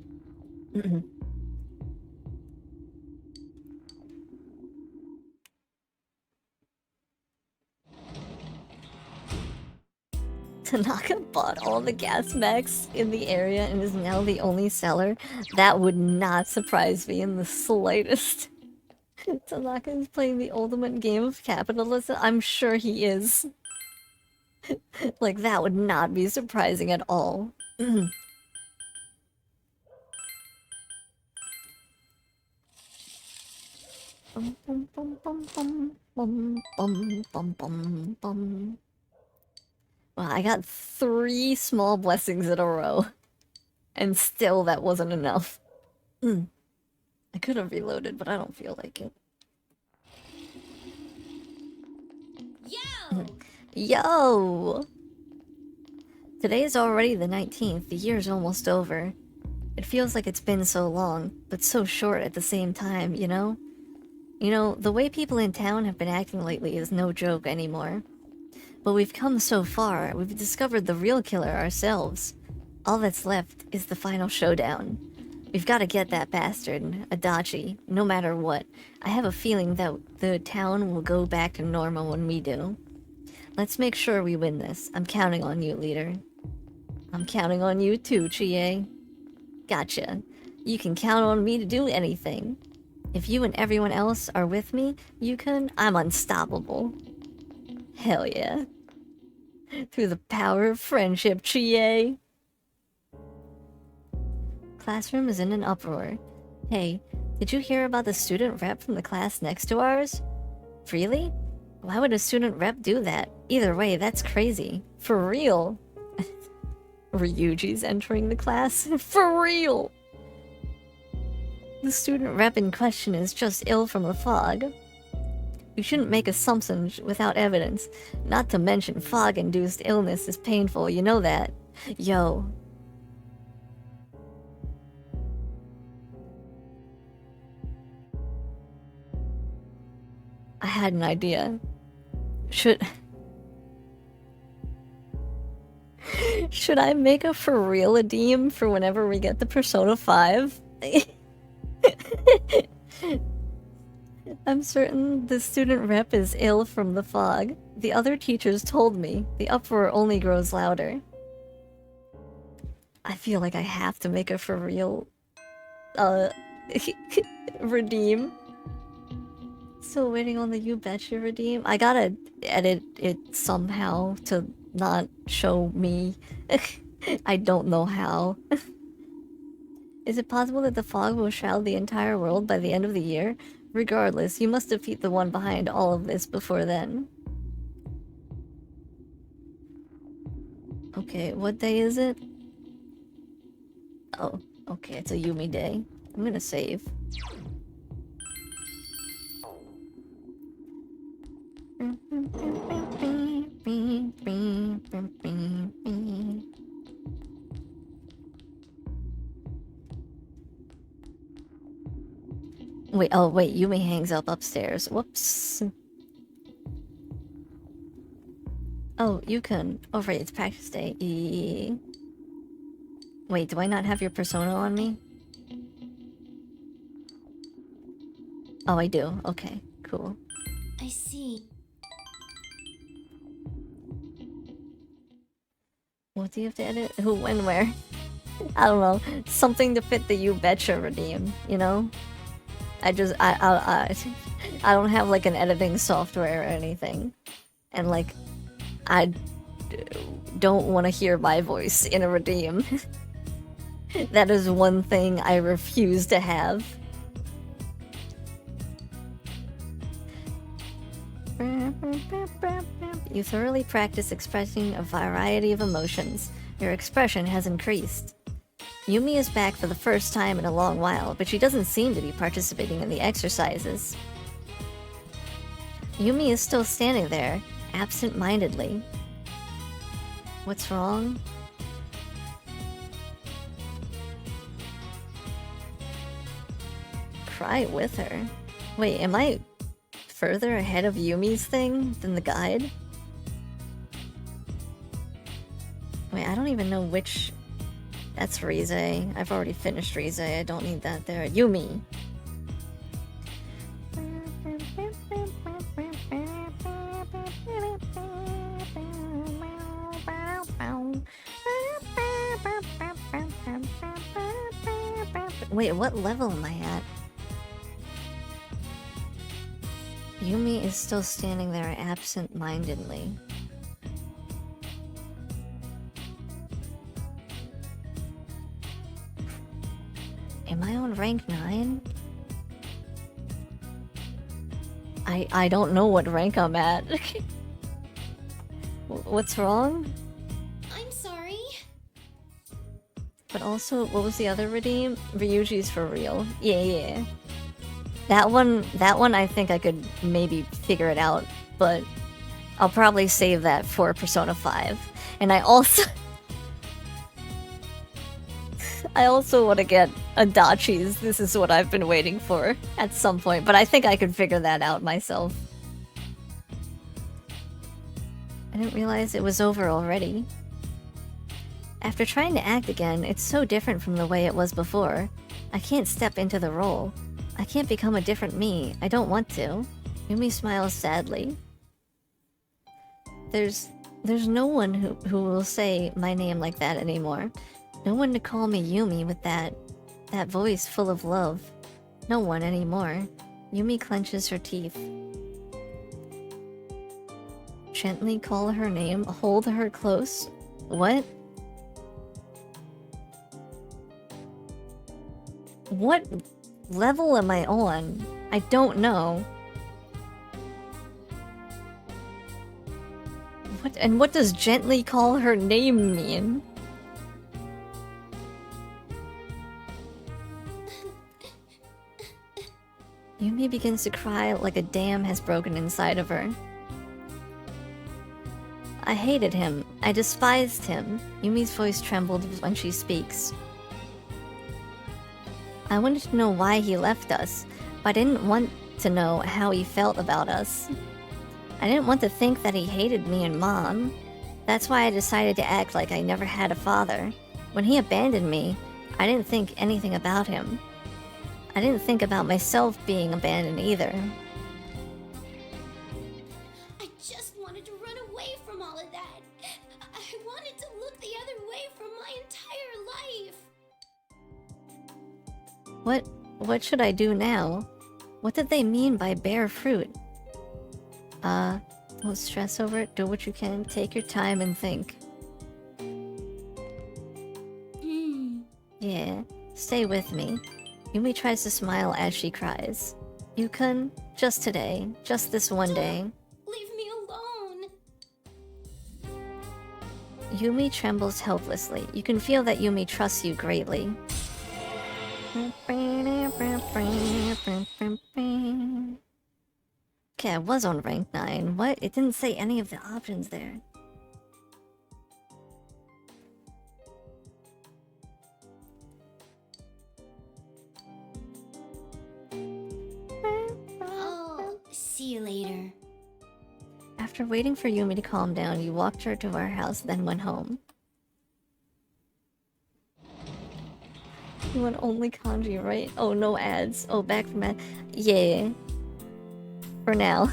Tanaka bought all the gas mechs in the area and is now the only seller. That would not surprise me in the slightest. Tanaka is playing the ultimate game of capitalism. I'm sure he is. Like, that would not be surprising at all. Bum bum bum bum bum bum bum bum bum bum. Wow, I got 3 small blessings in a row. And still that wasn't enough. I could have reloaded, but I don't feel like it. Yo! Today is already the 19th, the year's almost over. It feels like it's been so long, but so short at the same time, you know? You know, the way people in town have been acting lately is no joke anymore. But we've come so far, we've discovered the real killer ourselves. All that's left is the final showdown. We've got to get that bastard, Adachi, no matter what. I have a feeling that the town will go back to normal when we do. Let's make sure we win this. I'm counting on you, leader. I'm counting on you too, Chie. Gotcha. You can count on me to do anything. If you and everyone else are with me, I'm unstoppable. Hell yeah. Through the power of friendship, Chie. Classroom is in an uproar. Hey, did you hear about the student rep from the class next to ours? Really? Why would a student rep do that? Either way, that's crazy. For real. Ryuji's entering the class. For real. The student rep in question is just ill from the fog. You shouldn't make assumptions without evidence. Not to mention fog-induced illness is painful, you know that. Yo. I had an idea. Should I make a for real Adeem for whenever we get the Persona 5? I'm certain the student rep is ill from the fog. The other teachers told me. The uproar only grows louder. I feel like I have to make a for real redeem. Still waiting on the You Betcha redeem. I gotta edit it somehow to not show me. I don't know how. Is it possible that the fog will shroud the entire world by the end of the year? Regardless, you must defeat the one behind all of this before then. Okay, what day is it? Oh, okay, it's a Yumi day. I'm gonna save. Wait, oh wait, Yumi hangs up upstairs. Whoops. Oh, Yukon. Oh right, it's practice day. Wait, do I not have your persona on me? Oh, I do. Okay, cool. I see. What do you have to edit? Who, when, where? I don't know. Something to fit the You Betcha redeem, you know? I don't have like an editing software or anything. And like, I don't want to hear my voice in a redeem. That is one thing I refuse to have. You thoroughly practice expressing a variety of emotions. Your expression has increased. Yumi is back for the first time in a long while, but she doesn't seem to be participating in the exercises. Yumi is still standing there, absent-mindedly. What's wrong? Cry with her. Wait, am I further ahead of Yumi's thing than the guide? Wait, I don't even know which... That's Rize. I've already finished Rize. I don't need that there. Yumi! Wait, what level am I at? Yumi is still standing there absent-mindedly. Am I on rank 9? I don't know what rank I'm at. What's wrong? I'm sorry. But also, what was the other redeem? Ryuji's for real. Yeah. That one I think I could maybe figure it out, but I'll probably save that for Persona 5. And I also... I also want to get Adachi's This Is What I've Been Waiting For at some point, but I think I could figure that out myself. I didn't realize it was over already. After trying to act again, it's so different from the way it was before. I can't step into the role. I can't become a different me. I don't want to. Yumi smiles sadly. There's no one who will say my name like that anymore. No one to call me Yumi with that voice full of love. No one anymore. Yumi clenches her teeth. Gently call her name, hold her close. What? What level am I on? I don't know. What does gently call her name mean? Yumi begins to cry like a dam has broken inside of her. I hated him. I despised him. Yumi's voice trembled when she speaks. I wanted to know why he left us, but I didn't want to know how he felt about us. I didn't want to think that he hated me and Mom. That's why I decided to act like I never had a father. When he abandoned me, I didn't think anything about him. I didn't think about myself being abandoned either. I just wanted to run away from all of that. I wanted to look the other way for my entire life. What should I do now? What did they mean by bare fruit? Don't stress over it. Do what you can. Take your time and think. Yeah, stay with me. Yumi tries to smile as she cries. Yukon, just today. Just this one day. Leave me alone. Yumi trembles helplessly. You can feel that Yumi trusts you greatly. Okay, I was on rank 9. What? It didn't say any of the options there. I'll see you later. After waiting for Yumi to calm down, you walked her to our house, then went home. You want only kanji, right? Oh, no ads. Oh, back from ad. Yeah. For now.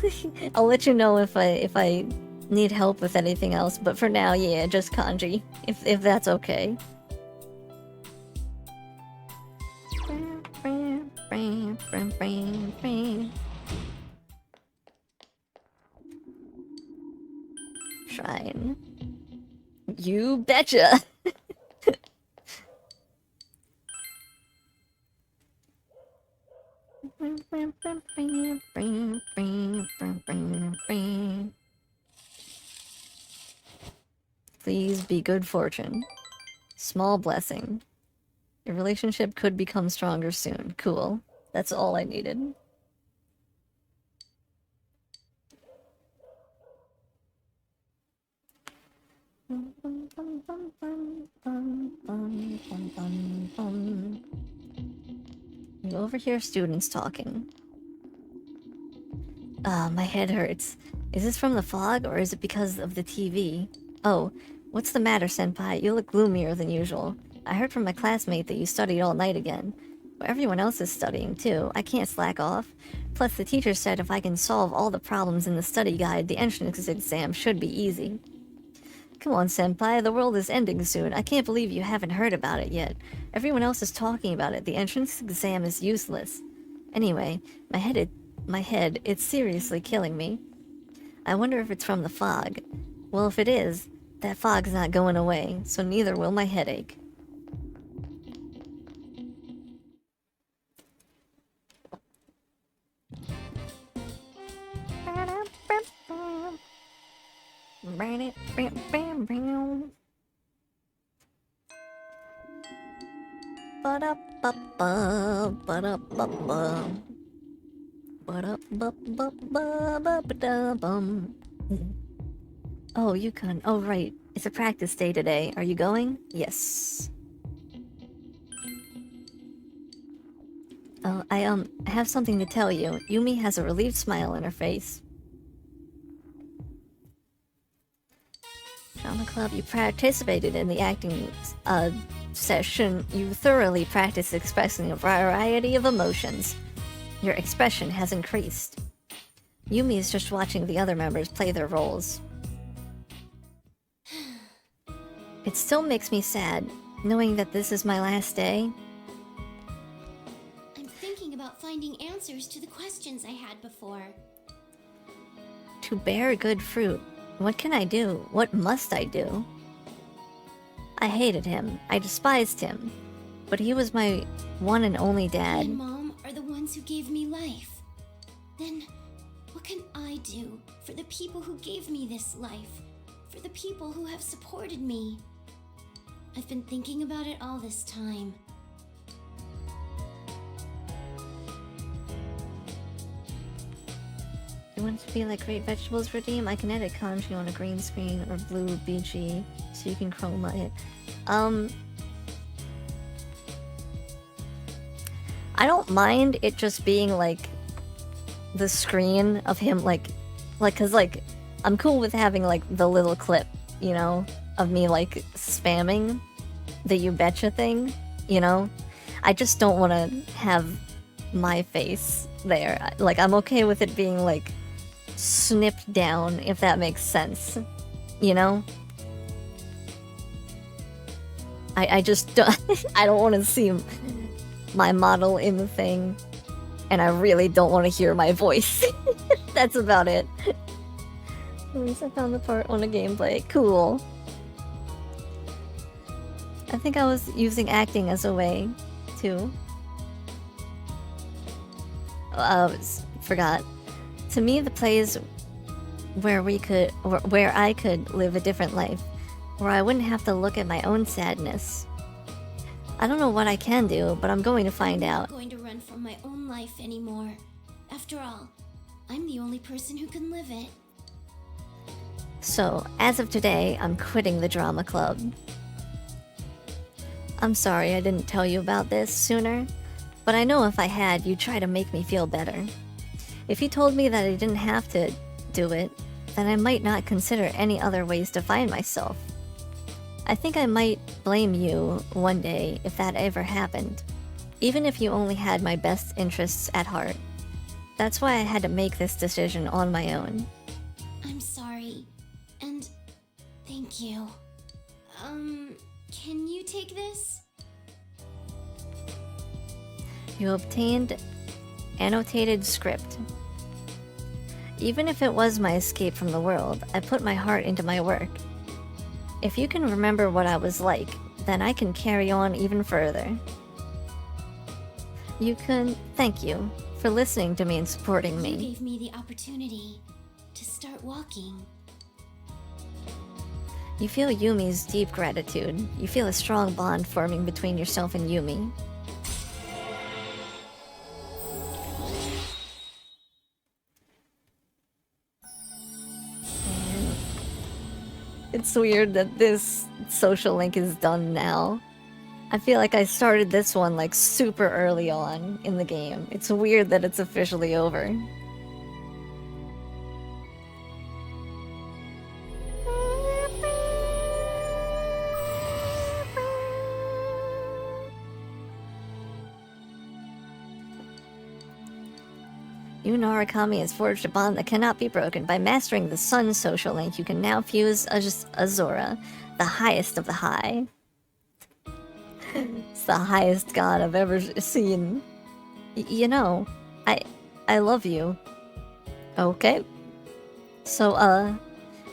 I'll let you know if I need help with anything else, but for now, yeah, just kanji. If that's okay. Shrine. You betcha! Please be good fortune. Small blessing. Your relationship could become stronger soon. Cool. That's all I needed. You overhear students talking. My head hurts. Is this from the fog, or is it because of the TV? Oh, what's the matter, Senpai? You look gloomier than usual. I heard from my classmate that you studied all night again. Well, everyone else is studying, too. I can't slack off. Plus, the teacher said if I can solve all the problems in the study guide, the entrance exam should be easy. Come on, Senpai, the world is ending soon. I can't believe you haven't heard about it yet. Everyone else is talking about it. The entrance exam is useless. Anyway, my head, it's seriously killing me. I wonder if it's from the fog. Well, if it is, that fog's not going away, so neither will my headache. Oh, Yukon. Oh, right. It's a practice day today. Are you going? Yes. Oh, I have something to tell you. Yumi has a relieved smile on her face. Drama Club, you participated in the acting session. You thoroughly practiced expressing a variety of emotions. Your expression has increased. Yumi is just watching the other members play their roles. It still makes me sad, knowing that this is my last day. I'm thinking about finding answers to the questions I had before. To bear good fruit, what can I do? What must I do? I hated him. I despised him. But he was my one and only dad. And Mom are the ones who gave me life. Then, what can I do for the people who gave me this life? For the people who have supported me? I've been thinking about it all this time. You want it to be like Great Vegetables Redeem? I can edit kanji on a green screen or blue BG, so you can chroma it. I don't mind it just being like the screen of him, like, cause like I'm cool with having like the little clip, you know, of me like spamming the you betcha thing, you know. I just don't want to have my face there. Like, I'm okay with it being like snipped down, if that makes sense, you know. I just don't I don't want to see my model in the thing, and I really don't want to hear my voice. That's about it. At least I found the part on a gameplay. Cool. I think I was using acting as a way too. Forgot. To me, the plays where I could live a different life, where I wouldn't have to look at my own sadness. I don't know what I can do, but I'm going to find out. I'm not going to run from my own life anymore. After all, I'm the only person who can live it. So, as of today, I'm quitting the drama club. I'm sorry I didn't tell you about this sooner, but I know if I had, you'd try to make me feel better. If you told me that I didn't have to do it, then I might not consider any other ways to find myself. I think I might blame you one day if that ever happened, even if you only had my best interests at heart. That's why I had to make this decision on my own. I'm sorry, and thank you. Can you take this? You obtained annotated script. Even if it was my escape from the world, I put my heart into my work. If you can remember what I was like, then I can carry on even further. You can thank you for listening to me and supporting me. You gave me the opportunity to start walking. You feel Yumi's deep gratitude. You feel a strong bond forming between yourself and Yumi. It's weird that this social link is done now. I feel like I started this one like super early on in the game. It's weird that it's officially over. You Narukami has forged a bond that cannot be broken. By mastering the Sun social link, you can now fuse Azura, the highest of the high. It's the highest god I've ever seen. You know, I love you. Okay. So,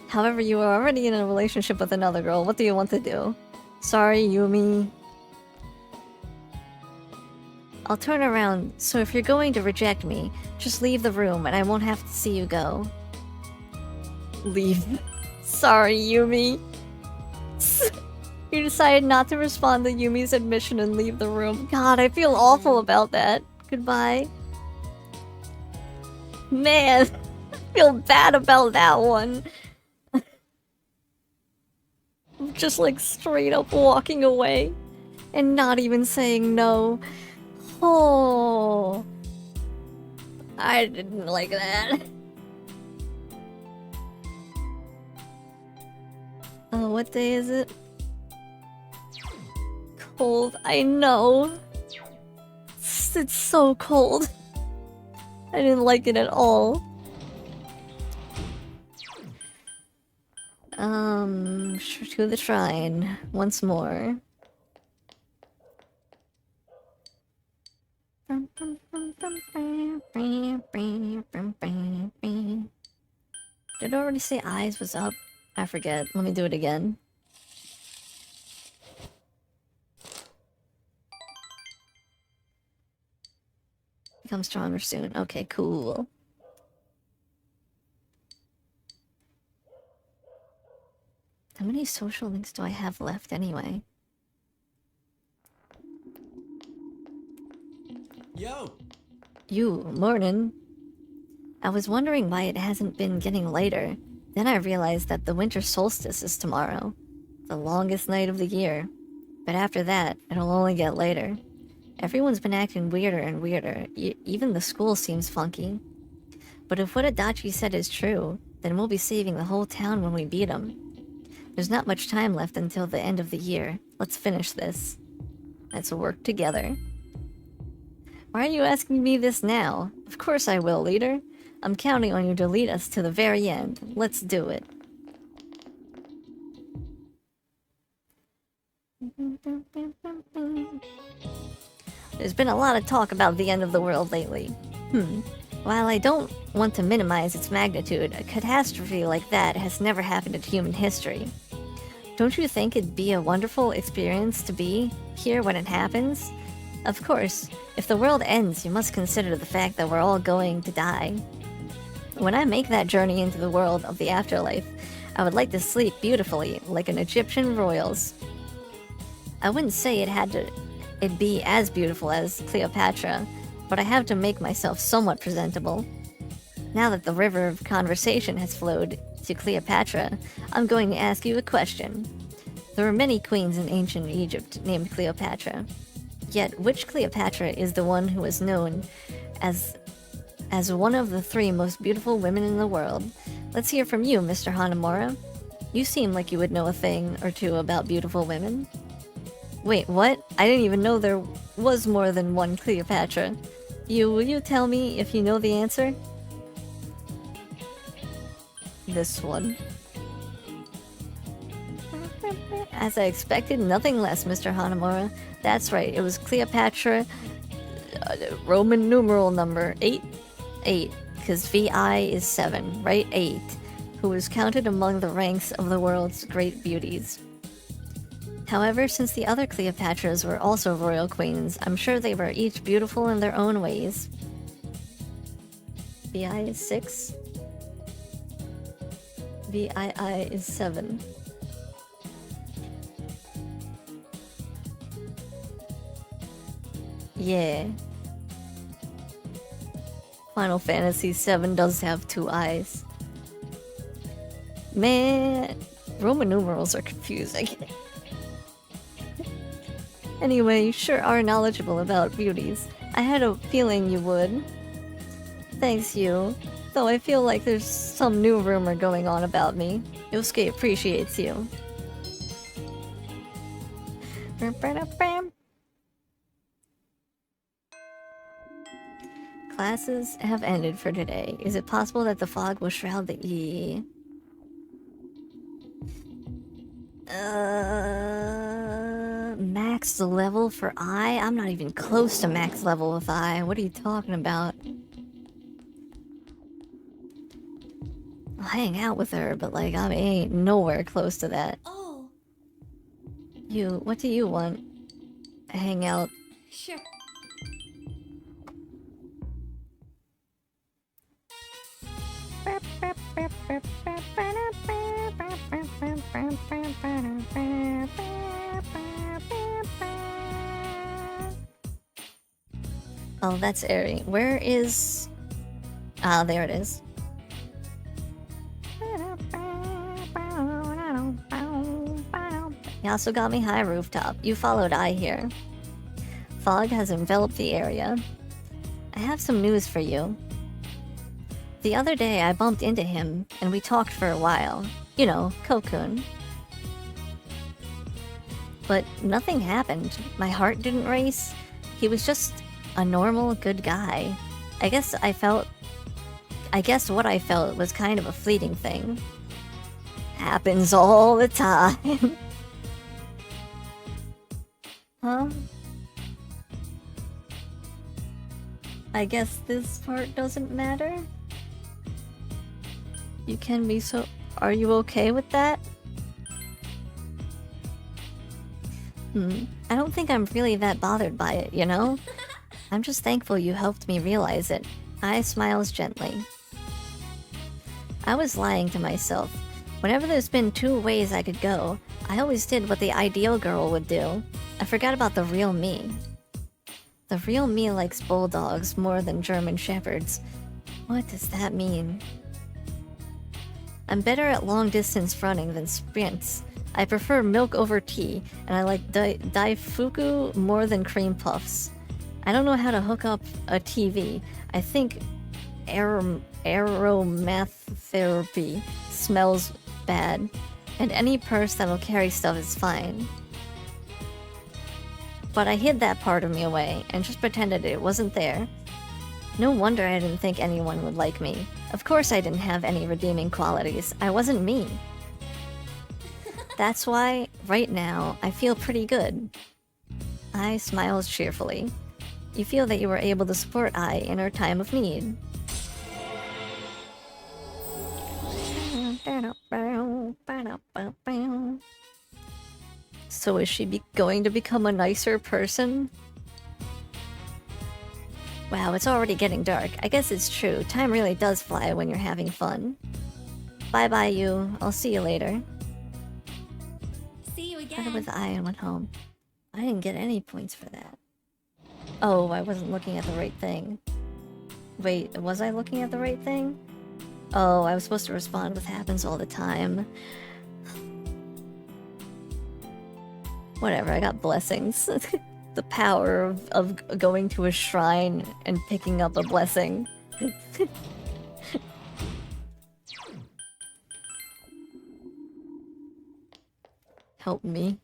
however, you are already in a relationship with another girl. What do you want to do? Sorry, Yumi. I'll turn around, so if you're going to reject me, just leave the room and I won't have to see you go. Leave. Sorry, Yumi. You decided not to respond to Yumi's admission and leave the room. God, I feel awful about that. Goodbye. Man, I feel bad about that one. just like straight up walking away and not even saying no. Oh, I didn't like that. Oh, what day is it? Cold, I know. It's so cold. I didn't like it at all. To the shrine once more. Did I already say eyes was up? I forget. Let me do it again. Become stronger soon. Okay, cool. How many social links do I have left anyway? Yo! You, morning. I was wondering why it hasn't been getting lighter. Then I realized that the winter solstice is tomorrow. The longest night of the year. But after that, it'll only get later. Everyone's been acting weirder and weirder. Even the school seems funky. But if what Adachi said is true, then we'll be saving the whole town when we beat him. There's not much time left until the end of the year. Let's finish this. Let's work together. Why are you asking me this now? Of course I will, leader. I'm counting on you to lead us to the very end. Let's do it. There's been a lot of talk about the end of the world lately. While I don't want to minimize its magnitude, a catastrophe like that has never happened in human history. Don't you think it'd be a wonderful experience to be here when it happens? Of course, if the world ends, you must consider the fact that we're all going to die. When I make that journey into the world of the afterlife, I would like to sleep beautifully, like an Egyptian royals. I wouldn't say it'd be as beautiful as Cleopatra, but I have to make myself somewhat presentable. Now that the river of conversation has flowed to Cleopatra, I'm going to ask you a question. There were many queens in ancient Egypt named Cleopatra. Yet, which Cleopatra is the one who is known as one of the 3 most beautiful women in the world? Let's hear from you, Mr. Hanamura. You seem like you would know a thing or two about beautiful women. Wait, what? I didn't even know there was more than one Cleopatra. Will you tell me if you know the answer? This one. As I expected, nothing less, Mr. Hanamura. That's right, it was Cleopatra, Roman numeral number 8, because VI is 7, right? 8, who was counted among the ranks of the world's great beauties. However, since the other Cleopatras were also royal queens, I'm sure they were each beautiful in their own ways. VI is 6. VII is 7. Yeah. Final Fantasy VII does have 2 eyes. Man, Roman numerals are confusing. Anyway, you sure are knowledgeable about beauties. I had a feeling you would. Thanks, you. Though I feel like there's some new rumor going on about me. Yosuke appreciates you. Classes have ended for today. Is it possible that the fog will shroud the E? Max level for I? I'm not even close to max level with I. What are you talking about? I'll hang out with her, but like, I ain't nowhere close to that. Oh. What do you want? Hang out. Sure. Oh, that's Eri. Where is... Ah, there it is. Yasogami High Rooftop. You followed I here. Fog has enveloped the area. I have some news for you. The other day I bumped into him and we talked for a while. You know, Kokun. But nothing happened. My heart didn't race. He was just a normal, good guy. I guess what I felt was kind of a fleeting thing. Happens all the time. Huh? I guess this part doesn't matter? You can be so... Are you okay with that? I don't think I'm really that bothered by it, you know? I'm just thankful you helped me realize it. I smiles gently. I was lying to myself. Whenever there's been two ways I could go, I always did what the ideal girl would do. I forgot about the real me. The real me likes bulldogs more than German shepherds. What does that mean? I'm better at long-distance running than sprints. I prefer milk over tea, and I like Daifuku more than cream puffs. I don't know how to hook up a TV. I think aromatherapy smells bad, and any purse that'll carry stuff is fine. But I hid that part of me away, and just pretended it wasn't there. No wonder I didn't think anyone would like me. Of course I didn't have any redeeming qualities. I wasn't me. That's why, right now, I feel pretty good. I smiles cheerfully. You feel that you were able to support I in her time of need. So is she going to become a nicer person? Wow, it's already getting dark. I guess it's true. Time really does fly when you're having fun. Bye-bye, you. I'll see you later. See you again. Started with I and went home. I didn't get any points for that. Oh, I wasn't looking at the right thing. Wait, was I looking at the right thing? Oh, I was supposed to respond with happens all the time. Whatever, I got blessings. The power of going to a shrine and picking up a blessing. Help me.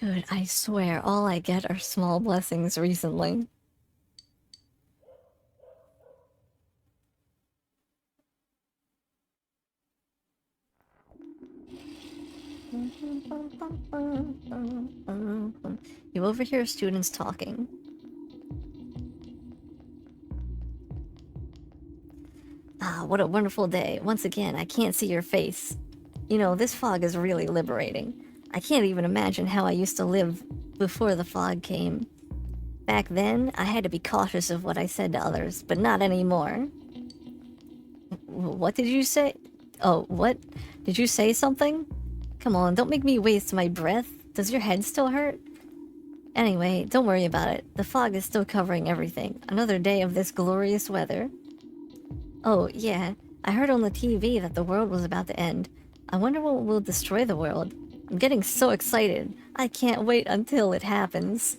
Dude, I swear, all I get are small blessings recently. You overhear students talking. Ah, what a wonderful day. Once again, I can't see your face. You know, this fog is really liberating. I can't even imagine how I used to live before the fog came. Back then, I had to be cautious of what I said to others, but not anymore. What did you say? Oh, what? Did you say something? Come on, don't make me waste my breath. Does your head still hurt? Anyway, don't worry about it. The fog is still covering everything. Another day of this glorious weather. Oh, yeah. I heard on the TV that the world was about to end. I wonder what will destroy the world. I'm getting so excited. I can't wait until it happens.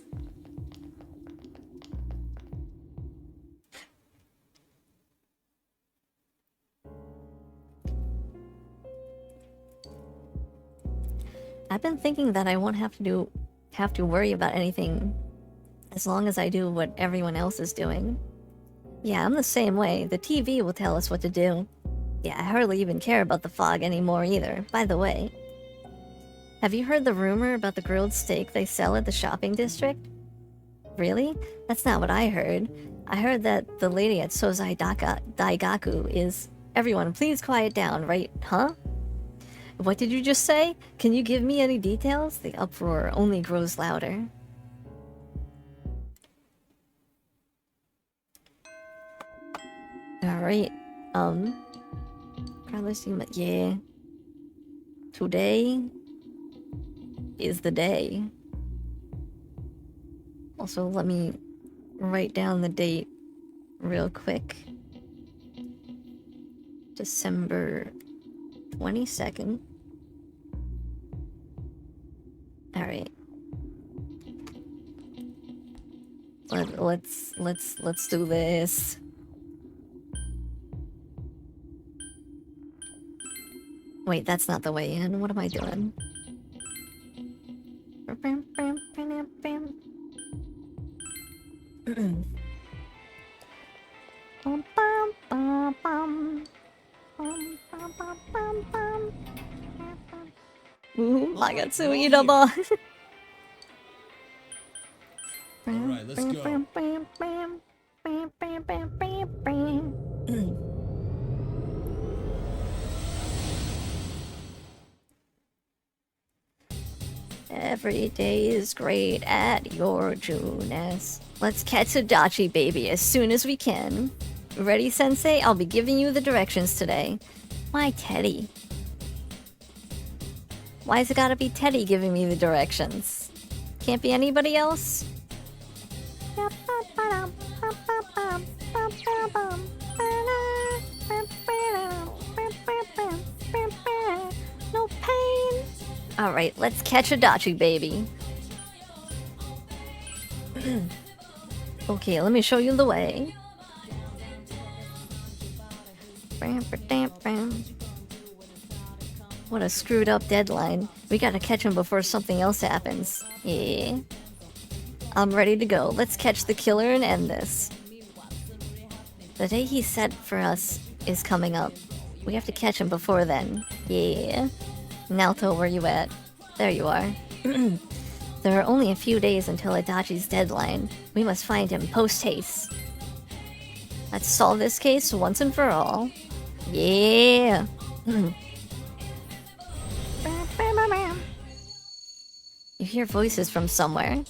I've been thinking that I won't have to worry about anything as long as I do what everyone else is doing. Yeah, I'm the same way. The TV will tell us what to do. Yeah, I hardly even care about the fog anymore either. By the way, have you heard the rumor about the grilled steak they sell at the shopping district? Really? That's not what I heard. I heard that the lady at Sozai Daigaku is... Everyone, please quiet down, right? Huh? What did you just say? Can you give me any details? The uproar only grows louder. Alright, Carlos, yeah. Today is the day. Also, let me write down the date real quick. December 22nd. All right. Let's do this. Wait, that's not the way in. What am I doing? Ooh, Magatsu Inaba. Alright, let's go. Every day is great at your Junes. Let's catch Adachi baby as soon as we can. Ready, Sensei? I'll be giving you the directions today. My Teddy. Why's it gotta be Teddy giving me the directions? Can't be anybody else? No pain. Alright, let's catch Adachi baby. Okay, let me show you the way. What a screwed up deadline. We gotta catch him before something else happens. Yeah. I'm ready to go. Let's catch the killer and end this. The day he set for us is coming up. We have to catch him before then. Yeah. Naoto, where you at? There you are. There are only a few days until Adachi's deadline. We must find him post-haste. Let's solve this case once and for all. Yeah. You hear voices from somewhere.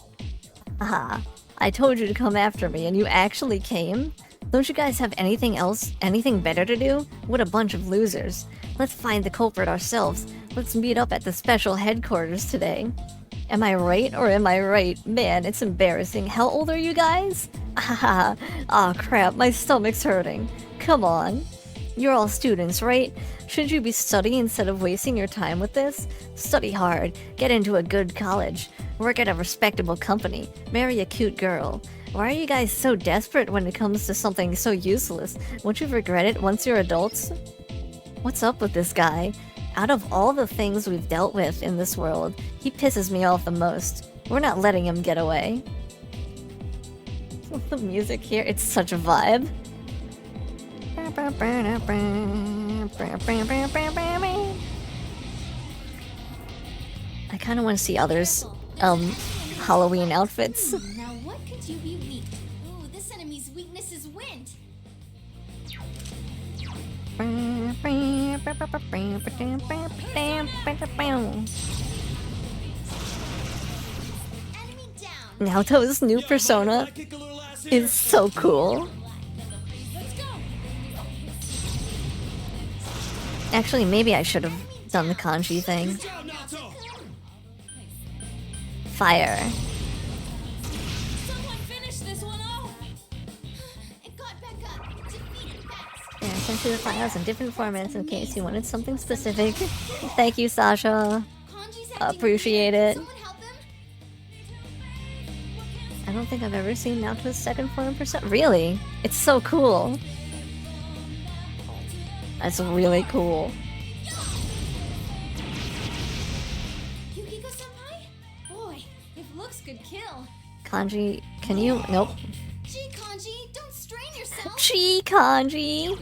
Haha, I told you to come after me and you actually came? Don't you guys have anything else, anything better to do? What a bunch of losers. Let's find the culprit ourselves. Let's meet up at the special headquarters today. Am I right or am I right? Man, it's embarrassing. How old are you guys? Haha, aw crap, my stomach's hurting. Come on. You're all students, right? Shouldn't you be studying instead of wasting your time with this? Study hard, get into a good college, work at a respectable company, marry a cute girl. Why are you guys so desperate when it comes to something so useless? Won't you regret it once you're adults? What's up with this guy? Out of all the things we've dealt with in this world, he pisses me off the most. We're not letting him get away. The music here, it's such a vibe. I kind of want to see others' Halloween outfits. Now what could you be weak? Ooh, this enemy's weakness is wind. Naoto's new persona is so cool. Actually, maybe I should have done the kanji thing. Fire. Yeah, I sent you the files in different formats in case you wanted something specific. Thank you, Sasha. Appreciate it. I don't think I've ever seen Naoto's second form persona. Really? It's so cool. That's really cool. Yukiko-senpai? Boy, if looks could kill. Kanji, can you? Nope. Gee, Kanji, don't strain yourself. Gee, Kanji.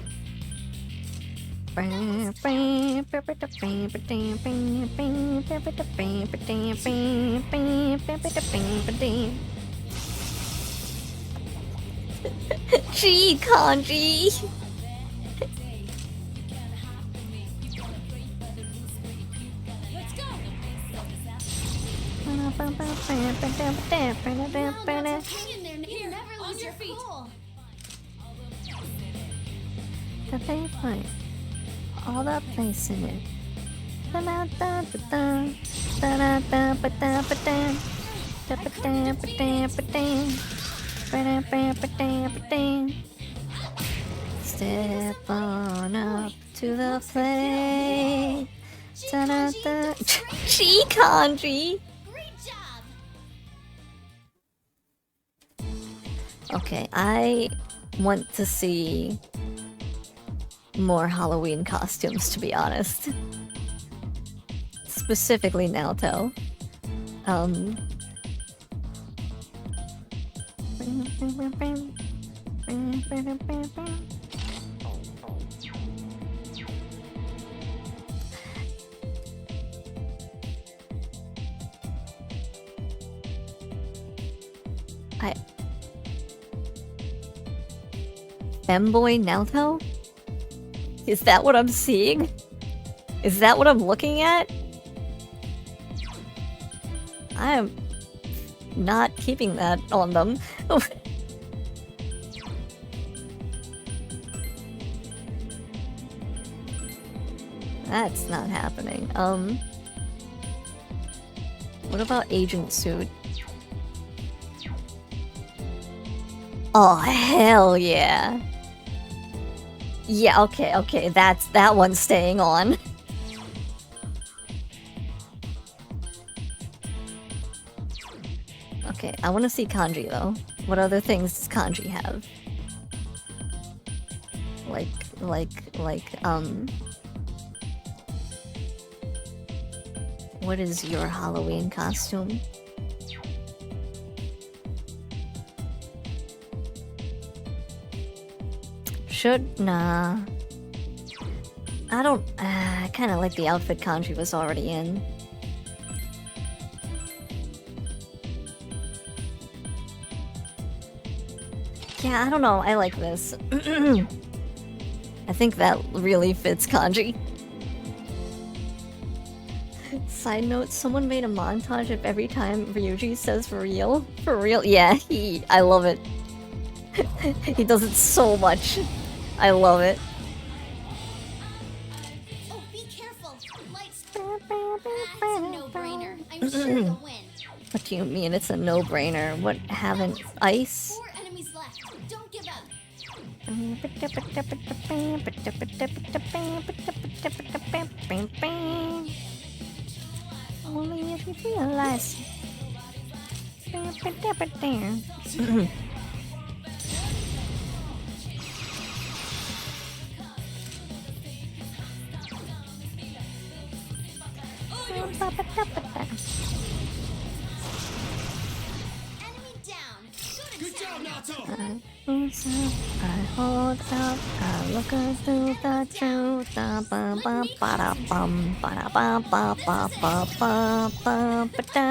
Gee, Kanji. On your feet. The payphone. All that place in it. Step on up to the plate. Gee, Kanji. Okay, I want to see more Halloween costumes, to be honest. Specifically Naoto. Femboy Naoto? Is that what I'm seeing? Is that what I'm looking at? I am not keeping that on them. That's not happening. What about Agent Suit? Oh, hell yeah. Yeah, okay, that one's staying on. Okay, I want to see Kanji though. What other things does Kanji have? What is your Halloween costume? Nah. I don't... I kinda like the outfit Kanji was already in. Yeah, I don't know. I like this. I think that really fits Kanji. Side note, someone made a montage of every time Ryuji says for real. For real? Yeah, I love it. He does it so much. I love it. Oh, be careful. Lights. That's a no-brainer. I'm sure you'll win. What do you mean it's a no-brainer? What, haven't ice? 4 enemies left. Don't give up. Only if you realize. Good job, Nato! I hold out, I look through the truth. Ba ba ba da bum, ba da ba ba ba ba ba ba ba da.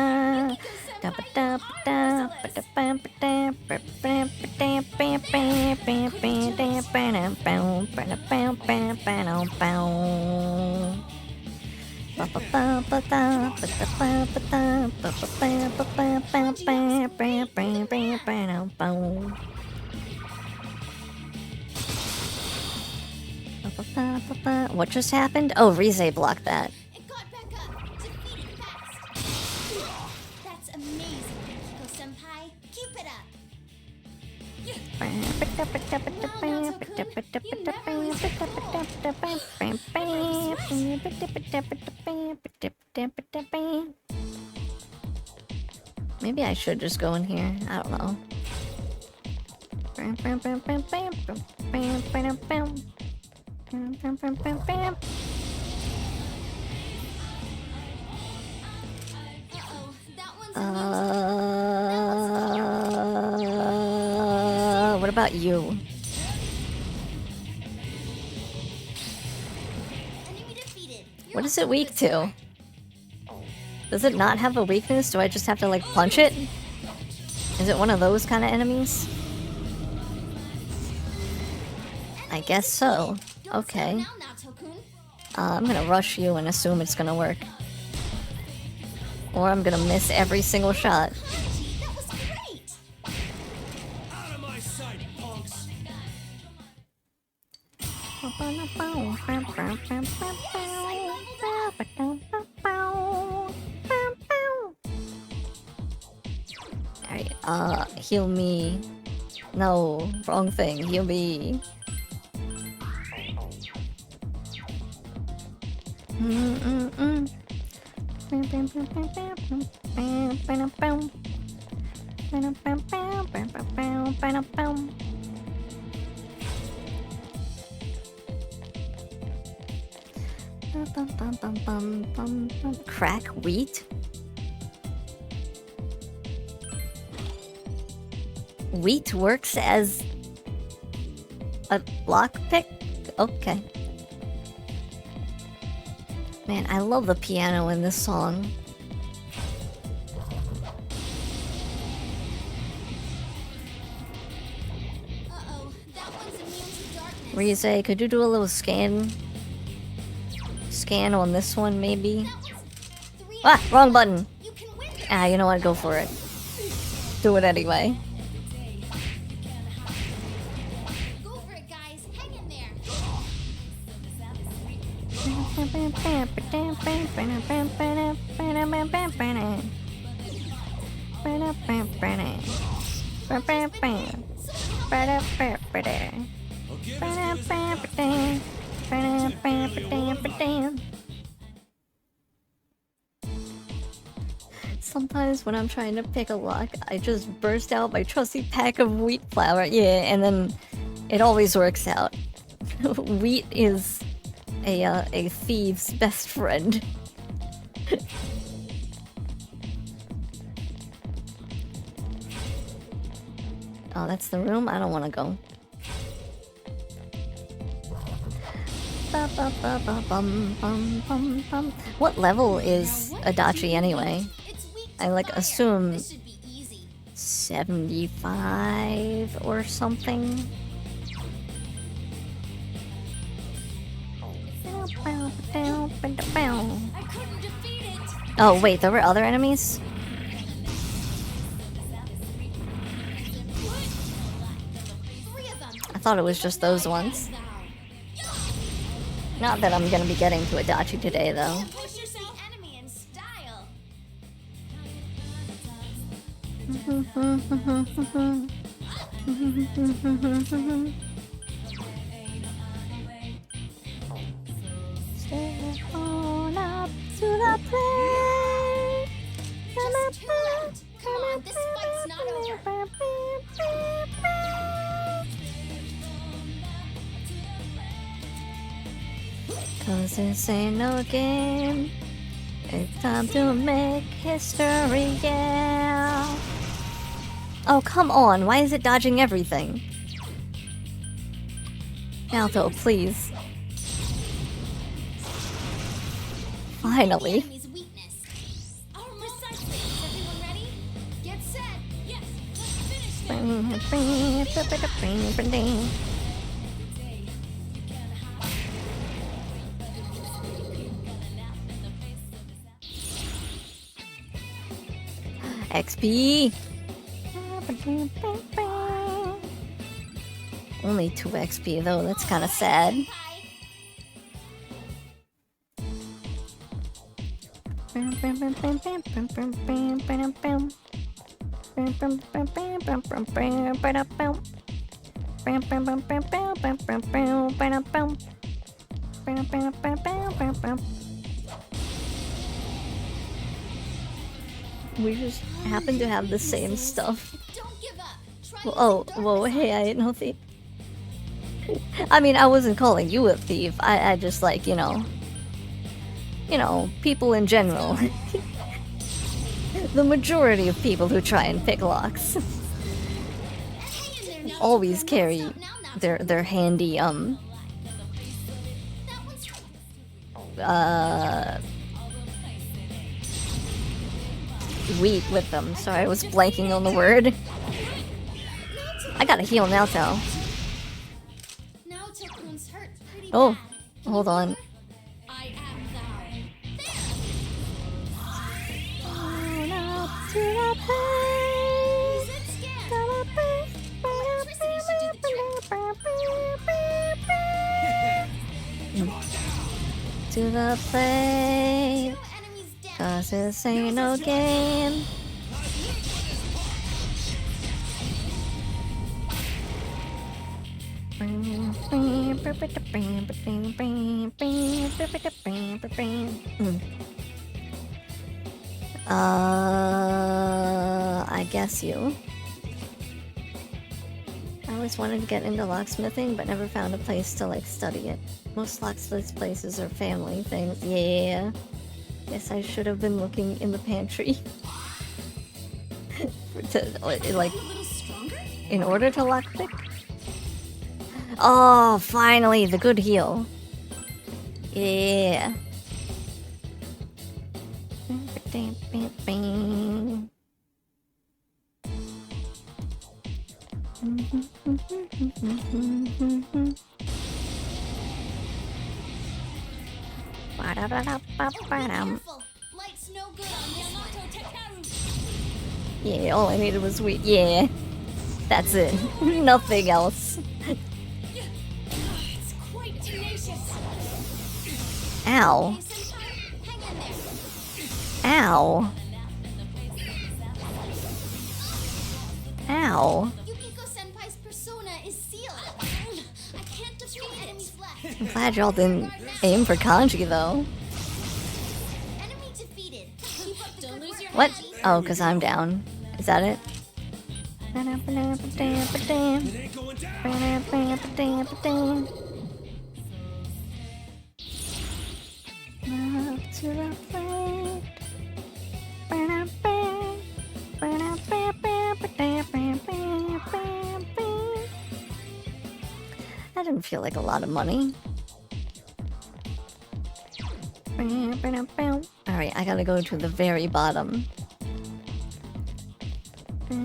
Da ba da ba da, ba da ba ba da, ba ba ba da, ba ba ba ba da, ba da bow, ba da bow, ba ba da bow. Ba ba ba ba da, ba da ba ba da, ba ba ba ba ba ba ba ba ba ba ba da bow. What just happened? Oh, Rize blocked that. It got back up. Defeat it fast. That's amazing, Hiko-senpai. Keep it up. Maybe I should just go in here. I don't know. What about you? What is it weak to? Does it not have a weakness? Do I just have to like punch it? Is it one of those kind of enemies? I guess so. Okay. I'm gonna rush you and assume it's gonna work. Or I'm gonna miss every single shot. Alright, heal me. No, wrong thing. Heal me. Crack wheat? Wheat works as a lockpick? Okay. Man, I love the piano in this song. Rize, could you do a little scan? Scan on this one, maybe? Ah, wrong button! Ah, you know what? Go for it. Do it anyway. Sometimes when I'm trying to pick a lock, I just burst out my trusty pack of wheat flour. Yeah, and then it always works out. Wheat is a thief's best friend. Oh, that's the room? I don't want to go. What level is Adachi anyway? I like assume 75 or something. Oh wait, there were other enemies? I thought it was just those ones. Not that I'm gonna be getting to Adachi today though. Stay on up to the plate. Just too late. Come on, this fight's not over. Cause this ain't no game. It's time to make history, yeah. Oh, come on. Why is it dodging everything? Naoto, please. Finally. XP. Only 2 XP though, that's kind of sad. We just happen to have the same stuff. Oh, whoa, hey, I ain't no thief. I mean, I wasn't calling you a thief. I just like, you know, people in general. The majority of people who try and pick locks always carry their handy, wheat with them. Sorry, I was blanking on the word. I gotta heal Naoto. Oh, hold on. to the plate. Cause this ain't no game. I guess you. I always wanted to get into locksmithing, but never found a place to, like, study it. Most locksmith places are family things. Yeah. Guess I should have been looking in the pantry. Like, in order to lockpick? Oh, finally, the good heal. Yeah. Yeah, all I needed was sweet. Yeah. That's it. Nothing else. It's quite tenacious. Ow. Ow. Ow. Yukiko-senpai's persona is sealed. I can't defeat enemies left. I'm glad y'all didn't aim for Kanji, though. Enemy defeated. Keep up the good work. What? Oh, because I'm down. Is that it? That didn't feel like a lot of money. Alright, I gotta go to the very bottom. Do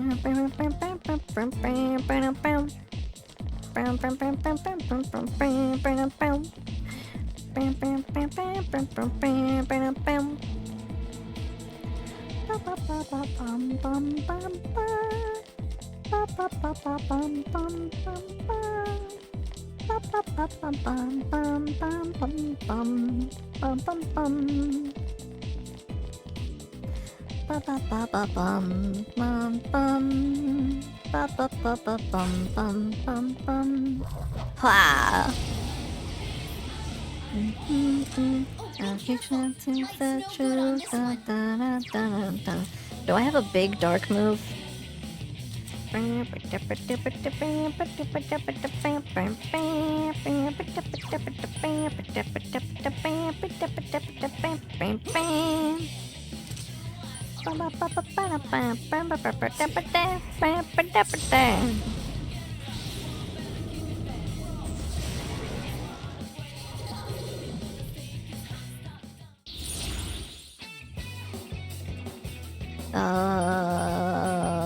I have a big dark move?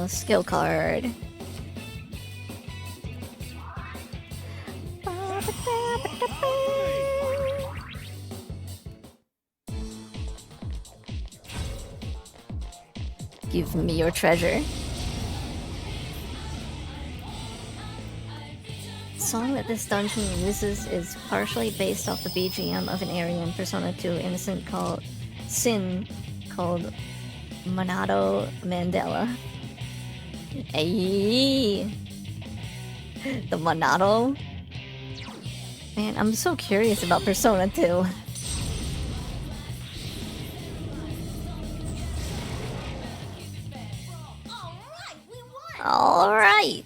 Skill card. Give me your treasure. The song that this dungeon uses is partially based off the BGM of an area in Persona 2 Innocent called Sin, called Monado Mandela. Ayy. The Monado. Man, I'm so curious about Persona 2. All right.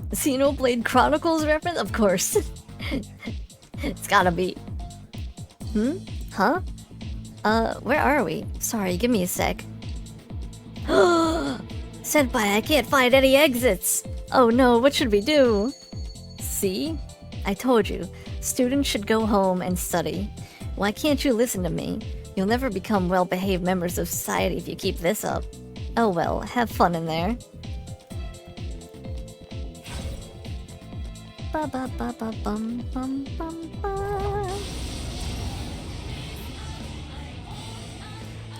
Xenoblade Chronicles reference? Of course. It's gotta be. Huh? Where are we? Sorry, give me a sec. Senpai, I can't find any exits! Oh no, what should we do? See? I told you. Students should go home and study. Why can't you listen to me? You'll never become well-behaved members of society if you keep this up. Oh well, have fun in there.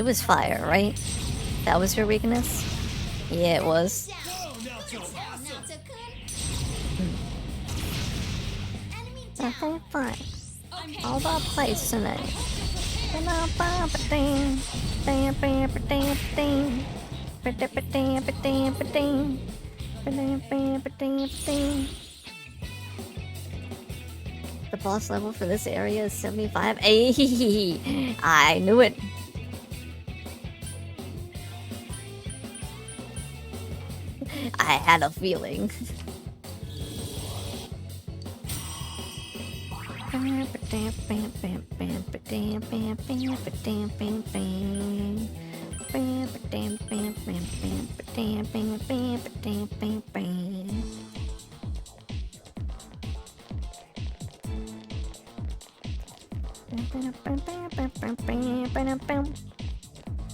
It was fire, right? That was your weakness? Yeah, it was. Okay, fine. All the place tonight. The boss level for this area is 75. Ayy, I knew it. I had a feeling.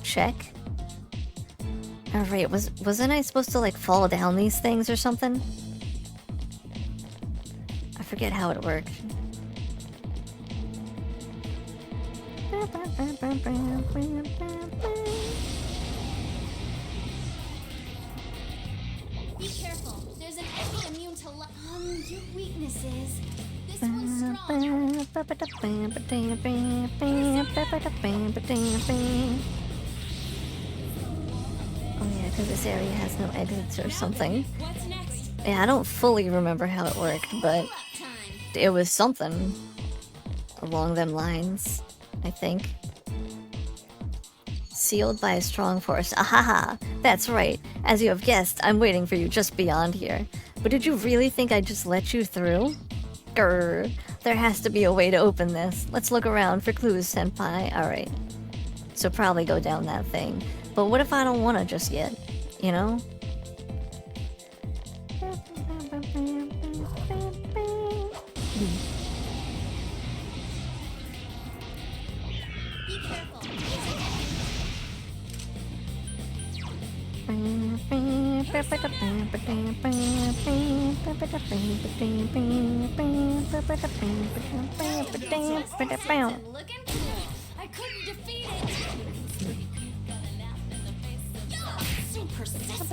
Check. Alright, wasn't I supposed to like fall down these things or something? I forget how it worked. Be careful. There's an enemy immune to your weaknesses. This one's strong. Oh yeah, because this area has no exits or something. Yeah, I don't fully remember how it worked, but it was something along them lines, I think. Sealed by a strong force. Ahaha! That's right. As you have guessed, I'm waiting for you just beyond here. But did you really think I'd just let you through? Grr. There has to be a way to open this. Let's look around for clues, senpai. Alright. So probably go down that thing. But what if I don't want to just yet? You know? I couldn't defeat it. Super sensitive.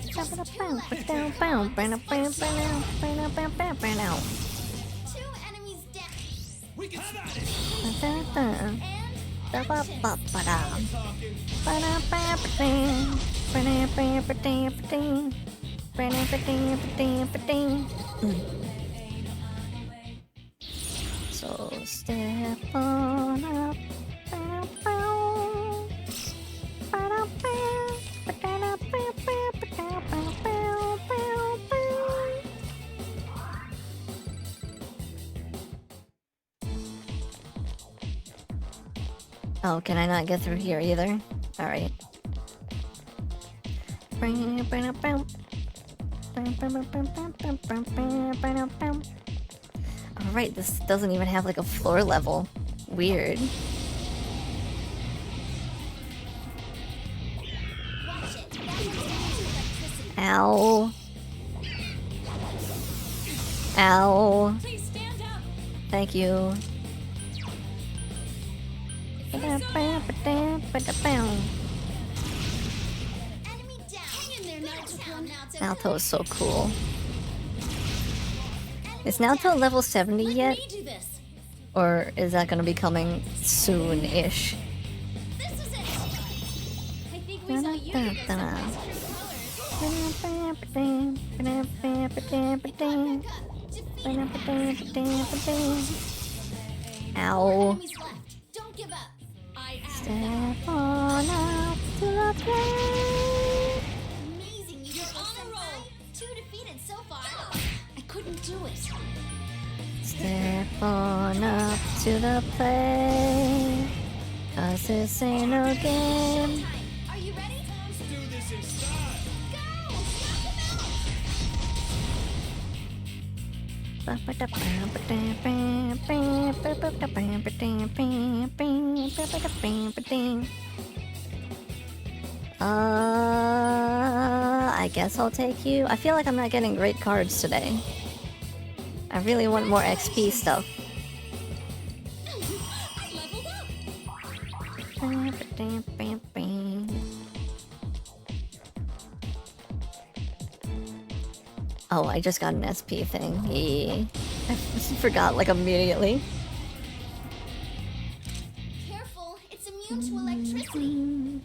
Two enemies down. We can have at So step on up. Oh, can I not get through here either? Alright. Alright, this doesn't even have like a floor level. Weird. Ow. Ow. Thank you. Naoto is so cool. Is Naoto level 70 yet? Or is that gonna be coming soon-ish? Ow. Don't give up. Step on up to the plane. Amazing, you're on a roll. 2 defeated so far. I couldn't do it. Step on up to the plane. 'Cause this ain't no game. Are you ready? Let's do this in style. I guess I'll take you. I feel like I'm not getting great cards today. I really want more XP stuff. I leveled up. Oh, I just got an SP thing. Yeah. I forgot like immediately. Careful, it's immune to electricity.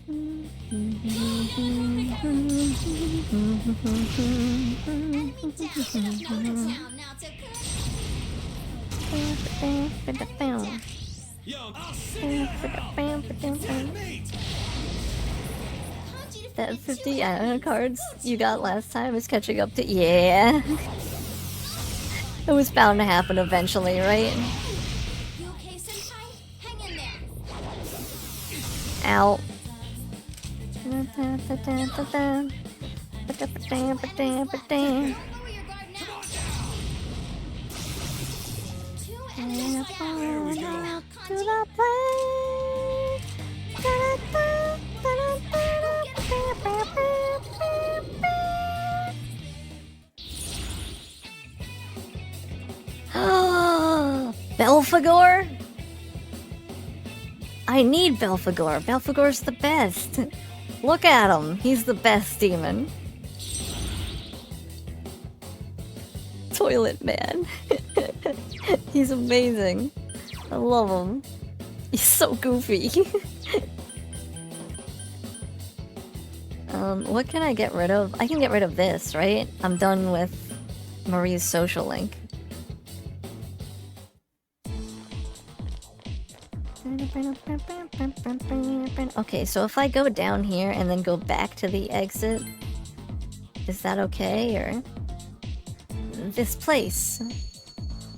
That 50 cards you got last time is catching up to. Yeah. It was bound to happen eventually, right? You okay, Senpai? Hang in there. Ow. Belphegor? I need Belphegor. Belphegor's the best. Look at him. He's the best demon. Toilet Man. He's amazing. I love him. He's so goofy. What can I get rid of? I can get rid of this, right? I'm done with Marie's social link. Okay, so if I go down here and then go back to the exit, is that okay, or... This place.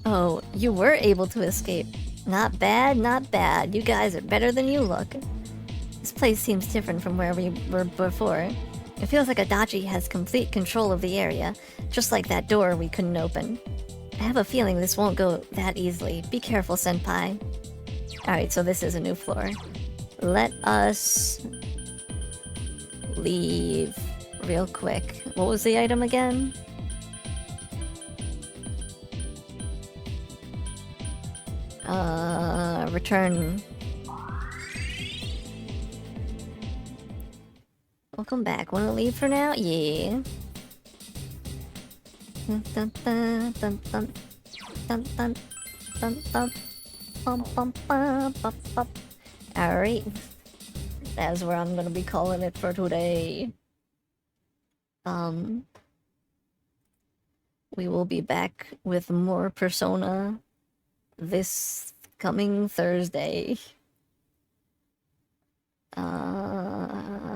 Oh, you were able to escape. Not bad, not bad. You guys are better than you look. This place seems different from where we were before. It feels like Adachi has complete control of the area, just like that door we couldn't open. I have a feeling this won't go that easily. Be careful, Senpai. Alright, so this is a new floor. Let us leave real quick. What was the item again? Return. Welcome back. Wanna leave for now? Yeah. Dun dun dun dun dun dun dun dun dun. Bum, bum, bum, bum, bum. Alright. That's where I'm gonna be calling it for today. We will be back with more Persona this coming Thursday.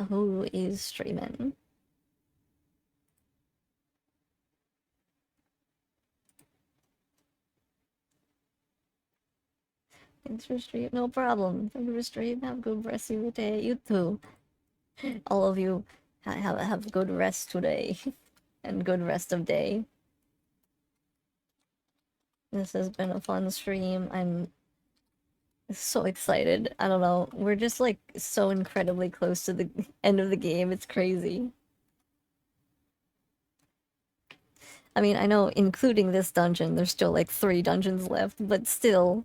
Who is streaming? Thanks for stream. No problem. Thank you for stream. Have a good rest of your day. You too. All of you have good rest today. And good rest of day. This has been a fun stream. I'm so excited. I don't know. We're just like so incredibly close to the end of the game. It's crazy. I mean, I know including this dungeon, there's still like 3 dungeons left, but still...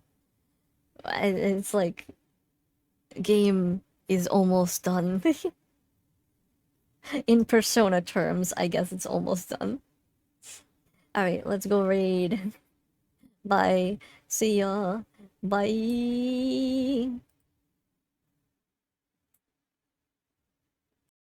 It's like... Game is almost done. In Persona terms, I guess it's almost done. Alright, let's go raid. Bye. See ya. Bye.